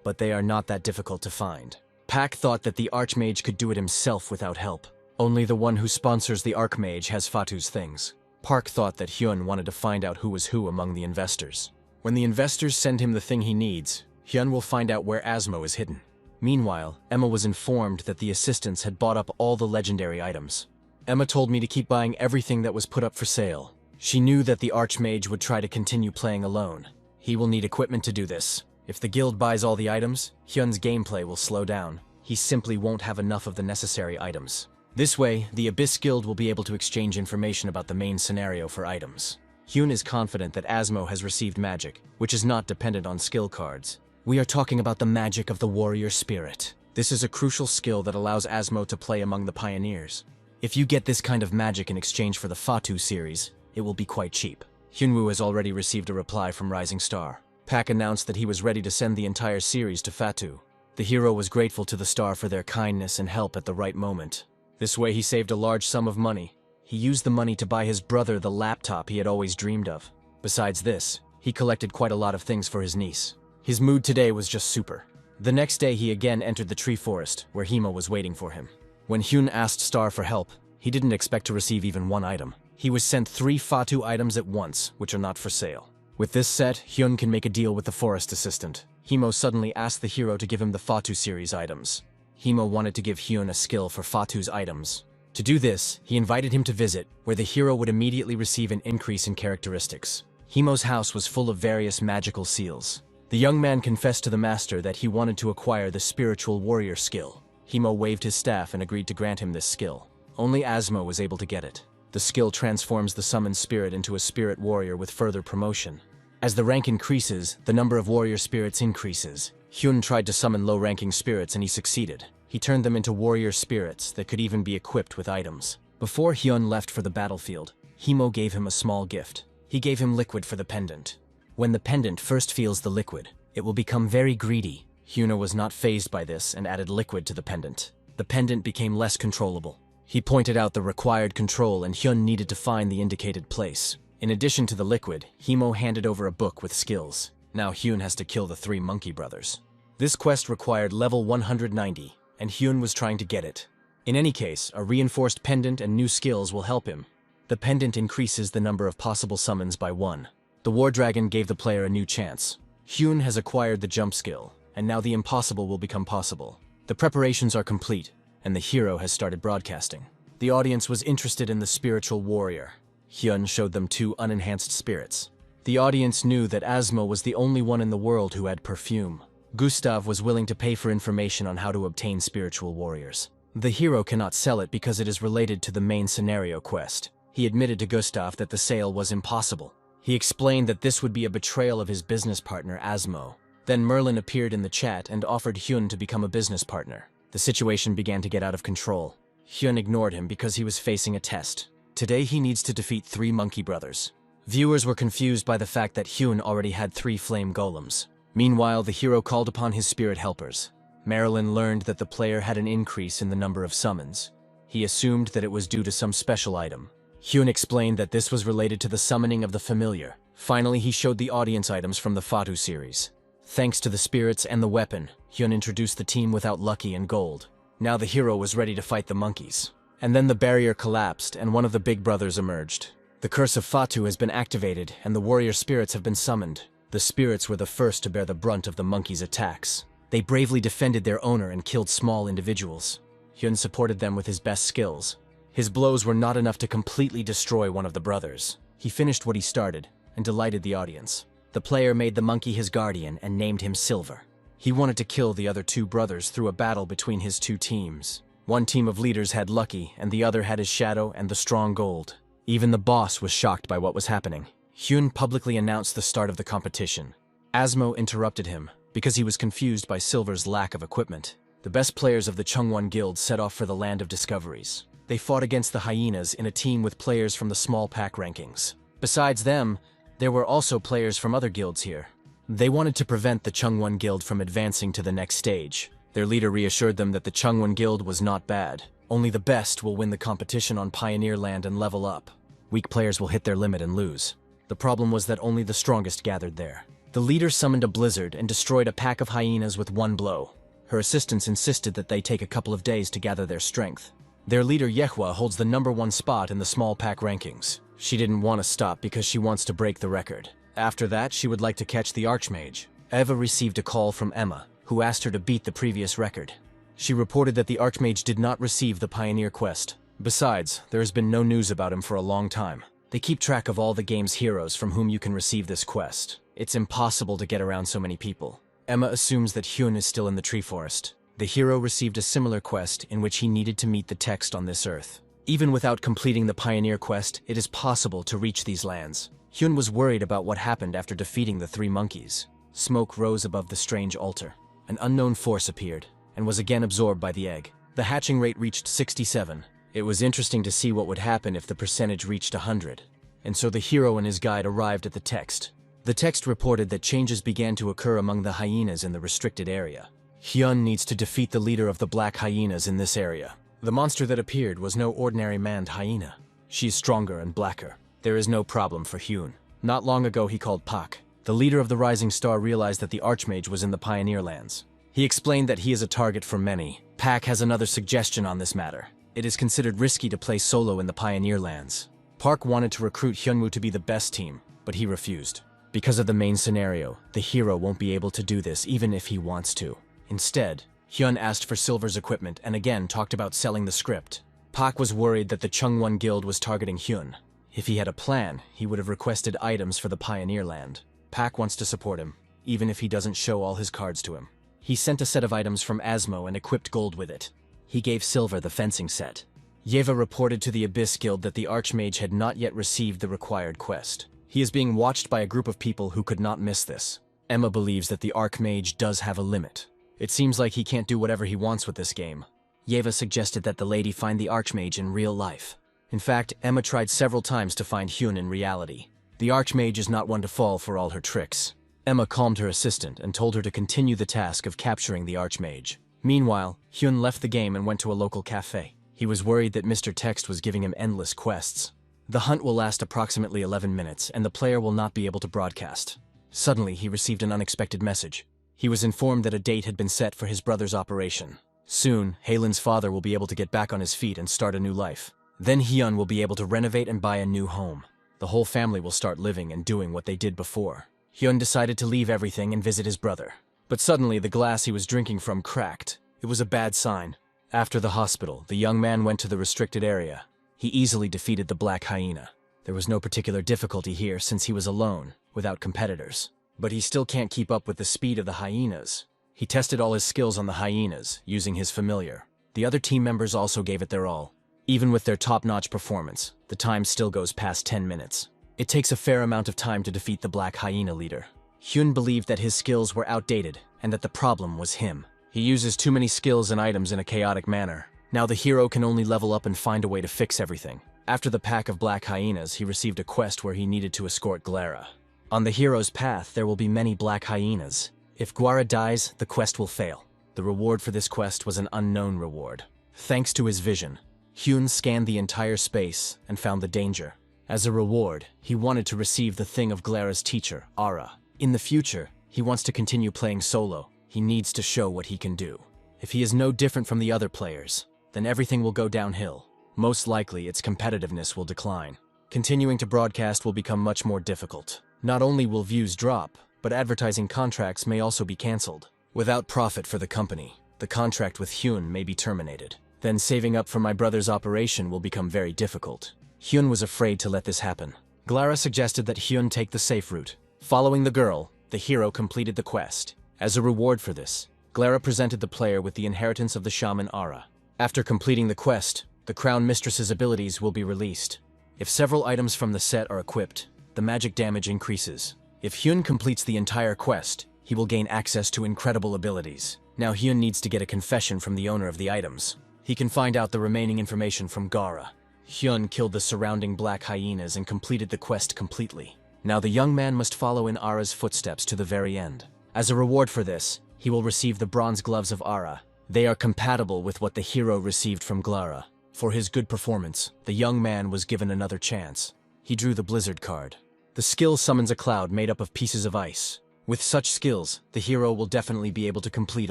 but they are not that difficult to find. Pak thought that the Archmage could do it himself without help. Only the one who sponsors the Archmage has Fatu's things. Park thought that Hyun wanted to find out who was who among the investors. When the investors send him the thing he needs, Hyun will find out where Asmo is hidden. Meanwhile, Emma was informed that the assistants had bought up all the legendary items. Emma told me to keep buying everything that was put up for sale. She knew that the Archmage would try to continue playing alone. He will need equipment to do this. If the guild buys all the items, Hyun's gameplay will slow down. He simply won't have enough of the necessary items. This way, the Abyss Guild will be able to exchange information about the main scenario for items. Hyun is confident that Asmo has received magic, which is not dependent on skill cards. We are talking about the magic of the warrior spirit. This is a crucial skill that allows Asmo to play among the pioneers. If you get this kind of magic in exchange for the Fatu series, it will be quite cheap. Hyunwoo has already received a reply from Rising Star. Pak announced that he was ready to send the entire series to Fatu. The hero was grateful to the star for their kindness and help at the right moment. This way he saved a large sum of money. He used the money to buy his brother the laptop he had always dreamed of. Besides this, he collected quite a lot of things for his niece. His mood today was just super. The next day he again entered the tree forest, where Himo was waiting for him. When Hyun asked Star for help, he didn't expect to receive even one item. He was sent 3 Fatu items at once, which are not for sale. With this set, Hyun can make a deal with the forest assistant. Himo suddenly asked the hero to give him the Fatu series items. Himo wanted to give Hyun a skill for Fatu's items. To do this, he invited him to visit, where the hero would immediately receive an increase in characteristics. Himo's house was full of various magical seals. The young man confessed to the master that he wanted to acquire the spiritual warrior skill. Himo waved his staff and agreed to grant him this skill. Only Asmo was able to get it. The skill transforms the summoned spirit into a spirit warrior with further promotion. As the rank increases, the number of warrior spirits increases. Hyun tried to summon low-ranking spirits and he succeeded. He turned them into warrior spirits that could even be equipped with items. Before Hyun left for the battlefield, Himo gave him a small gift. He gave him liquid for the pendant. When the pendant first feels the liquid, it will become very greedy. Hyun was not fazed by this and added liquid to the pendant. The pendant became less controllable. He pointed out the required control and Hyun needed to find the indicated place. In addition to the liquid, Himo handed over a book with skills. Now Hyun has to kill the 3 monkey brothers. This quest required level 190, and Hyun was trying to get it. In any case, a reinforced pendant and new skills will help him. The pendant increases the number of possible summons by 1. The War Dragon gave the player a new chance. Hyun has acquired the jump skill, and now the impossible will become possible. The preparations are complete, and the hero has started broadcasting. The audience was interested in the spiritual warrior. Hyun showed them 2 unenhanced spirits. The audience knew that Asmo was the only one in the world who had perfume. Gustav was willing to pay for information on how to obtain spiritual warriors. The hero cannot sell it because it is related to the main scenario quest. He admitted to Gustav that the sale was impossible. He explained that this would be a betrayal of his business partner, Asmo. Then Merlin appeared in the chat and offered Hyun to become a business partner. The situation began to get out of control. Hyun ignored him because he was facing a test. Today he needs to defeat 3 monkey brothers. Viewers were confused by the fact that Hyun already had 3 flame golems. Meanwhile, the hero called upon his spirit helpers. Merlin learned that the player had an increase in the number of summons. He assumed that it was due to some special item. Hyun explained that this was related to the summoning of the familiar. Finally, he showed the audience items from the Fatu series. Thanks to the spirits and the weapon, Hyun introduced the team without Lucky and Gold. Now the hero was ready to fight the monkeys. And then the barrier collapsed and one of the big brothers emerged. The curse of Fatu has been activated and the warrior spirits have been summoned. The spirits were the first to bear the brunt of the monkeys' attacks. They bravely defended their owner and killed small individuals. Hyun supported them with his best skills. His blows were not enough to completely destroy one of the brothers. He finished what he started and delighted the audience. The player made the monkey his guardian and named him Silver. He wanted to kill the other 2 brothers through a battle between his 2 teams. One team of leaders had Lucky and the other had his Shadow and the strong Gold. Even the boss was shocked by what was happening. Hyun publicly announced the start of the competition. Asmo interrupted him because he was confused by Silver's lack of equipment. The best players of the Chungwon Guild set off for the Land of Discoveries. They fought against the hyenas in a team with players from the small pack rankings. Besides them, there were also players from other guilds here. They wanted to prevent the Chungwon Guild from advancing to the next stage. Their leader reassured them that the Chungwon Guild was not bad. Only the best will win the competition on Pioneer Land and level up. Weak players will hit their limit and lose. The problem was that only the strongest gathered there. The leader summoned a blizzard and destroyed a pack of hyenas with 1 blow. Her assistants insisted that they take a couple of days to gather their strength. Their leader Yehua holds the #1 spot in the small pack rankings. She didn't want to stop because she wants to break the record. After that, she would like to catch the Archmage. Eva received a call from Emma, who asked her to beat the previous record. She reported that the Archmage did not receive the Pioneer quest. Besides, there has been no news about him for a long time. They keep track of all the game's heroes from whom you can receive this quest. It's impossible to get around so many people. Emma assumes that Hyun is still in the tree forest. The hero received a similar quest in which he needed to meet the text on this earth. Even without completing the Pioneer quest, it is possible to reach these lands. Hyun was worried about what happened after defeating the 3 monkeys. Smoke rose above the strange altar. An unknown force appeared, and was again absorbed by the egg. The hatching rate reached 67. It was interesting to see what would happen if the percentage reached 100. And so the hero and his guide arrived at the text. The text reported that changes began to occur among the hyenas in the restricted area. Hyun needs to defeat the leader of the black hyenas in this area. The monster that appeared was no ordinary manned hyena. She is stronger and blacker. There is no problem for Hyun. Not long ago he called Pak. The leader of the Rising Star realized that the Archmage was in the Pioneer Lands. He explained that he is a target for many. Pak has another suggestion on this matter. It is considered risky to play solo in the Pioneer Lands. Park wanted to recruit Hyunwoo to be the best team, but he refused. Because of the main scenario, the hero won't be able to do this even if he wants to. Instead, Hyun asked for Silver's equipment and again talked about selling the script. Pak was worried that the Chungwon Guild was targeting Hyun. If he had a plan, he would have requested items for the Pioneer Land. Pak wants to support him, even if he doesn't show all his cards to him. He sent a set of items from Asmo and equipped Gold with it. He gave Silver the fencing set. Yeva reported to the Abyss Guild that the Archmage had not yet received the required quest. He is being watched by a group of people who could not miss this. Emma believes that the Archmage does have a limit. It seems like he can't do whatever he wants with this game. Yeva suggested that the lady find the Archmage in real life. In fact, Emma tried several times to find Hyun in reality. The Archmage is not one to fall for all her tricks. Emma calmed her assistant and told her to continue the task of capturing the Archmage. Meanwhile, Hyun left the game and went to a local cafe. He was worried that Mr. Text was giving him endless quests. The hunt will last approximately 11 minutes, and the player will not be able to broadcast. Suddenly, he received an unexpected message. He was informed that a date had been set for his brother's operation. Soon, Halen's father will be able to get back on his feet and start a new life. Then Hyun will be able to renovate and buy a new home. The whole family will start living and doing what they did before. Hyun decided to leave everything and visit his brother. But suddenly, the glass he was drinking from cracked. It was a bad sign. After the hospital, the young man went to the restricted area. He easily defeated the black hyena. There was no particular difficulty here since he was alone, without competitors. But he still can't keep up with the speed of the hyenas. He tested all his skills on the hyenas, using his familiar. The other team members also gave it their all. Even with their top-notch performance, the time still goes past 10 minutes. It takes a fair amount of time to defeat the black hyena leader. Hyun believed that his skills were outdated and that the problem was him. He uses too many skills and items in a chaotic manner. Now the hero can only level up and find a way to fix everything. After the pack of black hyenas, he received a quest where he needed to escort Glara. On the hero's path, there will be many black hyenas. If Guara dies, the quest will fail. The reward for this quest was an unknown reward. Thanks to his vision, Hyun scanned the entire space and found the danger. As a reward, he wanted to receive the thing of Glara's teacher, Ara. In the future, he wants to continue playing solo. He needs to show what he can do. If he is no different from the other players, then everything will go downhill. Most likely, its competitiveness will decline. Continuing to broadcast will become much more difficult. Not only will views drop, but advertising contracts may also be cancelled. Without profit for the company, the contract with Hyun may be terminated. Then saving up for my brother's operation will become very difficult. Hyun was afraid to let this happen. Glara suggested that Hyun take the safe route. Following the girl, the hero completed the quest. As a reward for this, Glara presented the player with the inheritance of the shaman Ara. After completing the quest, the Crown Mistress's abilities will be released. If several items from the set are equipped, the magic damage increases. If Hyun completes the entire quest, he will gain access to incredible abilities. Now Hyun needs to get a confession from the owner of the items. He can find out the remaining information from Gara. Hyun killed the surrounding black hyenas and completed the quest completely. Now the young man must follow in Ara's footsteps to the very end. As a reward for this, he will receive the bronze gloves of Ara. They are compatible with what the hero received from Glara. For his good performance, the young man was given another chance. He drew the Blizzard card. The skill summons a cloud made up of pieces of ice. With such skills, the hero will definitely be able to complete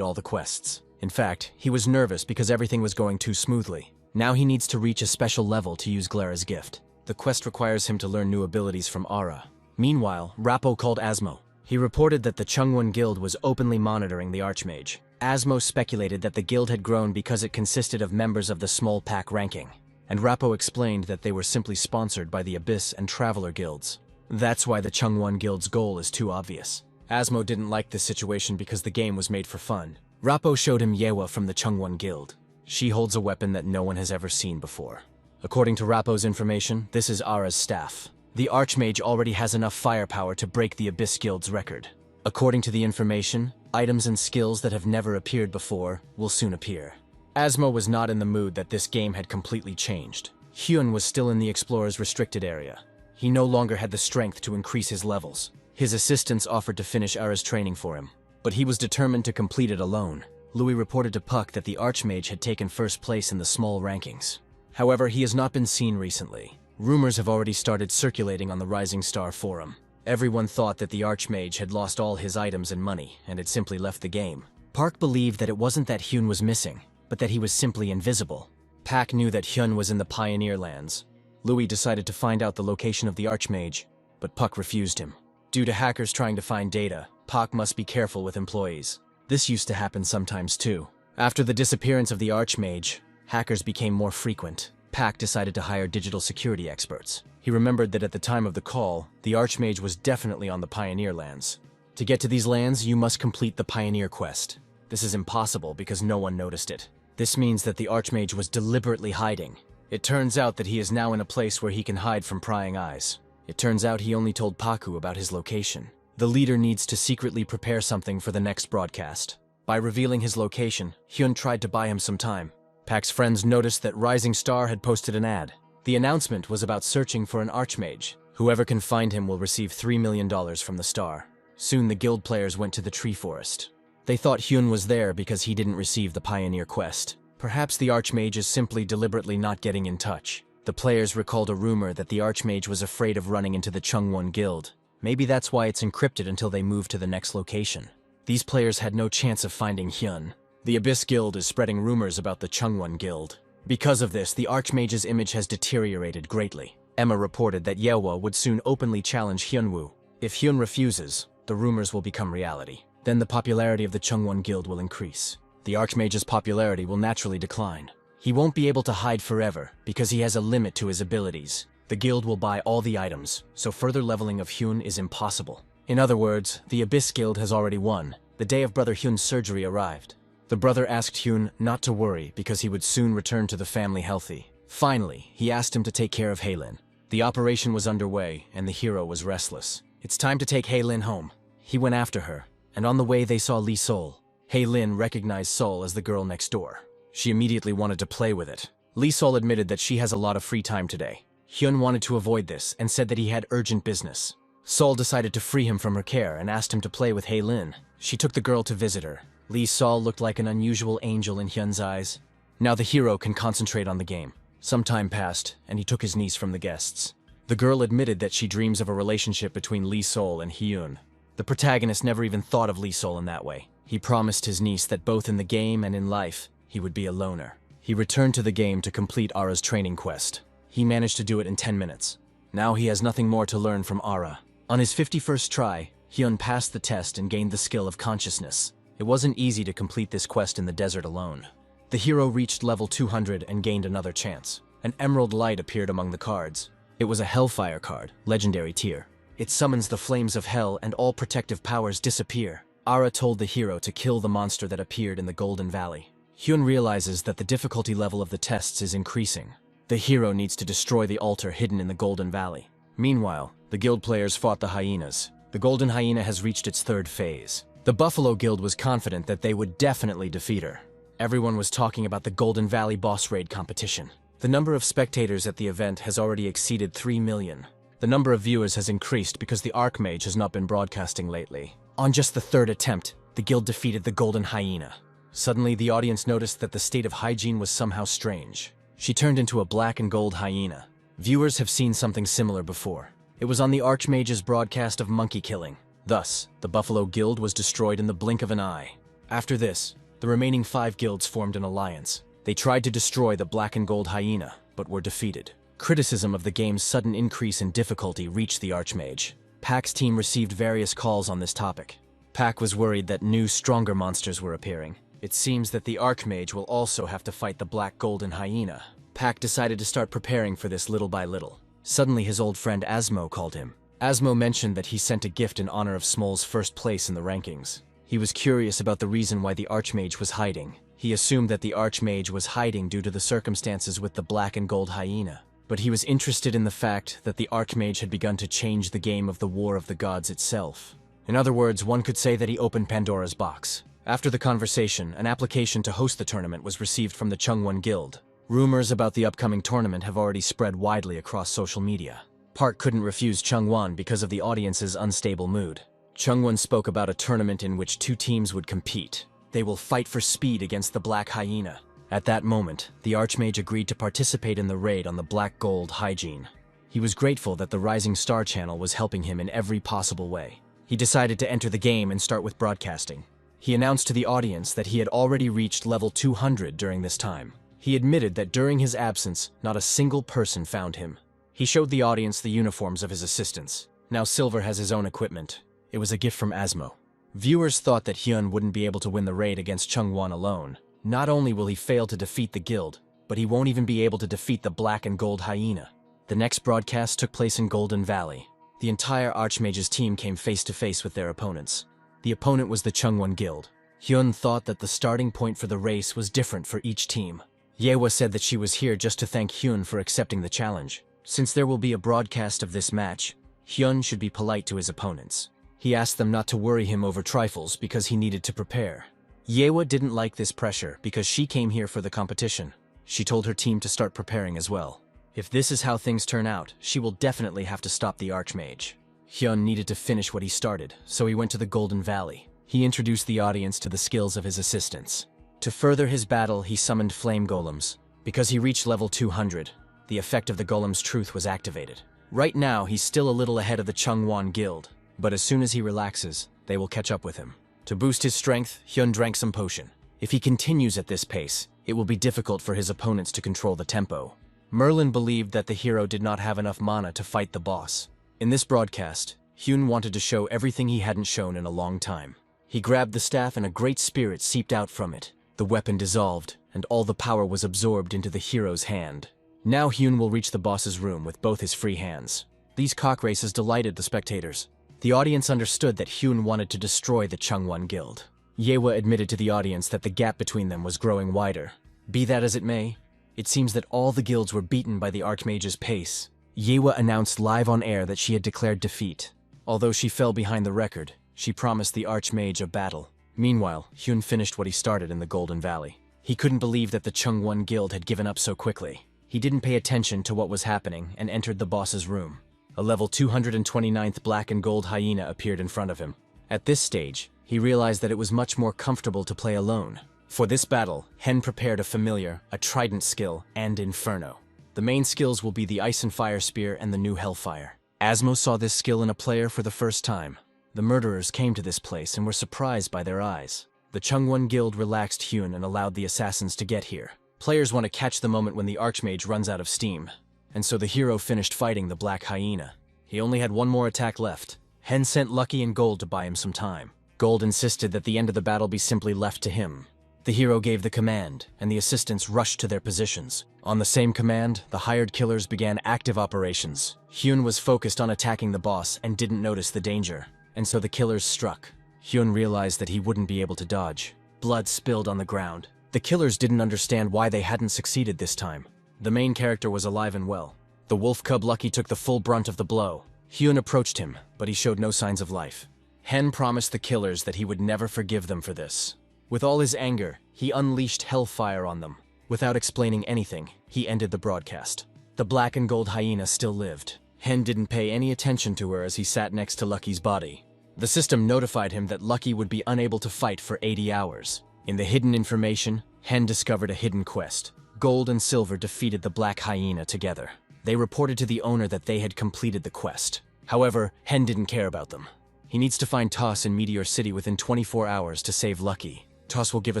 all the quests. In fact, he was nervous because everything was going too smoothly. Now he needs to reach a special level to use Glara's gift. The quest requires him to learn new abilities from Ara. Meanwhile, Rappo called Asmo. He reported that the Chungwon Guild was openly monitoring the Archmage. Asmo speculated that the guild had grown because it consisted of members of the small pack ranking. And Rappo explained that they were simply sponsored by the Abyss and Traveler guilds. That's why the Chungwon Guild's goal is too obvious. Asmo didn't like this situation because the game was made for fun. Rappo showed him Yewa from the Chungwon Guild. She holds a weapon that no one has ever seen before. According to Rappo's information, this is Ara's staff. The Archmage already has enough firepower to break the Abyss Guild's record. According to the information, items and skills that have never appeared before will soon appear. Asmo was not in the mood that this game had completely changed. Hyun was still in the Explorer's restricted area. He no longer had the strength to increase his levels. His assistants offered to finish Ara's training for him, but he was determined to complete it alone. Louis reported to Puck that the Archmage had taken first place in the small rankings. However, he has not been seen recently. Rumors have already started circulating on the Rising Star forum. Everyone thought that the Archmage had lost all his items and money and had simply left the game. Park believed that it wasn't that Hyun was missing, but that he was simply invisible. Pak knew that Hyun was in the Pioneer Lands. Louis decided to find out the location of the Archmage, but Puck refused him. Due to hackers trying to find data, Pak must be careful with employees. This used to happen sometimes too. After the disappearance of the Archmage, hackers became more frequent. Pak decided to hire digital security experts. He remembered that at the time of the call, the Archmage was definitely on the Pioneer Lands. To get to these lands, you must complete the Pioneer quest. This is impossible because no one noticed it. This means that the Archmage was deliberately hiding. It turns out that he is now in a place where he can hide from prying eyes. It turns out he only told Paku about his location. The leader needs to secretly prepare something for the next broadcast. By revealing his location, Hyun tried to buy him some time. Pak's friends noticed that Rising Star had posted an ad. The announcement was about searching for an Archmage. Whoever can find him will receive $3 million from the star. Soon the guild players went to the tree forest. They thought Hyun was there because he didn't receive the Pioneer quest. Perhaps the Archmage is simply deliberately not getting in touch. The players recalled a rumor that the Archmage was afraid of running into the Chungwon Guild. Maybe that's why it's encrypted until they move to the next location. These players had no chance of finding Hyun. The Abyss Guild is spreading rumors about the Chungwon Guild. Because of this, the Archmage's image has deteriorated greatly. Emma reported that Yewa would soon openly challenge Hyunwoo. If Hyun refuses, the rumors will become reality. Then the popularity of the Chungwon Guild will increase. The Archmage's popularity will naturally decline. He won't be able to hide forever because he has a limit to his abilities. The guild will buy all the items, so further leveling of Hyun is impossible. In other words, the Abyss Guild has already won. The day of brother Hyun's surgery arrived. The brother asked Hyun not to worry because he would soon return to the family healthy. Finally, he asked him to take care of Haelin. The operation was underway, and the hero was restless. It's time to take Haelin home. He went after her, and on the way they saw Lee Sol. Haelin recognized Sol as the girl next door. She immediately wanted to play with it. Lee Sol admitted that she has a lot of free time today. Hyun wanted to avoid this and said that he had urgent business. Sol decided to free him from her care and asked him to play with Haelin. She took the girl to visit her. Lee Sol looked like an unusual angel in Hyun's eyes. Now the hero can concentrate on the game. Some time passed, and he took his niece from the guests. The girl admitted that she dreams of a relationship between Lee Sol and Hyun. The protagonist never even thought of Lee Sol in that way. He promised his niece that both in the game and in life, he would be a loner. He returned to the game to complete Ara's training quest. He managed to do it in 10 minutes. Now he has nothing more to learn from Ara. On his 51st try, Hyun passed the test and gained the skill of consciousness. It wasn't easy to complete this quest in the desert alone. The hero reached level 200 and gained another chance. An emerald light appeared among the cards. It was a Hellfire card, legendary tier. It summons the flames of hell and all protective powers disappear. Ara told the hero to kill the monster that appeared in the Golden Valley. Hyun realizes that the difficulty level of the tests is increasing. The hero needs to destroy the altar hidden in the Golden Valley. Meanwhile, the guild players fought the hyenas. The Golden Hyena has reached its 3rd phase. The Buffalo Guild was confident that they would definitely defeat her. Everyone was talking about the Golden Valley boss raid competition. The number of spectators at the event has already exceeded 3 million. The number of viewers has increased because the Archmage has not been broadcasting lately. On just the 3rd attempt, the guild defeated the Golden Hyena. Suddenly, the audience noticed that the state of hygiene was somehow strange. She turned into a black and gold hyena. Viewers have seen something similar before. It was on the Archmage's broadcast of monkey killing. Thus, the Buffalo Guild was destroyed in the blink of an eye. After this, the remaining 5 guilds formed an alliance. They tried to destroy the black and gold hyena, but were defeated. Criticism of the game's sudden increase in difficulty reached the Archmage. Pack's team received various calls on this topic. Pack was worried that new, stronger monsters were appearing. It seems that the Archmage will also have to fight the black golden hyena. Pack decided to start preparing for this little by little. Suddenly his old friend Asmo called him. Asmo mentioned that he sent a gift in honor of Smol's 1st place in the rankings. He was curious about the reason why the Archmage was hiding. He assumed that the Archmage was hiding due to the circumstances with the black and gold hyena. But he was interested in the fact that the Archmage had begun to change the game of the War of the Gods itself. In other words, one could say that he opened Pandora's box. After the conversation, an application to host the tournament was received from the Chungwon Guild. Rumors about the upcoming tournament have already spread widely across social media. Park couldn't refuse Chungwon because of the audience's unstable mood. Chungwon spoke about a tournament in which 2 teams would compete. They will fight for speed against the Black Hyena. At that moment, the Archmage agreed to participate in the raid on the Black Gold Hygiene. He was grateful that the Rising Star channel was helping him in every possible way. He decided to enter the game and start with broadcasting. He announced to the audience that he had already reached level 200 during this time. He admitted that during his absence, not a single person found him. He showed the audience the uniforms of his assistants. Now Silver has his own equipment. It was a gift from Asmo. Viewers thought that Hyun wouldn't be able to win the raid against Chungwon alone. Not only will he fail to defeat the guild, but he won't even be able to defeat the Black and Gold Hyena. The next broadcast took place in Golden Valley. The entire Archmage's team came face to face with their opponents. The opponent was the Chungwon Guild. Hyun thought that the starting point for the race was different for each team. Yewa said that she was here just to thank Hyun for accepting the challenge. Since there will be a broadcast of this match, Hyun should be polite to his opponents. He asked them not to worry him over trifles because he needed to prepare. Yewa didn't like this pressure because she came here for the competition. She told her team to start preparing as well. If this is how things turn out, she will definitely have to stop the Archmage. Hyun needed to finish what he started, so he went to the Golden Valley. He introduced the audience to the skills of his assistants. To further his battle, he summoned flame golems. Because he reached level 200, the effect of the golem's truth was activated. Right now, he's still a little ahead of the Chungwon Guild, but as soon as he relaxes, they will catch up with him. To boost his strength, Hyun drank some potion. If he continues at this pace, it will be difficult for his opponents to control the tempo. Merlin believed that the hero did not have enough mana to fight the boss. In this broadcast, Hyun wanted to show everything he hadn't shown in a long time. He grabbed the staff and a great spirit seeped out from it. The weapon dissolved, and all the power was absorbed into the hero's hand. Now Hyun will reach the boss's room with both his free hands. These cock races delighted the spectators. The audience understood that Hyun wanted to destroy the Chungwon Guild. Yewa admitted to the audience that the gap between them was growing wider. Be that as it may, it seems that all the guilds were beaten by the Archmage's pace. Yewa announced live on air that she had declared defeat. Although she fell behind the record, she promised the Archmage a battle. Meanwhile, Hyun finished what he started in the Golden Valley. He couldn't believe that the Chungwon Guild had given up so quickly. He didn't pay attention to what was happening and entered the boss's room. A level 229th black and gold hyena appeared in front of him. At this stage, he realized that it was much more comfortable to play alone. For this battle, Hen prepared a familiar, a trident skill, and inferno. The main skills will be the Ice and Fire Spear and the new Hellfire. Asmo saw this skill in a player for the first time. The murderers came to this place and were surprised by their eyes. The Chungwon Guild relaxed Hyun and allowed the assassins to get here. Players want to catch the moment when the Archmage runs out of steam. And so the hero finished fighting the Black Hyena. He only had one more attack left. Hen sent Lucky and Gold to buy him some time. Gold insisted that the end of the battle be simply left to him. The hero gave the command, and the assistants rushed to their positions. On the same command, the hired killers began active operations. Hyun was focused on attacking the boss and didn't notice the danger. And so the killers struck. Hyun realized that he wouldn't be able to dodge. Blood spilled on the ground. The killers didn't understand why they hadn't succeeded this time. The main character was alive and well. The wolf cub Lucky took the full brunt of the blow. Hyun approached him, but he showed no signs of life. Hen promised the killers that he would never forgive them for this. With all his anger, he unleashed hellfire on them. Without explaining anything, he ended the broadcast. The black and gold hyena still lived. Hen didn't pay any attention to her as he sat next to Lucky's body. The system notified him that Lucky would be unable to fight for 80 hours. In the hidden information, Hen discovered a hidden quest. Gold and Silver defeated the black hyena together. They reported to the owner that they had completed the quest. However, Hen didn't care about them. He needs to find Toss in Meteor City within 24 hours to save Lucky. Toss will give a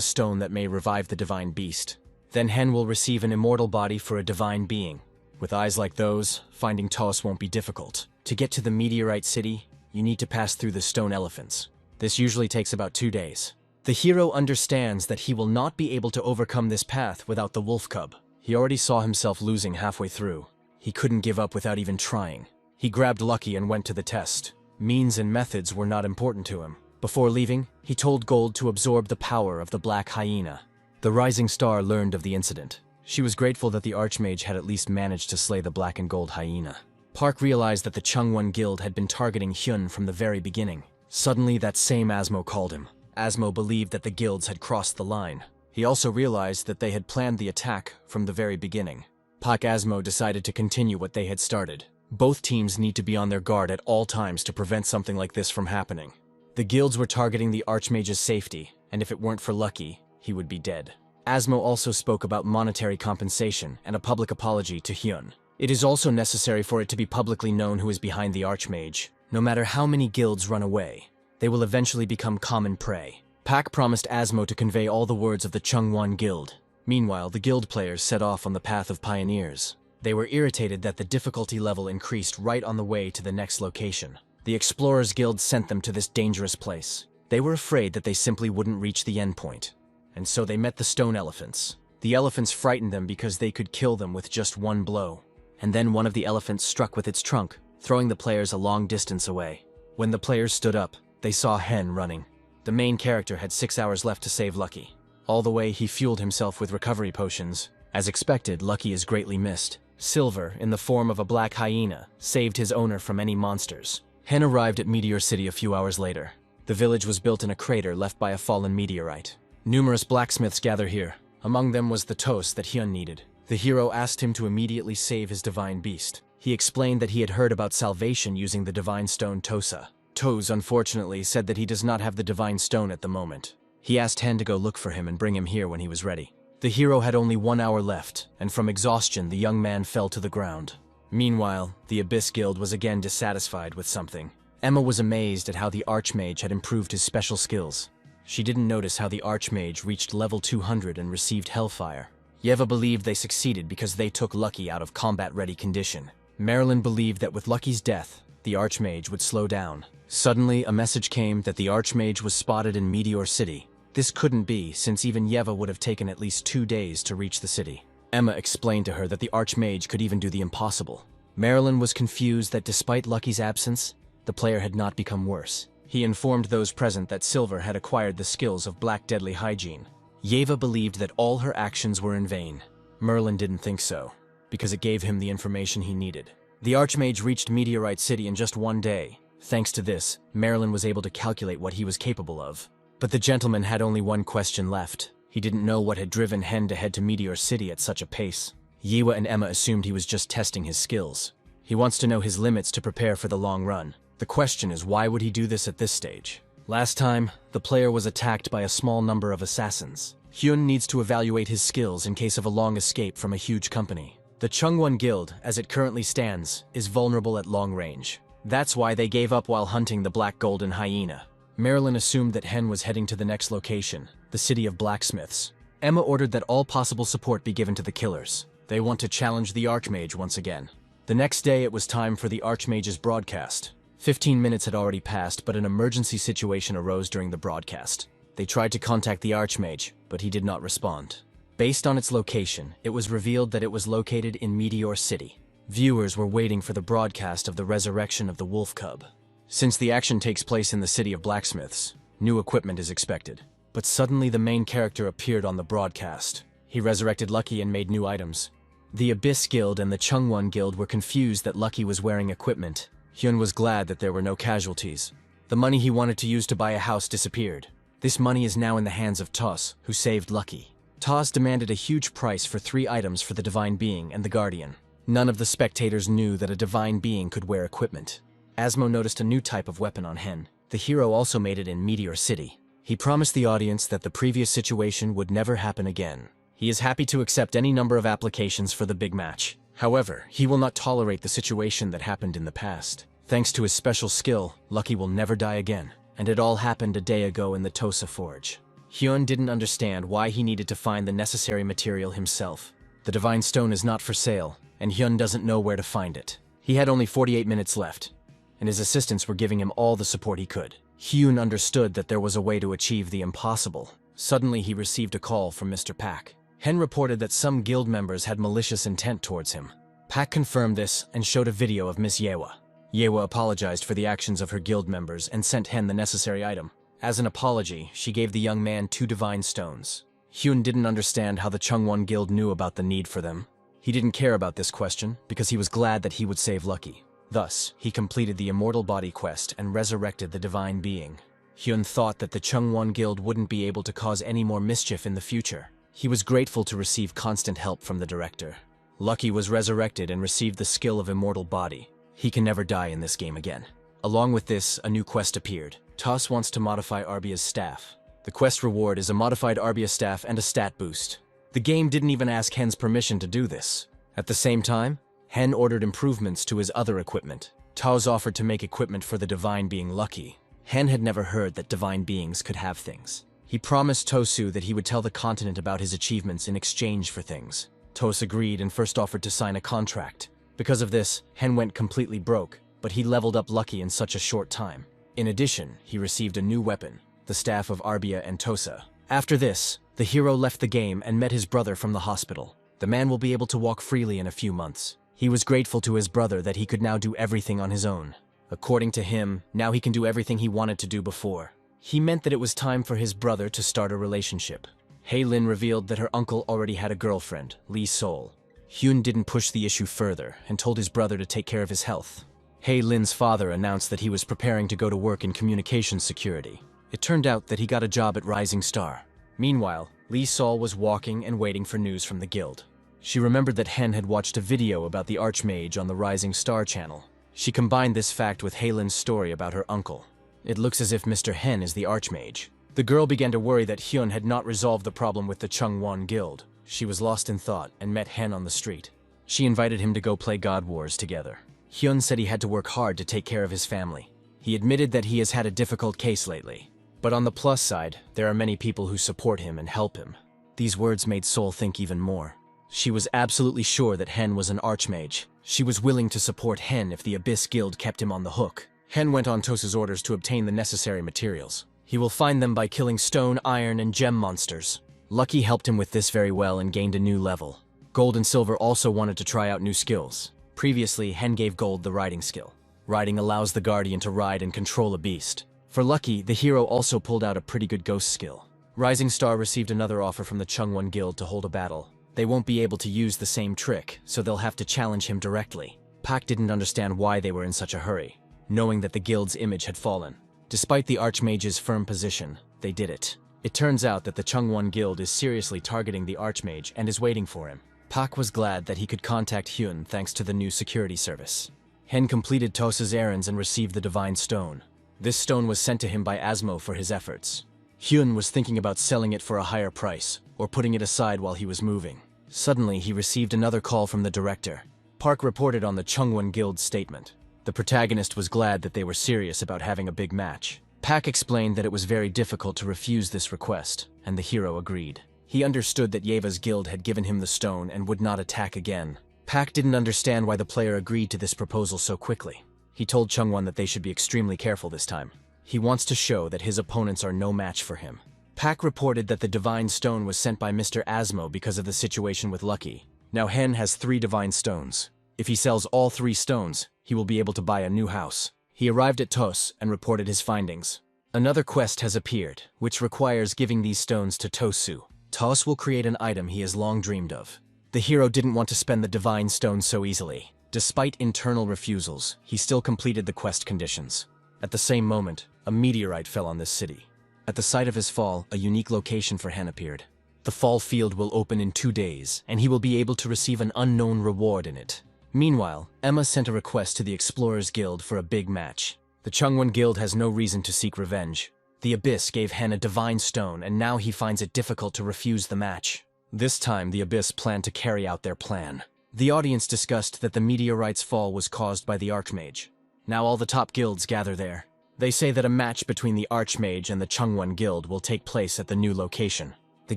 stone that may revive the divine beast. Then Hen will receive an immortal body for a divine being. With eyes like those, finding Toss won't be difficult. To get to the Meteorite City, you need to pass through the stone elephants. This usually takes about 2 days. The hero understands that he will not be able to overcome this path without the wolf cub. He already saw himself losing halfway through. He couldn't give up without even trying. He grabbed Lucky and went to the test. Means and methods were not important to him. Before leaving, he told Gold to absorb the power of the black hyena. The rising star learned of the incident. She was grateful that the Archmage had at least managed to slay the black and gold hyena. Park realized that the Chungwon Guild had been targeting Hyun from the very beginning. Suddenly, that same Asmo called him. Asmo believed that the guilds had crossed the line. He also realized that they had planned the attack from the very beginning. Park Asmo decided to continue what they had started. Both teams need to be on their guard at all times to prevent something like this from happening. The guilds were targeting the Archmage's safety, and if it weren't for Lucky, he would be dead. Asmo also spoke about monetary compensation and a public apology to Hyun. It is also necessary for it to be publicly known who is behind the Archmage. No matter how many guilds run away, they will eventually become common prey. Pak promised Asmo to convey all the words of the Chungwon Guild. Meanwhile, the guild players set off on the path of pioneers. They were irritated that the difficulty level increased right on the way to the next location. The Explorers Guild sent them to this dangerous place. They were afraid that they simply wouldn't reach the endpoint. And so they met the stone elephants. The elephants frightened them because they could kill them with just one blow. And then one of the elephants struck with its trunk, throwing the players a long distance away. When the players stood up, they saw Hen running. The main character had 6 hours left to save Lucky. All the way, he fueled himself with recovery potions. As expected, Lucky is greatly missed. Silver, in the form of a black hyena, saved his owner from any monsters. Hen arrived at Meteor City a few hours later. The village was built in a crater left by a fallen meteorite. Numerous blacksmiths gather here. Among them was the toast that Hyun needed. The hero asked him to immediately save his divine beast. He explained that he had heard about salvation using the divine stone Tosa. Toes, unfortunately, said that he does not have the divine stone at the moment. He asked Hen to go look for him and bring him here when he was ready. The hero had only 1 hour left, and from exhaustion the young man fell to the ground. Meanwhile, the Abyss Guild was again dissatisfied with something. Emma was amazed at how the Archmage had improved his special skills. She didn't notice how the Archmage reached level 200 and received Hellfire. Yeva believed they succeeded because they took Lucky out of combat-ready condition. Marilyn believed that with Lucky's death, the Archmage would slow down. Suddenly, a message came that the Archmage was spotted in Meteor City. This couldn't be, since even Yeva would have taken at least 2 days to reach the city. Emma explained to her that the Archmage could even do the impossible. Marilyn was confused that despite Lucky's absence, the player had not become worse. He informed those present that Silver had acquired the skills of Black Deadly Hygiene. Yeva believed that all her actions were in vain. Merlin didn't think so, because it gave him the information he needed. The Archmage reached Meteorite City in just one day. Thanks to this, Merlin was able to calculate what he was capable of. But the gentleman had only one question left. He didn't know what had driven Hen to head to Meteor City at such a pace. Yiwa and Emma assumed he was just testing his skills. He wants to know his limits to prepare for the long run. The question is, why would he do this at this stage? Last time, the player was attacked by a small number of assassins. Hyun needs to evaluate his skills in case of a long escape from a huge company. The Chungwon Guild, as it currently stands, is vulnerable at long range. That's why they gave up while hunting the Black Golden Hyena. Marilyn assumed that Hen was heading to the next location, the city of blacksmiths. Emma ordered that all possible support be given to the killers. They want to challenge the Archmage once again. The next day it was time for the Archmage's broadcast. 15 minutes had already passed, but an emergency situation arose during the broadcast. They tried to contact the Archmage, but he did not respond. Based on its location, it was revealed that it was located in Meteor City. Viewers were waiting for the broadcast of the resurrection of the wolf cub. Since the action takes place in the city of blacksmiths, new equipment is expected. But suddenly the main character appeared on the broadcast. He resurrected Lucky and made new items. The Abyss Guild and the Chungwon Guild were confused that Lucky was wearing equipment. Hyun was glad that there were no casualties. The money he wanted to use to buy a house disappeared. This money is now in the hands of Toss, who saved Lucky. Toss demanded a huge price for 3 items for the Divine Being and the Guardian. None of the spectators knew that a Divine Being could wear equipment. Asmo noticed a new type of weapon on Hen. The hero also made it in Meteor City. He promised the audience that the previous situation would never happen again. He is happy to accept any number of applications for the big match. However, he will not tolerate the situation that happened in the past. Thanks to his special skill, Lucky will never die again. And it all happened a day ago in the Tosa Forge. Hyun didn't understand why he needed to find the necessary material himself. The Divine Stone is not for sale, and Hyun doesn't know where to find it. He had only 48 minutes left, and his assistants were giving him all the support he could. Hyun understood that there was a way to achieve the impossible. Suddenly he received a call from Mr. Pak. Hen reported that some guild members had malicious intent towards him. Pak confirmed this and showed a video of Miss Yewa. Yewa apologized for the actions of her guild members and sent Hen the necessary item. As an apology, she gave the young man 2 divine stones. Hyun didn't understand how the Chungwon Guild knew about the need for them. He didn't care about this question because he was glad that he would save Lucky. Thus, he completed the Immortal Body quest and resurrected the Divine Being. Hyun thought that the Chungwon Guild wouldn't be able to cause any more mischief in the future. He was grateful to receive constant help from the director. Lucky was resurrected and received the skill of Immortal Body. He can never die in this game again. Along with this, a new quest appeared. Toss wants to modify Arbia's staff. The quest reward is a modified Arbia staff and a stat boost. The game didn't even ask Hen's permission to do this. At the same time, Hen ordered improvements to his other equipment. Toss offered to make equipment for the Divine Being Lucky. Hen had never heard that Divine Beings could have things. He promised Tosu that he would tell the continent about his achievements in exchange for things. Tos agreed and first offered to sign a contract. Because of this, Hen went completely broke, but he leveled up Lucky in such a short time. In addition, he received a new weapon, the Staff of Arbia and Tosa. After this, the hero left the game and met his brother from the hospital. The man will be able to walk freely in a few months. He was grateful to his brother that he could now do everything on his own. According to him, now he can do everything he wanted to do before. He meant that it was time for his brother to start a relationship. Haylin revealed that her uncle already had a girlfriend, Lee Sol. Hyun didn't push the issue further and told his brother to take care of his health. Haylin's father announced that he was preparing to go to work in communications security. It turned out that he got a job at Rising Star. Meanwhile, Lee Sol was walking and waiting for news from the guild. She remembered that Hen had watched a video about the Archmage on the Rising Star channel. She combined this fact with Haylin's story about her uncle. It looks as if Mr. Hen is the Archmage. The girl began to worry that Hyun had not resolved the problem with the Chungwon Guild. She was lost in thought and met Hen on the street. She invited him to go play God Wars together. Hyun said he had to work hard to take care of his family. He admitted that he has had a difficult case lately. But on the plus side, there are many people who support him and help him. These words made Sol think even more. She was absolutely sure that Hen was an Archmage. She was willing to support Hen if the Abyss Guild kept him on the hook. Hen went on Tosa's orders to obtain the necessary materials. He will find them by killing stone, iron, and gem monsters. Lucky helped him with this very well and gained a new level. Gold and Silver also wanted to try out new skills. Previously, Hen gave Gold the riding skill. Riding allows the guardian to ride and control a beast. For Lucky, the hero also pulled out a pretty good ghost skill. Rising Star received another offer from the Chungwon Guild to hold a battle. They won't be able to use the same trick, so they'll have to challenge him directly. Pak didn't understand why they were in such a hurry, knowing that the guild's image had fallen. Despite the Archmage's firm position, they did it. It turns out that the Chungwon Guild is seriously targeting the Archmage and is waiting for him. Pak was glad that he could contact Hyun thanks to the new security service. Hen completed Tosa's errands and received the Divine Stone. This stone was sent to him by Asmo for his efforts. Hyun was thinking about selling it for a higher price, or putting it aside while he was moving. Suddenly, he received another call from the director. Park reported on the Chungwon Guild's statement. The protagonist was glad that they were serious about having a big match. Pak explained that it was very difficult to refuse this request, and the hero agreed. He understood that Yeva's guild had given him the stone and would not attack again. Pak didn't understand why the player agreed to this proposal so quickly. He told Chungwon that they should be extremely careful this time. He wants to show that his opponents are no match for him. Pak reported that the Divine Stone was sent by Mr. Asmo because of the situation with Lucky. Now Hen has 3 Divine Stones. If he sells all 3 stones, he will be able to buy a new house. He arrived at Tos and reported his findings. Another quest has appeared, which requires giving these stones to Tosu. Tos will create an item he has long dreamed of. The hero didn't want to spend the Divine Stone so easily. Despite internal refusals, he still completed the quest conditions. At the same moment, a meteorite fell on this city. At the site of his fall, a unique location for Hen appeared. The fall field will open in 2 days, and he will be able to receive an unknown reward in it. Meanwhile, Emma sent a request to the Explorers Guild for a big match. The Chungwon Guild has no reason to seek revenge. The Abyss gave Hen a Divine Stone, and now he finds it difficult to refuse the match. This time, the Abyss planned to carry out their plan. The audience discussed that the meteorite's fall was caused by the Archmage. Now all the top guilds gather there. They say that a match between the Archmage and the Chungwon Guild will take place at the new location. The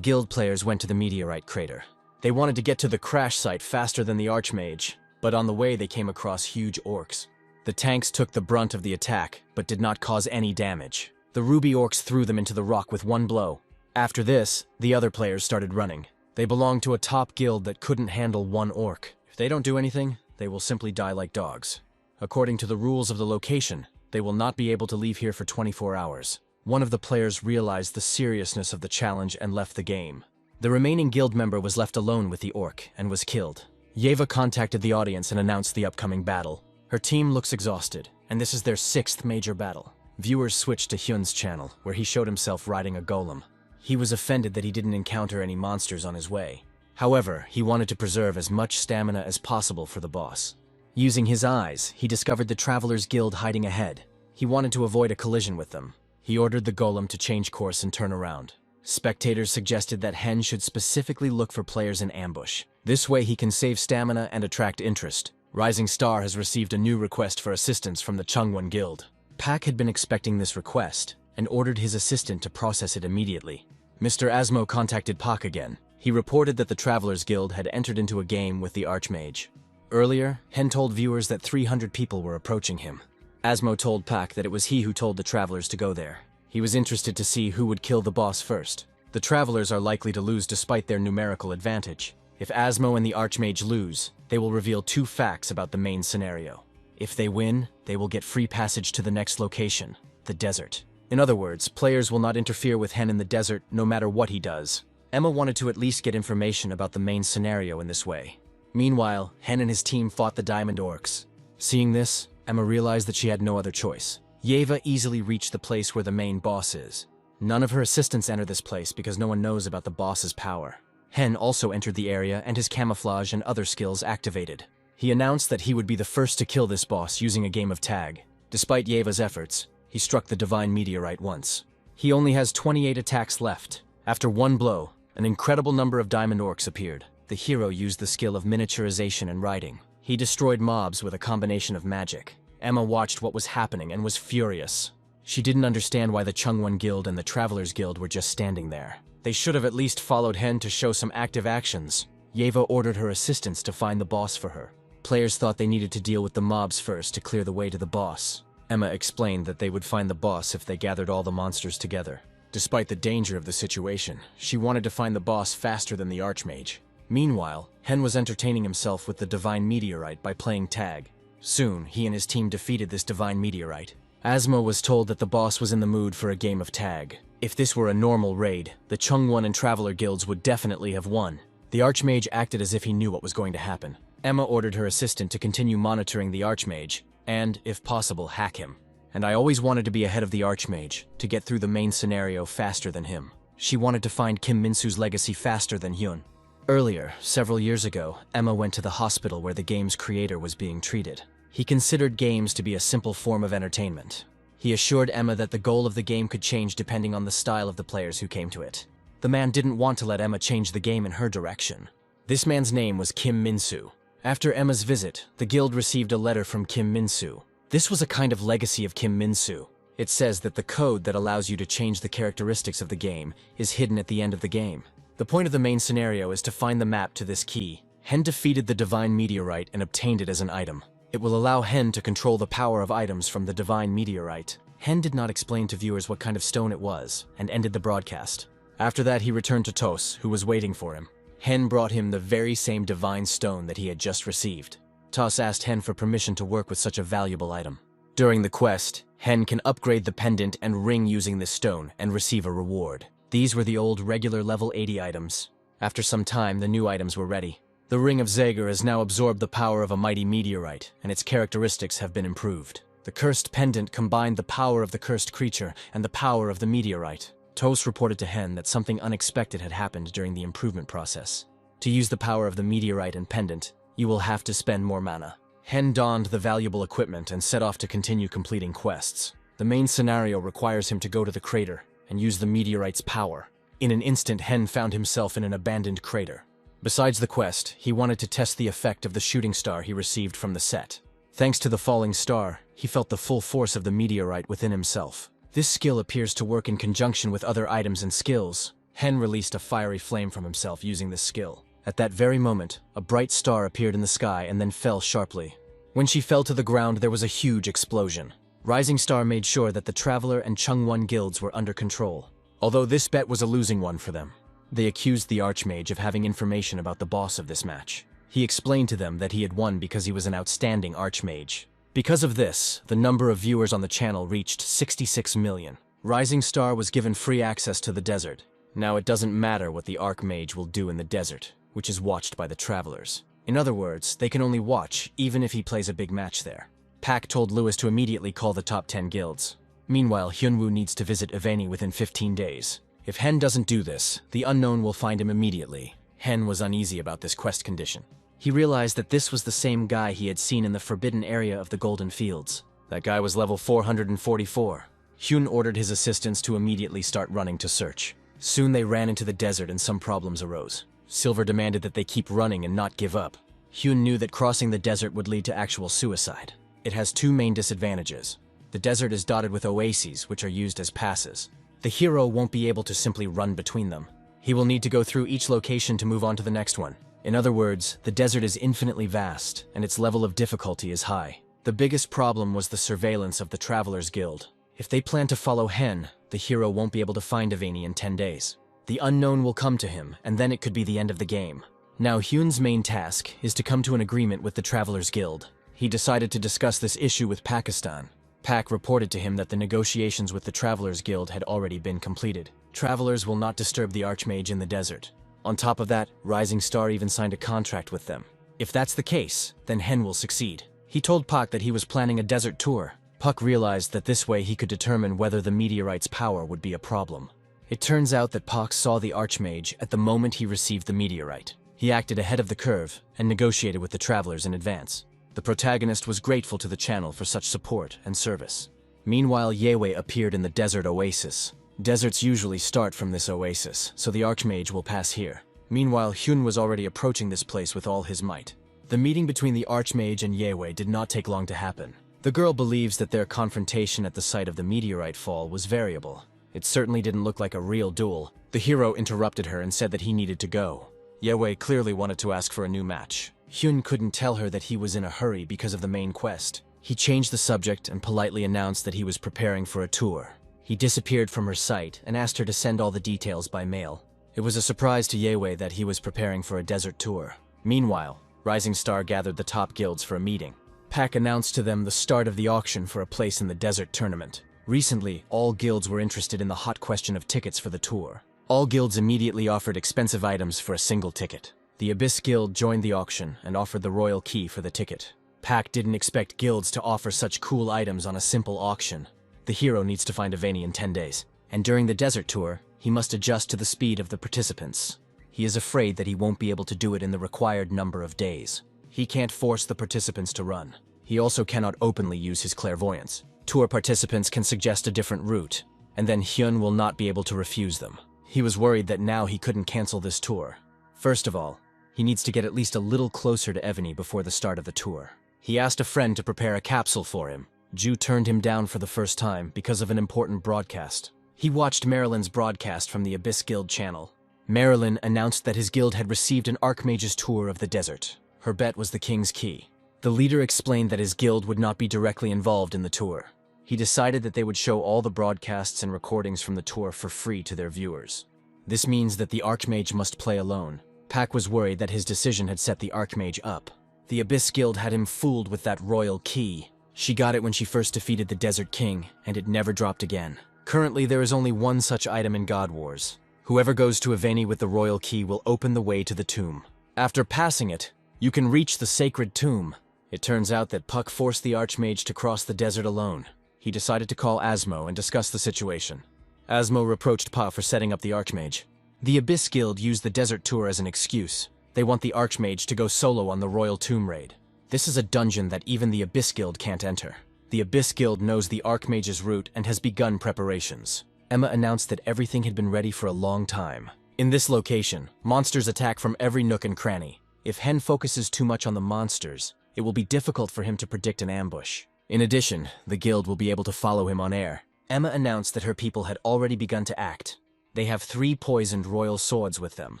guild players went to the meteorite crater. They wanted to get to the crash site faster than the Archmage, but on the way they came across huge orcs. The tanks took the brunt of the attack, but did not cause any damage. The ruby orcs threw them into the rock with one blow. After this, the other players started running. They belonged to a top guild that couldn't handle one orc. If they don't do anything, they will simply die like dogs. According to the rules of the location, they will not be able to leave here for 24 hours. One of the players realized the seriousness of the challenge and left the game. The remaining guild member was left alone with the orc and was killed. Yeva contacted the audience and announced the upcoming battle. Her team looks exhausted, and this is their 6th major battle. Viewers switched to Hyun's channel, where he showed himself riding a golem. He was offended that he didn't encounter any monsters on his way. However, he wanted to preserve as much stamina as possible for the boss. Using his eyes, he discovered the Travelers Guild hiding ahead. He wanted to avoid a collision with them. He ordered the golem to change course and turn around. Spectators suggested that Hen should specifically look for players in ambush. This way he can save stamina and attract interest. Rising Star has received a new request for assistance from the Chungwon Guild. Pak had been expecting this request and ordered his assistant to process it immediately. Mr. Asmo contacted Pak again. He reported that the Travelers Guild had entered into a game with the Archmage. Earlier, Hen told viewers that 300 people were approaching him. Asmo told Pak that it was he who told the Travelers to go there. He was interested to see who would kill the boss first. The Travelers are likely to lose despite their numerical advantage. If Asmo and the Archmage lose, they will reveal 2 facts about the main scenario. If they win, they will get free passage to the next location, the desert. In other words, players will not interfere with Hen in the desert no matter what he does. Emma wanted to at least get information about the main scenario in this way. Meanwhile, Hen and his team fought the Diamond Orcs. Seeing this, Emma realized that she had no other choice. Yeva easily reached the place where the main boss is. None of her assistants enter this place because no one knows about the boss's power. Hen also entered the area and his camouflage and other skills activated. He announced that he would be the first to kill this boss using a game of tag. Despite Yeva's efforts, he struck the Divine Meteorite once. He only has 28 attacks left. After one blow, an incredible number of Diamond Orcs appeared. The hero used the skill of miniaturization and riding. He destroyed mobs with a combination of magic. Emma watched what was happening and was furious. She didn't understand why the Chungwon Guild and the Travelers Guild were just standing there. They should have at least followed Hen to show some active actions. Yeva ordered her assistants to find the boss for her. Players thought they needed to deal with the mobs first to clear the way to the boss. Emma explained that they would find the boss if they gathered all the monsters together. Despite the danger of the situation, she wanted to find the boss faster than the Archmage. Meanwhile, Hen was entertaining himself with the Divine Meteorite by playing tag. Soon, he and his team defeated this divine meteorite. Asma was told that the boss was in the mood for a game of tag. If this were a normal raid, the Chungwon and Traveler guilds would definitely have won. The Archmage acted as if he knew what was going to happen. Emma ordered her assistant to continue monitoring the Archmage, and, if possible, hack him. And I always wanted to be ahead of the Archmage, to get through the main scenario faster than him. She wanted to find Kim Min-soo's legacy faster than Hyun. Earlier, several years ago, Emma went to the hospital where the game's creator was being treated. He considered games to be a simple form of entertainment. He assured Emma that the goal of the game could change depending on the style of the players who came to it. The man didn't want to let Emma change the game in her direction. This man's name was Kim Min-soo. After Emma's visit, the guild received a letter from Kim Min-soo. This was a kind of legacy of Kim Min-soo. It says that the code that allows you to change the characteristics of the game is hidden at the end of the game. The point of the main scenario is to find the map to this key. Hen defeated the divine meteorite and obtained it as an item. It will allow Hen to control the power of items from the divine meteorite. Hen did not explain to viewers what kind of stone it was, and ended the broadcast. After that, he returned to Tos, who was waiting for him. Hen brought him the very same divine stone that he had just received. Tos asked Hen for permission to work with such a valuable item. During the quest, Hen can upgrade the pendant and ring using this stone and receive a reward. These were the old regular level 80 items. After some time, the new items were ready. The Ring of Zager has now absorbed the power of a mighty meteorite, and its characteristics have been improved. The cursed pendant combined the power of the cursed creature and the power of the meteorite. Tos reported to Hen that something unexpected had happened during the improvement process. To use the power of the meteorite and pendant, you will have to spend more mana. Hen donned the valuable equipment and set off to continue completing quests. The main scenario requires him to go to the crater and use the meteorite's power. In an instant, Hen found himself in an abandoned crater. Besides the quest, he wanted to test the effect of the shooting star he received from the set. Thanks to the falling star, he felt the full force of the meteorite within himself. This skill appears to work in conjunction with other items and skills. Hen released a fiery flame from himself using this skill. At that very moment, a bright star appeared in the sky and then fell sharply. When she fell to the ground, there was a huge explosion. Rising Star made sure that the Traveler and Chungwon guilds were under control, although this bet was a losing one for them. They accused the Archmage of having information about the boss of this match. He explained to them that he had won because he was an outstanding Archmage. Because of this, the number of viewers on the channel reached 66 million. Rising Star was given free access to the desert. Now it doesn't matter what the Archmage will do in the desert, which is watched by the Travelers. In other words, they can only watch, even if he plays a big match there. Pak told Lewis to immediately call the top 10 guilds. Meanwhile, Hyunwoo needs to visit Evany within 15 days. If Hen doesn't do this, the unknown will find him immediately. Hen was uneasy about this quest condition. He realized that this was the same guy he had seen in the forbidden area of the Golden Fields. That guy was level 444. Hyun ordered his assistants to immediately start running to search. Soon they ran into the desert and some problems arose. Silver demanded that they keep running and not give up. Hyun knew that crossing the desert would lead to actual suicide. It has two main disadvantages. The desert is dotted with oases, which are used as passes. The hero won't be able to simply run between them. He will need to go through each location to move on to the next one. In other words, the desert is infinitely vast, and its level of difficulty is high. The biggest problem was the surveillance of the Travelers Guild. If they plan to follow Hen, the hero won't be able to find Evany in 10 days. The unknown will come to him, and then it could be the end of the game. Now Hyun's main task is to come to an agreement with the Travelers Guild. He decided to discuss this issue with Pakistan. Pak reported to him that the negotiations with the Travelers Guild had already been completed. Travelers will not disturb the Archmage in the desert. On top of that, Rising Star even signed a contract with them. If that's the case, then Hen will succeed. He told Pak that he was planning a desert tour. Puck realized that this way he could determine whether the meteorite's power would be a problem. It turns out that Pak saw the Archmage at the moment he received the meteorite. He acted ahead of the curve and negotiated with the Travelers in advance. The protagonist was grateful to the channel for such support and service. Meanwhile, Yewei appeared in the desert oasis. Deserts usually start from this oasis, so the Archmage will pass here. Meanwhile, Hyun was already approaching this place with all his might. The meeting between the Archmage and Yewei did not take long to happen. The girl believes that their confrontation at the site of the meteorite fall was variable. It certainly didn't look like a real duel. The hero interrupted her and said that he needed to go. Yewei clearly wanted to ask for a new match. Hyun couldn't tell her that he was in a hurry because of the main quest. He changed the subject and politely announced that he was preparing for a tour. He disappeared from her sight and asked her to send all the details by mail. It was a surprise to Yewei that he was preparing for a desert tour. Meanwhile, Rising Star gathered the top guilds for a meeting. Pak announced to them the start of the auction for a place in the desert tournament. Recently, all guilds were interested in the hot question of tickets for the tour. All guilds immediately offered expensive items for a single ticket. The Abyss Guild joined the auction and offered the royal key for the ticket. Pak didn't expect guilds to offer such cool items on a simple auction. The hero needs to find Avani in 10 days, and during the desert tour, he must adjust to the speed of the participants. He is afraid that he won't be able to do it in the required number of days. He can't force the participants to run. He also cannot openly use his clairvoyance. Tour participants can suggest a different route, and then Hyun will not be able to refuse them. He was worried that now he couldn't cancel this tour. First of all, he needs to get at least a little closer to Evany before the start of the tour. He asked a friend to prepare a capsule for him. Ju turned him down for the first time because of an important broadcast. He watched Marilyn's broadcast from the Abyss Guild channel. Marilyn announced that his guild had received an Archmage's tour of the desert. Her bet was the king's key. The leader explained that his guild would not be directly involved in the tour. He decided that they would show all the broadcasts and recordings from the tour for free to their viewers. This means that the Archmage must play alone. Pak was worried that his decision had set the Archmage up. The Abyss Guild had him fooled with that royal key. She got it when she first defeated the Desert King, and it never dropped again. Currently, there is only one such item in God Wars. Whoever goes to Avany with the royal key will open the way to the tomb. After passing it, you can reach the sacred tomb. It turns out that Puck forced the Archmage to cross the desert alone. He decided to call Asmo and discuss the situation. Asmo reproached Pa for setting up the Archmage. The Abyss Guild used the desert tour as an excuse. They want the Archmage to go solo on the royal tomb raid. This is a dungeon that even the Abyss Guild can't enter. The Abyss Guild knows the Archmage's route and has begun preparations. Emma announced that everything had been ready for a long time. In this location, monsters attack from every nook and cranny. If Hen focuses too much on the monsters, it will be difficult for him to predict an ambush. In addition, the guild will be able to follow him on air. Emma announced that her people had already begun to act. They have 3 poisoned royal swords with them.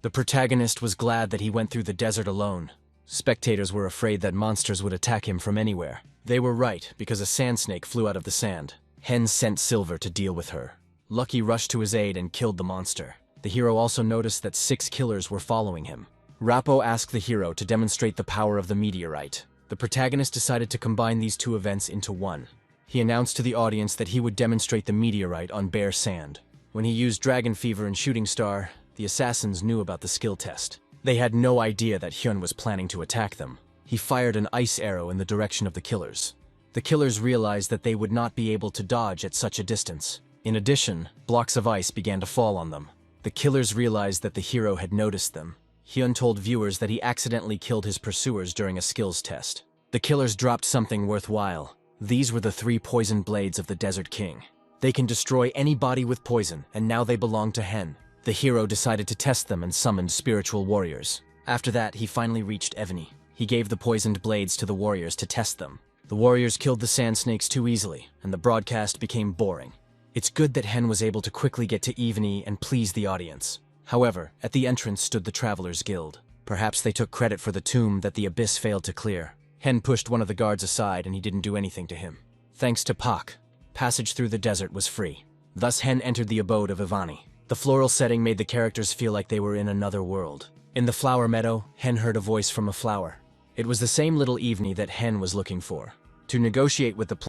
The protagonist was glad that he went through the desert alone. Spectators were afraid that monsters would attack him from anywhere. They were right, because a sand snake flew out of the sand. Hen sent Silver to deal with her. Lucky rushed to his aid and killed the monster. The hero also noticed that 6 killers were following him. Rappo asked the hero to demonstrate the power of the meteorite. The protagonist decided to combine these 2 events into one. He announced to the audience that he would demonstrate the meteorite on bare sand. When he used Dragon Fever and Shooting Star, the assassins knew about the skill test. They had no idea that Hyun was planning to attack them. He fired an ice arrow in the direction of the killers. The killers realized that they would not be able to dodge at such a distance. In addition, blocks of ice began to fall on them. The killers realized that the hero had noticed them. Hyun told viewers that he accidentally killed his pursuers during a skills test. The killers dropped something worthwhile. These were the 3 poison blades of the Desert King. They can destroy any body with poison, and now they belong to Hen. The hero decided to test them and summoned spiritual warriors. After that, he finally reached Evany. He gave the poisoned blades to the warriors to test them. The warriors killed the sand snakes too easily, and the broadcast became boring. It's good that Hen was able to quickly get to Evany and please the audience. However, at the entrance stood the Travelers Guild. Perhaps they took credit for the tomb that the Abyss failed to clear. Hen pushed one of the guards aside and he didn't do anything to him. Thanks to Pak, passage through the desert was free. Thus Hen entered the abode of Avany. The floral setting made the characters feel like they were in another world. In the flower meadow, Hen heard a voice from a flower. It was the same little Evany that Hen was looking for. To negotiate with the